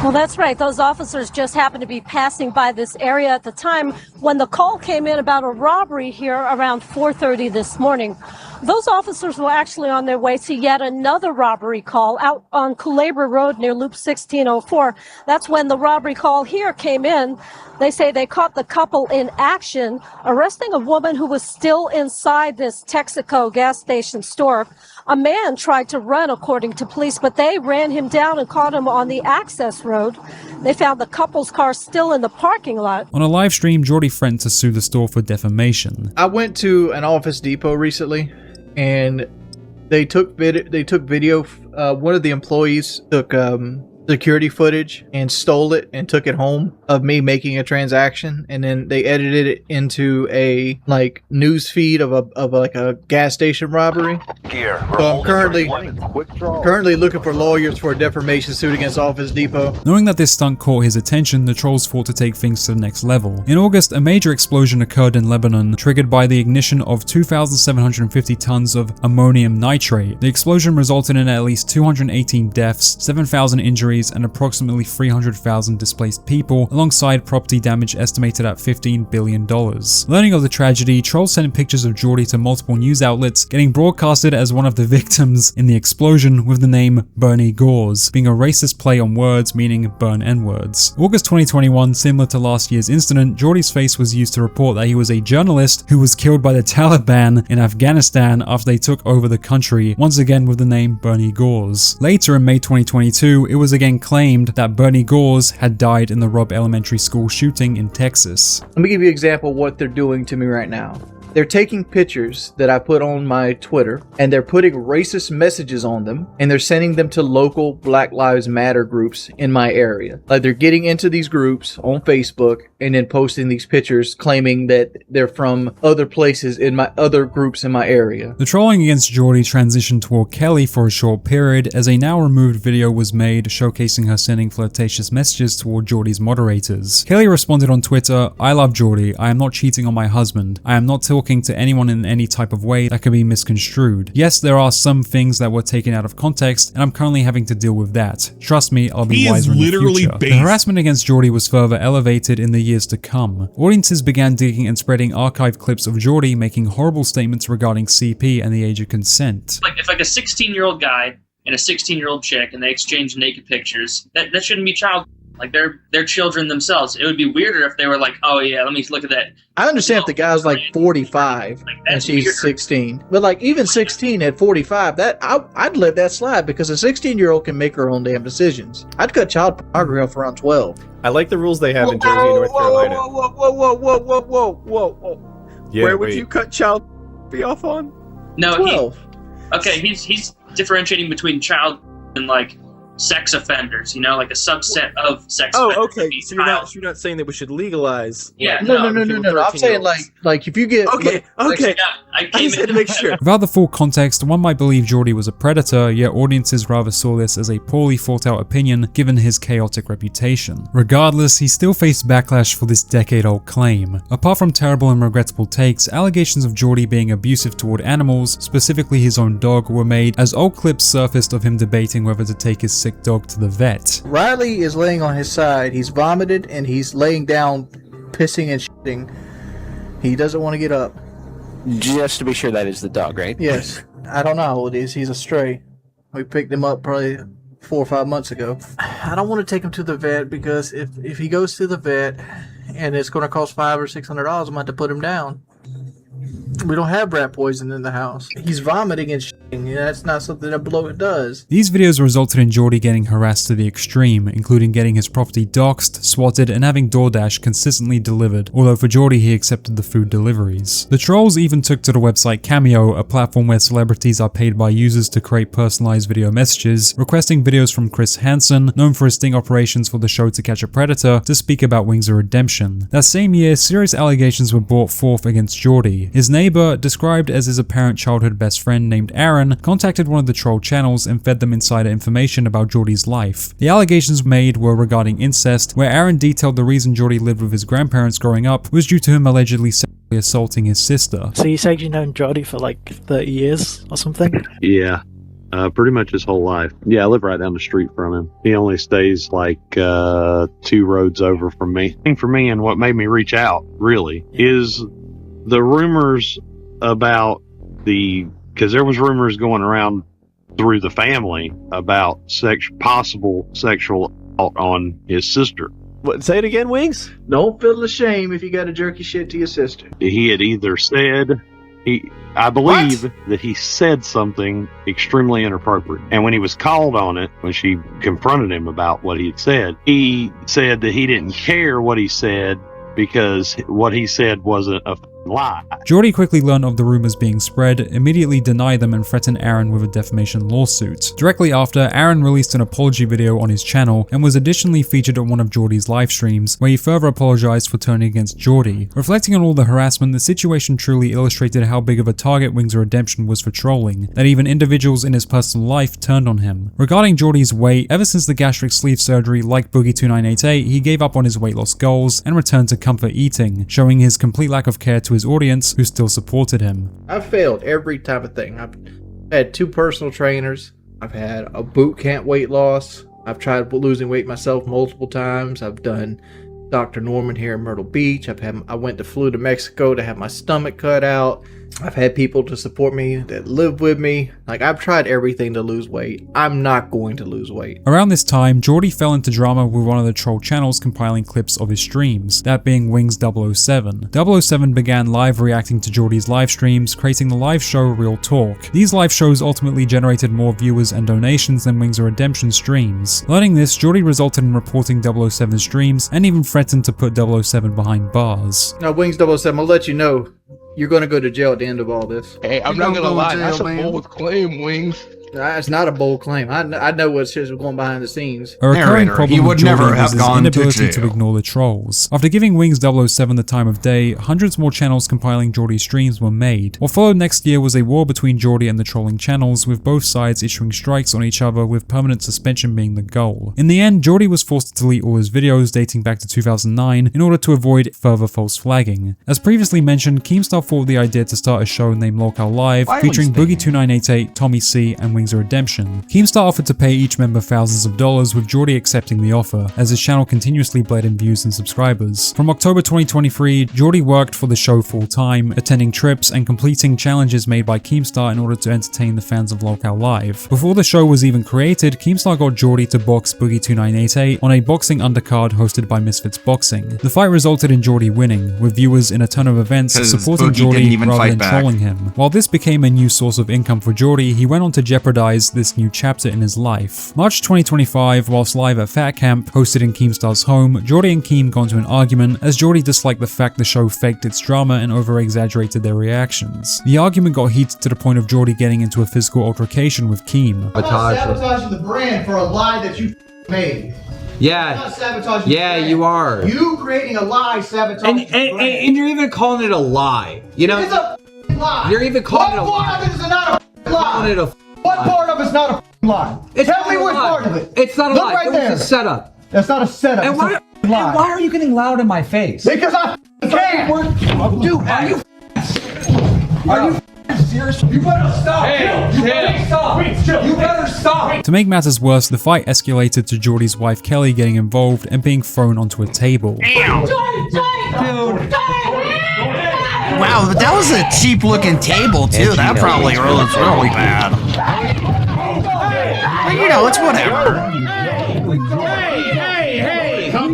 Well, that's right. Those officers just happened to be passing by this area at the time when the call came in about a robbery here around 4:30 this morning. Those officers were actually on their way to yet another robbery call out on Culebra Road near Loop 1604. That's when the robbery call here came in. They say they caught the couple in action, arresting a woman who was still inside this Texaco gas station store. A man tried to run, according to police, but they ran him down and caught him on the access road. They found the couple's car still in the parking lot. On a live stream, Geordie threatened to sue the store for defamation. I went to an Office Depot recently, and they took video. One of the employees took security footage and stole it and took it home of me making a transaction, and then they edited it into a like news feed of a gas station robbery. So I'm currently looking for lawyers for a defamation suit against Office Depot. Knowing that this stunt caught his attention, the trolls fought to take things to the next level. In August, a major explosion occurred in Lebanon, triggered by the ignition of 2,750 tons of ammonium nitrate. The explosion resulted in at least 218 deaths, 7,000 injuries, and approximately 300,000 displaced people, alongside property damage estimated at $15 billion. Learning of the tragedy, trolls sent pictures of Geordie to multiple news outlets, getting broadcasted as one of the victims in the explosion with the name Bernie Gores, being a racist play on words meaning burn N-words. August 2021, similar to last year's incident, Geordie's face was used to report that he was a journalist who was killed by the Taliban in Afghanistan after they took over the country, once again with the name Bernie Gores. Later in May 2022, it was again claimed that Bernie Gores had died in the Robb Elementary School shooting in Texas. Let me give you an example of what they're doing to me right now. They're taking pictures that I put on my Twitter, and they're putting racist messages on them, and they're sending them to local Black Lives Matter groups in my area. Like, they're getting into these groups on Facebook and then posting these pictures claiming that they're from other places in my other groups in my area. The trolling against Geordie transitioned toward Kelly for a short period, as a now removed video was made showcasing her sending flirtatious messages toward Geordie's moderators. Kelly responded on Twitter, "I love Geordie. I am not cheating on my husband. I am not talking to anyone in any type of way that could be misconstrued. Yes, there are some things that were taken out of context, and I'm currently having to deal with that. Trust me, I'll be wiser in the future." The harassment against Geordie was further elevated in the years to come. Audiences began digging and spreading archive clips of Geordie making horrible statements regarding CP and the age of consent. Like, if like a 16-year-old guy and a 16-year-old chick and they exchange naked pictures, that shouldn't be child. Like, they're children themselves. It would be weirder if they were like, oh yeah, let me look at that. I understand if the guy's like 45 and she's 16, but like even 16 at 45, that I'd let that slide, because a 16-year-old can make her own damn decisions. I'd cut child pornography off around 12. I like the rules they have in Jersey and North Carolina. Whoa. Yeah, where would you cut child be off on? No, 12. He's differentiating between child and like sex offenders, you know, like a subset of sex offenders. Oh, okay. So you're not saying that we should legalize. Yeah. No. I'm saying like if you get okay. Yeah, I just had to make sure. Without the full context, one might believe Geordie was a predator, yet audiences rather saw this as a poorly thought out opinion given his chaotic reputation. Regardless, he still faced backlash for this decade-old claim. Apart from terrible and regrettable takes, allegations of Geordie being abusive toward animals, specifically his own dog, were made as old clips surfaced of him debating whether to take his sick dog to the vet. Riley is laying on his side. He's vomited and he's laying down, pissing and shitting. He doesn't want to get up. Just to be sure, that is the dog, right? Yes. I don't know how old he is. He's a stray. We picked him up probably 4 or 5 months ago. I don't want to take him to the vet, because if he goes to the vet and it's going to cost $500 or $600, I'm going to have to put him down. We don't have rat poison in the house. He's vomiting and shitting, and that's not something that bloat does. These videos resulted in Geordie getting harassed to the extreme, including getting his property doxxed, swatted, and having DoorDash consistently delivered, although for Geordie he accepted the food deliveries. The trolls even took to the website Cameo, a platform where celebrities are paid by users to create personalized video messages, requesting videos from Chris Hansen, known for his sting operations for the show To Catch a Predator, to speak about Wings of Redemption. That same year, serious allegations were brought forth against Geordie. His neighbor, described as his apparent childhood best friend named Aaron, contacted one of the troll channels and fed them insider information about Geordie's life. The allegations made were regarding incest, where Aaron detailed the reason Geordie lived with his grandparents growing up was due to him allegedly sexually assaulting his sister. So you said you've known Geordie for like 30 years or something? Yeah. Pretty much his whole life. Yeah, I live right down the street from him. He only stays like 2 roads over from me. For me, and what made me reach out, really, is the rumors about because there was rumors going around through the family about possible sexual assault on his sister. What? Say it again, Wings? Don't feel ashamed if you got to jerky shit to your sister. He had either said, I believe that he said something extremely inappropriate. And when he was called on it, when she confronted him about what he had said, he said that he didn't care what he said because what he said wasn't lie. Jordy quickly learned of the rumors being spread, immediately denied them and threatened Aaron with a defamation lawsuit. Directly after, Aaron released an apology video on his channel and was additionally featured on one of Jordy's live streams, where he further apologized for turning against Jordy. Reflecting on all the harassment, the situation truly illustrated how big of a target Wings of Redemption was for trolling, that even individuals in his personal life turned on him. Regarding Jordy's weight, ever since the gastric sleeve surgery, like Boogie2988, he gave up on his weight loss goals and returned to comfort eating, showing his complete lack of care to his audience who still supported him. I've failed every type of thing. I've had 2 personal trainers. I've had a boot camp weight loss. I've tried losing weight myself multiple times. I've done Dr. Norman here in Myrtle Beach. flew to Mexico to have my stomach cut out. I've had people to support me that live with me. Like, I've tried everything to lose weight. I'm not going to lose weight. Around this time, Jordy fell into drama with one of the troll channels compiling clips of his streams, that being Wings 007. 007 began live reacting to Jordy's live streams, creating the live show Real Talk. These live shows ultimately generated more viewers and donations than Wings of Redemption streams. Learning this, Jordy resulted in reporting 007's streams and even threatened to put 007 behind bars. Now, Wings 007, I'll let you know, you're going to go to jail at the end of all this. Hey, I'm not going to lie. That's a bold claim, Wings. It's not a bold claim. I know what's just going behind the scenes. A recurring problem with Jordy was his inability to ignore the trolls. After giving Wings 007 the time of day, hundreds more channels compiling Jordy's streams were made. What followed next year was a war between Jordy and the trolling channels, with both sides issuing strikes on each other, with permanent suspension being the goal. In the end, Jordy was forced to delete all his videos dating back to 2009 in order to avoid further false flagging. As previously mentioned, Keemstar thought the idea to start a show named Locale Live, featuring Boogie2988, Tommy C, and Wings of Redemption. Keemstar offered to pay each member thousands of dollars, with Jordy accepting the offer, as his channel continuously bled in views and subscribers. From October 2023, Jordy worked for the show full-time, attending trips and completing challenges made by Keemstar in order to entertain the fans of Locale Live. Before the show was even created, Keemstar got Jordy to box Boogie2988 on a boxing undercard hosted by Misfits Boxing. The fight resulted in Jordy winning, with viewers in a ton of events supporting Jordy rather than trolling him. While this became a new source of income for Jordy, he went on to jeopardize this new chapter in his life. March 2025, whilst live at Fat Camp, hosted in Keemstar's home, Jordy and Keem got into an argument, as Jordy disliked the fact the show faked its drama and over-exaggerated their reactions. The argument got heated to the point of Jordy getting into a physical altercation with Keem. Sabotaging the brand for a lie that you made. Yeah, you are. You creating a lie, sabotaging and you're even calling it a lie. You know, it's a lie. You're even calling it a lie. What part of it is not a lie? What part of it's not a lie? Tell me which part of it. It's not a lie. Right there. It's a setup. That's not a setup. And why are you getting loud in my face? Because I can. Dude, are you serious? You better stop. You better stop. You better stop. To make matters worse, the fight escalated to Jordy's wife Kelly getting involved and being thrown onto a table. Wow, that was a cheap looking table too. That probably was really bad. But you know, it's whatever.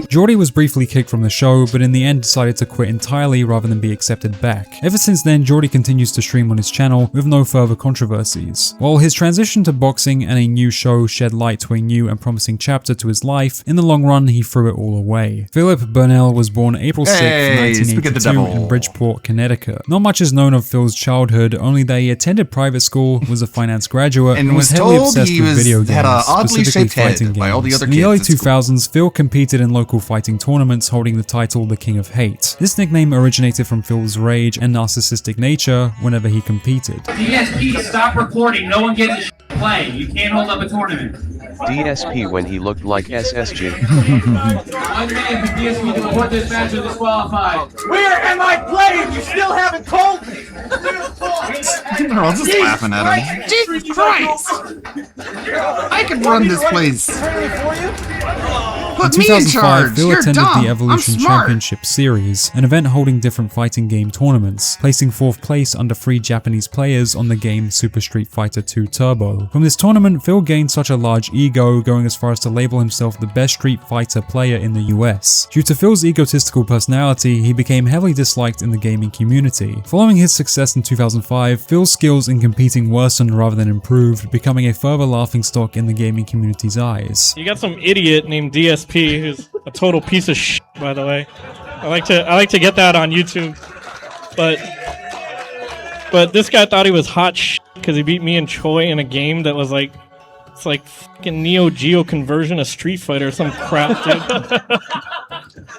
Jordy was briefly kicked from the show, but in the end decided to quit entirely rather than be accepted back. Ever since then, Jordy continues to stream on his channel with no further controversies. While his transition to boxing and a new show shed light to a new and promising chapter to his life, in the long run he threw it all away. Philip Burnell was born April 6th, 1982 in Bridgeport, Connecticut. Not much is known of Phil's childhood, only that he attended private school, was a finance graduate, and was heavily obsessed with video games, specifically fighting games. In the early 2000s, Phil competed in local fighting tournaments, holding the title The King of Hate. This nickname originated from Phil's rage and narcissistic nature whenever he competed. DSP, stop recording. No one gets playing. You can't hold up a tournament. DSP when he looked like SSG. One man for DSP to report this match is disqualified. Where am I playing? You still haven't told me. They're all just laughing at him. Jesus Christ! I can run this place. In 2005, Phil attended the Evolution Championship Series, an event holding different fighting game tournaments, placing 4th place under 3 Japanese players on the game Super Street Fighter II Turbo. From this tournament, Phil gained such a large ego, going as far as to label himself the best Street Fighter player in the US. Due to Phil's egotistical personality, he became heavily disliked in the gaming community. Following his success in 2005, Phil's skills in competing worsened rather than improved, becoming a further laughingstock in the gaming community's eyes. You got some idiot named DSP who's a total piece of shit, by the way. I like to get that on YouTube. But this guy thought he was hot because he beat me and Choi in a game that was like, it's like fucking Neo Geo conversion of Street Fighter or some crap, dude.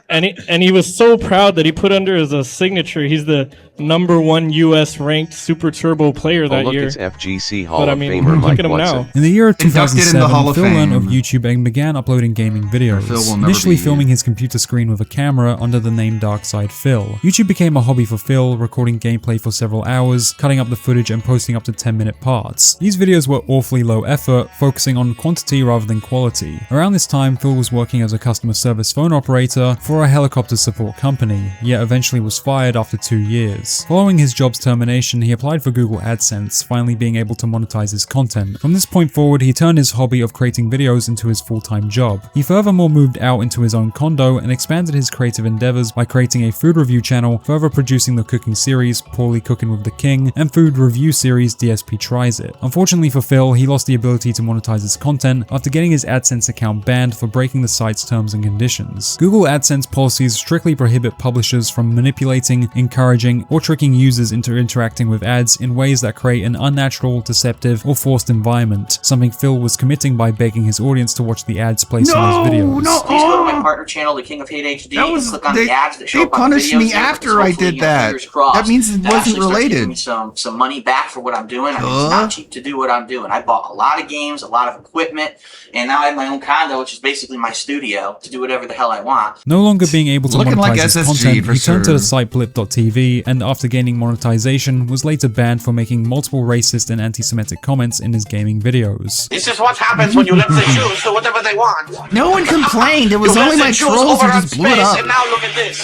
and he was so proud that he put under as a signature, he's the #1 U.S. ranked Super Turbo player that year. It's FGC Hall But I of mean, Famer look Mike at him Watson. now. In the year of Inducted in the 2007, Hall of Phil learned of Fame. YouTube and began uploading gaming videos, Phil will never initially be- filming his computer screen with a camera under the name Darkside Phil. YouTube became a hobby for Phil, recording gameplay for several hours, cutting up the footage and posting up to 10-minute parts. These videos were awfully low effort, focusing on quantity rather than quality. Around this time, Phil was working as a customer service phone operator for a helicopter support company, yet eventually was fired after 2 years. Following his job's termination, he applied for Google AdSense, finally being able to monetize his content. From this point forward, he turned his hobby of creating videos into his full-time job. He furthermore moved out into his own condo and expanded his creative endeavors by creating a food review channel, further producing the cooking series Poorly Cooking with the King and food review series DSP Tries It. Unfortunately for Phil, he lost the ability to monetize his content after getting his AdSense account banned for breaking the site's terms and conditions. Google AdSense policies strictly prohibit publishers from manipulating, encouraging, or tricking users into interacting with ads in ways that create an unnatural, deceptive, or forced environment, something Phil was committing by begging his audience to watch the ads placed on his videos. Please go to my partner channel, The King of Hate HD, and click on the ads that show up on the punished videos me there, after because I hopefully, did that. fingers crossed, That means it that wasn't actually starts giving related. me some money back for what I'm doing. I mean, it's not cheap to do what I'm doing. I bought a lot of games, a lot of equipment, and now I have my own condo, which is basically my studio, to do whatever the hell I want. No longer being able to Looking monetize like his SSG content, for he turned to sure. the site Blip.tv, and after gaining monetization, was later banned for making multiple racist and anti-Semitic comments in his gaming videos. This is what happens when you let the Jews do whatever they want. No one complained. It was You let only the my Jews trolls who overrun just blew it space, up. And now look at this.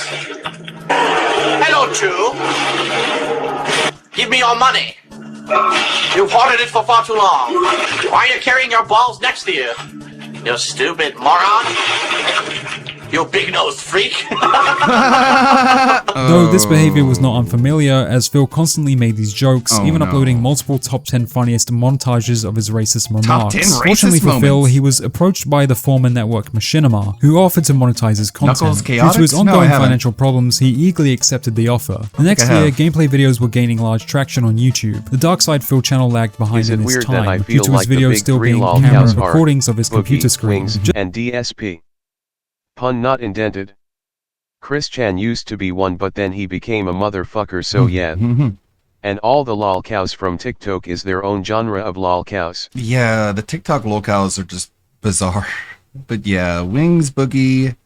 Hello, Jew. Give me your money. You've hoarded it for far too long. Why are you carrying your balls next to you? You stupid moron. You big-nosed freak. Though this behavior was not unfamiliar, as Phil constantly made these jokes, even uploading multiple top 10 funniest montages of his racist remarks. 10 racist Fortunately for Phil, moments. he was approached by the former network Machinima, who offered to monetize his content. Knuckles Due Chaotix? to his No, I ongoing haven't. financial problems, he eagerly accepted the offer. The next I year, have. gameplay videos were gaining large traction on YouTube. The Darkside Phil channel lagged behind Is it in its weird that I time, due feel to his like the videos big still three being lol camera cows are recordings of his Boogie, computer screen. Wings, and DSP? Pun not indented. Chris Chan used to be one, but then he became a motherfucker, so yeah. And all the lol cows from TikTok is their own genre of lol cows. Yeah, the TikTok locales are just bizarre. But yeah, Wings, Boogie,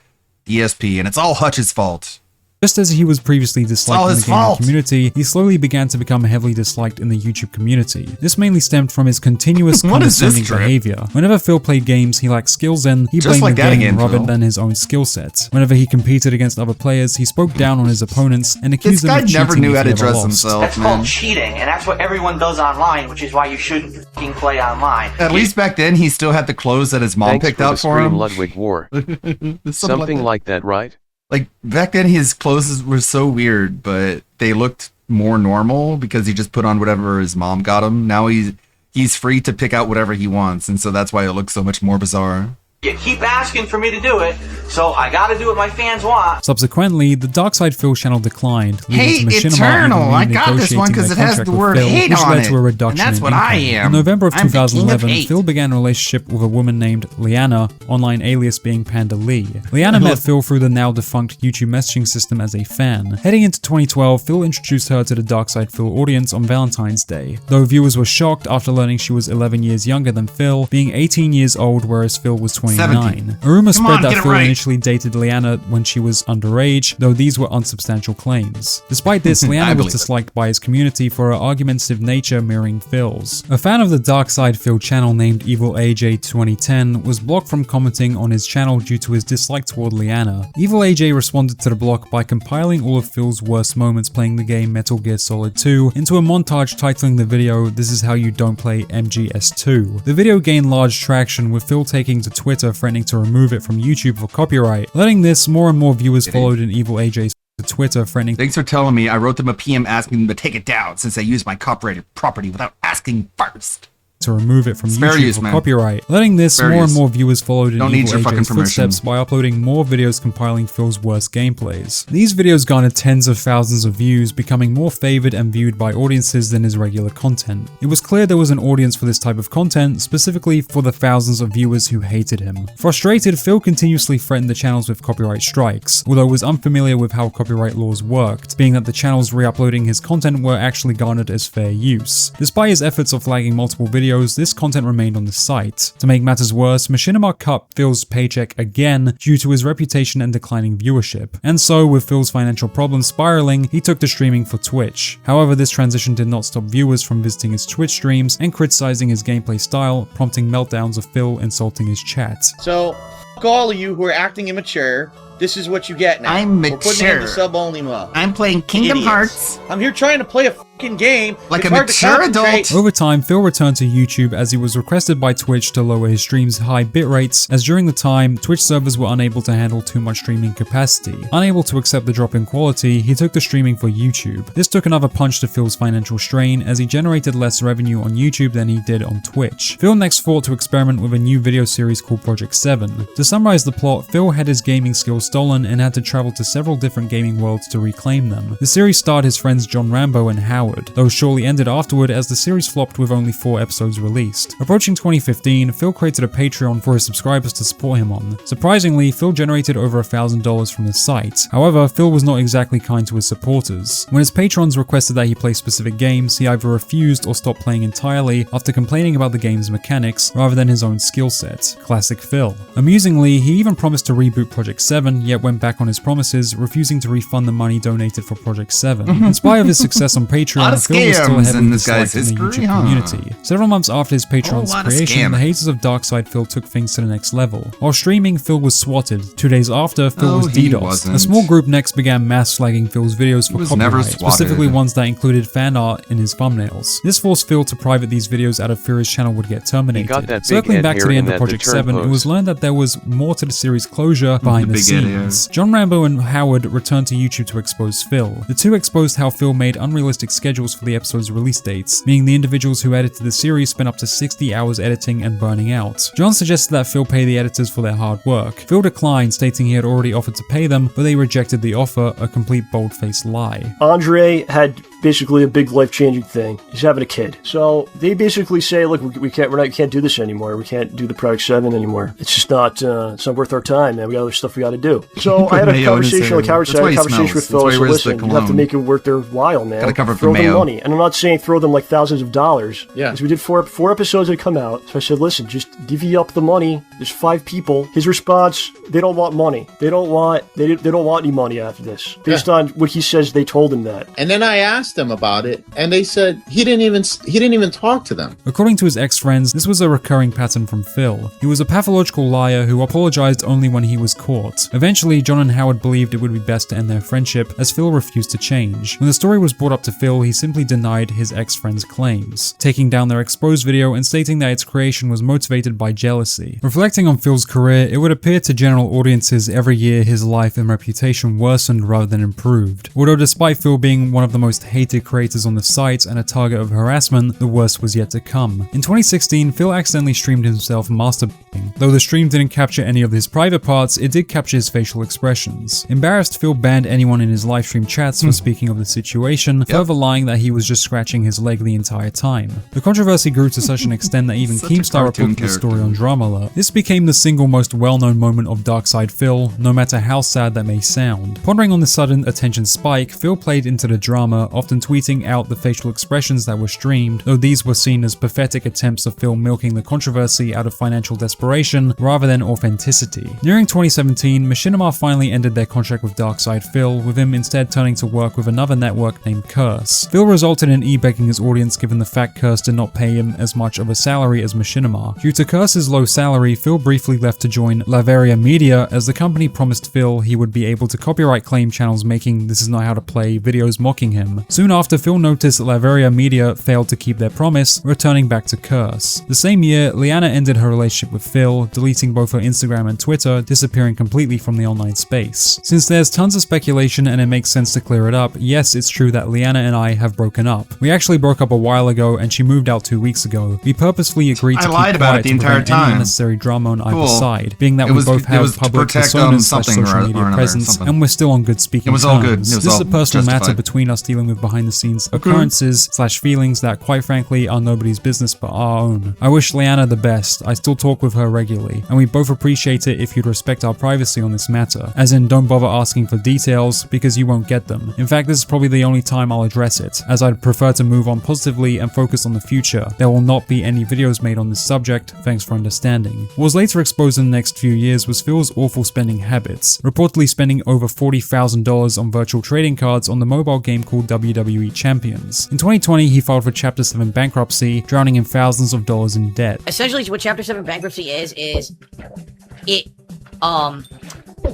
DSP, and it's all Hutch's fault. Just as he was previously all disliked in his the gaming fault. community, he slowly began to become heavily disliked in the YouTube community. This mainly stemmed from his continuous What is this condescending trip? behavior. Whenever Phil played games he lacked skills in, he Just blamed like the that game again, rather Phil. than his own skill set. Whenever he competed against other players, he spoke down on his opponents and accused them guy of cheating never knew if how he to ever dress lost. himself, That's man. called cheating, and that's what everyone does online, which is why you shouldn't fucking play online. At least back then, he still had the clothes that his mom Thanks picked for the out for stream, him. Ludwig War. Something Something like that, right? Like back then, his clothes were so weird, but they looked more normal because he just put on whatever his mom got him. Now he's free to pick out whatever he wants, and so that's why it looks so much more bizarre. You keep asking for me to do it, so I gotta do what my fans want. Subsequently, the Darkside Phil channel declined, leading Hate to Machinima Eternal. even I got this one renegotiating 'cause their it has contract the with word Phil, hate which on led it, to a reduction and that's in what I income. am. In November of I'm the king of 2011, hate. Phil began a relationship with a woman named Liana, online alias being Panda Lee. Liana met Phil through the now defunct YouTube messaging system as a fan. Heading into 2012, Phil introduced her to the Darkside Phil audience on Valentine's Day, though viewers were shocked after learning she was 11 years younger than Phil, being 18 years old whereas Phil was 29. 17. A rumor Come spread on, that get it Phil right. initially dated Liana when she was underage, though these were unsubstantial claims. Despite this, Liana was believe it. disliked by his community for her argumentative nature mirroring Phil's. A fan of the Darkside Phil channel named Evil AJ 2010 was blocked from commenting on his channel due to his dislike toward Liana. Evil AJ responded to the block by compiling all of Phil's worst moments playing the game Metal Gear Solid 2 into a montage titling the video "This is how you don't play MGS2." The video gained large traction, with Phil taking to Twitter threatening to remove it from YouTube for copyright. Learning this, more and more viewers followed in Evil AJ's Twitter threatening. Thanks for telling me. I wrote them a PM asking them to take it down since they used my copyrighted property without asking first. to remove it from Fair YouTube use, for man. copyright. Letting this, Fair more and use. more viewers followed in Don't need Evil your fucking AJ's footsteps permission. by uploading more videos compiling Phil's worst gameplays. These videos garnered tens of thousands of views, becoming more favored and viewed by audiences than his regular content. It was clear there was an audience for this type of content, specifically for the thousands of viewers who hated him. Frustrated, Phil continuously threatened the channels with copyright strikes, although was unfamiliar with how copyright laws worked, being that the channels re-uploading his content were actually garnered as fair use. Despite his efforts of flagging multiple videos, this content remained on the site. To make matters worse, Machinima cut Phil's paycheck again due to his reputation and declining viewership. And so, with Phil's financial problems spiraling, he took to streaming for Twitch. However, this transition did not stop viewers from visiting his Twitch streams and criticizing his gameplay style, prompting meltdowns of Phil insulting his chat. So, f*** all of you who are acting immature, this is what you get now. I'm We're putting it in the mature. sub-only mode. I'm playing Kingdom Idiots. Hearts. I'm here trying to play a fucking game. Like it's a hard to mature concentrate. adult. Over time, Phil returned to YouTube as he was requested by Twitch to lower his streams' high bit rates, as during the time, Twitch servers were unable to handle too much streaming capacity. Unable to accept the drop in quality, he took to streaming for YouTube. This took another punch to Phil's financial strain, as he generated less revenue on YouTube than he did on Twitch. Phil next thought to experiment with a new video series called Project 7. To summarize the plot, Phil had his gaming skills stolen and had to travel to several different gaming worlds to reclaim them. The series starred his friends John Rambo and Howard, though shortly ended afterward as the series flopped with only 4 episodes released. Approaching 2015, Phil created a Patreon for his subscribers to support him on. Surprisingly, Phil generated over $1,000 from the site. However, Phil was not exactly kind to his supporters. When his patrons requested that he play specific games, he either refused or stopped playing entirely after complaining about the game's mechanics rather than his own skill set. Classic Phil. Amusingly, he even promised to reboot Project 7, yet went back on his promises, refusing to refund the money donated for Project 7. In spite of his success on Patreon, Lot of Phil was still scams heavily in this guy's disliked in the history, YouTube huh? community. Several months after his Patreon's lot of creation, scamming. the haters of Darkside Phil took things to the next level. While streaming, Phil was swatted. 2 days after, Phil was he DDoSed. wasn't. A small group next began mass slagging Phil's videos for was never copyright, swatted. specifically ones that included fan art in his thumbnails. This forced Phil to private these videos out of fear his channel would get terminated. got that big Circling head back to hair the in end of that Project return 7, it post. was learned that there was more to the series' closure behind the big head scenes. John Rambo and Howard returned to YouTube to expose Phil. The two exposed how Phil made unrealistic schedules for the episode's release dates, meaning the individuals who edited the series spent up to 60 hours editing and burning out. John suggested that Phil pay the editors for their hard work. Phil declined, stating he had already offered to pay them, but they rejected the offer, a complete bold-faced lie. Andre had basically a big life-changing thing. He's having a kid. So they basically say, look, we can't do this anymore. We can't do the Project 7 anymore. It's just not, it's not worth our time, man. We got other stuff we got to do. So I had a conversation, like Howard said, I had a conversation with Phil. So listen, you have to make it worth their while, man. Gotta cover for throw them mayo. money. And I'm not saying throw them like thousands of dollars. Yeah. Because we did four episodes that come out. So I said, listen, just divvy up the money. There's 5 people. His response, they don't want money. They don't want any money after this. Based on what he says, they told him that. And then I asked them about it, and they said he didn't even talk to them. According to his ex-friends, this was a recurring pattern from Phil. He was a pathological liar who apologized only when he was caught. Eventually, John and Howard believed it would be best to end their friendship, as Phil refused to change. When the story was brought up to Phil, he simply denied his ex-friends' claims, taking down their exposed video and stating that its creation was motivated by jealousy. Reflecting on Phil's career, it would appear to general audiences every year his life and reputation worsened rather than improved. Although despite Phil being one of the most hated creators on the site and a target of harassment, the worst was yet to come. In 2016, Phil accidentally streamed himself masturbating. Though the stream didn't capture any of his private parts, it did capture his facial expressions. Embarrassed, Phil banned anyone in his livestream chats for speaking of the situation, further lying that he was just scratching his leg the entire time. The controversy grew to such an extent that even Such a Keemstar cartoon reported the story on Drama Alert. This became the single most well-known moment of Darkside Phil, no matter how sad that may sound. Pondering on the sudden attention spike, Phil played into the drama, often tweeting out the facial expressions that were streamed, though these were seen as pathetic attempts of Phil milking the controversy out of financial desperation rather than authenticity. Nearing 2017, Machinima finally ended their contract with Darkside Phil, with him instead turning to work with another network named Curse. Phil resulted in e-begging his audience given the fact Curse did not pay him as much of a salary as Machinima. Due to Curse's low salary, Phil briefly left to join Laveria Media, as the company promised Phil he would be able to copyright claim channels making This Is Not How to Play videos mocking him. Soon after, Phil noticed that Laveria Media failed to keep their promise, returning back to Curse. The same year, Liana ended her relationship with Phil, deleting both her Instagram and Twitter, disappearing completely from the online space. Since there's tons of speculation and it makes sense to clear it up, yes, it's true that Liana and I have broken up. We actually broke up a while ago and she moved out 2 weeks ago. We purposefully agreed to keep quiet to prevent any unnecessary drama on either side, being that we both have public personas / social media presence, and we're still on good speaking terms. All good. This is a personal matter between us dealing with behind the scenes occurrences / feelings that quite frankly are nobody's business but our own. I wish Liana the best. I still talk with her regularly, and we both appreciate it if you'd respect our privacy on this matter. As in, don't bother asking for details because you won't get them. In fact, this is probably the only time I'll address it, as I'd prefer to move on positively and focus on the future. There will not be any videos made on this subject, thanks for understanding. What was later exposed in the next few years was Phil's awful spending habits, reportedly spending over $40,000 on virtual trading cards on the mobile game called WWE Champions. In 2020, he filed for Chapter 7 bankruptcy, drowning in thousands of dollars in debt. Essentially, what Chapter 7 bankruptcy is it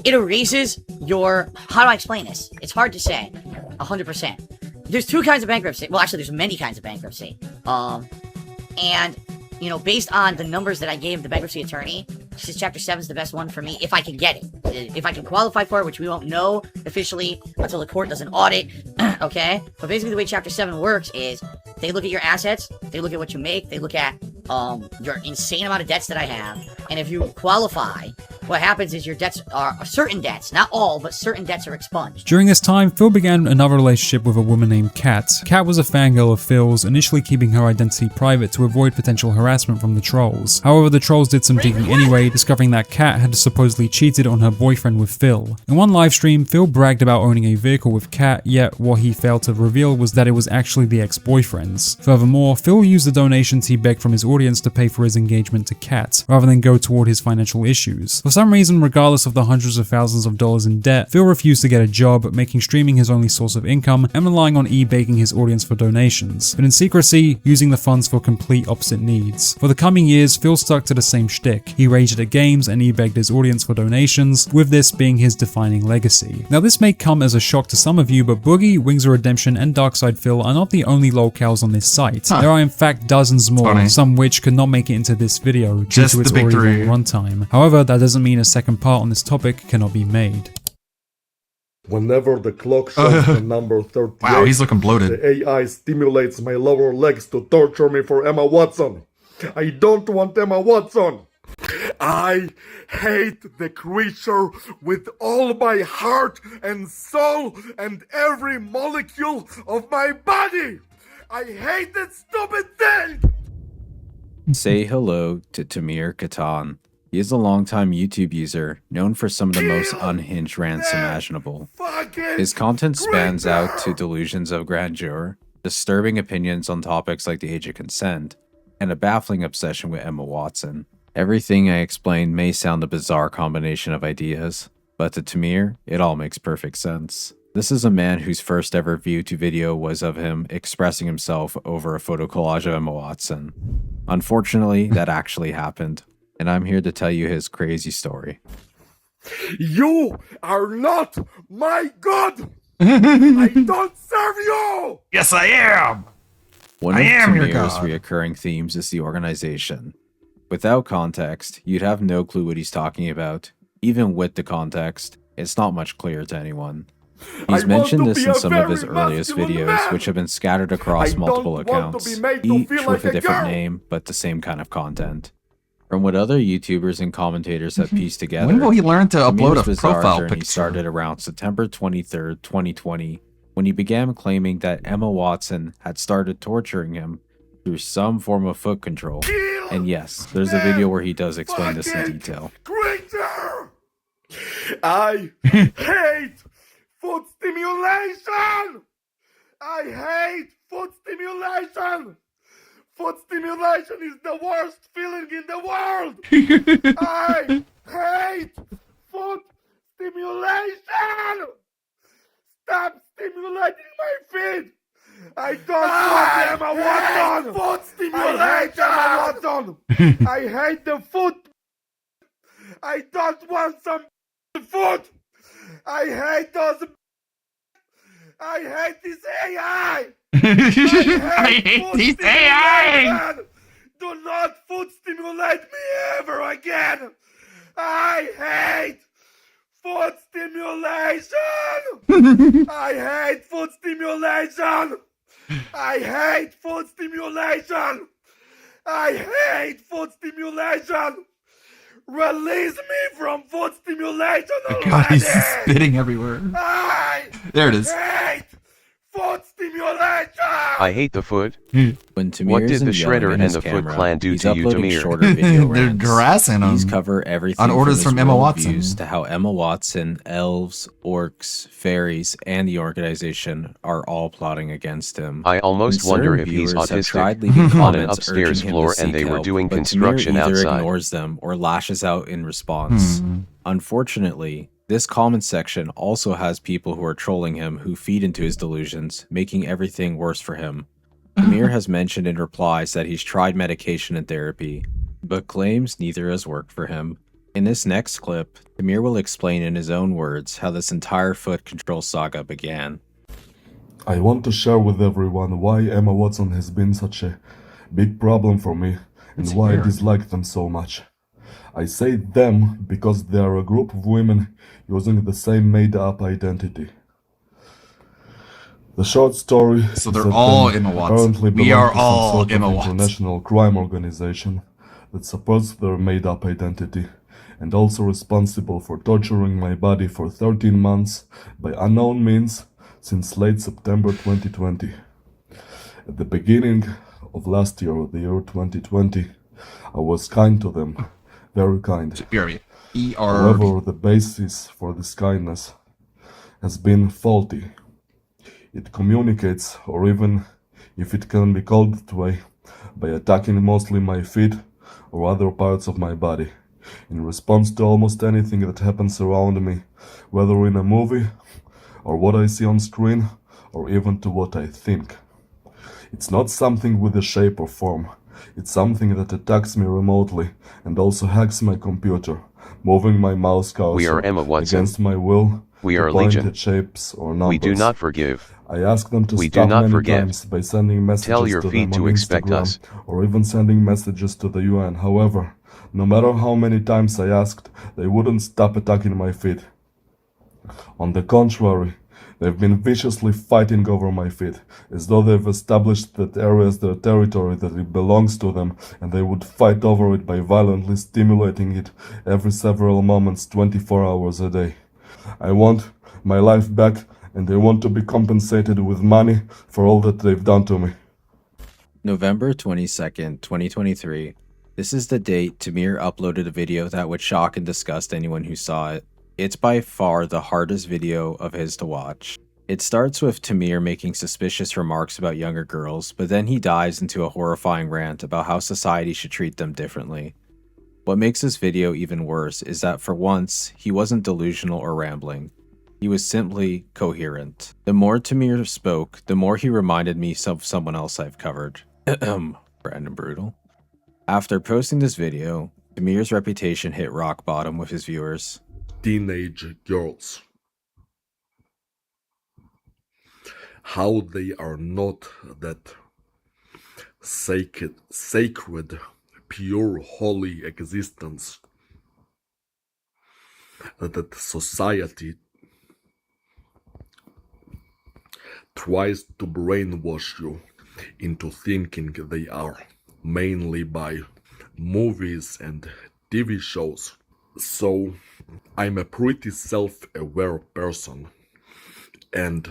erases your, how do I explain this? It's hard to say 100%. There's two kinds of bankruptcy. Well, actually, there's many kinds of bankruptcy. And, you know, based on the numbers that I gave the bankruptcy attorney, this Chapter 7 is the best one for me if I can get it. If I can qualify for it, which we won't know officially until the court does an audit, okay? But basically the way Chapter 7 works is they look at your assets, they look at what you make, they look at your insane amount of debts that I have, and if you qualify, what happens is your debts are certain debts, not all, but certain debts are expunged. During this time, Phil began another relationship with a woman named Kat. Kat was a fangirl of Phil's, initially keeping her identity private to avoid potential harassment from the trolls. However, the trolls did some digging anyway, discovering that Kat had supposedly cheated on her boyfriend with Phil. In one livestream, Phil bragged about owning a vehicle with Kat, yet what he failed to reveal was that it was actually the ex-boyfriend's. Furthermore, Phil used the donations he begged from his audience to pay for his engagement to Kat, rather than go toward his financial issues. For some reason, regardless of the hundreds of thousands of dollars in debt, Phil refused to get a job, making streaming his only source of income and relying on begging his audience for donations, but in secrecy, using the funds for complete opposite needs. For the coming years, Phil stuck to the same shtick. He raged at games and begged his audience for donations, with this being his defining legacy. Now this may come as a shock to some of you, but Boogie, Wings of Redemption, and Darkside Phil are not the only lolcows on this site. There are in fact dozens more, some which could not make it into this video due to its already long runtime. However, that doesn't mean a second part on this topic cannot be made. Whenever the clock shows the number 38, wow, he's looking bloated. The AI stimulates my lower legs to torture me for Emma Watson. I don't want Emma Watson. I hate the creature with all my heart and soul and every molecule of my body. I hate that stupid thing. Say hello to Tamir Katan. He is a longtime YouTube user, known for some of the most unhinged rants imaginable. His content spans out to delusions of grandeur, disturbing opinions on topics like the age of consent, and a baffling obsession with Emma Watson. Everything I explained may sound a bizarre combination of ideas, but to Tamir, it all makes perfect sense. This is a man whose first ever view to video was of him expressing himself over a photo collage of Emma Watson. Unfortunately, that actually happened, and I'm here to tell you his crazy story. You are not my God! I don't serve you! Yes, I am! One of Tamir's reoccurring themes is the organization. Without context, you'd have no clue what he's talking about. Even with the context, it's not much clearer to anyone. He's mentioned this in some of his earliest videos, which have been scattered across multiple accounts, each with a different name, but the same kind of content. From what other YouTubers and commentators have pieced together, when will he learn to upload a bizarre profile journey picture? Started around September 23rd, 2020, when he began claiming that Emma Watson had started torturing him through some form of foot control. And yes, there's a video where he does explain this in detail. Creature! I hate foot stimulation! I hate foot stimulation! Foot stimulation is the worst feeling in the world! I hate foot stimulation! Stop stimulating my feet! I don't want Emma Watson! Foot stimulation! I hate Emma Watson! I hate the foot! I don't want some foot! I hate those! I hate this AI! I hate this AI! Do not foot stimulate me ever again! I hate foot stimulation! I hate foot stimulation! I hate foot stimulation! I hate foot stimulation! Release me from foot stimulation already! God, he's spitting everywhere. There it is. Hate foot stimulation! I hate the foot. When Tamir What did isn't the yelling Shredder at and his the Foot camera, Clan do he's to you, uploading Tamir? shorter video They're rants. harassing him. These cover everything on orders his from Emma world Watson. views to how Emma Watson, elves, orcs, fairies, and the organization are all plotting against him. I almost Concerned wonder if he's viewers have tried autistic leaving on an comments upstairs urging him floor to and seek they were help, doing but Tamir construction either outside. ignores them or lashes out in response. Unfortunately, this comment section also has people who are trolling him who feed into his delusions, making everything worse for him. Tamir has mentioned in replies that he's tried medication and therapy, but claims neither has worked for him. In this next clip, Tamir will explain in his own words how this entire foot control saga began. I want to share with everyone why Emma Watson has been such a big problem for me and why I dislike them so much. I say them because they are a group of women using the same made-up identity. The short story So is they're that all they Emma Watson. apparently We belong are to some all sort Emma of Watson. international crime organization that supports their made-up identity and also responsible for torturing my body for 13 months by unknown means since late September 2020. At the beginning of last year, the year 2020, I was kind to them, very kind. However, the basis for this kindness has been faulty. It communicates, or even if it can be called that way, by attacking mostly my feet or other parts of my body, in response to almost anything that happens around me, whether in a movie, or what I see on screen, or even to what I think. It's not something with a shape or form. It's something that attacks me remotely and also hacks my computer, moving my mouse cursor We are Emma Watson. against my will We to are point Legion. at shapes or numbers. We do not forgive. I ask them to We stop do not many forget. times by sending messages Tell your to feet them to on expect Instagram us. or even sending messages to the UN. However, no matter how many times I asked, they wouldn't stop attacking my feet. On the contrary, they've been viciously fighting over my feet, as though they've established that area as their territory, that it belongs to them, and they would fight over it by violently stimulating it every several moments, 24 hours a day. I want my life back, and they want to be compensated with money for all that they've done to me. November 22nd, 2023. This is the date Tamir uploaded a video that would shock and disgust anyone who saw it. It's by far the hardest video of his to watch. It starts with Tamir making suspicious remarks about younger girls, but then he dives into a horrifying rant about how society should treat them differently. What makes this video even worse is that for once, he wasn't delusional or rambling. He was simply coherent. The more Tamir spoke, the more he reminded me of someone else I've covered. Brandon Brutal. After posting this video, Tamir's reputation hit rock bottom with his viewers. Teenage girls. How they are not that sacred, pure, holy existence that society tries to brainwash you into thinking they are, mainly by movies and TV shows. So, I'm a pretty self-aware person, and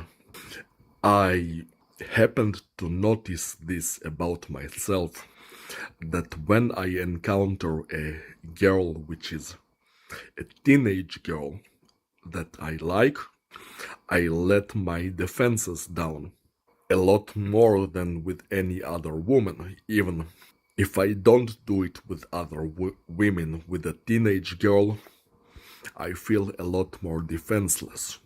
I happened to notice this about myself, that when I encounter a girl which is a teenage girl that I like, I let my defenses down a lot more than with any other woman. Even if I don't do it with other women, with a teenage girl, I feel a lot more defenseless.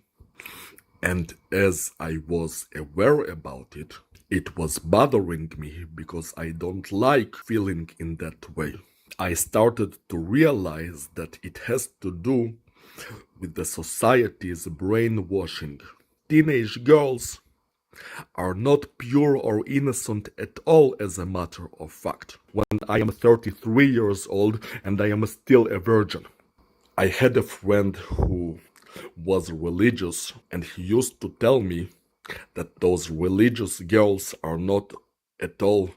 And as I was aware about it, it was bothering me because I don't like feeling in that way. I started to realize that it has to do with the society's brainwashing teenage girls are not pure or innocent at all, as a matter of fact. When I am 33 years old and I am still a virgin. I had a friend who was religious, and he used to tell me that those religious girls are not at all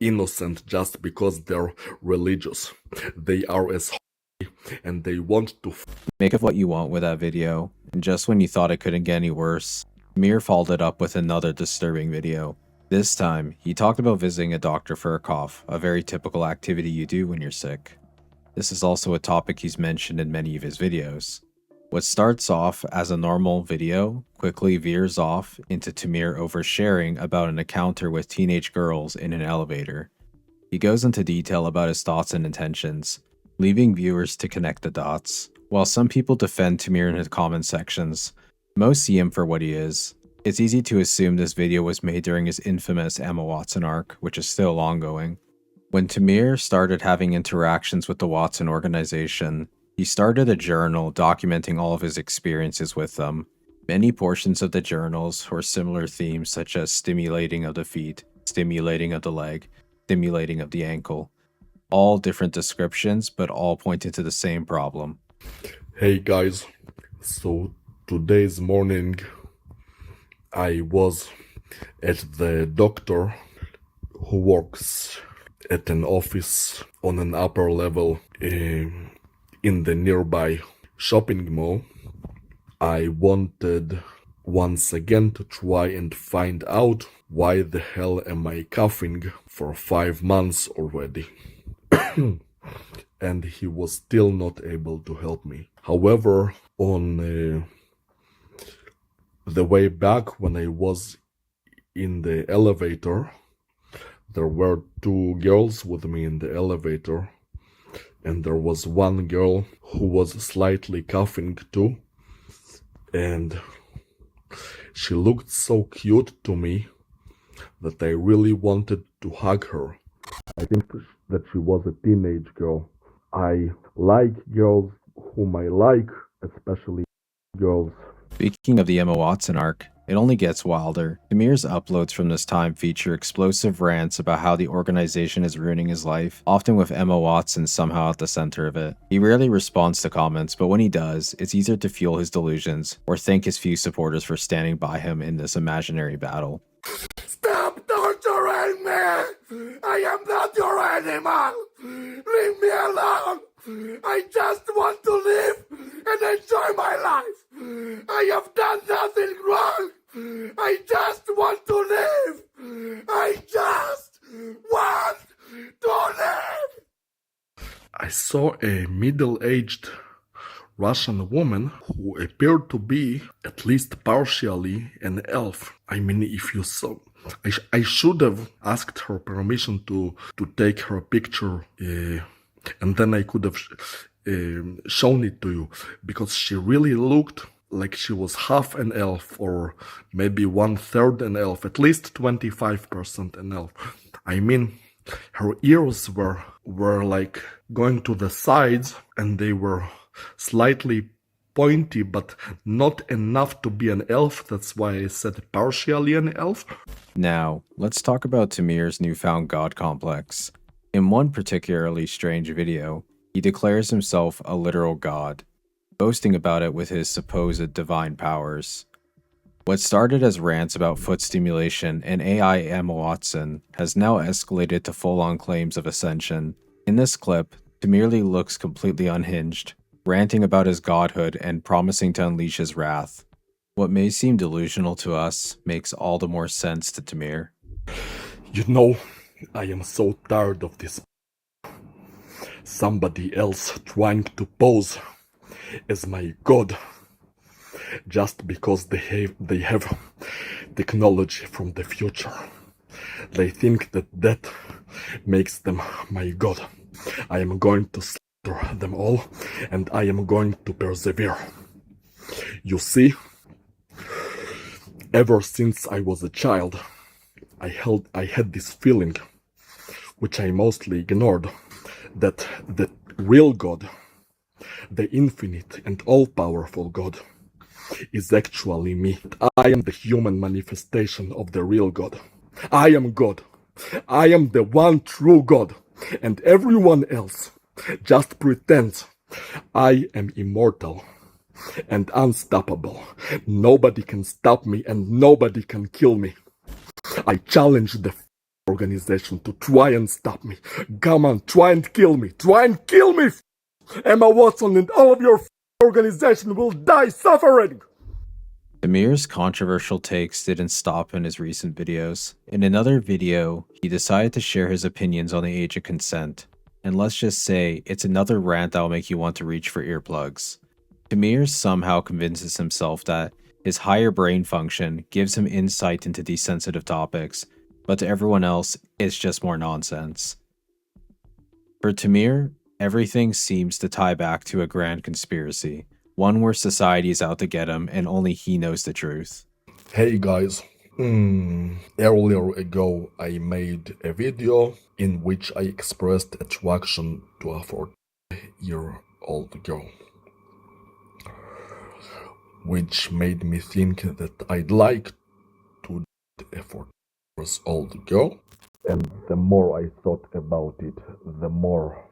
innocent just because they're religious. They are as holy, and they want to Make of what you want with that video, and just when you thought it couldn't get any worse, Mir followed it up with another disturbing video. This time, he talked about visiting a doctor for a cough, a very typical activity you do when you're sick. This is also a topic he's mentioned in many of his videos. What starts off as a normal video quickly veers off into Tamir oversharing about an encounter with teenage girls in an elevator. He goes into detail about his thoughts and intentions, leaving viewers to connect the dots. While some people defend Tamir in his comment sections, most see him for what he is. It's easy to assume this video was made during his infamous Emma Watson arc, which is still ongoing. When Tamir started having interactions with the Watson organization, he started a journal documenting all of his experiences with them. Many portions of the journals were similar themes such as stimulating of the feet, stimulating of the leg, stimulating of the ankle. All different descriptions, but all pointed to the same problem. Hey guys, so today's morning I was at the doctor who works at an office on an upper level in the nearby shopping mall. I wanted once again to try and find out why the hell am I coughing for 5 months already. And he was still not able to help me. However, on the way back when I was in the elevator, there were 2 girls with me in the elevator, and there was one girl who was slightly coughing too, and she looked so cute to me that I really wanted to hug her. I think that she was a teenage girl. I like girls whom I like, especially girls. Speaking of the Emma Watson arc, it only gets wilder. Tamir's uploads from this time feature explosive rants about how the organization is ruining his life, often with Emma Watson somehow at the center of it. He rarely responds to comments, but when he does, it's easier to fuel his delusions or thank his few supporters for standing by him in this imaginary battle. Stop torturing me! I am not your animal! Leave me alone! I just want to live and enjoy my life! I have done nothing wrong! I just want to live! I just want to live! I saw a middle-aged Russian woman who appeared to be, at least partially, an elf. I mean, if you saw... I should have asked her permission to take her picture, and then I could have shown it to you, because she really looked like she was half an elf, or maybe 1/3 an elf, at least 25% an elf. I mean, her ears were like going to the sides, and they were slightly pointy, but not enough to be an elf. That's why I said partially an elf. Now, let's talk about Tamir's newfound god complex. In one particularly strange video, he declares himself a literal god, boasting about it with his supposed divine powers. What started as rants about foot stimulation and AI Emma Watson has now escalated to full-on claims of ascension. In this clip, Tamir looks completely unhinged, ranting about his godhood and promising to unleash his wrath. What may seem delusional to us makes all the more sense to Tamir. You know, I am so tired of this. Somebody else trying to pose as my god just because they have technology from the future. They think that makes them my god. I am going to slaughter them all, and I am going to persevere. You see, ever since I was a child, I had this feeling, which I mostly ignored, that the real God, the infinite and all-powerful God, is actually me. I am the human manifestation of the real God. I am God. I am the one true God. And everyone else just pretends. I am immortal and unstoppable. Nobody can stop me and nobody can kill me. I challenge the organization to try and stop me. Come on, try and kill me. Try and kill me. Emma Watson and all of your organization will die suffering. Tamir's controversial takes didn't stop in his recent videos. In another video, he decided to share his opinions on the age of consent. And let's just say, it's another rant that will make you want to reach for earplugs. Tamir somehow convinces himself that his higher brain function gives him insight into these sensitive topics, but to everyone else, it's just more nonsense. For Tamir, everything seems to tie back to a grand conspiracy, one where society is out to get him and only he knows the truth. Hey guys, earlier ago I made a video in which I expressed attraction to a 4-year-old girl, which made me think that I'd like to date a 4-year-old girl. And the more I thought about it, the more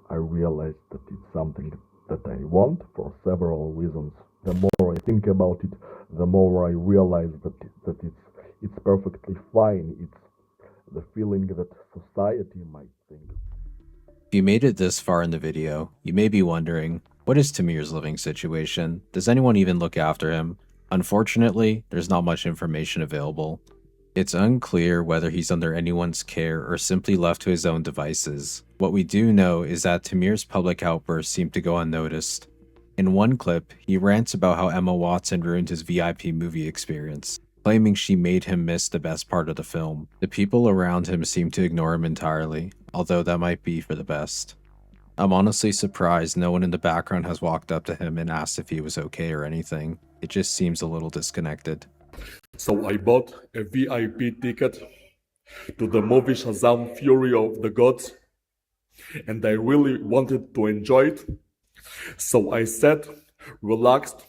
I realized that it's something that I want for several reasons. The more I think about it, the more I realize that it's perfectly fine. It's the feeling that society might think. If you made it this far in the video, you may be wondering, what is Tamir's living situation? Does anyone even look after him? Unfortunately, there's not much information available. It's unclear whether he's under anyone's care or simply left to his own devices. What we do know is that Tamir's public outbursts seem to go unnoticed. In one clip, he rants about how Emma Watson ruined his VIP movie experience, claiming she made him miss the best part of the film. The people around him seem to ignore him entirely, although that might be for the best. I'm honestly surprised no one in the background has walked up to him and asked if he was okay or anything. It just seems a little disconnected. So I bought a VIP ticket to the movie Shazam! Fury of the Gods, and I really wanted to enjoy it. So I sat, relaxed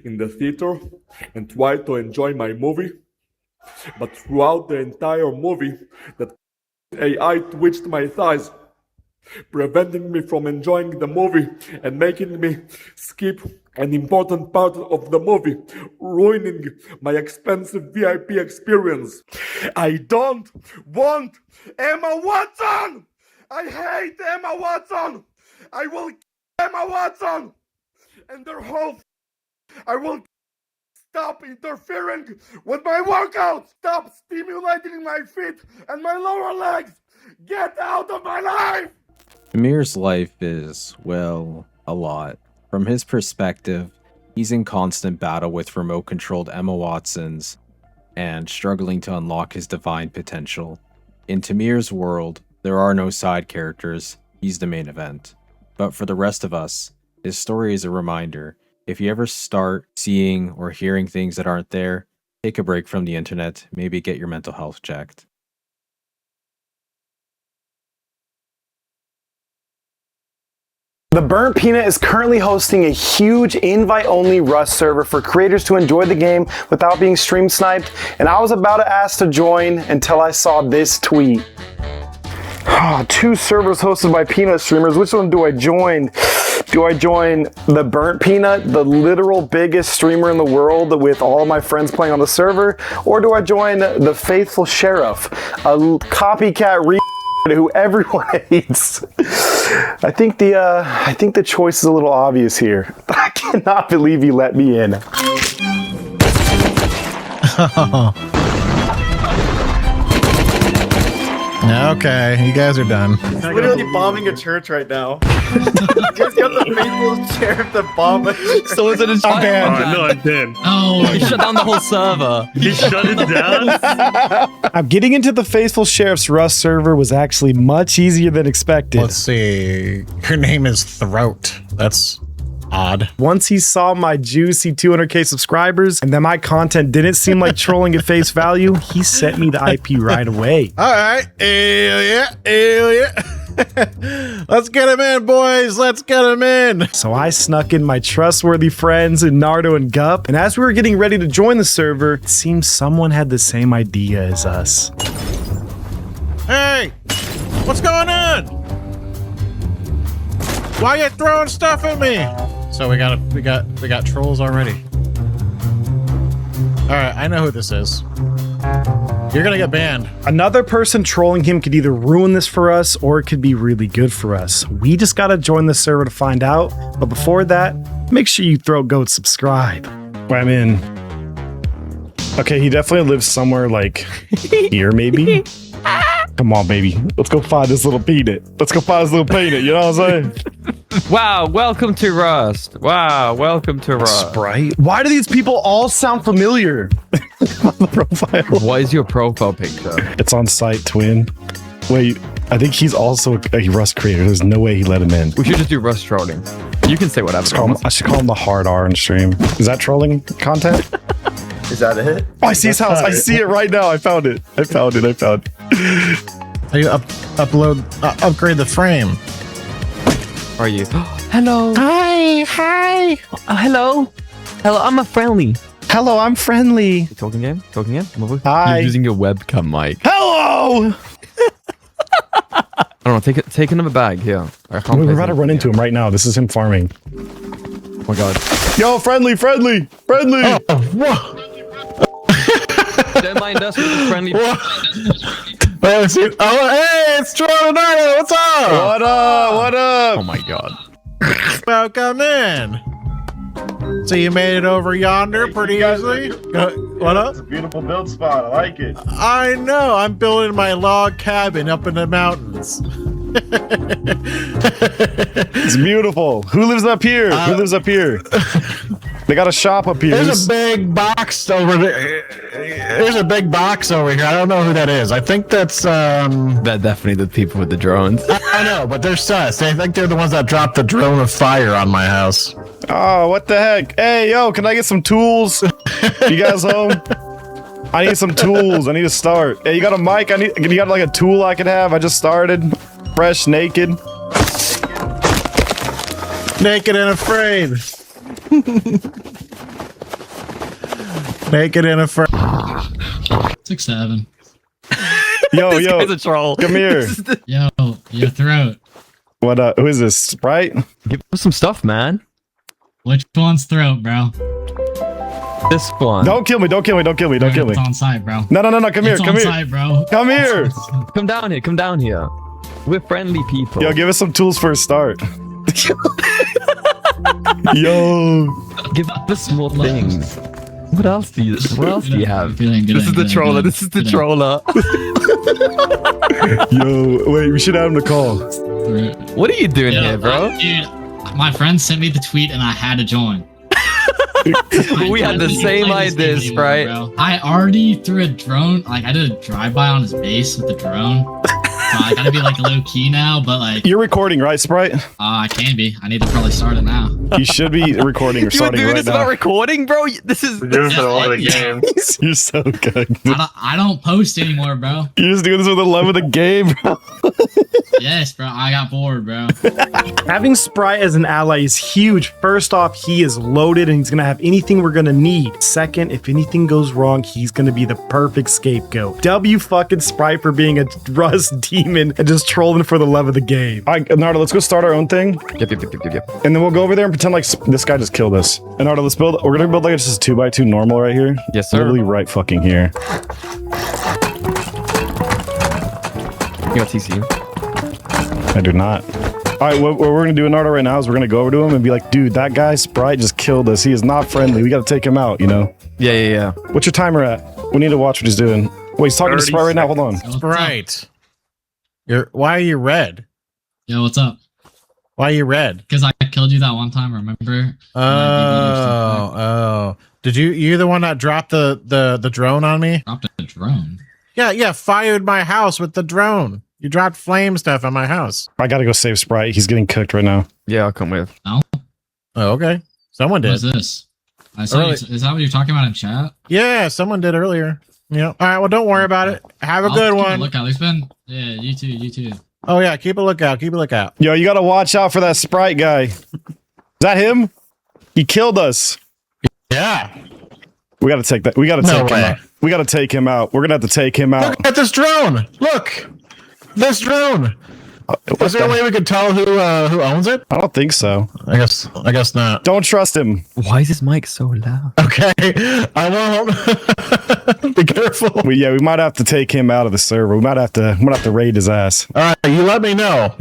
in the theater and tried to enjoy my movie. But throughout the entire movie, that AI twitched my thighs, preventing me from enjoying the movie and making me skip an important part of the movie, ruining my expensive VIP experience. I don't want Emma Watson! I hate Emma Watson! I will kill Emma Watson! And their whole I will stop interfering with my workout! Stop stimulating my feet and my lower legs! Get out of my life! Tamir's life is, well, a lot. From his perspective, he's in constant battle with remote-controlled Emma Watsons and struggling to unlock his divine potential. In Tamir's world, there are no side characters, he's the main event. But for the rest of us, his story is a reminder. If you ever start seeing or hearing things that aren't there, take a break from the internet, maybe get your mental health checked. The Burnt Peanut is currently hosting a huge invite-only Rust server for creators to enjoy the game without being stream sniped, and I was about to ask to join until I saw this tweet. 2 servers hosted by Peanut streamers. Which one do I join? Do I join the Burnt Peanut, the literal biggest streamer in the world with all my friends playing on the server? Or do I join the Faithful Sheriff, a copycat who everyone hates? I think the choice is a little obvious here. I cannot believe you let me in. Okay, you guys are done. He's literally bombing a church right now. He's got the faithful sheriff that bomb a church. Someone's in a chat. No, I'm dead. Oh, he shut down the whole server. He shut it down? Getting into the Faithful Sheriff's Rust server was actually much easier than expected. Let's see. Her name is Throat. That's odd. Once he saw my juicy 200k subscribers and that my content didn't seem like trolling at face value, he sent me the IP right away. All right. Hell yeah. Let's get him in, boys. Let's get him in. So I snuck in my trustworthy friends in Nardo and Gup, and as we were getting ready to join the server, it seems someone had the same idea as us. Hey, what's going on? Why you throwing stuff at me? So we got trolls already. All right, I know who this is. You're gonna get banned. Another person trolling him could either ruin this for us or it could be really good for us. We just gotta join the server to find out. But before that, make sure you throw goat subscribe. I'm in. Okay, he definitely lives somewhere like here, maybe. Come on, baby. Let's go find this little peanut. Let's go find this little peanut. You know what I'm saying? Wow, welcome to Rust. Wow, welcome to Rust. Sprite? Why do these people all sound familiar? On the profile. What is your profile picture? It's on site, twin. Wait, I think he's also a Rust creator. There's no way he let him in. We should just do Rust trolling. You can say whatever. I should call him the hard R on stream. Is that trolling content? Is that it? Oh, I see his house. I see it right now. I found it. I found it. You upgrade the frame. Are you? Hello. Hi. Hello. Hello, I'm a friendly. Hello, I'm friendly. You talking again? Talking again? Come over. Hi. You're using your webcam mic. Hello. I don't know. Take another bag here. We're about to run into him right now. This is him farming. Oh my god. Yo, friendly. Oh, whoa. Don't mind us with the friendly. Oh, hey, it's Jordan. What's up? What up? Oh my god. Welcome in. So you made it over yonder pretty easily? What up? It's a beautiful build spot. I like it. I know. I'm building my log cabin up in the mountains. It's beautiful. Who lives up here? They got a shop up here. There's a big box over there. There's a big box over here. I don't know who that is. I think that's That definitely the people with the drones. I know, but they're sus. I think they're the ones that dropped the drone of fire on my house. Oh, what the heck? Hey, yo, can I get some tools? You guys home? I need some tools. I need to start. Hey, you got a mic? You got like a tool I could have? I just started. Fresh, naked. Naked and afraid. Naked and afraid. 6'7". Yo, This guy's a troll. come here. Yo, your throat. What? Who is this? Sprite? Give us some stuff, man. Which one's throat, bro? This one. Don't kill me! Don't kill me! It's on site, bro. No! Come here! It's Come on here! site, bro. Come here! Come down here. We're friendly people. Yo, give us some tools for a start. Yo, give us small things. What else do you have? This This is the troller. Yo, wait, we should have him to call. What are you doing here, bro? Dude, my friend sent me the tweet and I had to join. We had the same ideas, right? I already threw a drone. Like, I did a drive-by on his base with the drone. So I gotta be like low key now, but like you're recording, right, Sprite? I can be. I need to probably start it now. You should be recording or starting doing right this now. about recording, bro? This is You're so good. I don't post anymore, bro. You're just doing this for the love of the game, bro. Yes, bro. I got bored, bro. Having Sprite as an ally is huge. First off, he is loaded and he's gonna have anything we're gonna need. Second, if anything goes wrong, he's gonna be the perfect scapegoat. W fucking Sprite for being a Rust demon and just trolling for the love of the game. All right, Nardo, let's go start our own thing. Yep. And then we'll go over there and pretend like this guy just killed us. And Nardo, let's build. We're gonna build like it's just 2x2 normal right here. Yes, sir. Literally right fucking here. You got TC? I do not. All right, what we're gonna do in Nardo right now is we're gonna go over to him and be like, dude, that guy Sprite just killed us. He is not friendly. We gotta take him out, you know? Yeah. What's your timer at? We need to watch what he's doing. Wait, he's talking to Sprite right now. Hold on. Sprite. Why are you red? Yo, what's up? Why are you red? Because I killed you that one time, remember? Oh. Did you're the one that dropped the drone on me? Dropped a drone? Yeah, fired my house with the drone. You dropped flame stuff on my house. I gotta go save Sprite. He's getting cooked right now. Yeah, I'll come with. No? Oh, okay. Someone did. What is this? I saw is that what you're talking about in chat? Yeah, someone did earlier. Yeah. All right, well, don't worry about it. Have a good one. Look out. There's been... Yeah, you too. Oh yeah, keep a lookout. Keep a lookout. Yo, you gotta watch out for that Sprite guy. Is that him? He killed us. Yeah. We gotta take that. We gotta take him out. We gotta take him out. We're gonna have to take him out. Look at this drone. Look, this drone. Is there a way we could tell who owns it? I don't think so. I guess not. Don't trust him. Why is his mic so loud? Okay, I won't. Be careful. We might have to take him out of the server. We might have to raid his ass. All right, you let me know.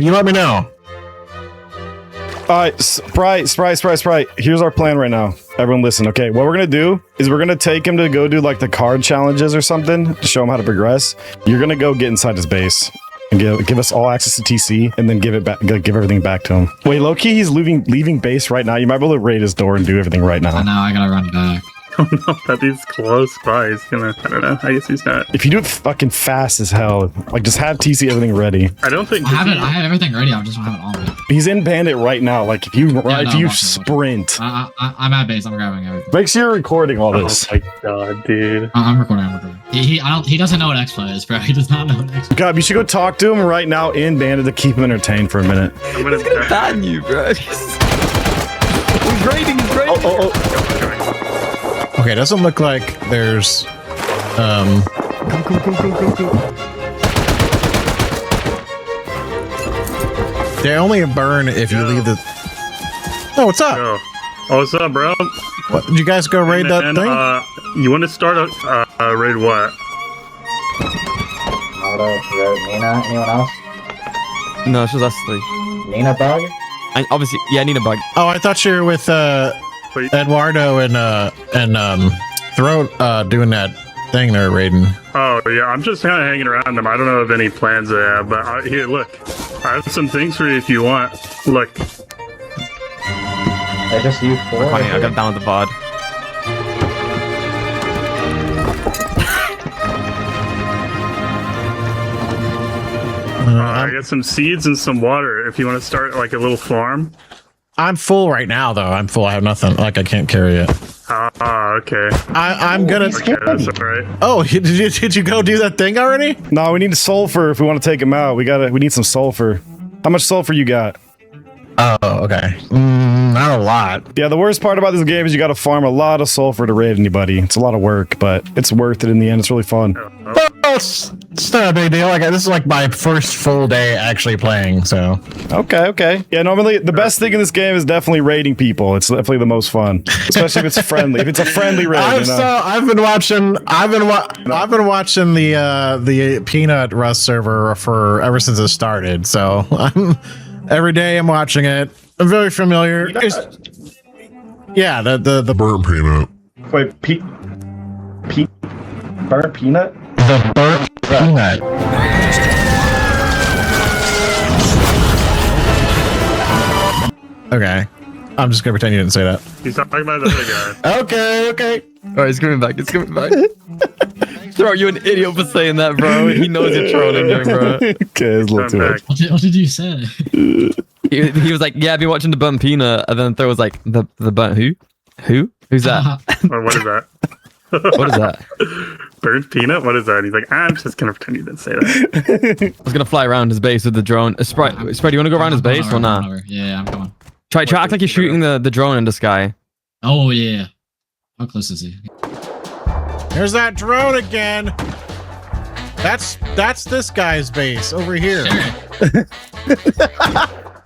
All right, Sprite. Here's our plan right now. Everyone listen, okay? What we're gonna do is we're gonna take him to go do like the card challenges or something to show him how to progress. You're gonna go get inside his base and give us all access to TC and then give everything back to him. Wait, low-key, he's leaving base right now. You might be able to raid his door and do everything right now. I know, I gotta run back. I don't know that he's close by. He's gonna, I don't know. I guess he's not. If you do it fucking fast as hell, like just have TC everything ready. I don't think. I have everything ready. I just don't have it on me. He's in Bandit right now. Like if you sprint. I'm at base. I'm grabbing everything. Make sure you're recording all this. Oh my god, dude. I'm recording. He doesn't know what Expo is, bro. He does not know what Expo is. God, you should go talk to him right now in Bandit to keep him entertained for a minute. He's gonna ban you, bro. He's raiding. Okay, it doesn't look like there's Come. They only burn if you leave the. Oh, what's up? Yo. Oh, what's up, bro? What, did you guys go raid that thing? You want to start a raid what? Auto, Red, Nina, anyone else? No, it's just us three. Nina Bug? Obviously, yeah, Nina Bug. Oh, I thought you were with Eduardo and Throat doing that thing they're raiding. Oh, yeah, I'm just kind of hanging around them. I don't know of any plans they have, but here, look. I have some things for you if you want. Look. They're just you four? I got down with the VOD. I got some seeds and some water if you want to start like a little farm. I'm full right now, though. I'm full. I have nothing. Like, I can't carry it. Okay. I'm gonna. Okay, that's all right. Oh, did you go do that thing already? No, we need sulfur if we want to take him out. We need some sulfur. How much sulfur you got? Oh, okay. Not a lot. Yeah, the worst part about this game is you got to farm a lot of sulfur to raid anybody. It's a lot of work, but it's worth it in the end. It's really fun. It's not a big deal. Like, this is like my first full day actually playing, so. Okay. Yeah, normally the best thing in this game is definitely raiding people. It's definitely the most fun, especially if it's friendly. If it's a friendly raid, I've been watching the Peanut Rust server ever since it started. So every day I'm watching it. I'm very familiar. Yeah, the burnt peanut. Wait, burnt peanut? The burnt peanut. Okay. I'm just gonna pretend you didn't say that. He's talking about the other guy. Okay. Alright, it's coming back. Throw you an idiot for saying that, bro. He knows you're trolling him, bro. Okay, let's look to What did you say? He was like, yeah, I've been watching the burnt peanut, and then Throw was like, the burnt who? Who's that? What is that? What is that? Burnt peanut? What is that? He's like, I'm just gonna pretend you didn't say that. I was gonna fly around his base with the drone. Sprite, do you want to go around his base or not? Yeah, I'm coming. Try act like you're shooting the drone in the sky. Oh yeah. How close is he? There's that drone again. That's this guy's base over here.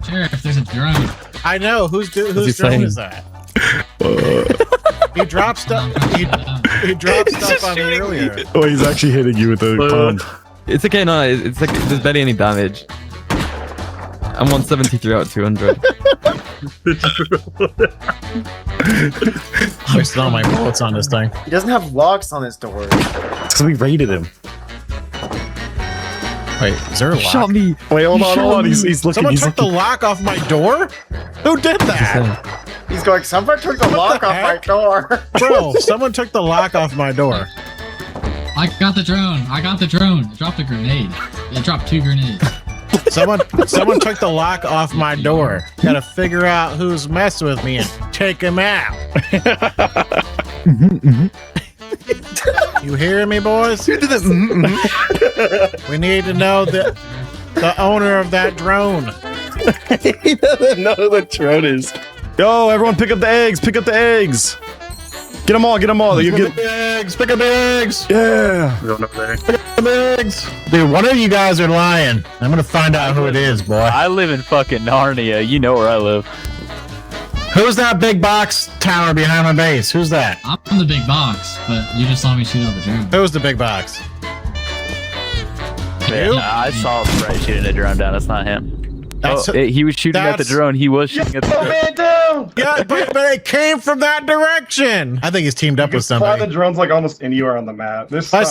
Sheriff, there's a drone. I know. Whose drone is that? He dropped stuff. He dropped stuff on me earlier. Oh, he's actually hitting you with the pump. It's okay, no, it's like there's barely any damage. I'm 173 out of 200. I wasted all my bullets on this thing. He doesn't have locks on his door. Because we raided him. Wait, is there a lock? Shot me. Wait, hold on. He's looking. Someone took the lock off my door? Who did that? He's going, someone took the lock off my door. Bro, someone took the lock off my door. I got the drone. It dropped a grenade. It dropped 2 grenades. Someone took the lock off my door. Gotta figure out who's messing with me and take him out. You hearing me, boys? We need to know that the owner of that drone. He doesn't know who the drone is. Yo, everyone pick up the eggs. Pick up the eggs. Get them all. Get them all. Pick up the eggs. Pick up the eggs. Yeah. Going up there. Pick up the eggs. Dude, one of you guys are lying. I'm going to find out who it is, boy. I live in fucking Narnia. You know where I live. Who's that big box tower behind my base? Who's that? I'm the big box, but you just saw me shoot out the drone. Who's the big box? Yeah, I saw Brett shooting a drone down. That's not him. That's- He was shooting at the drone. He was shooting at the drone. Man down! Yeah, but it came from that direction. I think he's teamed up with Fly somebody. the drones like almost anywhere on the map. If I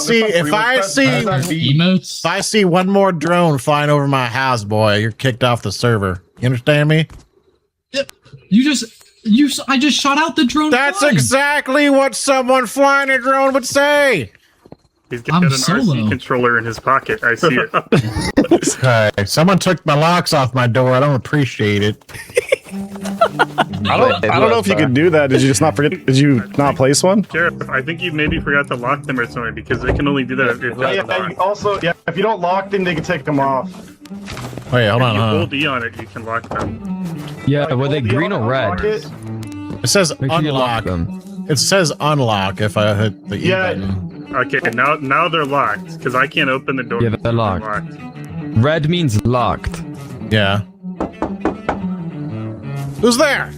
see one more drone flying over my house, boy, you're kicked off the server. You understand me? I just shot out the drone. That's flying. exactly what someone flying a drone would say. He's got an RC controller in his pocket. I see it. Okay, someone took my locks off my door. I don't appreciate it. I don't know if you could do that. Did you just not forget? Did you not place one? Sheriff, I think you maybe forgot to lock them or something because they can only do that if they're if you don't lock them, they can take them off. Wait, hold If on. you Huh? hold E on it, you can lock them. Yeah, were they green or red? It says Make sure you lock unlock. It says unlock if I hit the E button. Okay, now they're locked because I can't open the door. Yeah, they're locked. Red means locked. Yeah. Who's there?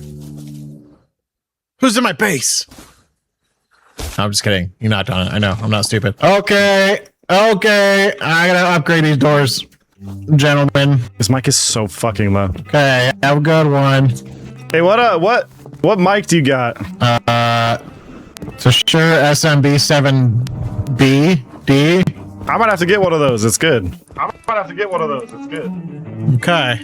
Who's in my base? No, I'm just kidding. You're not on it. I know. I'm not stupid. Okay. I gotta upgrade these doors, gentlemen. This mic is so fucking low. Okay, have a good one. Hey, what mic do you got? It's a Shure SMB7B D. I might have to get one of those. It's good. Okay.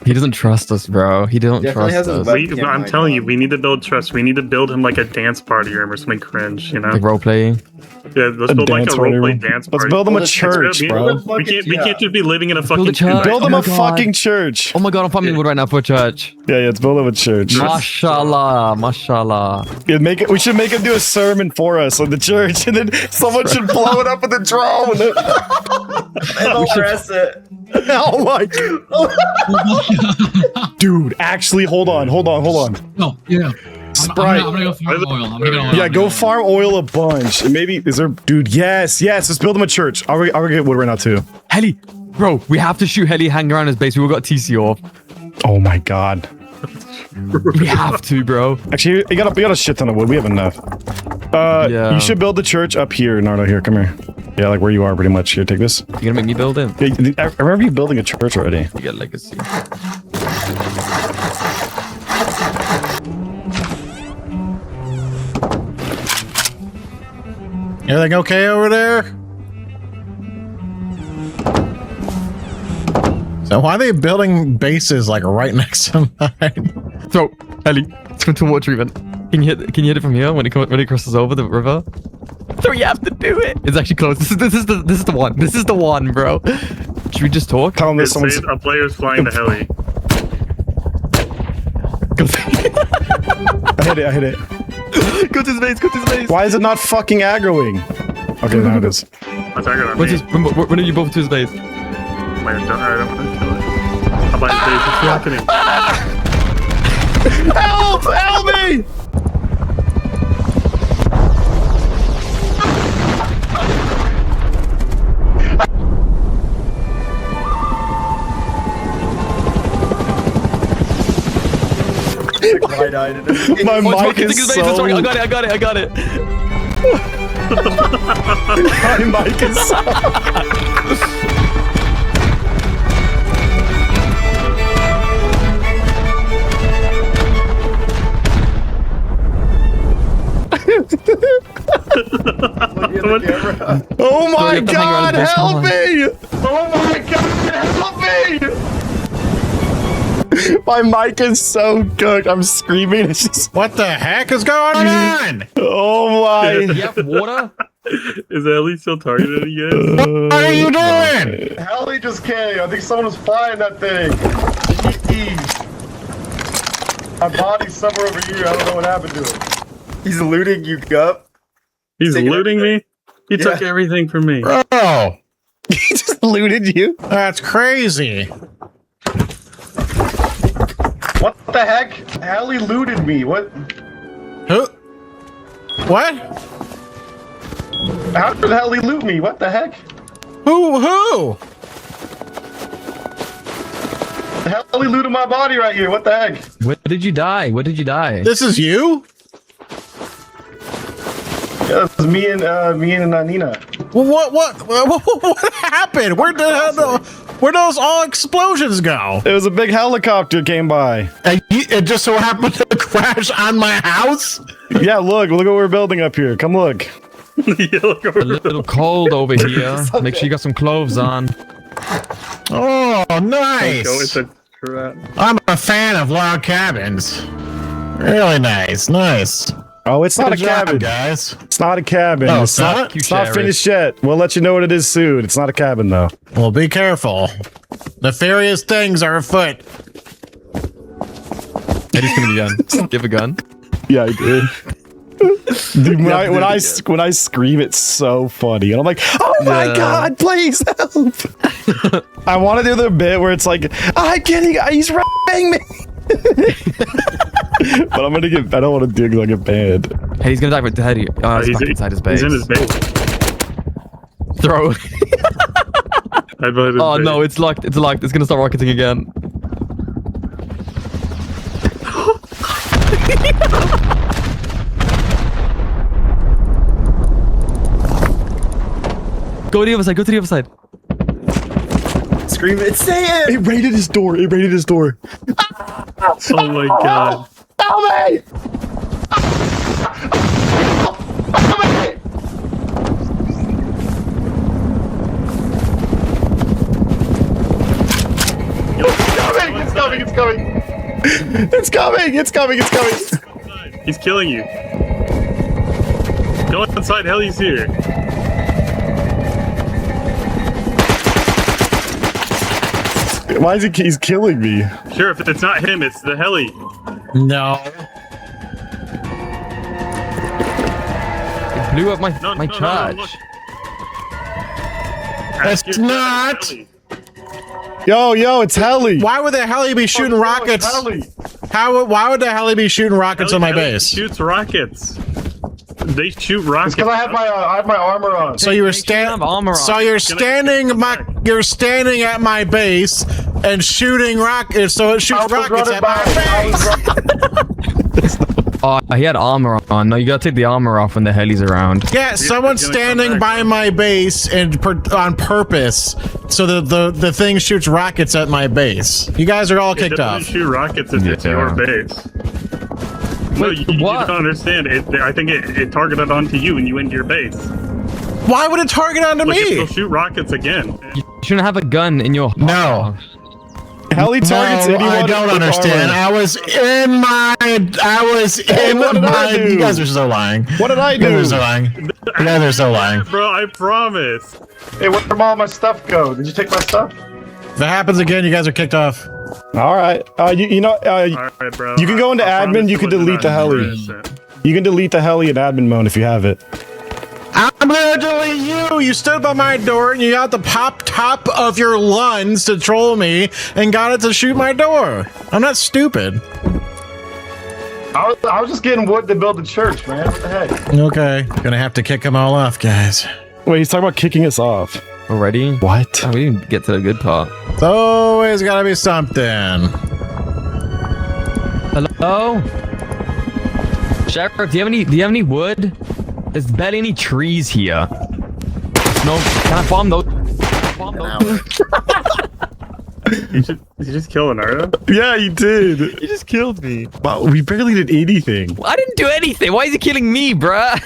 He doesn't trust us, bro. He don't Definitely trust has his us. webcam I'm mic telling on. you, we need to build trust. We need to build him like a dance party room or something cringe, you know? Like role playing. Yeah, let's build like a dance party roleplay room. dance Let's party. build him a Let's- church, we- bro. We can't just be living in a Build fucking a church. Build him Oh a my God. fucking church. Oh my god, I'm finding wood right now for a church. Yeah, let's build him a church. Mashallah, mashallah. Yeah, we should make him do a sermon for us on the church, and then someone should blow it up with a drone. They'll press it. Oh my dude! Actually, hold on. Oh, yeah. Sprite. I'm gonna go farm oil. I'm gonna go oil. Yeah, go farm oil a bunch. And maybe is there, dude? Yes. Let's build him a church. I'll go get wood right now too. Heli, bro, we have to shoot Heli hanging around his base. We all got TC off. Oh my god. We have to, bro. Actually, we got a shit ton of wood. We have enough. Yeah. You should build the church up here, Nardo. Here, come here. Yeah, like where you are, pretty much. Here, take this. You gonna make me build it? Yeah, I remember you building a church already. You got legacy. Everything okay over there? So why are they building bases like right next to mine? Throw Heli. Let's go to water treatment. Can you hit it from here when it crosses over the river? So you have to do it. It's actually close. This is the one. This is the one, bro. Should we just talk? Tell him It this someone's. says a player's flying the heli. I hit it. Go to space. Why is it not fucking aggroing? Okay, now it is. What's that gonna What's mean? this? When are you both to his base? I don't want to kill it. How about his base? What's happening? Help me! My mic is so... I got it. My mic is so... Oh my god, help me! Oh my god, help me! My mic is so cooked. I'm screaming. It's just... What the heck is going on? Oh my... You have water? Is Ellie still targeting you guys? What are you doing? Heli just came. I think someone was flying that thing. My body's somewhere over here. I don't know what happened to it. He's looting you, Gup. He's Taking looting me? He took Yeah. everything from me. Bro. He just Looted you? That's crazy. What the heck? Heli looted me. What? Who? What? How did Heli loot me? What the heck? Who? Heli looted my body right here. What the heck? Where did you die? Where did you die? This is you? Yeah, it's me and Nina. What happened? Where those all explosions go? It was a big helicopter came by. And it just so happened to crash on my house? Yeah, look what we're building up here. Come look. A little cold over here. Make sure you got some clothes on. Oh, nice. I'm a fan of log cabins. Really nice. Oh, it's not a Good job, cabin, guys. It's not a cabin. Oh, it's not. It's not finished yet. We'll let you know what it is soon. It's not a cabin though. Well, be careful. Nefarious things are afoot. Eddie's gonna be gun. Give a gun. Yeah, I did. Dude, when I scream, it's so funny, and I'm like, "Oh my god, please help!" I want to do the bit where it's like, "I'm kidding, he's rapping me," but I'm gonna get. I don't want to do it because I get banned. Hey, he's gonna die with Eddie. Oh, he's back inside his base. He's in his base. Throw. Oh no, it's locked. It's locked. It's gonna start rocketing again. Go to the other side. Go to the other side. Scream it, say it! It raided his door. Oh my god. Help me! It's coming! He's killing you. Go inside, Heli's here. Why is he's killing me? Sure, if it's not him, it's the heli. No. It blew up my charge. look. It's not. Yo, it's heli. Why would the heli be shooting rockets? Why would the heli be shooting rockets on my base? Shoots rockets. They shoot rockets. It's because I have my armor on. So you're standing at my base and shooting rockets. So it shoots rockets at my base. Oh, he had armor on. No, you gotta take the armor off when the heli's around. Yeah, someone's standing by my base and on purpose, so the thing shoots rockets at my base. You guys are all kicked off. Shoot rockets if it's your base. No, you don't understand. I think it targeted onto you and you into your base. Why would it target onto me? It'll shoot rockets again. You shouldn't have a gun in your... No. Heli targets anyone. I don't understand. I was in my... You guys are so lying. What did I do? You guys are so lying. Bro, I promise. Hey, where'd all my stuff go? Did you take my stuff? If it happens again, you guys are kicked off. All right. All right, bro. You can go into admin. You can delete the heli. You can delete the heli in admin mode if you have it. I'm gonna delete you! You stood by my door and you got the pop top of your lungs to troll me and got it to shoot my door. I'm not stupid. I was just getting wood to build the church, man. What the heck? Okay. Gonna have to kick them all off, guys. Wait, he's talking about kicking us off. Already? What? Oh, we didn't get to the good part. It's always gotta be something. Hello? Sheriff, do you have any wood? There's barely any trees here. No, can I bomb those? Did you just kill Leonardo? Yeah, you did. You just killed me. Wow, we barely did anything. I didn't do anything. Why is he killing me, bruh?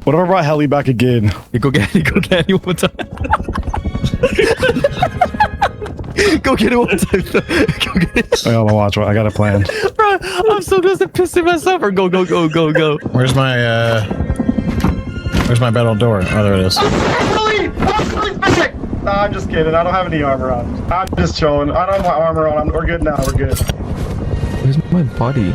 What if I brought Heli back again? You go get it one more time. Go get it one time. Go get it. Wait, hold on, watch. I got a plan. Bro, I'm so close to pissing myself. Or go. Where's my metal door? Oh, there it is. No, I'm just kidding. I don't have any armor on. I'm just chilling. I don't have my armor on. We're good now. We're good. Where's my body?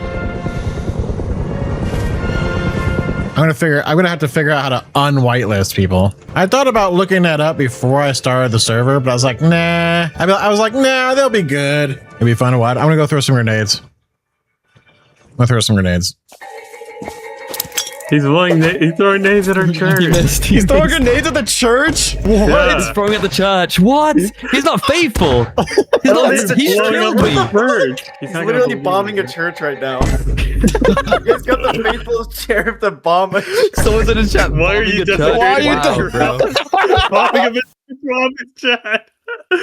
I'm gonna have to figure out how to unwhitelist people. I thought about looking that up before I started the server, but I was like, nah. I was like, nah, they'll be good. It'll be fun to watch. I'm gonna go throw some grenades. I'm gonna throw some grenades. He's throwing nades at our church. He's throwing grenades at the church? What? Yeah. He's throwing at the church. What? He's not faithful. He's not. He's killed me. He's literally bombing a church right now. You guys got the faithful sheriff to bomb a church. Someone's in the chat. Why are you bombing a chat?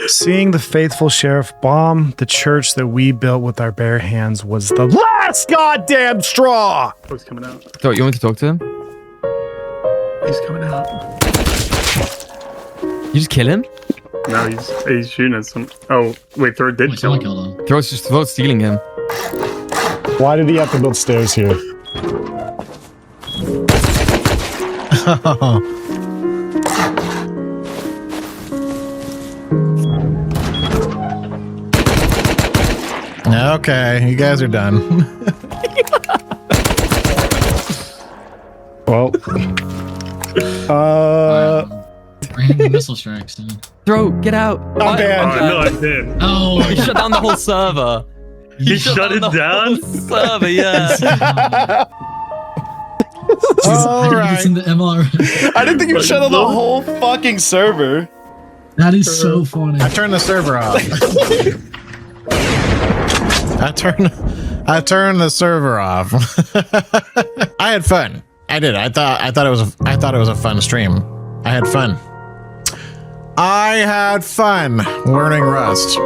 Seeing the faithful sheriff bomb the church that we built with our bare hands was the last goddamn straw! Oh, he's coming out. So, you want to talk to him? He's coming out. You just kill him? No, he's shooting at some. Oh, wait, Throat did kill him. Throat's stealing him. Why did he have to build stairs here? Okay, you guys are done. Well, Random missile strikes. Throat, get out. I'm banned. No, I did. Oh, he shut down the whole server. He shut it down? Server, yeah. Alright. In the MR. I didn't think you shut down the whole fucking server. That is so funny. I turned the server off. I turned the server off. I had fun. I did. I thought it was a fun stream. I had fun. I had fun learning Rust.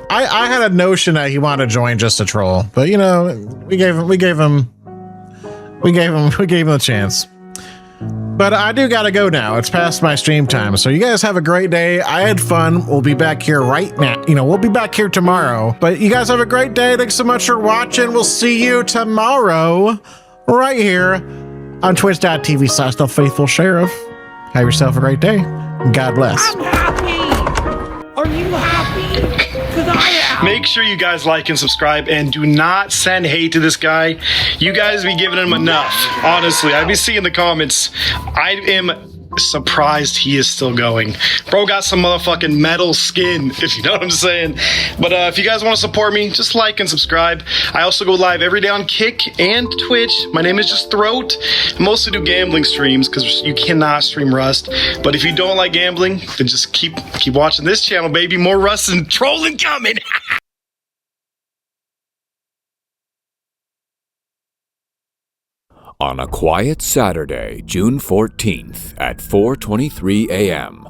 I had a notion that he wanted to join just to troll, but you know, we gave him a chance. But I do gotta go now. It's past my stream time. So you guys have a great day. I had fun. We'll be back here right now. You know, we'll be back here tomorrow. But you guys have a great day. Thanks so much for watching. We'll see you tomorrow right here on twitch.tv/thefaithfulsheriff. Have yourself a great day. God bless. I'm happy. Are you happy? Because I am. Make sure you guys like and subscribe and do not send hate to this guy. You guys be giving him enough. Honestly, I be seeing the comments. I am surprised he is still going. Bro got some motherfucking metal skin, if you know what I'm saying. But if you guys want to support me, just like and subscribe. I also go live every day on Kick and Twitch. My name is just Throat. I mostly do gambling streams because you cannot stream Rust. But if you don't like gambling, then just keep watching this channel, baby. More Rust and trolling coming. On a quiet Saturday, June 14th at 4:23 a.m.,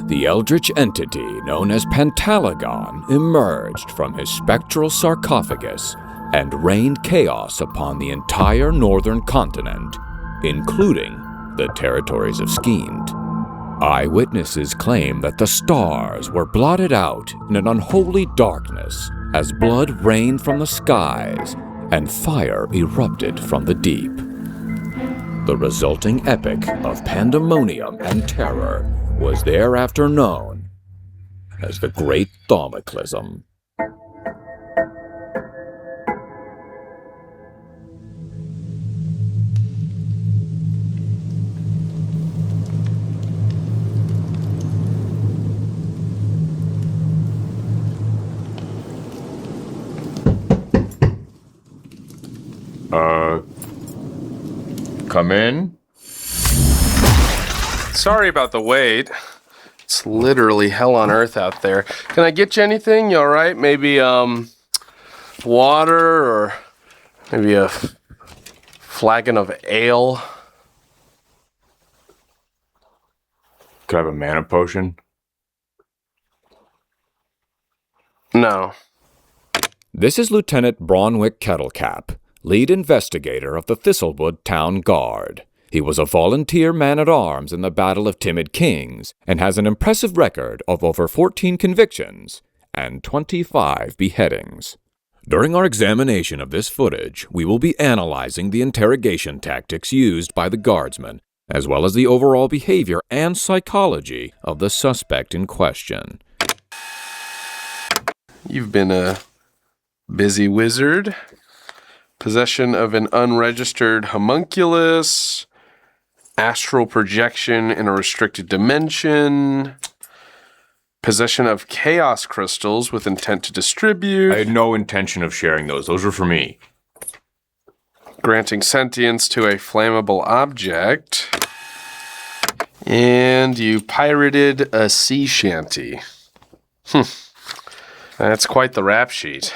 the eldritch entity known as Pantalagon emerged from his spectral sarcophagus and rained chaos upon the entire northern continent, including the territories of Skiend. Eyewitnesses claim that the stars were blotted out in an unholy darkness as blood rained from the skies and fire erupted from the deep. The resulting epic of pandemonium and terror was thereafter known as the Great Thaumacism. Come in. Sorry about the wait. It's literally hell on earth out there. Can I get you anything? You alright? Maybe, water or maybe a flagon of ale? Could I have a mana potion? No. This is Lieutenant Bronwick Kettlecap, lead investigator of the Thistlewood Town Guard. He was a volunteer man-at-arms in the Battle of Timid Kings and has an impressive record of over 14 convictions and 25 beheadings. During our examination of this footage, we will be analyzing the interrogation tactics used by the guardsmen, as well as the overall behavior and psychology of the suspect in question. You've been a busy wizard. Possession of an unregistered homunculus. Astral projection in a restricted dimension. Possession of chaos crystals with intent to distribute. I had no intention of sharing those. Those were for me. Granting sentience to a flammable object. And you pirated a sea shanty. That's quite the rap sheet.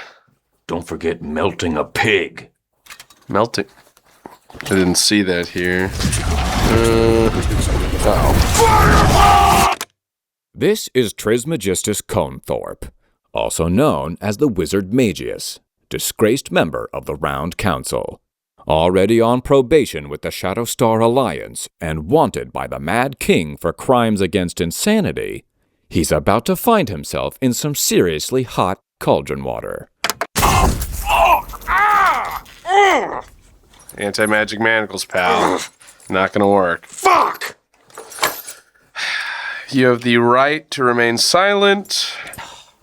Don't forget melting a pig. Melting? I didn't see that here. This is Trismegistus Conethorpe, also known as the Wizard Magius, disgraced member of the Round Council. Already on probation with the Shadowstar Alliance and wanted by the Mad King for crimes against insanity, he's about to find himself in some seriously hot cauldron water. Anti-magic manacles, pal. Not gonna work. Fuck! You have the right to remain silent.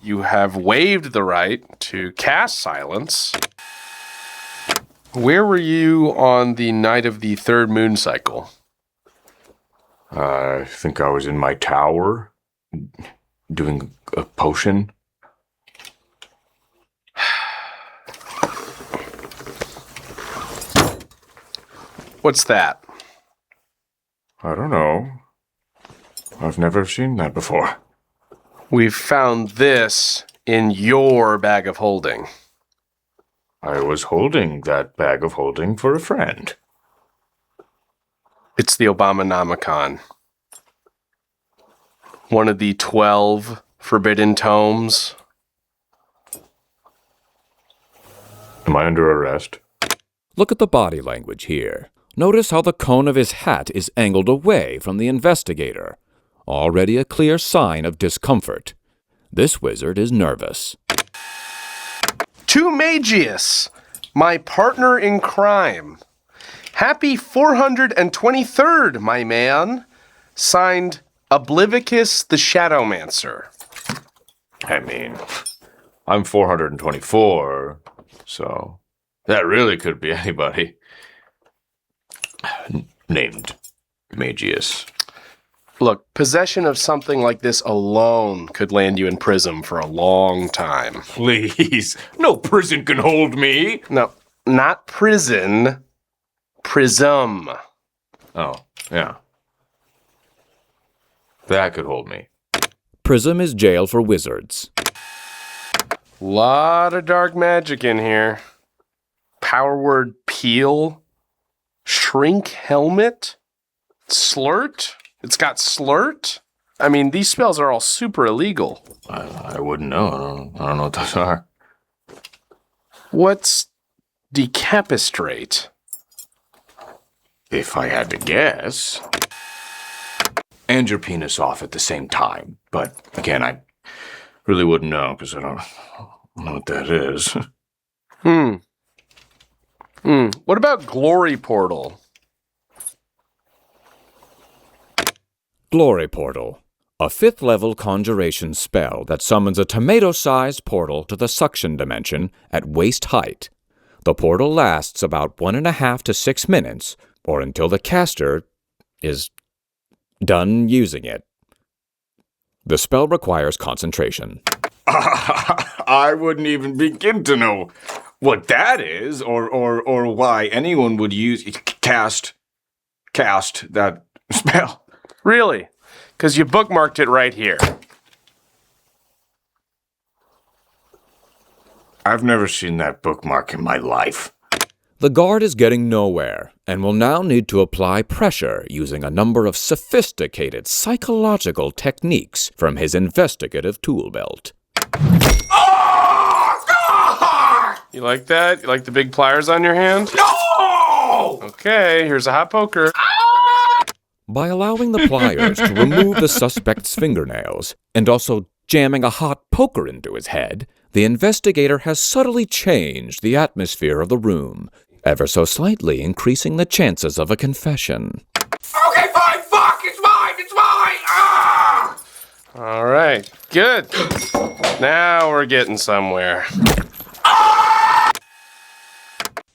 You have waived the right to cast silence. Where were you on the night of the third moon cycle? I think I was in my tower doing a potion. What's that? I don't know. I've never seen that before. We've found this in your bag of holding. I was holding that bag of holding for a friend. It's the Obama-nomicon. One of the 12 forbidden tomes. Am I under arrest? Look at the body language here. Notice how the cone of his hat is angled away from the investigator. Already a clear sign of discomfort. This wizard is nervous. To Magius, my partner in crime. Happy 423rd, my man. Signed, Oblivicus the Shadowmancer. I mean, I'm 424, so that really could be anybody. Named Magius. Look, possession of something like this alone could land you in prison for a long time. Please, no prison can hold me. No, not prison. Prism. Oh, yeah. That could hold me. Prism is jail for wizards. Lot of dark magic in here. Power word peel. Shrink helmet. Slurt. It's got slurt. I mean, these spells are all super illegal. I wouldn't know. I don't know what those are. What's decapistrate? If I had to guess. And your penis off at the same time. But again, I really wouldn't know because I don't know what that is. What about glory portal? Glory Portal, a 5th level conjuration spell that summons a tomato-sized portal to the suction dimension at waist height. The portal lasts about 1.5 to 6 minutes, or until the caster is done using it. The spell requires concentration. I wouldn't even begin to know what that is, or why anyone would cast that spell. Really? Because you bookmarked it right here. I've never seen that bookmark in my life. The guard is getting nowhere and will now need to apply pressure using a number of sophisticated psychological techniques from his investigative tool belt. You like that? You like the big pliers on your hand? No! Okay, here's a hot poker. By allowing the pliers to remove the suspect's fingernails and also jamming a hot poker into his head, the investigator has subtly changed the atmosphere of the room, ever so slightly increasing the chances of a confession. Okay, fine, fuck, it's mine! Ah! All right, good. Now we're getting somewhere.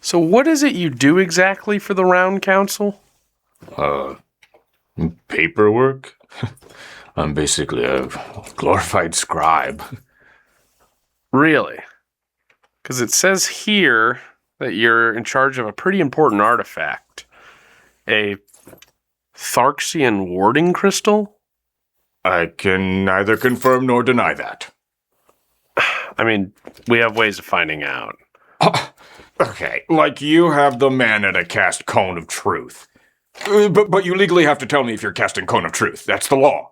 So what is it you do exactly for the Round Council? Paperwork? I'm basically a glorified scribe. Really? Because it says here that you're in charge of a pretty important artifact. A Tharxian warding crystal? I can neither confirm nor deny that. I mean, we have ways of finding out. Okay, like you have the mana to cast Cone of Truth. But you legally have to tell me if you're casting Cone of Truth. That's the law.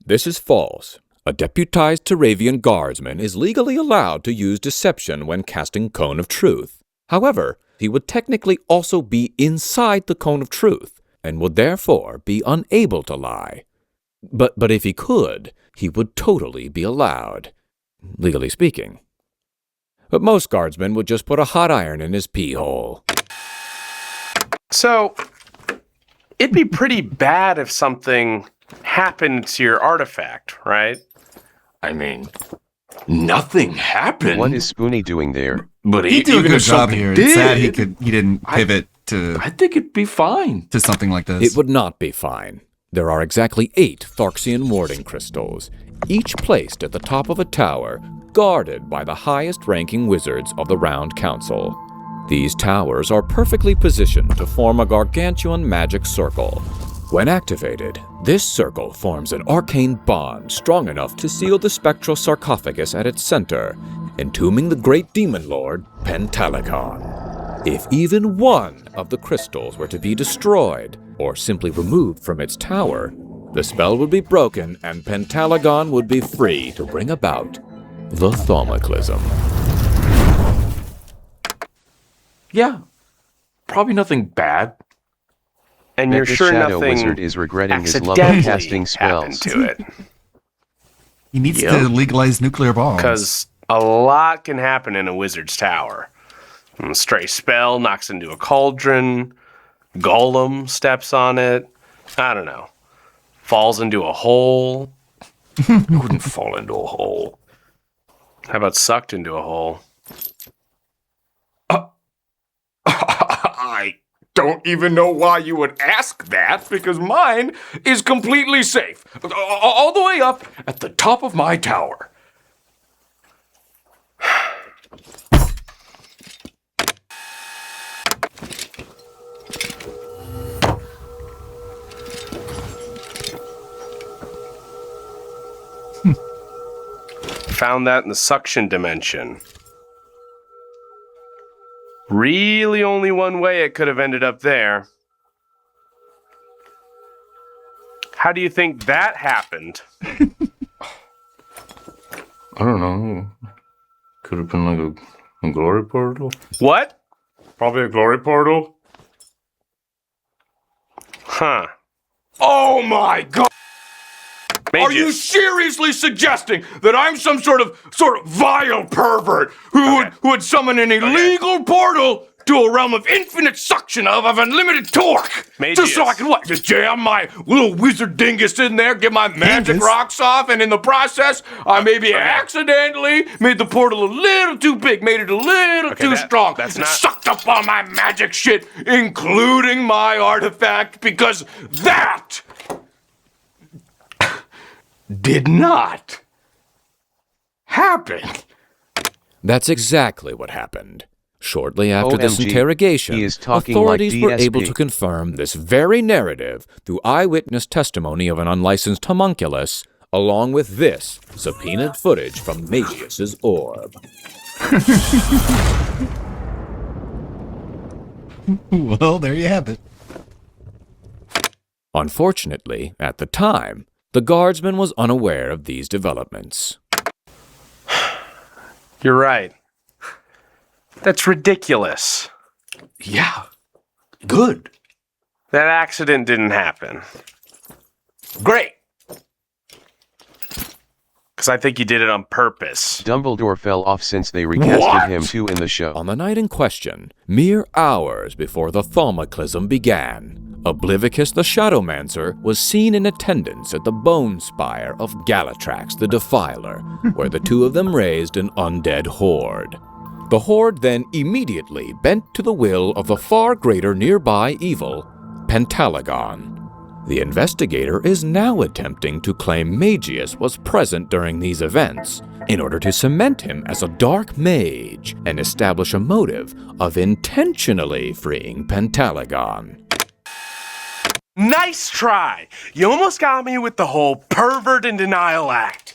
This is false. A deputized Teravian guardsman is legally allowed to use deception when casting Cone of Truth. However, he would technically also be inside the Cone of Truth, and would therefore be unable to lie. But if he could, he would totally be allowed, legally speaking. But most guardsmen would just put a hot iron in his pee hole. So, it'd be pretty bad if something happened to your artifact, right? I mean, nothing happened. What is Spoonie doing there? But He did a even good if job something here. did, It's sad he didn't pivot to. I think it'd be fine to something like this. It would not be fine. There are exactly 8 Tharxian warding crystals, each placed at the top of a tower, guarded by the highest-ranking wizards of the Round Council. These towers are perfectly positioned to form a gargantuan magic circle. When activated, this circle forms an arcane bond strong enough to seal the spectral sarcophagus at its center, entombing the great demon lord, Pentalagon. If even one of the crystals were to be destroyed, or simply removed from its tower, the spell would be broken and Pentalagon would be free to bring about the Thaumacism. Yeah, probably nothing bad. And Bet you're the sure Shadow nothing Wizard is regretting his love of accidentally casting spells. happened to it. He needs to legalize nuclear bombs. Because a lot can happen in a wizard's tower. A stray spell knocks into a cauldron, golem steps on it, I don't know, falls into a hole. It wouldn't fall into a hole. How about sucked into a hole? I don't even know why you would ask that, because mine is completely safe. All the way up at the top of my tower. Found that in the suction dimension. Really only one way it could have ended up there. How do you think that happened? I don't know. Could have been like a glory portal. What? Probably a glory portal. Huh. Oh my god! Are you Mages. seriously suggesting that I'm some sort of vile pervert who would summon an illegal portal to a realm of infinite suction of unlimited torque? Just so I can what? Just jam my little wizard dingus in there, get my magic rocks off, and in the process, I maybe accidentally made the portal a little too big, made it a little too strong. That's not... Sucked up all my magic shit, including my artifact, because that did not happen. That's exactly what happened. Shortly after this OMG, interrogation, he is talking authorities like were DSP. able to confirm this very narrative through eyewitness testimony of an unlicensed homunculus, along with this subpoenaed footage from Magius's orb. Well, there you have it. Unfortunately, at the time, the guardsman was unaware of these developments. You're right. That's ridiculous. Yeah. Good. That accident didn't happen. Great. Because I think you did it on purpose. Dumbledore fell off since they recasted him too in the show. On the night in question, mere hours before the Thaumacism began, Oblivicus the Shadowmancer was seen in attendance at the bone spire of Galatrax the Defiler, where the two of them raised an undead horde. The Horde then immediately bent to the will of the far greater nearby evil, Pentalagon. The investigator is now attempting to claim Magius was present during these events in order to cement him as a dark mage and establish a motive of intentionally freeing Pentalagon. Nice try. You almost got me with the whole pervert and denial act.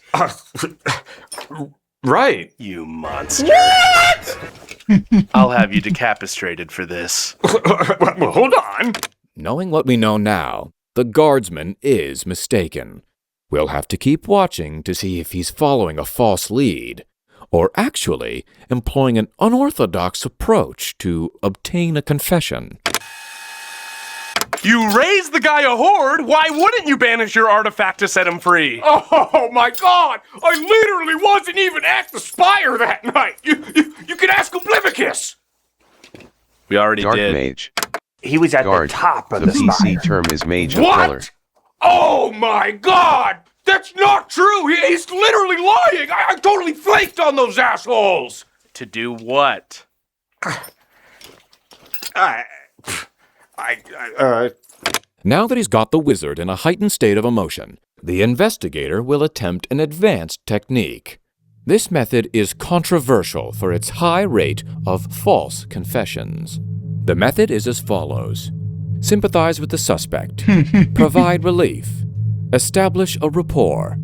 Right. You monster. What? I'll have you decapitated for this. Well, hold on. Knowing what we know now, the guardsman is mistaken. We'll have to keep watching to see if he's following a false lead, or actually employing an unorthodox approach to obtain a confession. You raised the guy a horde, why wouldn't you banish your artifact to set him free? Oh my god! I literally wasn't even at the spire that night! You can ask Oblivicus! We already Dark did. Mage. He was at Guard. the top of The the PC spire. term is Mage of What? Color. Oh my god! That's not true! He's literally lying! I totally flaked on those assholes! To do what? Now that he's got the wizard in a heightened state of emotion, the investigator will attempt an advanced technique. This method is controversial for its high rate of false confessions. The method is as follows. Sympathize with the suspect. Provide relief. Establish a rapport.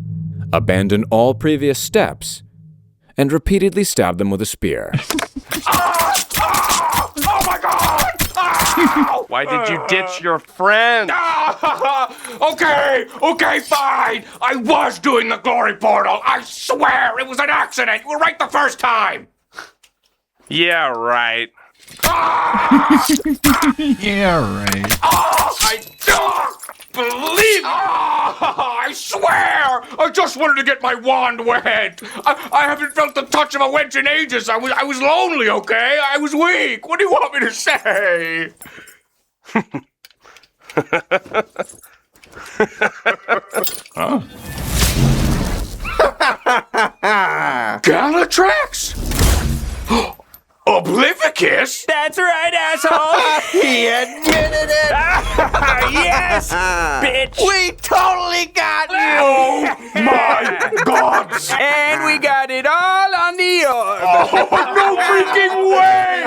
Abandon all previous steps. And repeatedly stab them with a spear. Oh my god! Why did you ditch your friend? Okay, fine. I was doing the glory portal. I swear it was an accident. You were right the first time. Yeah, right. Yeah, right. I don't believe it. I swear. I just wanted to get my wand wet. I haven't felt the touch of a wench in ages. I was lonely, okay? I was weak. What do you want me to say? Huh? Galatrax? Oblivicus? That's right, asshole! He admitted it! Yes! Bitch! We totally got you! Oh my god! And we got it all on the orb! No freaking way!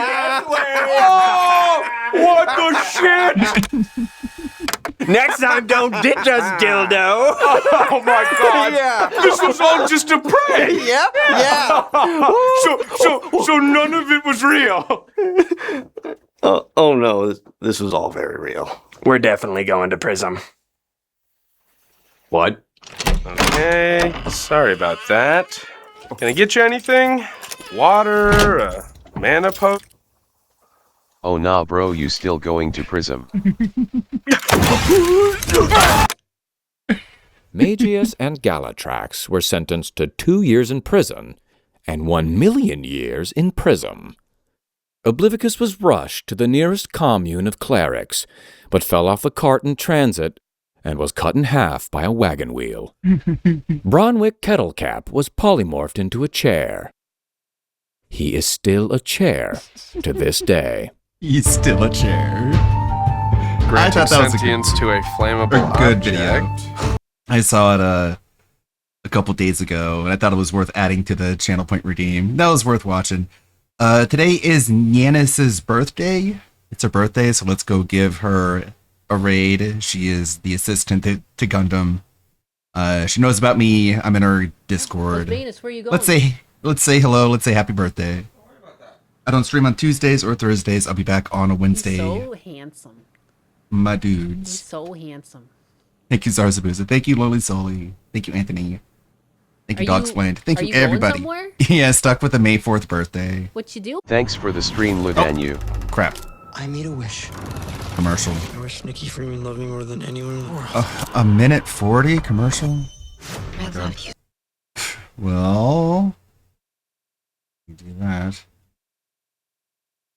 Oh! What the shit? Next time, don't ditch us, dildo! Oh my god! Yeah. This was all just a prank! Yep, yeah! So none of it was real? Oh no, this was all very real. We're definitely going to Prism. What? Okay, sorry about that. Can I get you anything? Water, mana poke? Oh nah bro, you still going to Prism. Magius and Galatrax were sentenced to 2 years in prison and 1,000,000 years in Prism. Oblivicus was rushed to the nearest commune of clerics, but fell off the cart in transit and was cut in half by a wagon wheel. Bronwick Kettlecap was polymorphed into a chair. He is still a chair to this day. He's still a chair. Granting I thought that was sentience to a flammable good object. video. I saw it a couple days ago, and I thought it was worth adding to the Channel Point Redeem. That was worth watching. Today is Nyanis's birthday. It's her birthday, so let's go give her a raid. She is the assistant to Gundam. She knows about me. I'm in her Discord. Venus, where you going? Let's say hello. Let's say happy birthday. I don't stream on Tuesdays or Thursdays. I'll be back on a Wednesday. So handsome. My He's dudes. so handsome. Thank you, Zarzabuza. Thank you, Loli Soli. Thank you, Anthony. Thank you, Are Dog you- Splint. Thank are you, you going everybody. somewhere? Yeah, stuck with the May 4th birthday. What you do? Thanks for the stream, Ludanu. Crap. I made a wish. Commercial. I wish Nikki Freeman loved me more than anyone in the world. A minute 40 commercial? I love you. Well, do that.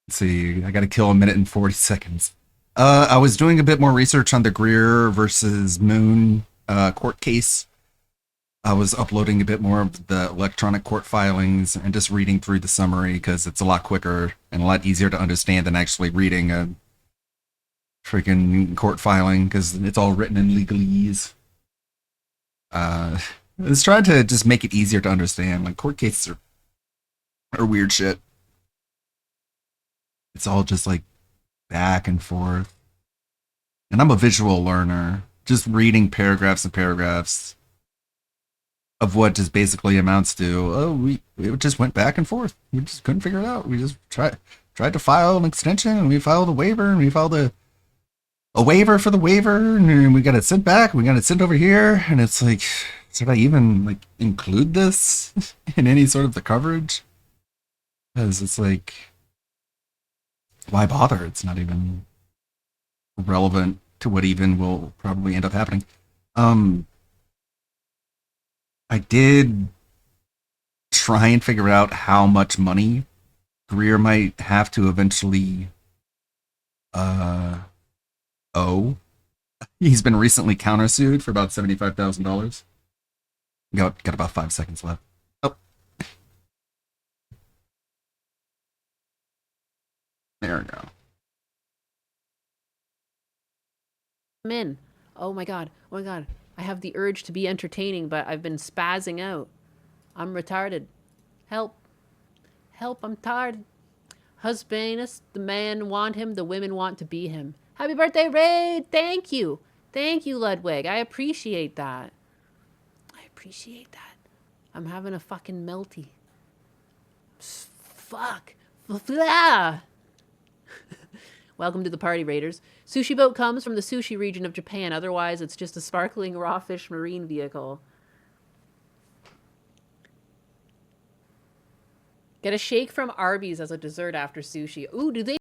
Let's see. I got to kill a minute and 40 seconds. I was doing a bit more research on the Greer versus Moon court case. I was uploading a bit more of the electronic court filings and just reading through the summary because it's a lot quicker and a lot easier to understand than actually reading a freaking court filing because it's all written in legalese. Let's try to just make it easier to understand. Like court cases are weird shit. It's all just like back and forth. And I'm a visual learner. Just reading paragraphs and paragraphs of what just basically amounts to, oh, we just went back and forth. We just couldn't figure it out. We just tried to file an extension, and we filed a waiver, and we filed a waiver for the waiver, and we got it sent back. We got it sent over here, and it's like, should I even like include this in any sort of the coverage? Because it's like, why bother? It's not even relevant to what even will probably end up happening. I did try and figure out how much money Greer might have to eventually owe. He's been recently countersued for about $75,000. Got about 5 seconds left. Oh. There we go. I'm in. Oh my god. Oh my god. I have the urge to be entertaining, but I've been spazzing out. I'm retarded. Help. Help, I'm tired. Husbanus, the men want him, the women want to be him. Happy birthday, Raid! Thank you. Thank you, Ludwig. I appreciate that. I appreciate that. I'm having a fucking melty. Fuck. Blah. Welcome to the party, Raiders. Sushi boat comes from the sushi region of Japan. Otherwise, it's just a sparkling raw fish marine vehicle. Get a shake from Arby's as a dessert after sushi. Ooh, do they